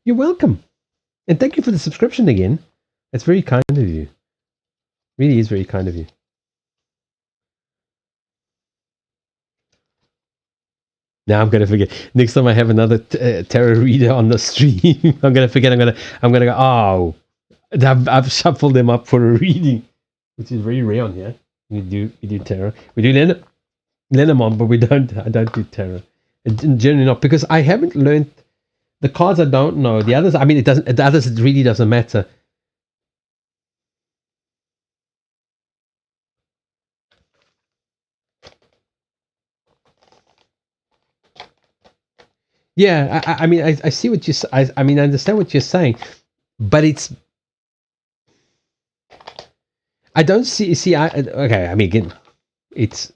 You're welcome, and thank you for the subscription again. That's very kind of you. Really is very kind of you. Now I'm gonna forget. Next time I have another tarot reader on the stream, I'm gonna forget. I'm gonna go. Oh, I've shuffled them up for a reading, which is very rare on here. We do tarot. We do Lenormand, but I don't do tarot. Generally not, because I haven't learned the cards. I don't know the others. I mean, it doesn't. The others, it really doesn't matter. Yeah, I mean, I see what you. I mean, I understand what you're saying, but it's. I don't see. Okay. I mean, again, it's.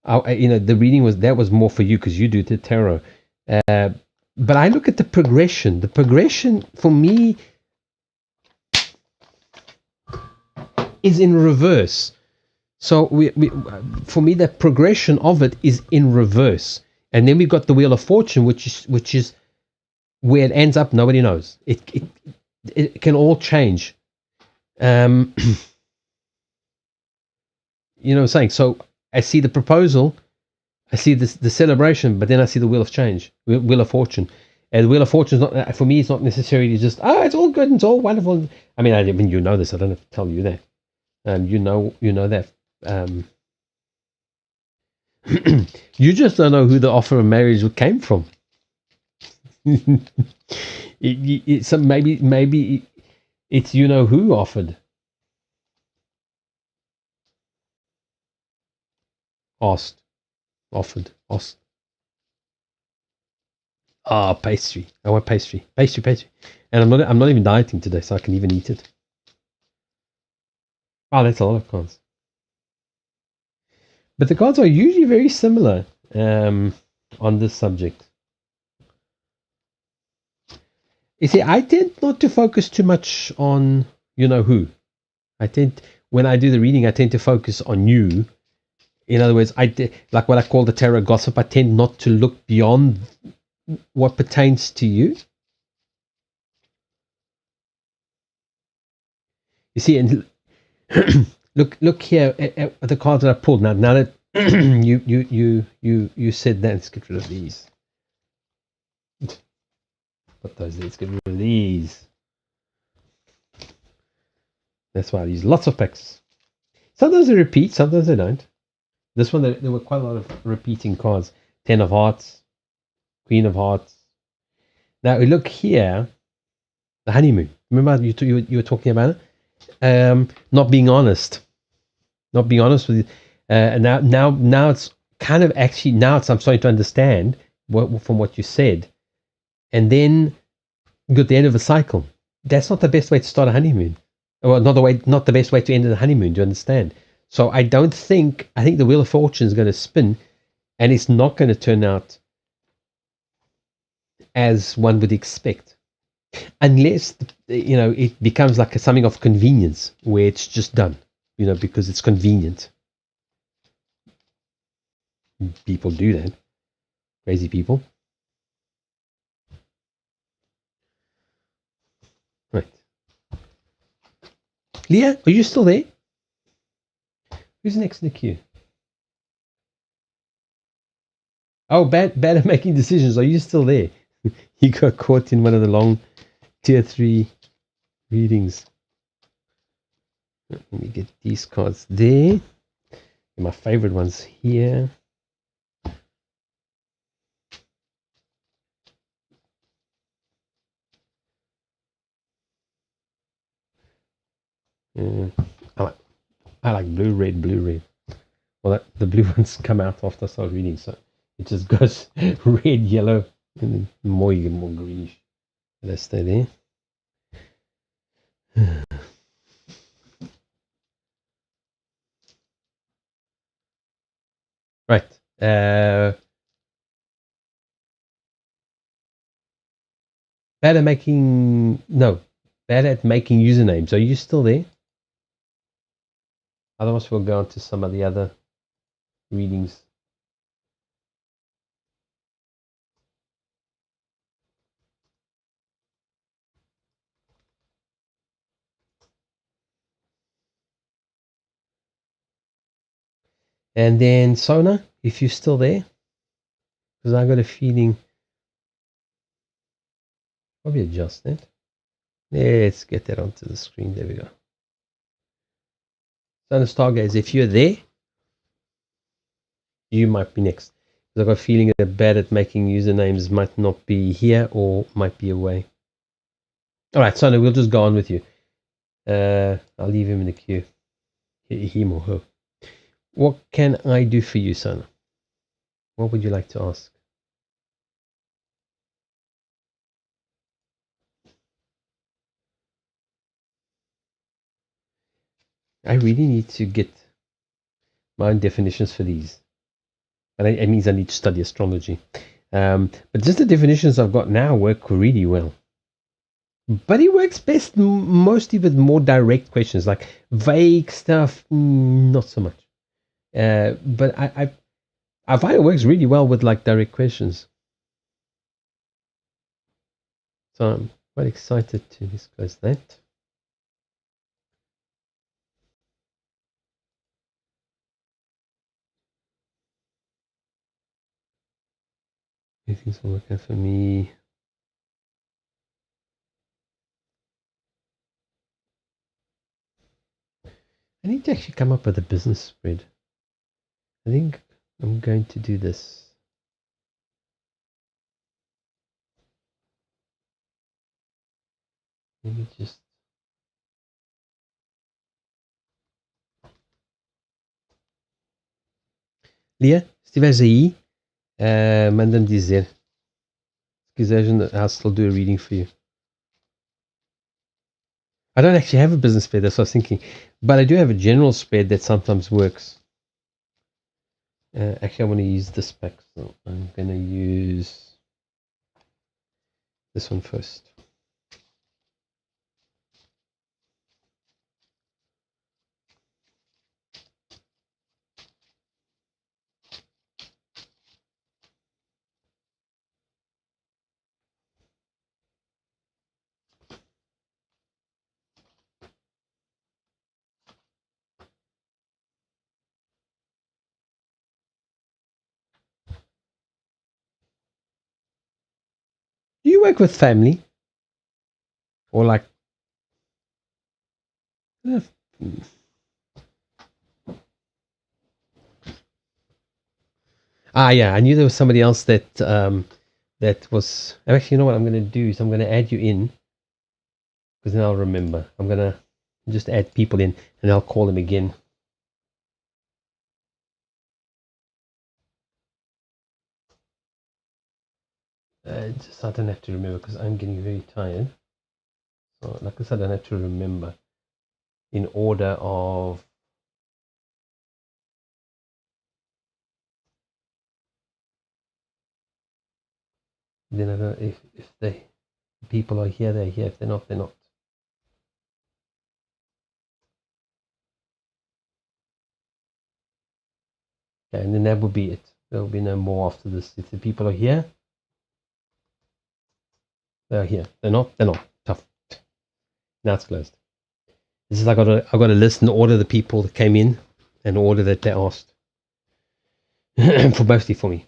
The reading was more for you because you do the tarot. But I look at the progression. The progression for me is in reverse. So for me, the progression of it is in reverse, and then we've got the Wheel of Fortune, which is where it ends up. Nobody knows. It can all change. You know what I'm saying? So I see the proposal, I see the celebration, but then I see the Wheel of Change, Wheel of Fortune. And the Wheel of Fortune is not, for me, it's not necessarily just, it's all good and it's all wonderful. I mean, you know this. I don't have to tell you that. You know that. You just don't know who the offer of marriage came from. So maybe it's who offered. Asked. Offered. Asked. Pastry. I want pastry. Pastry. And I'm not even dieting today, so I can even eat it. Oh, that's a lot of cards. But the cards are usually very similar on this subject. You see, I tend not to focus too much on who. When I do the reading, I tend to focus on you. In other words, like what I call the tarot gossip. I tend not to look beyond what pertains to you. You see, and look here at the cards that I pulled. Now that you said that, let's get rid of these. Put those there. Let's get rid of these. That's why I use lots of packs. Sometimes they repeat, sometimes they don't. This one, there were quite a lot of repeating cards. 10 of Hearts, Queen of Hearts. Now, look here, the honeymoon. Remember you were talking about it? Not being honest. Not being honest with you. And now it's kind of actually, I'm starting to understand from what you said. And then you got the end of a cycle. That's not the best way to start a honeymoon. Well, not the best way to end the honeymoon, do you understand? So I think the Wheel of Fortune is going to spin, and it's not going to turn out as one would expect, unless it becomes like something of convenience where it's just done, because it's convenient. People do that. Crazy people. Right. Leah, are you still there? Who's next in the queue? Oh, bad at making decisions. Are you still there? You got caught in one of the long tier 3 readings. Let me get these cards there. And my favorite ones here. I like blue, red. Well, the blue ones come out after I start reading, so it just goes red, yellow, and then more greenish. Let's stay there. Right. Bad at making usernames. Are you still there? Otherwise, we'll go on to some of the other readings. And then Sona, if you're still there, because I got a feeling, probably adjust that. Let's get that onto the screen. There we go. So the Stargaze, if you're there, you might be next. Because I've got a feeling they're bad at making usernames, might not be here or might be away. All right, Sana, we'll just go on with you. I'll leave him in the queue. Him or her. What can I do for you, Sana? What would you like to ask? I really need to get my own definitions for these. But it means I need to study astrology. But just the definitions I've got now work really well. But it works best mostly with more direct questions, like vague stuff, not so much. But I find it works really well with like direct questions. So I'm quite excited to discuss that. Anything's working for me. I need to actually come up with a business spread. I think I'm going to do this. Let me just... Lia, se tiveres aí, manda-me dizer. Se quiseres, I'll still do a reading for you. I don't actually have a business spread, that's what I was thinking. But I do have a general spread that sometimes works. Actually, I want to use this pack, so I'm going to use this one first. Do you work with family? Or like... yeah, I knew there was somebody else that that was... Actually, you know what I'm going to do is I'm going to add you in. Because then I'll remember. I'm going to just add people in and I'll call them again. Just I don't have to remember because I'm getting very tired. So like I said, I don't have to remember in order of... Then I don't know if they people are here, they're here. If they're not, they're not. Okay, and then that will be it. There will be no more after this. If the people are here, they're here. They're not, they're not. Tough. Now it's closed. This is I got to list and order the people that came in and order that they asked. For mostly for me.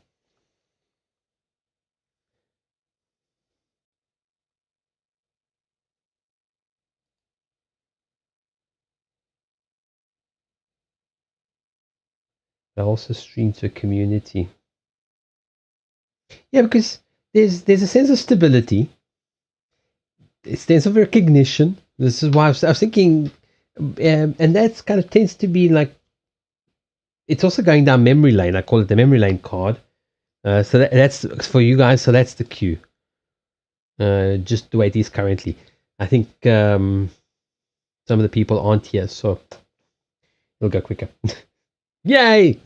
I also stream to a community. Yeah, because there's a sense of stability. A sense of recognition. This is why I was thinking, and that kind of tends to be like, it's also going down memory lane. I call it the memory lane card. So that's for you guys. So that's the queue. Just the way it is currently. I think some of the people aren't here, so it'll go quicker. Yay!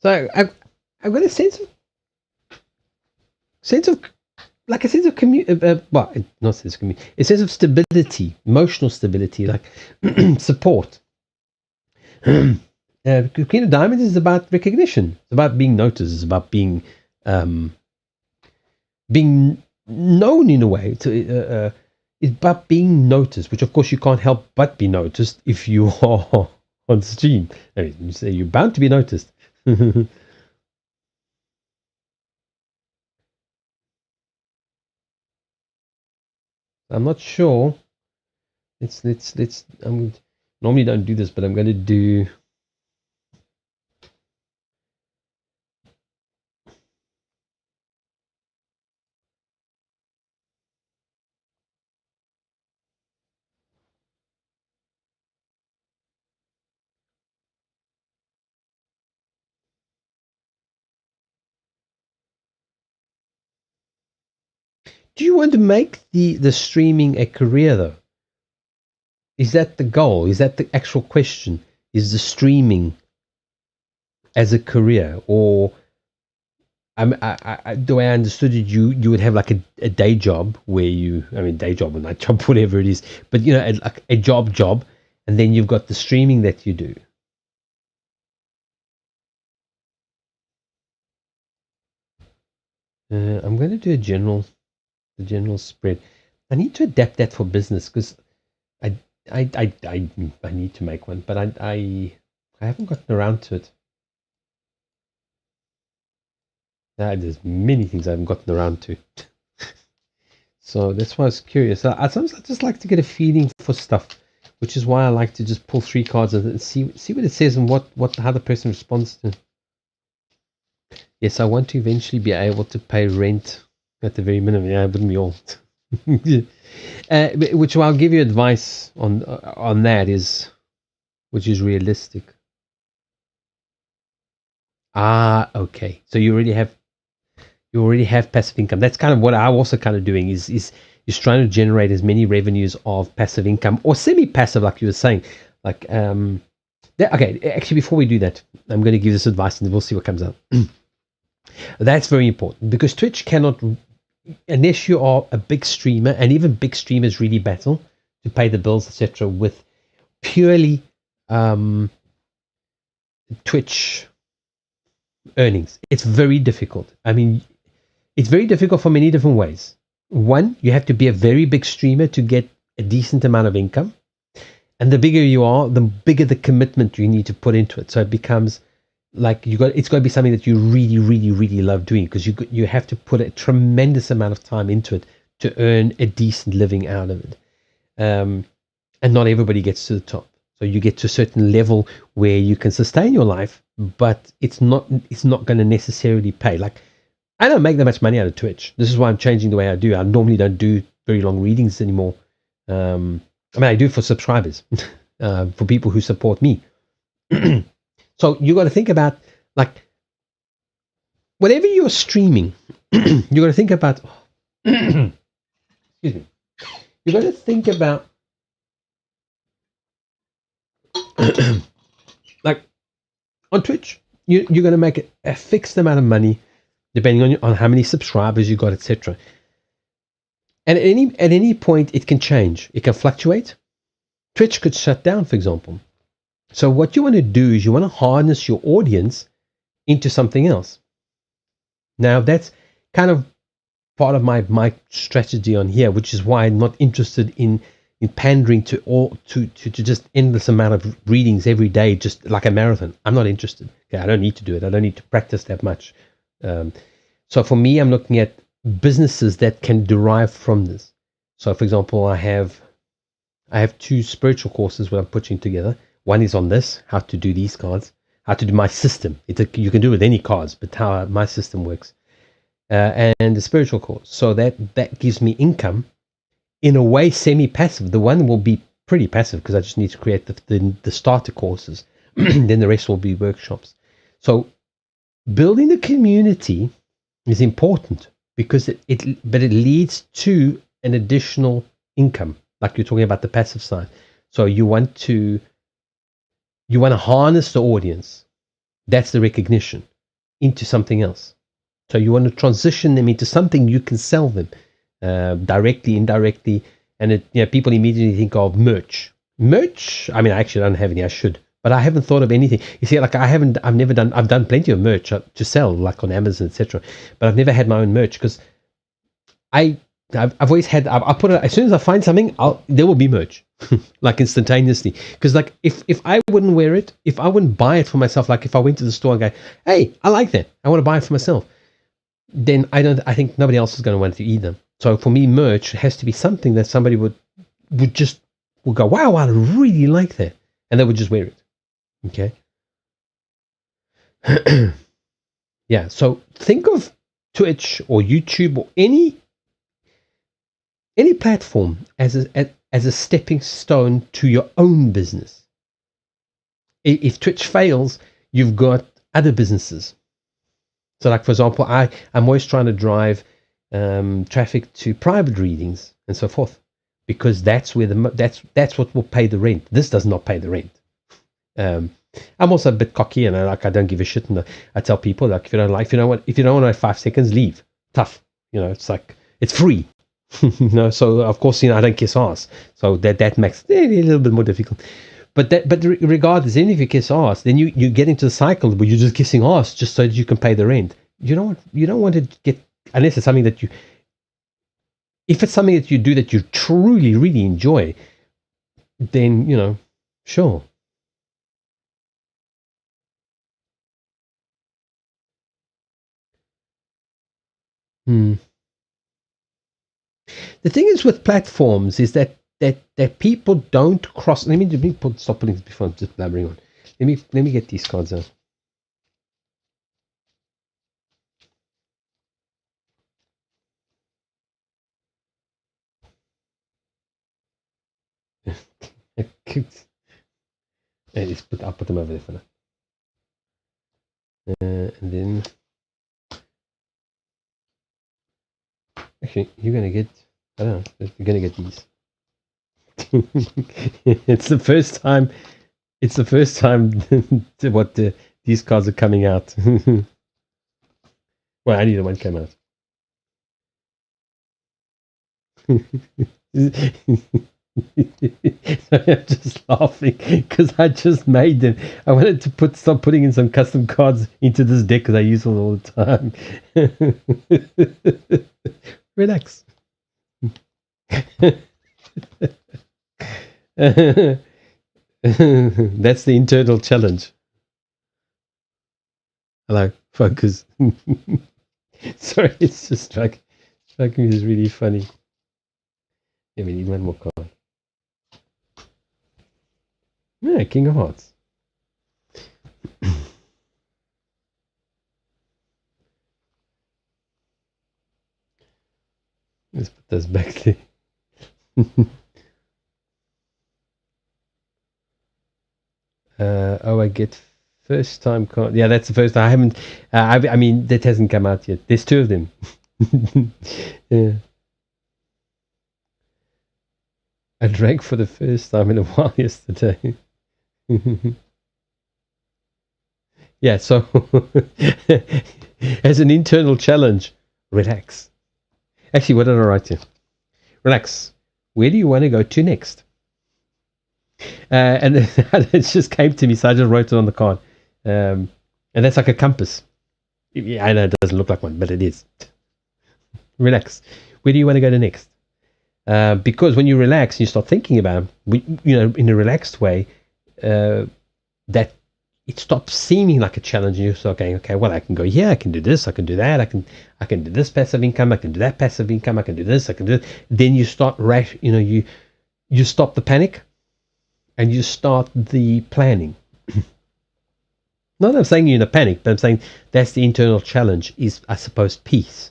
So I've got a sense of like a sense of well, not sense of community, a sense of stability, emotional stability, like support. Queen of Diamonds is about recognition. It's about being noticed. It's about being known in a way. It's about being noticed, which of course you can't help but be noticed if you are on stream. I mean, you say you're bound to be noticed. I'm not sure. Let's. I'm normally don't do this, but I'm going to do. Do you want to make the streaming a career though? Is that the goal? Is that the actual question? Is the streaming as a career, or the way I understood it, you would have like a day job where day job or night job, whatever it is, but like a job, and then you've got the streaming that you do. I'm going to do the general spread. I need to adapt that for business because I need to make one, but I haven't gotten around to it. There's many things I haven't gotten around to. So that's why I was curious. Sometimes I just like to get a feeling for stuff, which is why I like to just pull 3 cards and see what it says and how the person responds to. Yes, I want to eventually be able to pay rent at the very minimum. Yeah, wouldn't we all? Which I'll give you advice on that is, which is realistic. Okay. So you already have passive income. That's kind of what I'm also kind of doing is trying to generate as many revenues of passive income or semi-passive, like you were saying. Like okay, actually before we do that, I'm going to give this advice and we'll see what comes out. That's very important because Twitch cannot, unless you are a big streamer, and even big streamers really battle to pay the bills, etc., with purely Twitch earnings. It's very difficult. I mean, it's very difficult for many different ways. One, you have to be a very big streamer to get a decent amount of income. And the bigger you are, the bigger the commitment you need to put into it. So it becomes like it's got to be something that you really, really, really love doing because you have to put a tremendous amount of time into it to earn a decent living out of it. And not everybody gets to the top. So you get to a certain level where you can sustain your life, but it's not going to necessarily pay. Like, I don't make that much money out of Twitch. This is why I'm changing the way I do. I normally don't do very long readings anymore. I do for subscribers, for people who support me. So you got to think about, like, whatever you're streaming, you got to think about. Excuse me. You got to think about. Like on Twitch, you're going to make a fixed amount of money depending on how many subscribers you got, etc. And at any point, it can change. It can fluctuate. Twitch could shut down, for example. So what you want to do is you want to harness your audience into something else. Now, that's kind of part of my strategy on here, which is why I'm not interested in pandering to just endless amount of readings every day, just like a marathon. I'm not interested. Okay, I don't need to do it. I don't need to practice that much. So for me, I'm looking at businesses that can derive from this. So, for example, I have 2 spiritual courses that I'm putting together. One is on this, how to do these cards, how to do my system. You can do it with any cards, but how my system works. And the spiritual course. So that gives me income in a way semi-passive. The one will be pretty passive because I just need to create the starter courses. Then the rest will be workshops. So building the community is important because it leads to an additional income, like you're talking about the passive side. So you want to harness the audience. That's the recognition into something else. So you want to transition them into something you can sell them directly, indirectly, and people immediately think of merch. Merch. I mean, I actually don't have any. I should, but I haven't thought of anything. You see, like I've done plenty of merch to sell, like on Amazon, etc. But I've never had my own merch because I've always had. I put it as soon as I find something, there will be merch, like instantaneously. Because like if I wouldn't wear it, if I wouldn't buy it for myself, like if I went to the store and go, hey, I like that, I want to buy it for myself, then I think nobody else is going to want to either. So for me, merch has to be something that somebody would go, wow, I really like that, and they would just wear it. Okay. Yeah. So think of Twitch or YouTube or any platform as a stepping stone to your own business. If Twitch fails, you've got other businesses. So, like for example, I'm always trying to drive traffic to private readings and so forth, because that's where that's what will pay the rent. This does not pay the rent. I'm also a bit cocky, and I don't give a shit, and I tell people, like, if you don't want to have 5 seconds, leave. Tough, it's like it's free. So of course, I don't kiss ass, so that makes it a little bit more difficult. But regardless, even if you kiss ass, then you get into the cycle where you're just kissing ass just so that you can pay the rent. You don't want to get, unless it's something that if it's something that you do that you truly really enjoy, then sure. The thing is with platforms is that people don't cross. Let me stop putting this before I'm just blabbering on. Let me get these cards out. I'll put them over there for now. And then actually, you're gonna get. I don't know. You're gonna get these. It's the first time. It's the first time these cards are coming out. Well, only the one came out. I'm just laughing because I just made them. I wanted to stop putting in some custom cards into this deck because I use them all the time. Relax. That's the internal challenge. Hello, focus. Sorry, it's just striking me as really funny. Yeah, we need one more card. Yeah, King of Hearts. Let's put this back there. I get first time card. Yeah, that's the first time. I haven't. I mean, that hasn't come out yet. There's 2 of them. Yeah. I drank for the first time in a while yesterday. Yeah, so as an internal challenge, relax. Actually, what did I write here? Relax. Where do you want to go to next? And it just came to me, so I just wrote it on the card. And that's like a compass. Yeah, I know it doesn't look like one, but it is. Relax. Where do you want to go to next? Because when you relax, you start thinking about, in a relaxed way, that it stops seeming like a challenge, and you start going, okay, well, I can go here, I can do this, I can do that, I can do this passive income, I can do that passive income, I can do this, I can do it. Then you start you stop the panic, and you start the planning. Not that I'm saying you're in a panic, but I'm saying that's the internal challenge, is, I suppose, peace.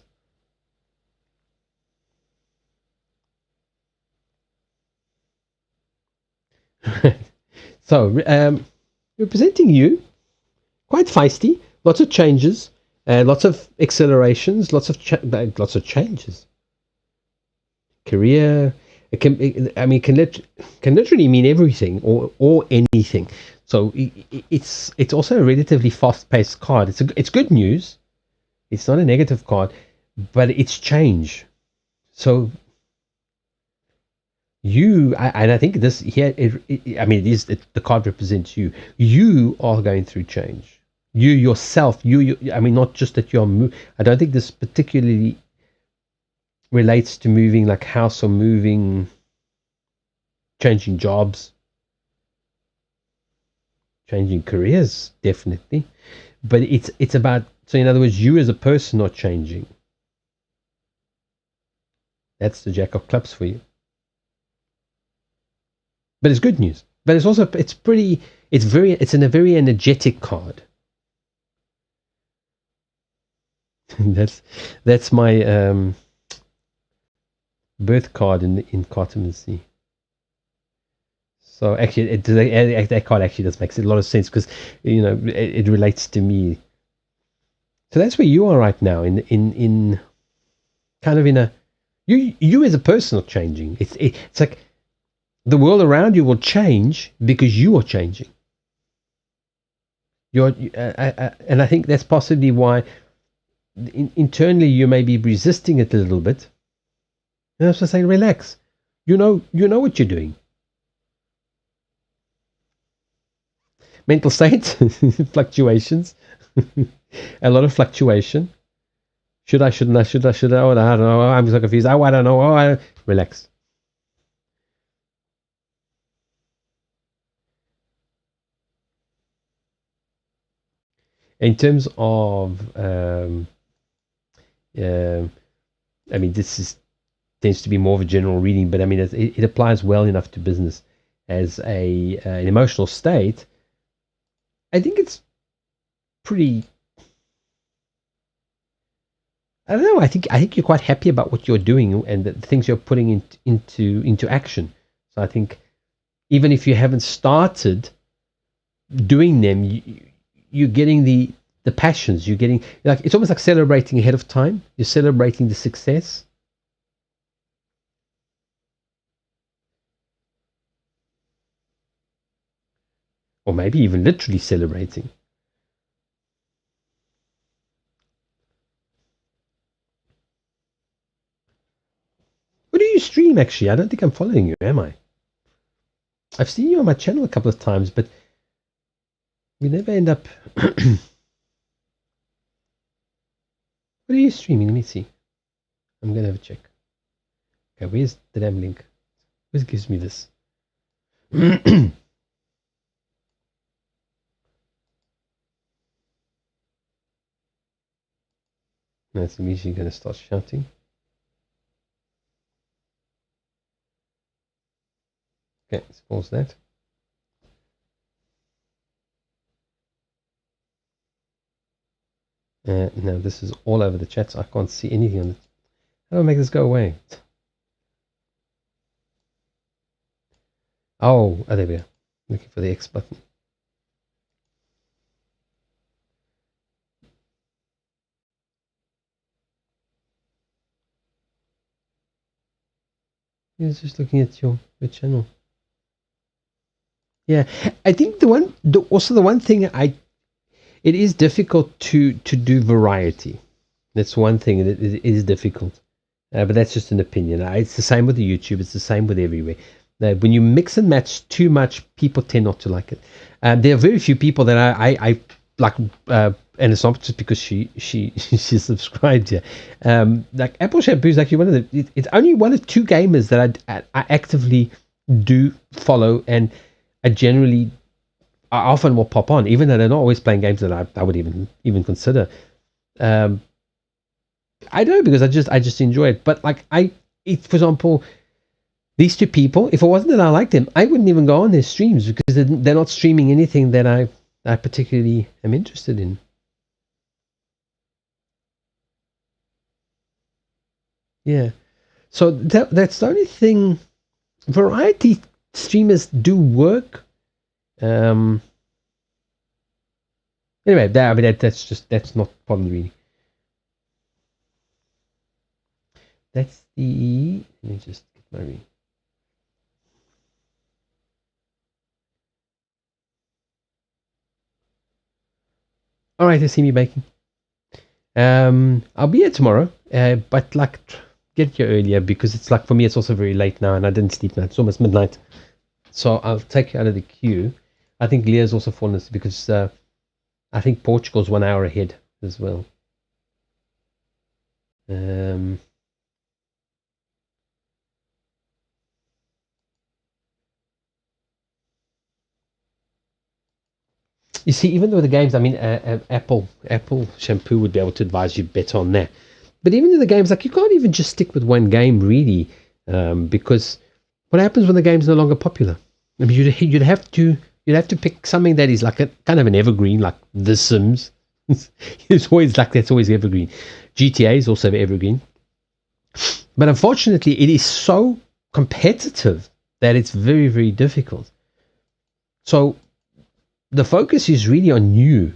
So, representing you, quite feisty, lots of changes, lots of accelerations, lots of changes. Career, can literally mean everything or anything. So it's also a relatively fast-paced card. It's good news. It's not a negative card, but it's change. So and I think this here, the card represents you. You are going through change. You yourself, not just that you're. I don't think this particularly relates to moving like house or moving, changing jobs, changing careers, definitely. But it's about, so in other words, you as a person are changing. That's the Jack of Clubs for you. But it's good news. But it's also it's in a very energetic card. that's my birth card in cartomancy. So actually, that card actually does make a lot of sense because it relates to me. So that's where you are right now in kind of in a you as a person are changing. It's like the world around you will change because you are changing. And I think that's possibly why internally you may be resisting it a little bit. And I was just saying, relax. You know what you're doing. Mental state, fluctuations, a lot of fluctuation. Should I, shouldn't I, should I, oh, I don't know, I'm so confused, oh, I don't know, relax. In terms of, I mean, tends to be more of a general reading, but I mean, it applies well enough to business as an emotional state. I think it's pretty. I don't know. I think you're quite happy about what you're doing and the things you're putting into action. So I think even if you haven't started doing them, you're getting the passions. You're getting like it's almost like celebrating ahead of time. You're celebrating the success. Or maybe even literally celebrating. What do you stream actually? I don't think I'm following you, am I? I've seen you on my channel a couple of times, but we never end up. What are you streaming? Let me see. I'm gonna have a check. Okay, where's the damn link? Who gives me this? That's immediately gonna start shouting. Okay, let's pause that. Now this is all over the chat, so I can't see anything on it. How do I make this go away? Oh, there we go. Looking for the X button. Yeah, just looking at your channel. Yeah, I think the one thing it is difficult to do variety. That's one thing that it is difficult, but that's just an opinion. It's the same with the YouTube. It's the same with everywhere. When you mix and match too much, people tend not to like it. There are very few people that I like, and it's not just because she subscribed here. Like Apple Shampoo is actually one of the. It's only one of two gamers that I actively do follow, and I often will pop on, even though they're not always playing games that I would even consider. I don't know, because I just enjoy it. But like for example, these two people, if it wasn't that I liked them, I wouldn't even go on their streams because they're not streaming anything that I particularly am interested in. Yeah. So that's the only thing. Variety streamers do work. Anyway, that's not part of the reading. That's the. Let me just get my reading. All right, I see me baking. I'll be here tomorrow, but like get here earlier because it's like for me it's also very late now and I didn't sleep now. It's almost midnight, so I'll take you out of the queue. I think Leah's also fallen asleep because I think Portugal's 1 hour ahead as well. You see, even though the games, I mean, Apple Shampoo would be able to advise you better on that. But even in the games, like you can't even just stick with one game really, because what happens when the game's no longer popular? I mean, you'd have to pick something that is like a kind of an evergreen, like The Sims. It's always like that's always evergreen. GTA is also evergreen, but unfortunately, it is so competitive that it's very, very difficult. So the focus is really on you.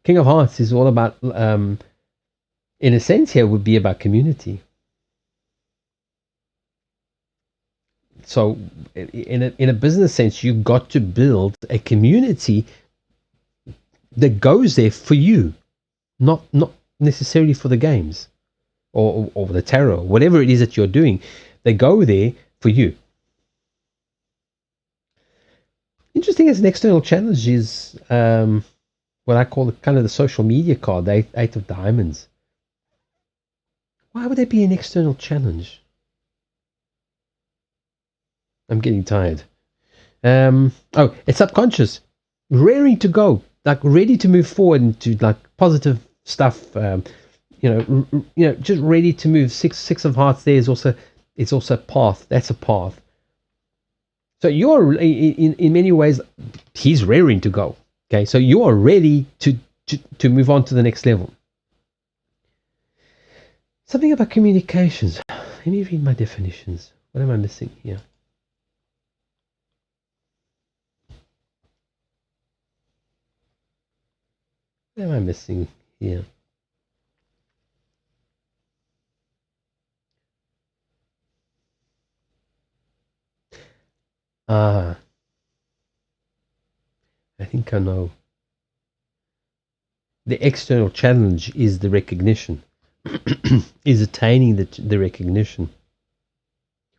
King of Hearts is all about, in a sense, here would be about community. So, in a business sense, you've got to build a community that goes there for you, not necessarily for the games or the tarot, whatever it is that you're doing. They go there for you. Interesting as an external challenge is what I call kind of the social media card, the Eight of Diamonds. Why would there be an external challenge? I'm getting tired. It's subconscious, raring to go, like ready to move forward into like positive stuff. Just ready to move. Six of Hearts. There is also, it's also a path. That's a path. So you're in many ways, he's raring to go. Okay, so you are ready to move on to the next level. Something about communications. Let me read my definitions. What am I missing here? What am I missing here? I think I know. The external challenge is the recognition, is attaining the recognition,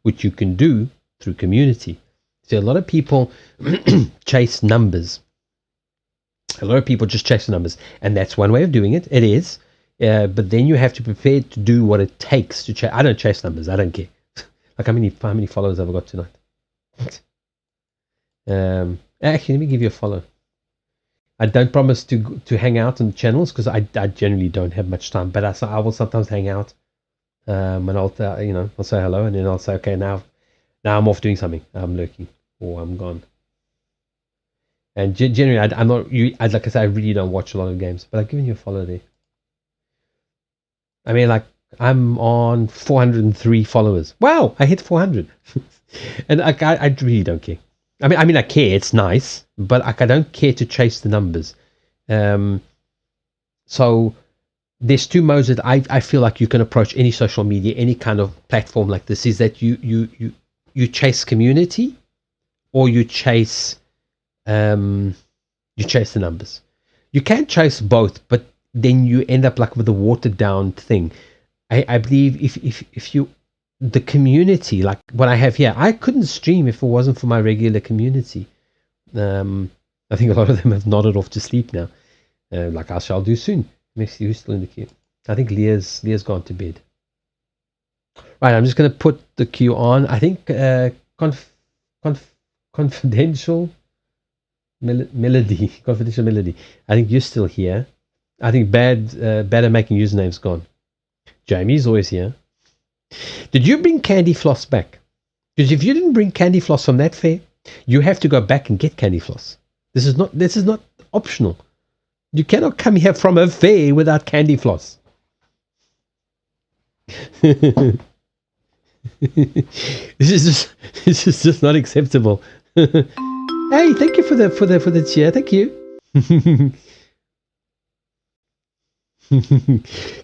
which you can do through community. So a lot of people chase numbers. A lot of people just chase numbers, and that's one way of doing it. It is, but then you have to prepare to do what it takes to chase. I don't chase numbers. I don't care. Like how many followers have I got tonight? Actually, let me give you a follow. I don't promise to hang out on the channels because I generally don't have much time, but I will sometimes hang out, and I'll say hello, and then I'll say, okay, now I'm off doing something. I'm lurking or I'm gone. And generally, I'm not. Like I say, I really don't watch a lot of games, but I've given you a follow there. I mean, like I'm on 403 followers. Wow, I hit 400, and I really don't care. I mean, I care. It's nice, but I don't care to chase the numbers. So there's two modes that I feel like you can approach any social media, any kind of platform like this. Is that you chase community, or you chase the numbers. You can chase both, but then you end up like with a watered down thing. I believe if you the community, like what I have here, I couldn't stream if it wasn't for my regular community. I think a lot of them have nodded off to sleep now, like I shall do soon. Let me see who's still in the queue. I think Leah's gone to bed. Right, I'm just going to put the queue on. I think confidential melody. Confidential melody. I think you're still here. I think bad at making usernames gone. Jamie's always here. Did you bring Candy Floss back? Because if you didn't bring Candy Floss from that fair, you have to go back and get Candy Floss. This is not optional. You cannot come here from a fair without Candy Floss. This is just not acceptable. Hey, thank you for the cheer. Thank you.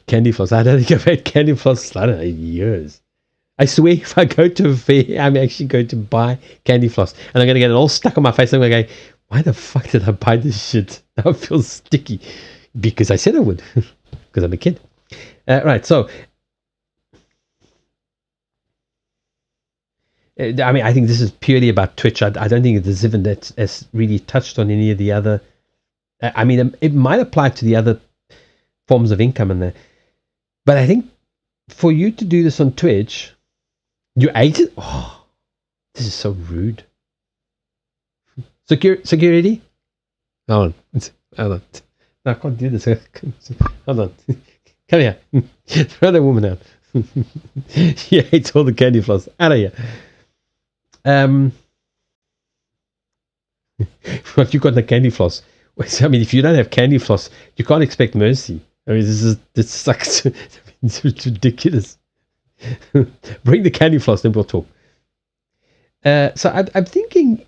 Candy Floss. I don't think I've had Candy Floss in years. I swear if I go to a fair, I'm actually going to buy Candy Floss. And I'm going to get it all stuck on my face. I'm going to go, why the fuck did I buy this shit? Now it feels sticky. Because I said I would. Because I'm a kid. Right, so. I mean, I think this is purely about Twitch. I don't think there's even that has really touched on any of the other. I mean, it might apply to the other forms of income in there. But I think for you to do this on Twitch, you ate it? Oh, this is so rude. Security? Hold on. No, I can't do this. Hold on. Come here. Throw that woman out. She hates all the candy floss. Out of here. What you got the candy floss? I mean, if you don't have candy floss, you can't expect mercy. I mean, this sucks. It's ridiculous. Bring the candy floss, then we'll talk. So I'm thinking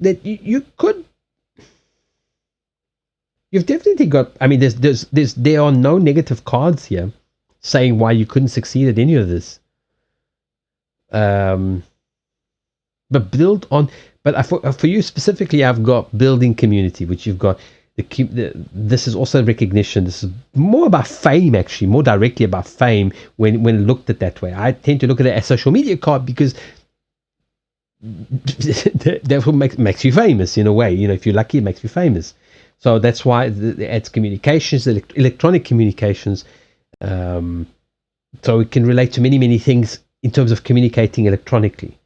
that you could. You've definitely got. I mean, there are no negative cards here saying why you couldn't succeed at any of this. But build on. But for you specifically, I've got building community, which you've got. This is also recognition. This is more about fame, actually, more directly about fame when looked at that way. I tend to look at it as a social media card because that's what makes you famous in a way. You know, if you're lucky, it makes you famous. So that's why it's communications, electronic communications. So it can relate to many things in terms of communicating electronically.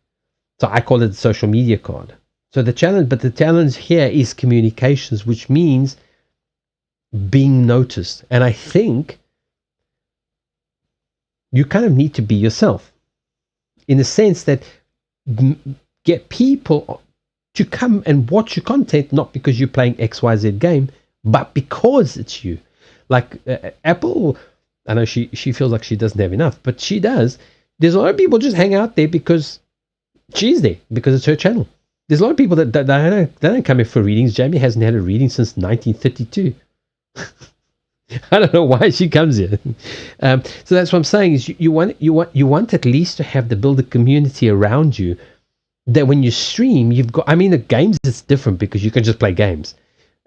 So I call it the social media card. So the challenge here is communications, which means being noticed. And I think you kind of need to be yourself in the sense that get people to come and watch your content, not because you're playing XYZ game, but because it's you. Like Apple, I know she feels like she doesn't have enough, but she does. There's a lot of people just hang out there because she's there, because it's her channel. There's a lot of people that don't come in for readings. Jamie hasn't had a reading since 1932. I don't know why she comes here. So that's what I'm saying is you want at least to have the build a community around you that when you stream, you've got. I mean, the games it's different because you can just play games.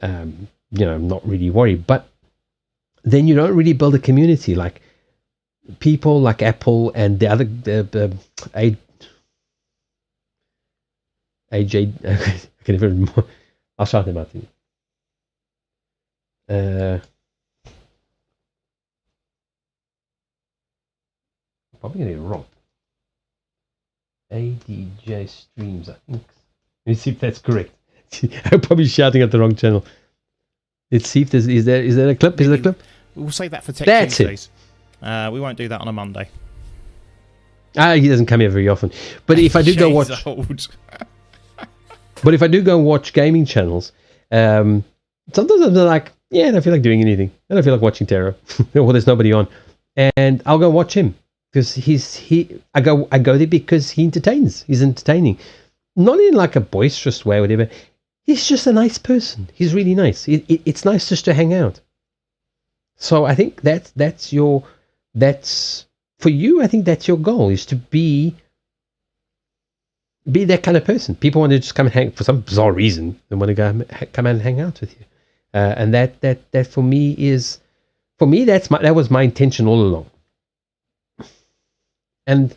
I'm not really worried, but then you don't really build a community like people like Apple and the other AJ. I can even. I'll shout them out to you. Probably getting it wrong. ADJ streams, I think. Let me see if that's correct. I'm probably shouting at the wrong channel. Let's see if there's is there a clip? Is there a clip? We'll save that for Tech That's Tuesdays. We won't do that on a Monday. He doesn't come here very often. But if I do go watch, but if I do go watch gaming channels, sometimes I'm like, I don't feel like doing anything. I don't feel like watching Terror. Well, there's nobody on, and I'll go watch him because I go there because he entertains. He's entertaining, not in like a boisterous way or whatever. He's just a nice person. He's really nice. It's nice just to hang out. So I think that's for you. I think that's your goal, is to be that kind of person. People want to just come and hang for some bizarre reason. They want to come and hang out with you, and that for me that was my intention all along. And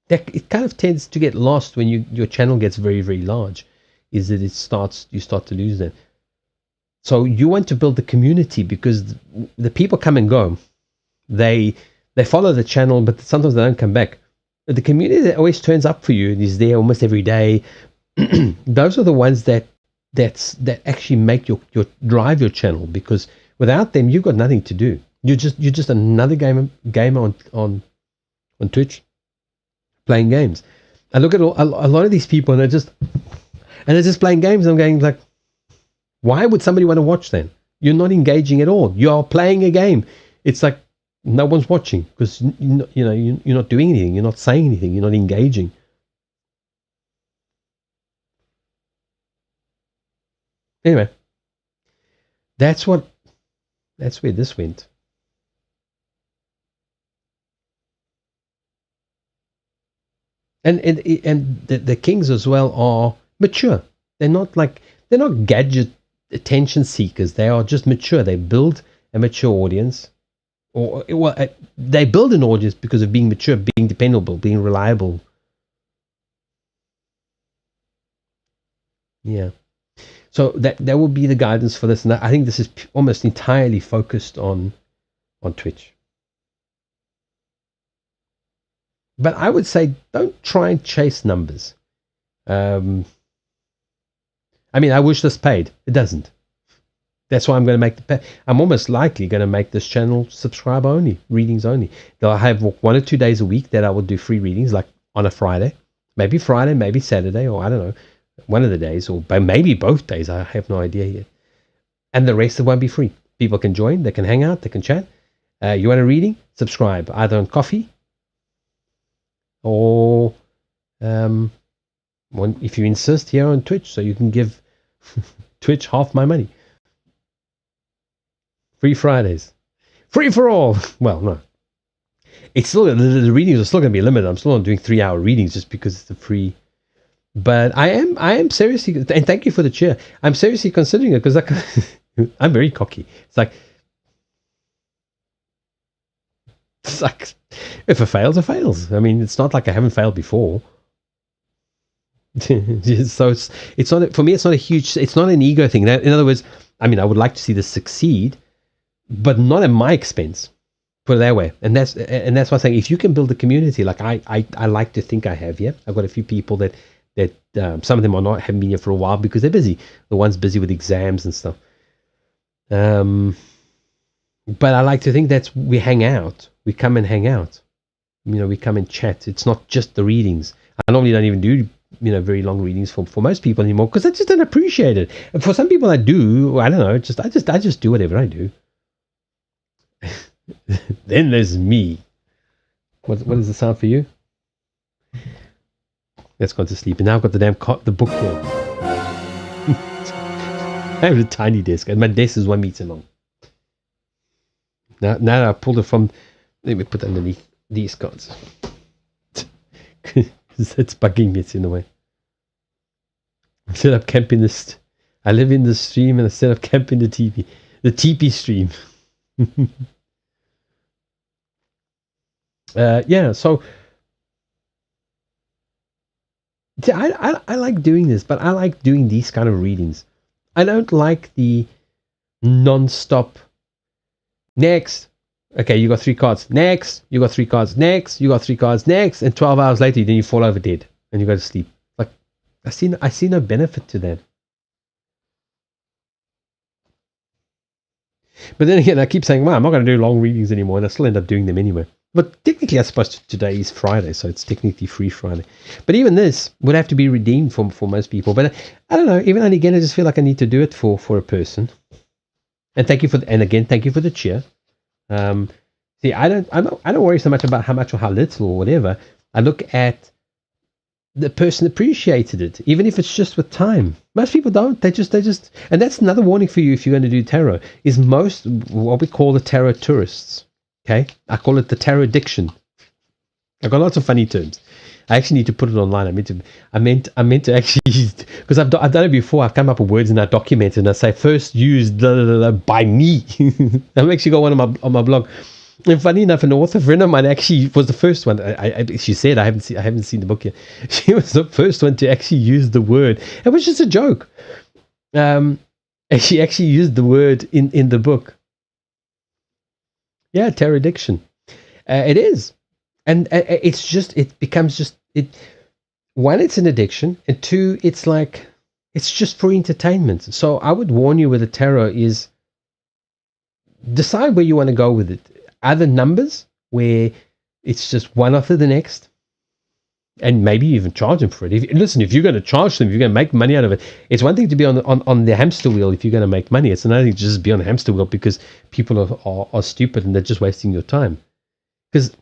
that it kind of tends to get lost when your channel gets very, very large, is that you start to lose that. So you want to build the community because the people come and go. They follow the channel, but sometimes they don't come back. But the community that always turns up for you and is there almost every day, those are the ones that actually make your drive your channel, because without them you've got nothing to do. You're just another gamer on Twitch playing games. I look at a lot of these people and they're just playing games. I'm going like, why would somebody want to watch then? You're not engaging at all. You are playing a game. It's like no one's watching because you're not doing anything. You're not saying anything. You're not engaging. Anyway, that's where this went. And the kings as well are mature. They're not gadget attention seekers. They are just mature. They build a mature audience, they build an audience because of being mature, being dependable, being reliable. Yeah. So that will be the guidance for this, and I think this is almost entirely focused on Twitch. But I would say don't try and chase numbers. I mean, I wish this paid. It doesn't. That's why I'm going to I'm almost likely going to make this channel subscriber only, readings only. They'll have 1 or 2 days a week that I will do free readings, like on a Friday, maybe Saturday, or I don't know, one of the days, or maybe both days. I have no idea yet. And the rest of it won't be free. People can join, they can hang out, they can chat. You want a reading? Subscribe either on Coffee or if you insist, here on Twitch, so you can give Twitch half my money. Free Fridays. Free for all. Well, no. It's still, the readings are still going to be limited. I'm still not doing 3-hour readings just because it's the free. But I am seriously, and thank you for the cheer. I'm seriously considering it because I'm very cocky. It's like if it fails, it fails. I mean, it's not like I haven't failed before. So it's not, for me, it's not a huge, it's not an ego thing. In other words, I mean, I would like to see this succeed, but not at my expense. Put it that way. And that's what I'm saying. If you can build a community, like I like to think I have, yeah. I've got a few people that some of them haven't been here for a while because they're busy. The one's busy with exams and stuff. But I like to think that we hang out. We come and hang out. We come and chat. It's not just the readings. I normally don't even do very long readings for most people anymore because I just don't appreciate it. And for some people I do. I don't know. I just do whatever I do. Then there's me. What is the sound for you? Let's go to sleep. And now I've got the book here. I have a tiny desk, and my desk is 1 meter long. Now I pulled it from. Let me put it underneath these cards. It's bugging me. It's in the way. I set up camp in this. I live in the stream, and I set up camp in the TV. The TP stream. Yeah, so I like doing this, but I like doing these kind of readings. I don't like the non-stop. Next, okay, you got 3 cards. Next, you got 3 cards. Next, you got 3 cards. Next, and 12 hours later, then you fall over dead and you go to sleep. Like I see no benefit to that. But then again, I keep saying, well, I'm not going to do long readings anymore, and I still end up doing them anyway. But technically, I suppose today is Friday, so it's technically free Friday. But even this would have to be redeemed for most people. But I don't know. Even and again, I just feel like I need to do it for a person. And thank you thank you for the cheer. See, I don't worry so much about how much or how little or whatever. I look at the person appreciated it, even if it's just with time. Most people don't. They just, and that's another warning for you if you're going to do tarot. Is most what we call the tarot tourists. Okay, I call it the tarot addiction. I've got lots of funny terms. I actually need to put it online. I meant to actually, because I've done it before. I've come up with words and I document it and I say first used by me. I've actually got one on my blog. And funny enough, an author friend of mine actually was the first one. She said I haven't seen the book yet. She was the first one to actually use the word. It was just a joke. And she actually used the word in the book. Yeah, tarot addiction. It is. And it becomes just, one, it's an addiction, and two, it's like, it's just for entertainment. So I would warn you with the tarot is decide where you want to go with it. Other numbers where it's just one after the next, and maybe even charge them for it. If you're going to charge them, if you're going to make money out of it, it's one thing to be on the hamster wheel if you're going to make money. It's another thing to just be on the hamster wheel because people are stupid and they're just wasting your time. Because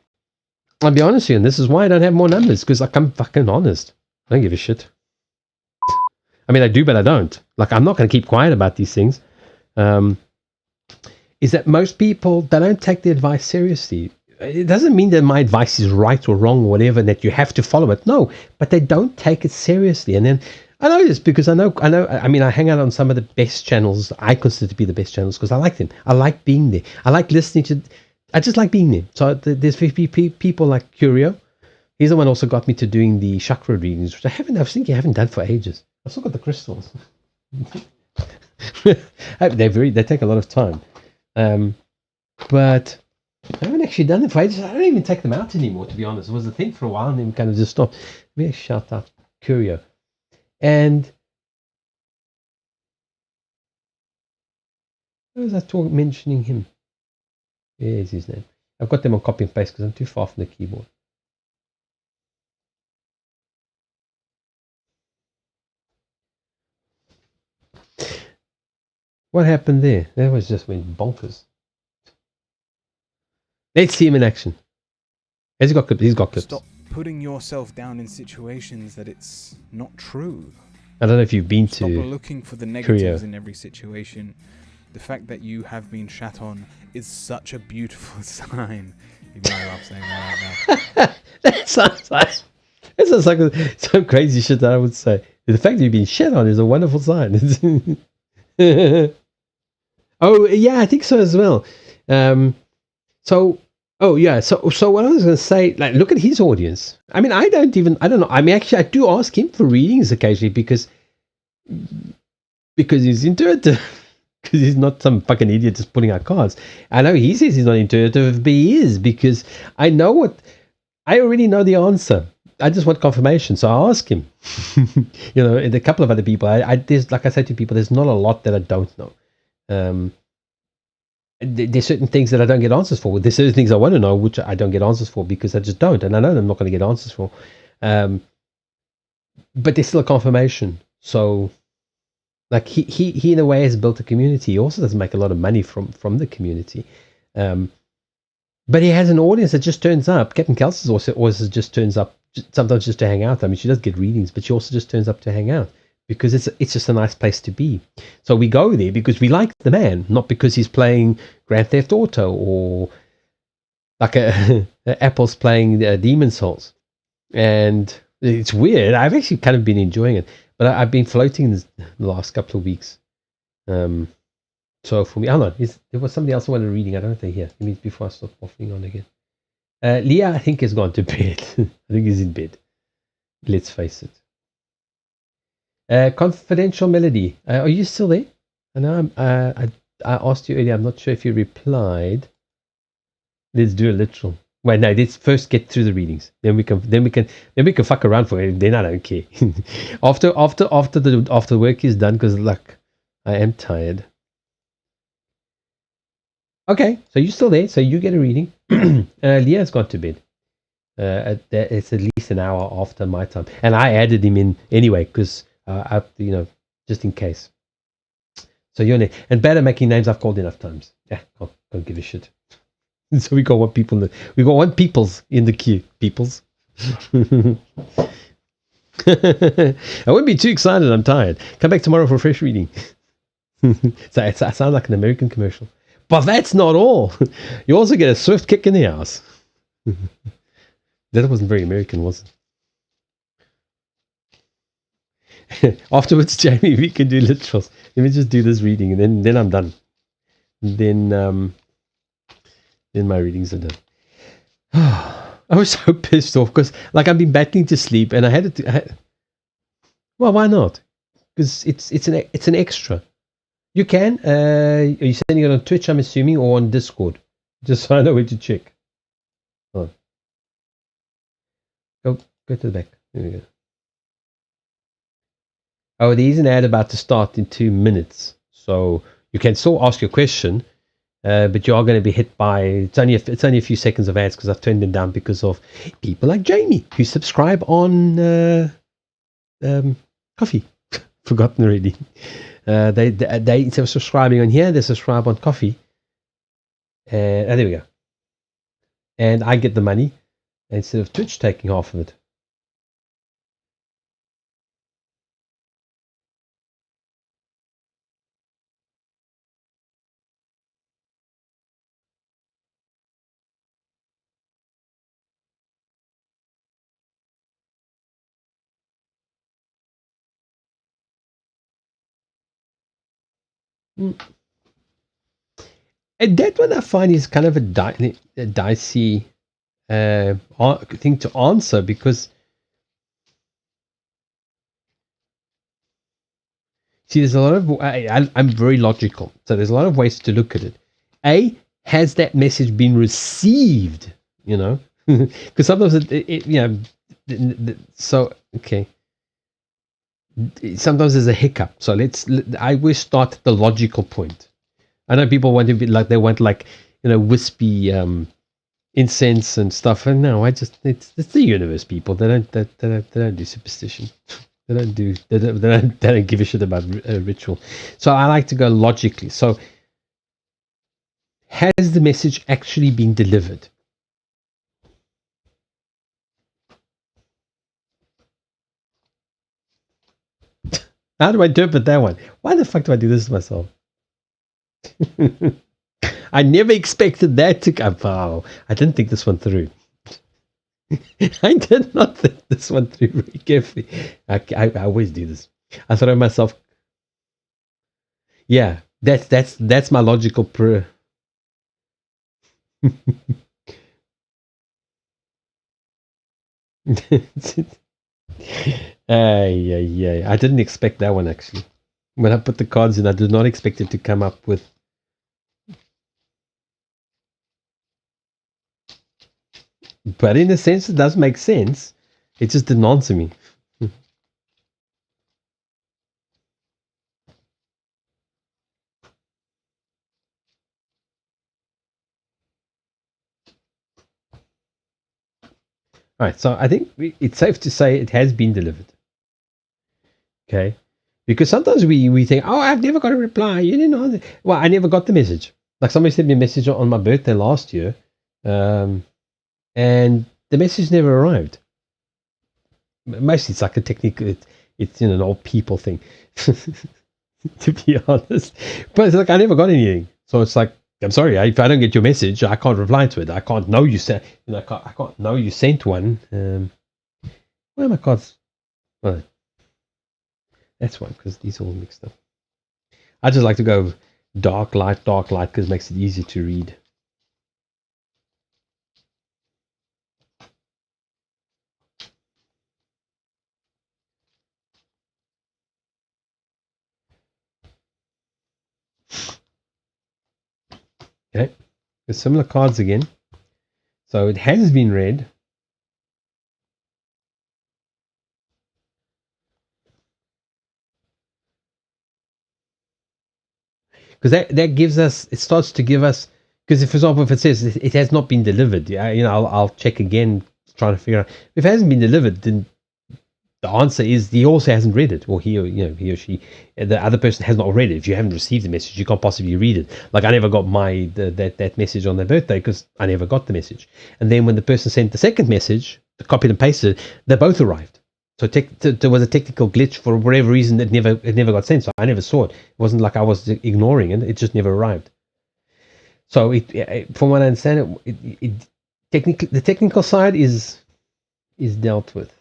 I'll be honest with you, and this is why I don't have more numbers, because I'm fucking honest. I don't give a shit. I mean, I do, but I don't. Like, I'm not going to keep quiet about these things. Is that most people, they don't take the advice seriously. It doesn't mean that my advice is right or wrong or whatever, that you have to follow it. No, but they don't take it seriously. And then I know this because I mean, I hang out on some of the best channels I consider to be the best channels because I like them. I like being there. I like listening to, I just like being there. So there's people like Curio. He's the one also got me to doing the chakra readings, which I was thinking I haven't done for ages. I've still got the crystals. They take a lot of time. But I haven't actually done it for ages. I don't even take them out anymore, to be honest. It was a thing for a while and then we kind of just stopped. Let me shout out Curio. And Why was I mentioning him? Here's his name. I've got them on copy and paste because I'm too far from the keyboard. What happened there? That was just went bonkers. Let's see him in action. He's got clips. He's got clips. Stop putting yourself down in situations that it's not true. I don't know if you've been Stop to looking for the negatives Korea. in every situation. The fact that you have been shat on is such a beautiful sign. Even though I love saying that out loud. That sounds like some crazy shit that I would say. The fact that you've been shat on is a wonderful sign. Oh yeah, I think so as well. So what I was going to say, like, look at his audience. I mean, I don't know. I mean, actually, I do ask him for readings occasionally because he's intuitive. Because he's not some fucking idiot just putting out cards. I know he says he's not intuitive, but he is, because I already know the answer. I just want confirmation, so I ask him. And a couple of other people. There's, like I say to people, there's not a lot that I don't know. There's certain things that I don't get answers for. There's certain things I want to know which I don't get answers for because I just don't, and I know I'm not going to get answers for. But there's still a confirmation. So, like he in a way has built a community. He also doesn't make a lot of money from the community, but he has an audience that just turns up. Captain Kelsey's also just turns up sometimes just to hang out. I mean, she does get readings, but she also just turns up to hang out. Because it's just a nice place to be. So we go there because we like the man, not because he's playing Grand Theft Auto or like Apple's playing Demon's Souls. And it's weird. I've actually kind of been enjoying it. But I've been floating the last couple of weeks. So for me, hold on. There was somebody else I wanted reading. I don't know if they're here. Let me, before I start waffling on again. Leah, I think, has gone to bed. I think he's in bed. Let's face it. Confidential Melody, are you still there? I know I asked you earlier. I'm not sure if you replied. Let's do a literal. Wait, no. Let's first get through the readings. Then we can fuck around for it. Then I don't care. after the work is done, because like I am tired. Okay, so you're still there. So you get a reading. Leah's gone to bed. It's at least an hour after my time, and I added him in anyway because. Just in case. So you're and better making names. I've called enough times. Yeah, don't give a shit. So we got one peoples in the queue. Peoples. I wouldn't be too excited. I'm tired. Come back tomorrow for a fresh reading. So I sound like an American commercial, but that's not all. You also get a swift kick in the ass. That wasn't very American, was it? Afterwards, Jamie, we can do literals. Let me just do this reading, and then I'm done. Then my readings are done. I was so pissed off because, like, I've been battling to sleep, and I had it. Well, why not? Because it's an extra. You can. Are you sending it on Twitch? I'm assuming, or on Discord, just so I know where to check. Oh. Go to the back. There we go. Oh, there is an ad about to start in 2 minutes. So you can still ask your question, but you are going to be hit by, it's only a few seconds of ads because I've turned them down because of people like Jamie who subscribe on Coffee. Forgotten already. They instead of subscribing on here, they subscribe on Coffee. And there we go. And I get the money instead of Twitch taking half of it. And that one I find is kind of a dicey thing to answer because, see, there's a lot of I'm very logical, so there's a lot of ways to look at it. A, has that message been received? Because sometimes so okay. Sometimes there's a hiccup. So I always start at the logical point. I know people want to be like, they want like, wispy incense and stuff. And no, it's the universe, people. They don't do superstition. They don't give a shit about ritual. So I like to go logically. So has the message actually been delivered? How do I interpret that one? Why the fuck do I do this to myself? I never expected that to come. Oh, I didn't think this one through. I did not think this one through very carefully. I always do this. I throw myself. Yeah, that's my logical yeah. I didn't expect that one actually. When I put the cards in, I did not expect it to come up with. But in a sense, it does make sense. It just didn't answer me. All right, so I think it's safe to say it has been delivered. Okay, because sometimes we think, oh, I've never got a reply. You didn't know. Well, I never got the message. Like somebody sent me a message on my birthday last year, and the message never arrived. Mostly, it's like a technical. It's an old people thing, to be honest. But it's like I never got anything, so it's like, I'm sorry, if I don't get your message, I can't reply to it. I can't know you sent. I can't know you sent one. Where are my cards? Well, that's one because these are all mixed up. I just like to go dark light because it makes it easy to read. Okay, the similar cards again. So it has been read. Because that gives us, it starts to give us, because for example, if it says it has not been delivered, yeah, I'll check again, trying to figure out. If it hasn't been delivered, then the answer is he also hasn't read it, or he or she, the other person has not read it. If you haven't received the message, you can't possibly read it. Like I never got that message on their birthday because I never got the message. And then when the person sent the second message, the copied and pasted, they both arrived. So there was a technical glitch for whatever reason. It never got sent. So I never saw it. It wasn't like I was ignoring it. It just never arrived. So from what I understand, technically the technical side is dealt with.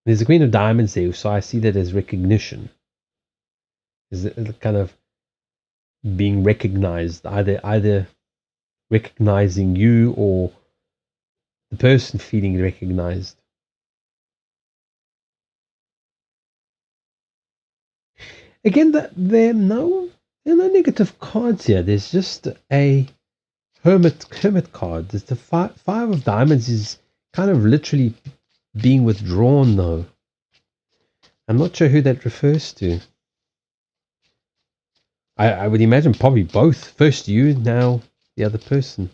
There's a Queen of Diamonds there, so I see that as recognition. Is it kind of being recognized, either recognizing you or the person feeling recognized. Again, there are no negative cards here. There's just a hermit card. There's the five of diamonds is kind of literally being withdrawn though. I'm not sure who that refers to. I would imagine probably both. First you, now the other person.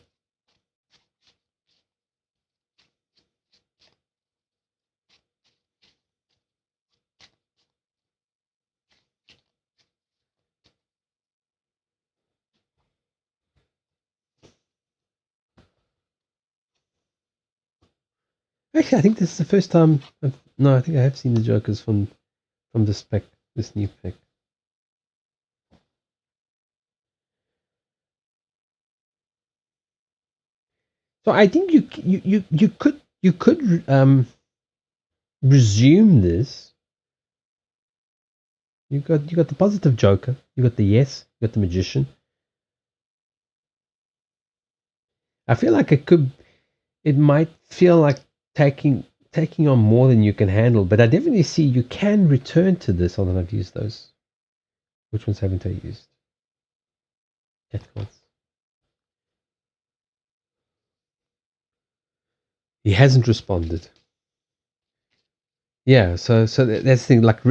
Actually, I think this is the first time. No, I think I have seen the Jokers from this pack, this new pack. So I think you could resume this. You got the positive Joker. You got the Yes. You got the Magician. I feel like it might feel like taking on more than you can handle, but I definitely see you can return to this. Hold on, I've used those. Which ones haven't I used? Cat cards. He hasn't responded. Yeah, so that's the thing. Like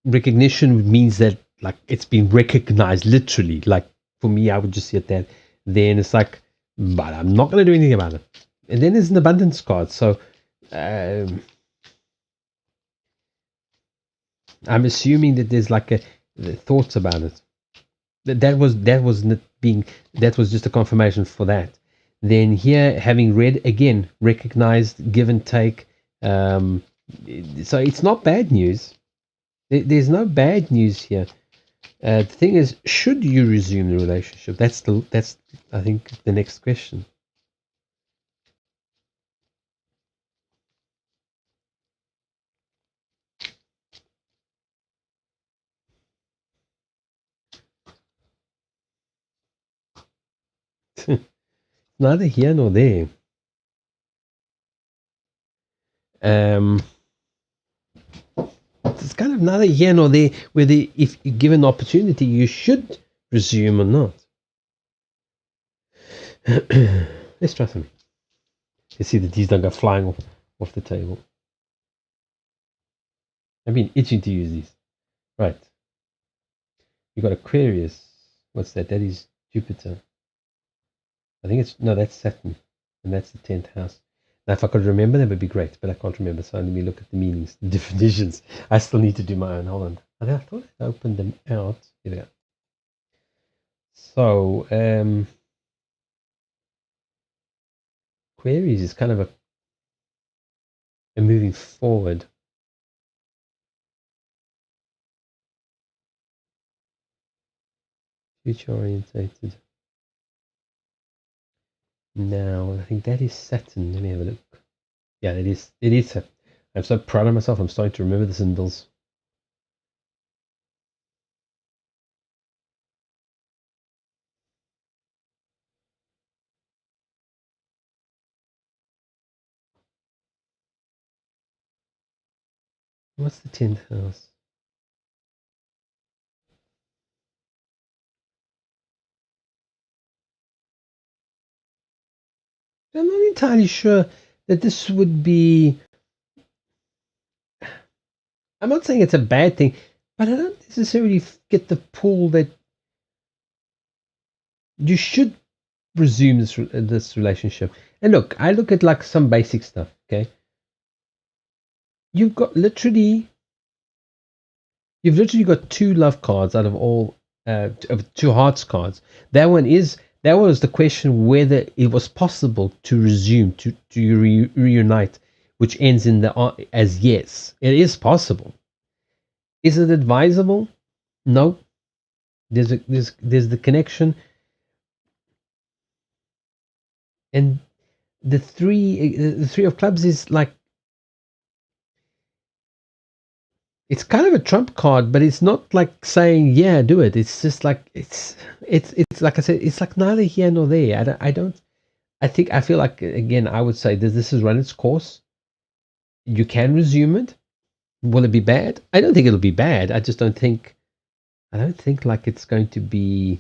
recognition means that like it's been recognized literally. Like for me, I would just see it that. Then it's like, but I'm not going to do anything about it. And then there's an abundance card. So I'm assuming that there's like the thoughts about it. That was just a confirmation for that. Then here, having read again, recognized, give and take. So it's not bad news. There's no bad news here. The thing is, should you resume the relationship? That's I think the next question. Neither here nor there. It's kind of neither here nor there whether if given the opportunity you should resume or not. Let's try something. Let's see that these don't go flying off the table. I've been itching to use these. Right. You got Aquarius. What's that? That is Jupiter. I think that's Saturn. And that's the 10th house. Now, if I could remember, that would be great, but I can't remember. So let me look at the meanings, the definitions. I still need to do my own. Hold on. I thought I opened them out. Here we go. So, Aquarius is kind of a moving forward. Future orientated. Now, I think that is Saturn. Let me have a look. Yeah, it is. It is Saturn. I'm so proud of myself. I'm starting to remember the symbols. What's the 10th house? I'm not entirely sure that this would be. I'm not saying it's a bad thing, but I don't necessarily get the pull that you should resume this relationship. And look, I look at like some basic stuff. Okay, you've literally got 2 love cards out of all of 2 hearts cards. That was the question whether it was possible to resume to reunite, which ends in the as yes. It is possible. Is it advisable? No. There's the connection, and the three of clubs is like, it's kind of a trump card, but it's not like saying yeah, do it. It's just like it's like I said, it's like neither here nor there. I feel like, again, I would say that this has run its course. You can resume it. Will it be bad? I don't think it'll be bad. I don't think like it's going to be.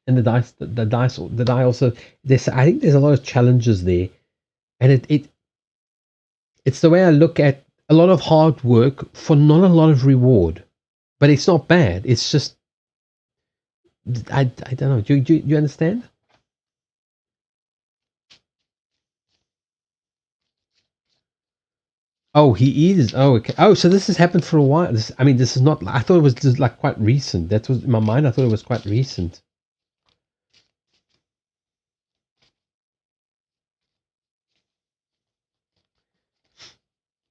And the die also. I think there's a lot of challenges there, and it's the way I look at a lot of hard work for not a lot of reward, but it's not bad. It's just I don't know. Do you understand? Oh, he is. Oh, okay. Oh, so this has happened for a while. This is not. I thought it was just like quite recent. That was in my mind. I thought it was quite recent.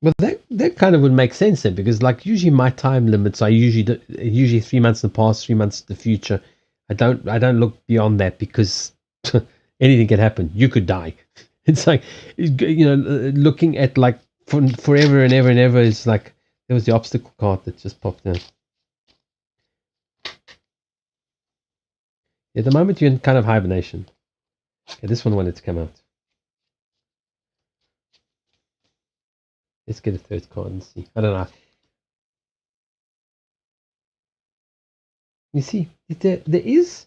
But that kind of would make sense then, because like usually my time limits are usually 3 months in the past, 3 months in the future. I don't look beyond that because anything can happen. You could die. It's like, looking at like forever and ever and ever is like, there was the obstacle card that just popped in. At the moment you're in kind of hibernation. Okay, this one wanted to come out. Let's get a third card and see. I don't know. You see, there is.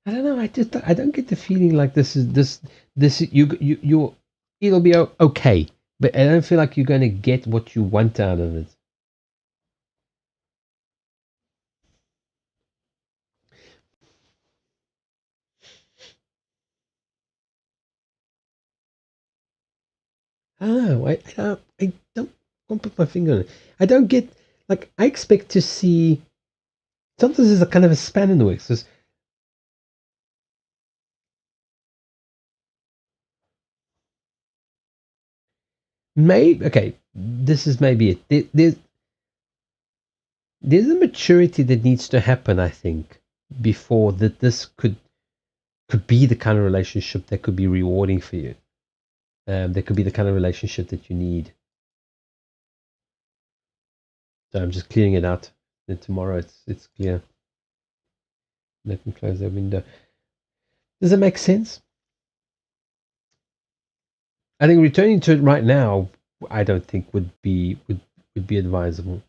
I don't know. I don't get the feeling like this. It'll be okay. But I don't feel like you're going to get what you want out of it. Oh, I don't want to put my finger on it. I don't get, like, I expect to see, sometimes there's a kind of a span in the works. There's, maybe, okay, this is maybe it. There's a maturity that needs to happen, I think, before that this could be the kind of relationship that could be rewarding for you. That could be the kind of relationship that you need. So I'm just clearing it out. And tomorrow it's clear. Let me close that window. Does it make sense? I think returning to it right now, I don't think would be advisable.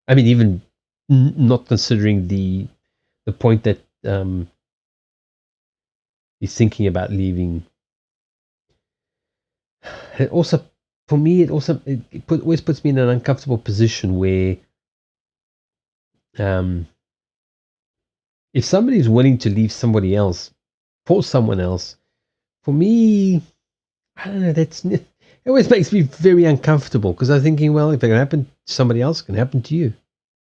I mean, even not considering the point that he's thinking about leaving. It also, for me, it always puts me in an uncomfortable position where, if somebody's willing to leave somebody else for someone else, for me, I don't know. It always makes me very uncomfortable because I'm thinking, well, if it can happen to somebody else, it can happen to you.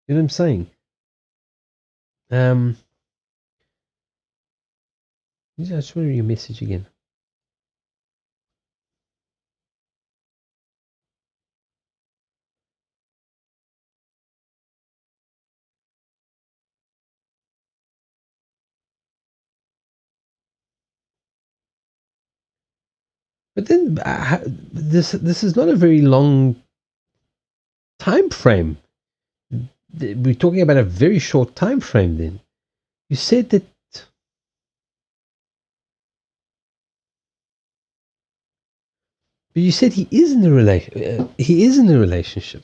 You know what I'm saying? I just want to read your message again. But then this is not a very long time frame. We're talking about a very short time frame. Then you said that. But you said he is in a relationship.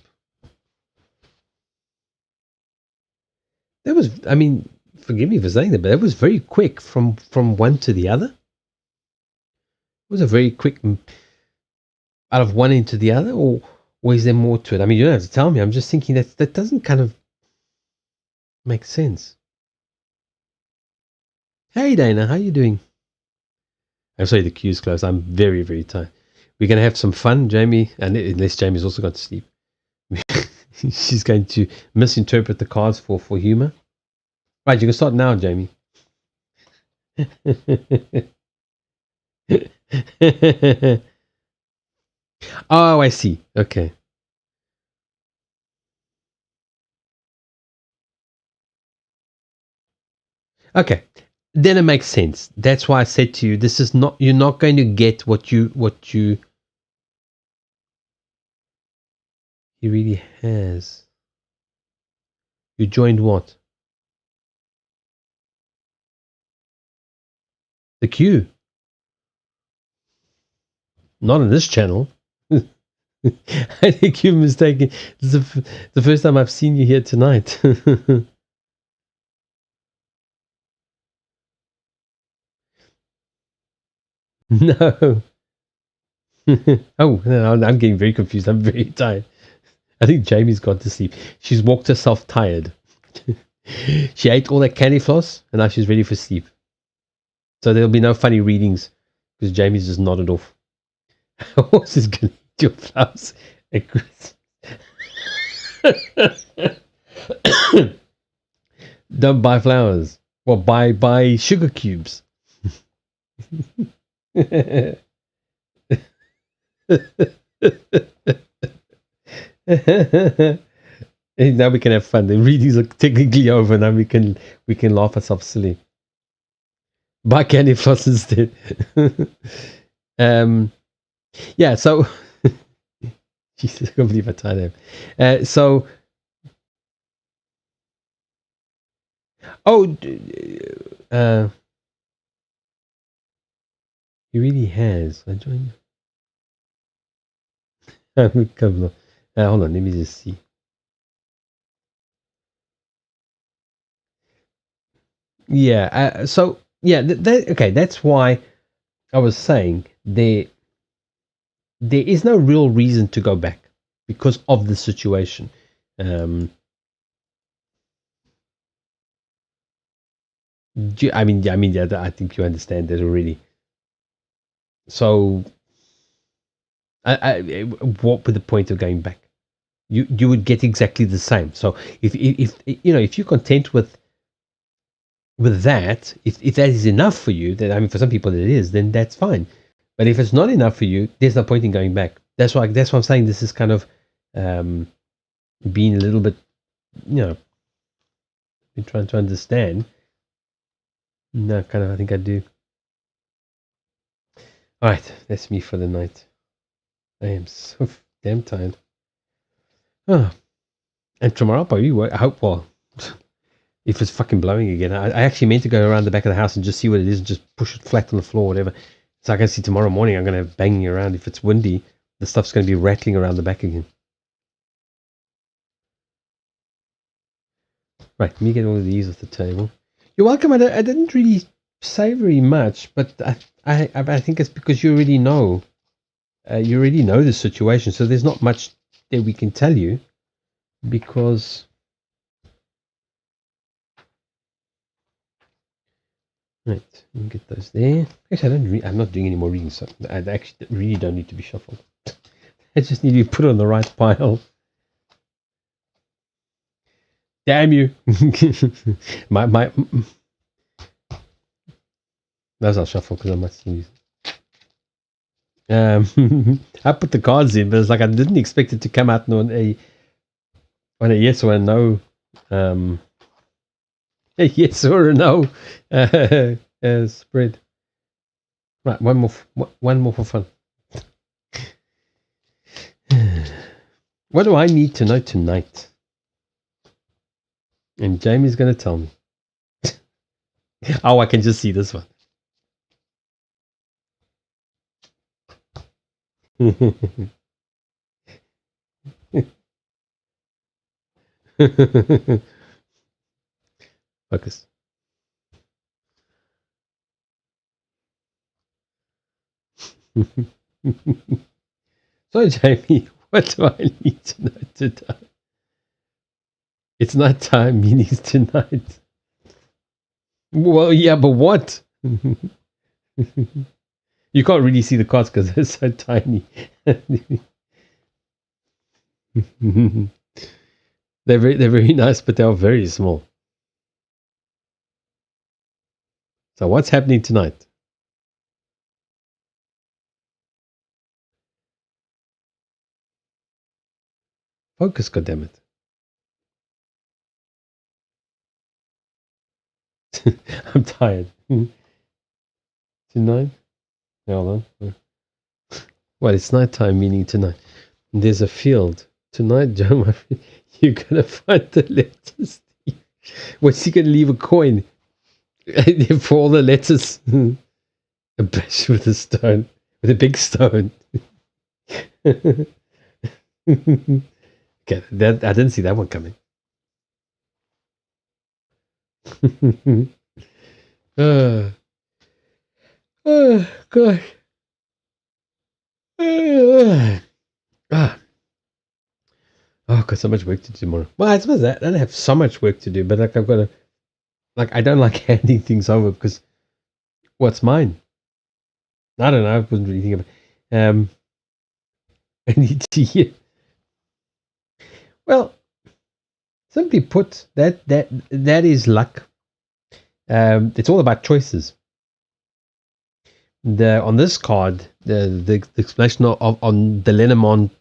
That was, I mean, forgive me for saying that, but that was very quick from one to the other. It was a very quick out of one into the other, or is there more to it? I mean, you don't have to tell me. I'm just thinking that doesn't kind of make sense. Hey, Dana, how you doing? I'm sorry, the queue's closed. I'm very, very tired. We're going to have some fun, Jamie, and unless Jamie's also got to sleep. She's going to misinterpret the cards for humor. Right, you can start now, Jamie. Oh, I see. Okay. Okay. Then it makes sense. That's why I said to you, this is not, you're not going to get what you he really has. You joined what? The queue. Not on this channel. I think you're mistaken. This is the first time I've seen you here tonight. No. Oh, no, I'm getting very confused. I'm very tired. I think Jamie's gone to sleep. She's walked herself tired. She ate all that candy floss and now she's ready for sleep. So there'll be no funny readings because Jamie's just nodded off. Horse is going to eat your flowers at Christmas. Don't buy flowers. Well, buy sugar cubes. Now we can have fun. The readings are technically over. Now we can laugh ourselves silly. Buy candy floss instead. Yeah. So, Jesus, I can't believe I tied him. So, he really has. I joined. Come on. Hold on. Let me just see. Yeah. So yeah. Okay. That's why I was saying there. there is no real reason to go back because of the situation. I mean, yeah, I think you understand that already. So, what would the point of going back? You would get exactly the same. So, if if you're content with that, if that is enough for you, then I mean, for some people it is, then that's fine. But if it's not enough for you, there's no point in going back. That's why I'm saying this is kind of being a little bit, been trying to understand. No, kind of, I think I do. All right, that's me for the night. I am so damn tired. Oh, and tomorrow I'll probably work. I hope, well, if it's fucking blowing again. I actually meant to go around the back of the house and just see what it is and just push it flat on the floor or whatever. So I can see tomorrow morning I'm going to have banging around. If it's windy, the stuff's going to be rattling around the back again. Right, let me get all of these off the table. You're welcome. I didn't really say very much, but I think it's because you already know. You already know the situation, so there's not much that we can tell you because. Right, let me get those there. Actually, I'm not doing any more reading, so I actually really don't need to be shuffled. I just need to be put on the right pile. Damn you! my those I'll shuffle because I might still use. I put the cards in, but it's like I didn't expect it to come out on a yes or a no. A yes or a no spread. Right, one more for fun. What do I need to know tonight? And Jamie's going to tell me. Oh, I can just see this one. Focus. So, Jamie, what do I need to know today? It's night time, meaning it's tonight. Well, yeah, but what? You can't really see the cards because they're so tiny. They're very nice, but they're very small. So what's happening tonight? Focus, goddammit. I'm tired. Tonight? Hold on. Well, it's night time, meaning tonight. There's a field. Tonight, Joe, you're going to find the letters. What's he going to leave a coin for all the letters? A bash with a stone. With a big stone. Okay, I didn't see that one coming. Oh, gosh. Oh, I've got so much work to do tomorrow. Well, I suppose that I don't have so much work to do, but like I've got to, like I don't like handing things over because what's mine? I don't know. I wasn't really thinking about. I need to hear. Well, simply put, that is luck. It's all about choices. On this card, the explanation on the Lenormand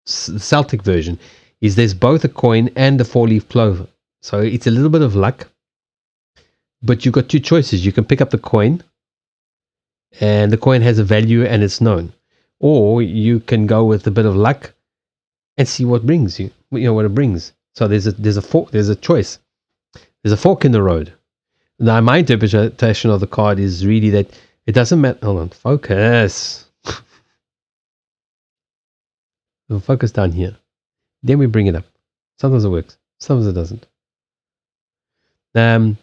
Celtic version is there's both a coin and a 4-leaf clover. So it's a little bit of luck, but you've got two choices. You can pick up the coin, and the coin has a value and it's known, or you can go with a bit of luck and see what brings you. You know what it brings. So there's a choice. There's a fork in the road. Now, my interpretation of the card is really that it doesn't matter. Hold on, focus. We'll focus down here. Then we bring it up. Sometimes it works. Sometimes it doesn't.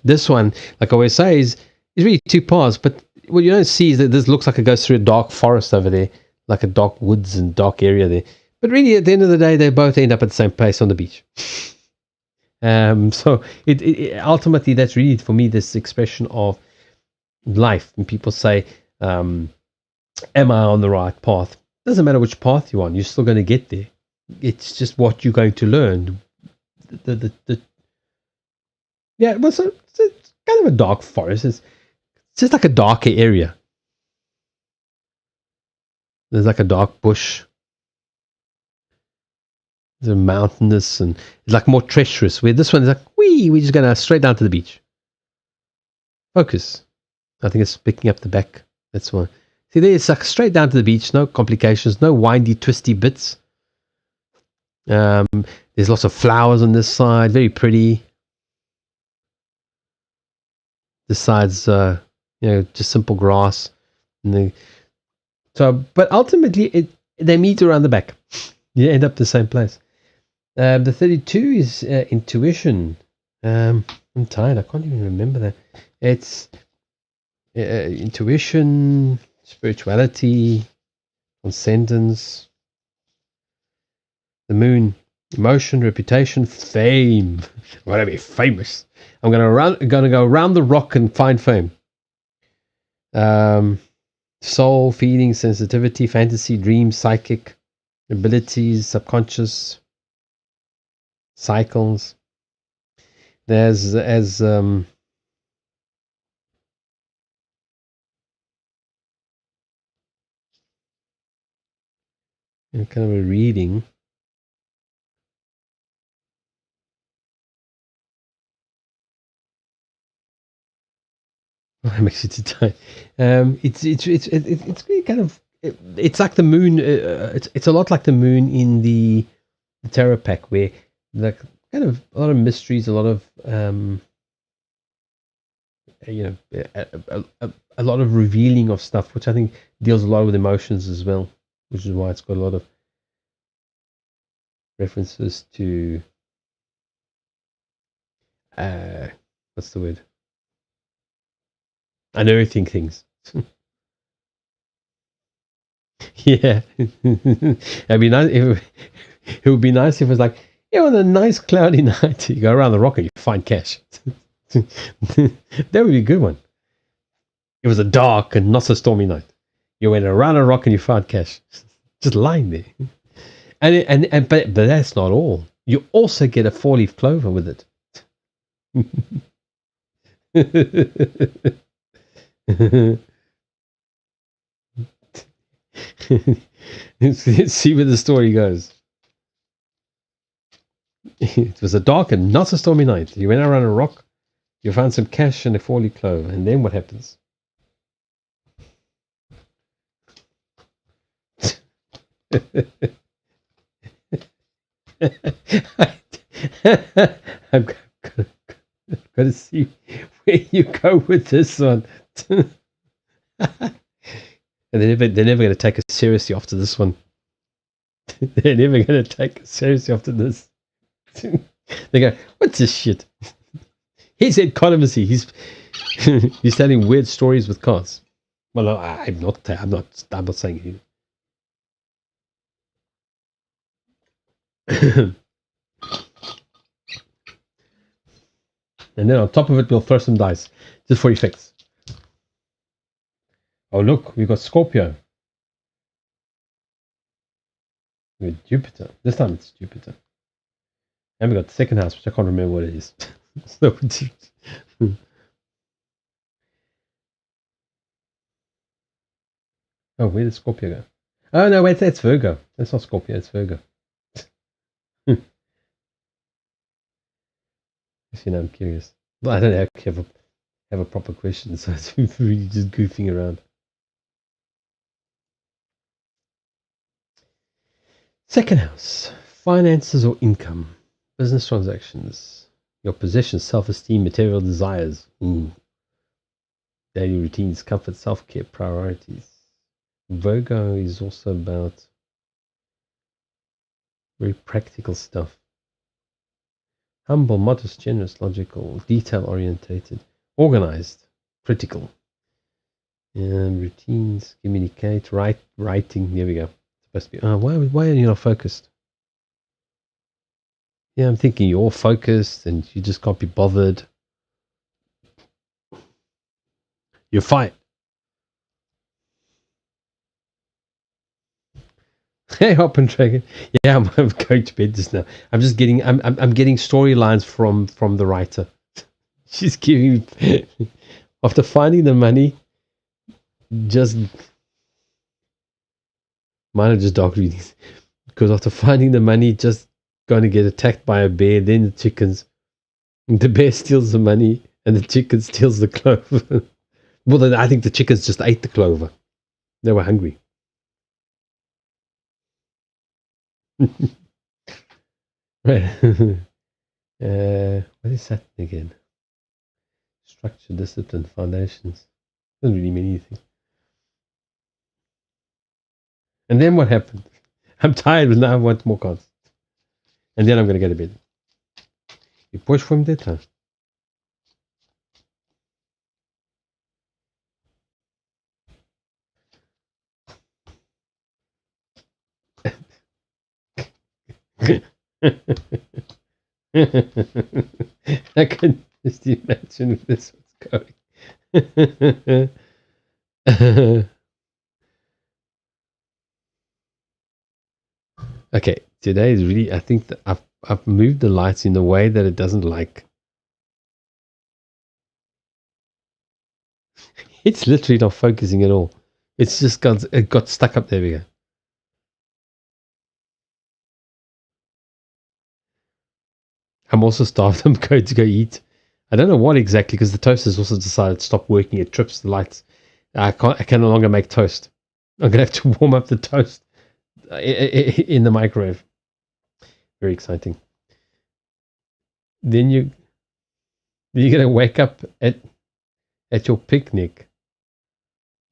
This one, like I always say, is really two paths. But what you don't see is that this looks like it goes through a dark forest over there. like a dark woods and dark area there. But really, at the end of the day, they both end up at the same place on the beach. So it ultimately, that's really for me this expression of life. When people say, "Am I on the right path?" Doesn't matter which path you're on, you're still going to get there. It's just what you're going to learn. Yeah, well, so it's kind of a dark forest. It's just like a darker area. There's like a dark bush. There's a mountainous and it's like more treacherous. Where this one is like, we're just going straight down to the beach. Focus. I think it's picking up the back. That's why. See there, it's like straight down to the beach. No complications. No windy, twisty bits. There's lots of flowers on this side. Very pretty. This side's, just simple grass. And but ultimately, they meet around the back. You end up the same place. The 32 is intuition. I'm tired. I can't even remember that. It's intuition, spirituality, transcendence. The moon, emotion, reputation, fame. I want to be famous. I'm going to go around the rock and find fame. Soul, feeling, sensitivity, fantasy, dream, psychic, abilities, subconscious, cycles. There's kind of a reading. I'm actually too tired. It's really kind of it's like the moon. It's a lot like the moon in the tarot pack, where like kind of a lot of mysteries, a lot of a lot of revealing of stuff, which I think deals a lot with emotions as well, which is why it's got a lot of references to what's the word? Unearthing things. Yeah. It'd be nice if it would be nice if it was like, on a nice cloudy night, you go around the rock and you find cash. That would be a good one. It was a dark and not so stormy night. You went around a rock and you found cash. Just lying there. But that's not all. You also get a 4-leaf clover with it. Let's see where the story goes. It was a dark and not so stormy night. You went around a rock, you found some cash and a 4-leaf clover, and then what happens? I'm got to see where you go with this one. And they're never going to take us seriously after this one. They're never going to take us seriously after this. They go, what's this shit? He said economacy. He's telling weird stories with cards. Well, no, I'm not saying it. And then on top of it, we'll throw some dice just for effects. Oh, look, we've got Scorpio. With Jupiter. This time it's Jupiter. And we got the second house, which I can't remember what it is. Oh, where did Scorpio go? Oh, no, wait, that's Virgo. That's not Scorpio, it's Virgo. I'm curious. Well, I don't actually have a proper question, so it's really just goofing around. Second house, finances or income, business transactions, your possessions, self-esteem, material desires, daily routines, comfort, self-care, priorities. Virgo is also about very practical stuff. Humble, modest, generous, logical, detail-orientated, organized, critical. And routines, communicate, writing. There we go. It's supposed to be. Oh, why are you not focused? Yeah, I'm thinking you're all focused and you just can't be bothered. You're fired. Hey, Hop and Dragon. Yeah, I'm going to bed just now. I'm just getting. I'm getting storylines from the writer. She's giving me after finding the money. Just mine are just dog readings because after finding the money, just going to get attacked by a bear. Then the chickens. The bear steals the money, and the chicken steals the clover. Well, then I think the chickens just ate the clover. They were hungry. Right. What is that again? Structure, discipline, foundations. Doesn't really mean anything. And then what happened? I'm tired, but now I want more cards. And then I'm going to go to bed. You push from that, huh? I can just imagine where this was going. Okay, today is really, I think that I've moved the lights in a way that it doesn't like. It's literally not focusing at all. It's just it got stuck up. There we go. I'm also starved. I'm going to go eat. I don't know what exactly because the toaster's also decided to stop working. It trips the lights. I can no longer make toast. I'm gonna have to warm up the toast in the microwave. Very exciting. Then you're gonna wake up at your picnic.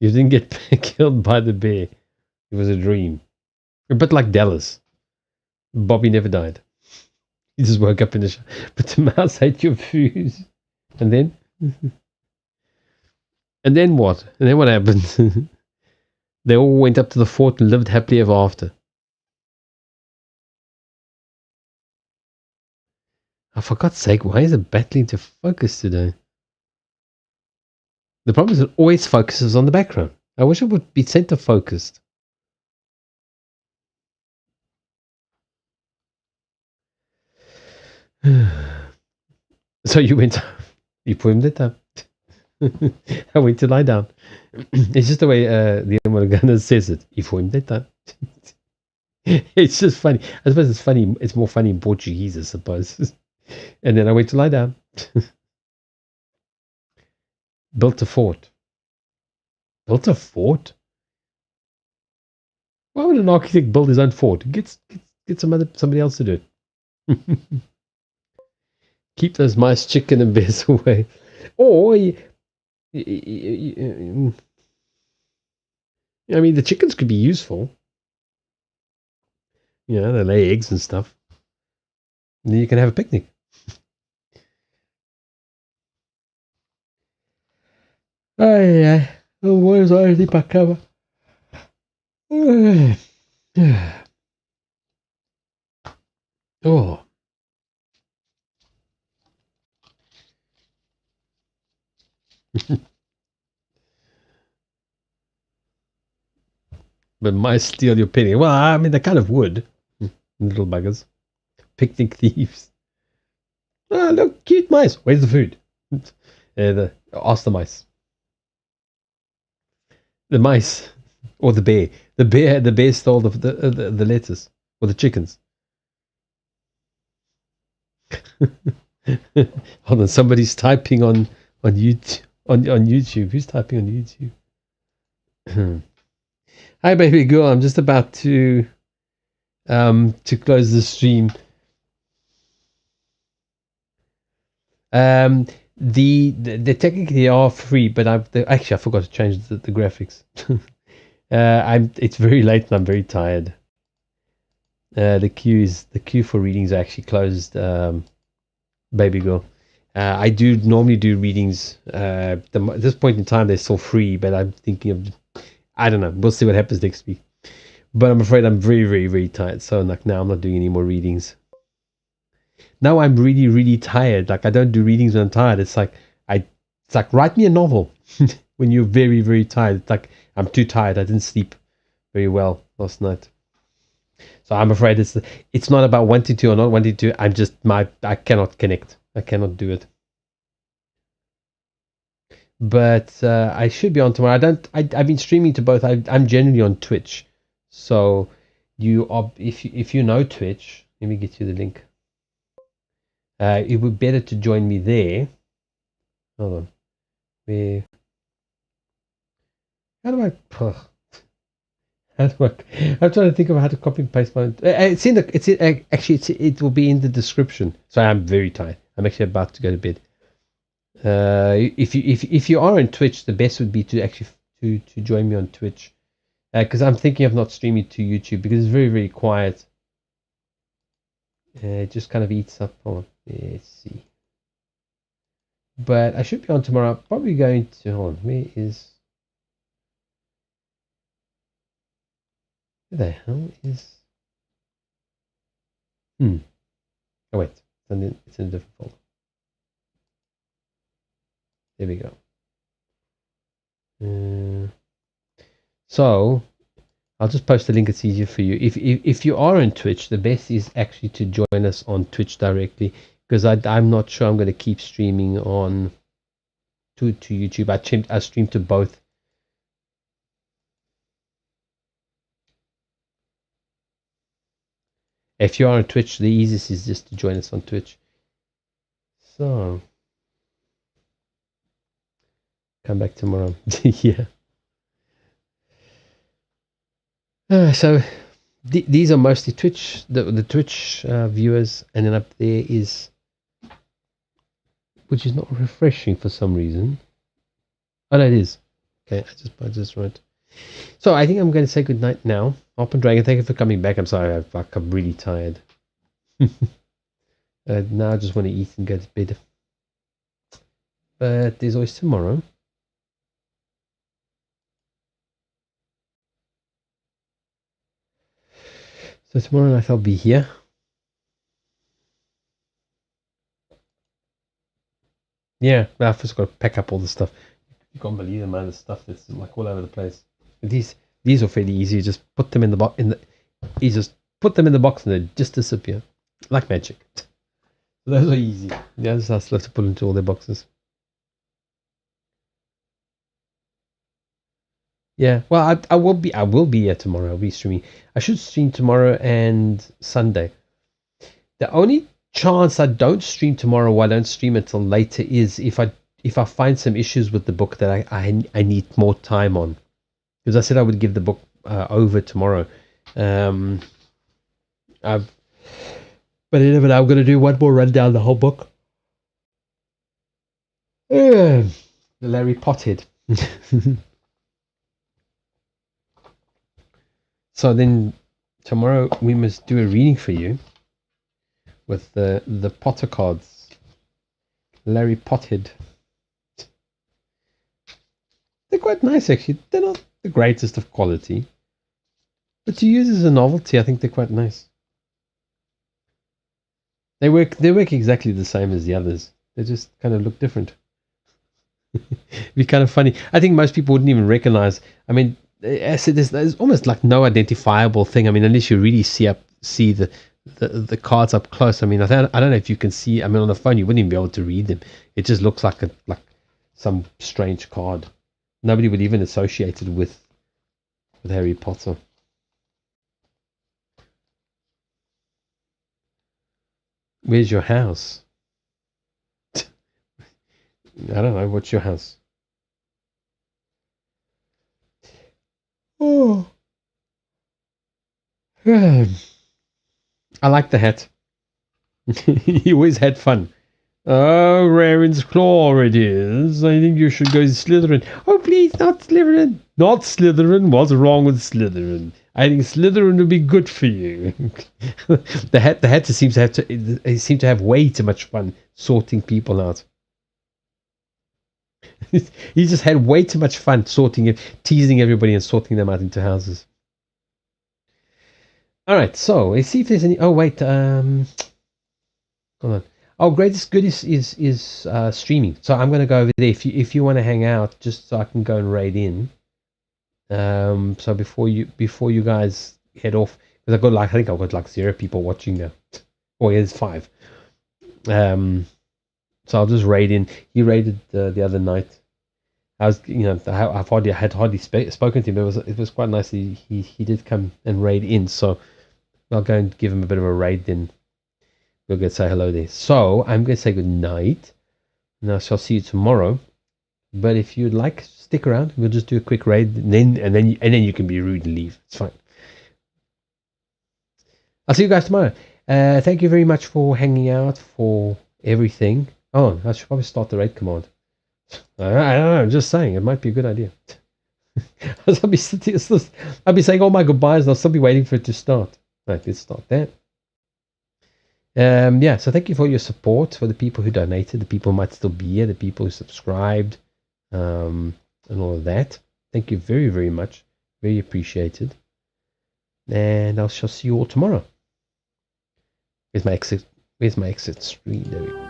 You didn't get killed by the bear. It was a dream. A bit like Dallas. Bobby never died. He just woke up in the shower. But the mouse ate your food. And then? And then what? And then what happened? They all went up to the fort and lived happily ever after. Oh, for God's sake, why is it battling to focus today? The problem is it always focuses on the background. I wish it would be center focused. So you poemed it up. I went to lie down. It's just the way the Americana says it. You poemed it up. It's just funny. I suppose it's funny. It's more funny in Portuguese, I suppose. And then I went to lie down. Built a fort. Built a fort? Why would an architect build his own fort? Get somebody else to do it. Keep those mice, chicken, and bears away. Or, I mean, the chickens could be useful. You know, they lay eggs and stuff. And then you can have a picnic. Ai, ai. Eu vou as horas de ir para a cama. Oh. But mice steal your picnic. Well, I mean, they kind of would. Little buggers. Picnic thieves. Oh, look, cute mice. Where's the food? Ask the mice. The mice. Or the bear. The bear stole the lettuce. Or the chickens. Hold on, somebody's typing on YouTube. On YouTube. Who's typing on YouTube? Hi, baby girl. I'm just about to close the stream. They technically are free, but actually I forgot to change the graphics. It's very late and I'm very tired. The queue for readings are actually closed, baby girl. I do normally do readings. At this point in time, they're still free, but I'm thinking of, I don't know. We'll see what happens next week. But I'm afraid I'm very, very, very tired. So like now I'm not doing any more readings. Now I'm really, really tired. Like I don't do readings when I'm tired. It's like write me a novel when you're very, very tired. It's like I'm too tired. I didn't sleep very well last night. So I'm afraid it's not about wanting to or not wanting to. I cannot connect. I cannot do it. But I should be on tomorrow. I've been streaming to both. I'm generally on Twitch. So if you know Twitch, let me get you the link. It would be better to join me there. Hold on. Where? How do I? I'm trying to think of how to copy and paste my. It will be in the description. So I'm very tired. I'm actually about to go to bed. If you are on Twitch, the best would be to actually to join me on Twitch, because I'm thinking of not streaming to YouTube because it's very, very quiet. It just kind of eats up. Hold on, let's see. But I should be on tomorrow. Probably going to. Hold on, where the hell is? Oh wait, it's in a different folder. There we go. So I'll just post a link. It's easier for you. If you are on Twitch, the best is actually to join us on Twitch directly, because I'm not sure I'm going to keep streaming on to YouTube. I stream to both. If you are on Twitch, the easiest is just to join us on Twitch. So come back tomorrow. Yeah. So these are mostly Twitch, the Twitch viewers, and then up there is, which is not refreshing for some reason. Oh, no, it is. Okay, I just wrote. So I think I'm going to say good night now. Open Dragon, thank you for coming back. I'm sorry, I'm really tired. Now I just want to eat and go to bed. But there's always tomorrow. So tomorrow night I'll be here. Yeah, I've just got to pack up all the stuff. You can't believe the amount of stuff that's like all over the place. These are fairly easy. You just put them in the box. You just put them in the box and they just disappear like magic. Those are easy. Yeah, just have to put into all their boxes. Yeah, well, I will be here tomorrow. I'll be streaming. I should stream tomorrow and Sunday. The only chance I don't stream tomorrow, or I don't stream until later, is if I find some issues with the book that I need more time on. Because I said I would give the book over tomorrow. But anyway, I'm going to do one more rundown the whole book. The Larry Potthead. So then tomorrow we must do a reading for you with the Potter cards. Larry Potthead. They're quite nice actually. They're not the greatest of quality, but to use as a novelty, I think they're quite nice. They work exactly the same as the others. They just kind of look different. It'd be kind of funny. I think most people wouldn't even recognize. I mean, there's almost like no identifiable thing. I mean, unless you really see the cards up close. I mean, I don't know if you can see. I mean, on the phone you wouldn't even be able to read them. It just looks like some strange card. Nobody would even associate it with Harry Potter. Where's your house? I don't know. What's your house? Oh. I like the hat. He always had fun. Oh, Ravenclaw it is. I think you should go Slytherin. Oh, please, not Slytherin. Not Slytherin. What's wrong with Slytherin? I think Slytherin would be good for you. the hat seems to have way too much fun sorting people out. He just had way too much fun teasing everybody and sorting them out into houses. All right, so let's see if there's any. Oh wait, hold on. Oh, Greatest Good is streaming, so I'm going to go over there. If you want to hang out, just so I can go and raid in. So before you guys head off, because I think I've got like 0 people watching now. Oh, yeah, there's 5. So I'll just raid in. He raided the other night. I've hardly spoken to him. It was quite nice. He did come and raid in, so I'll go and give him a bit of a raid then. We'll go say hello there. So I'm going to say good night, and I shall see you tomorrow. But if you'd like, stick around. We'll just do a quick raid, and then you can be rude and leave. It's fine. I'll see you guys tomorrow. Thank you very much for hanging out, for everything. Oh, I should probably start the raid command. I don't know. I'm just saying it might be a good idea. I'll be saying all my goodbyes, and I'll still be waiting for it to start. Right, let's start that. Yeah, so thank you for your support, for the people who donated, the people who might still be here, the people who subscribed, and all of that. Thank you very, very much. Very appreciated. And I shall see you all tomorrow. Where's my exit screen? There we go.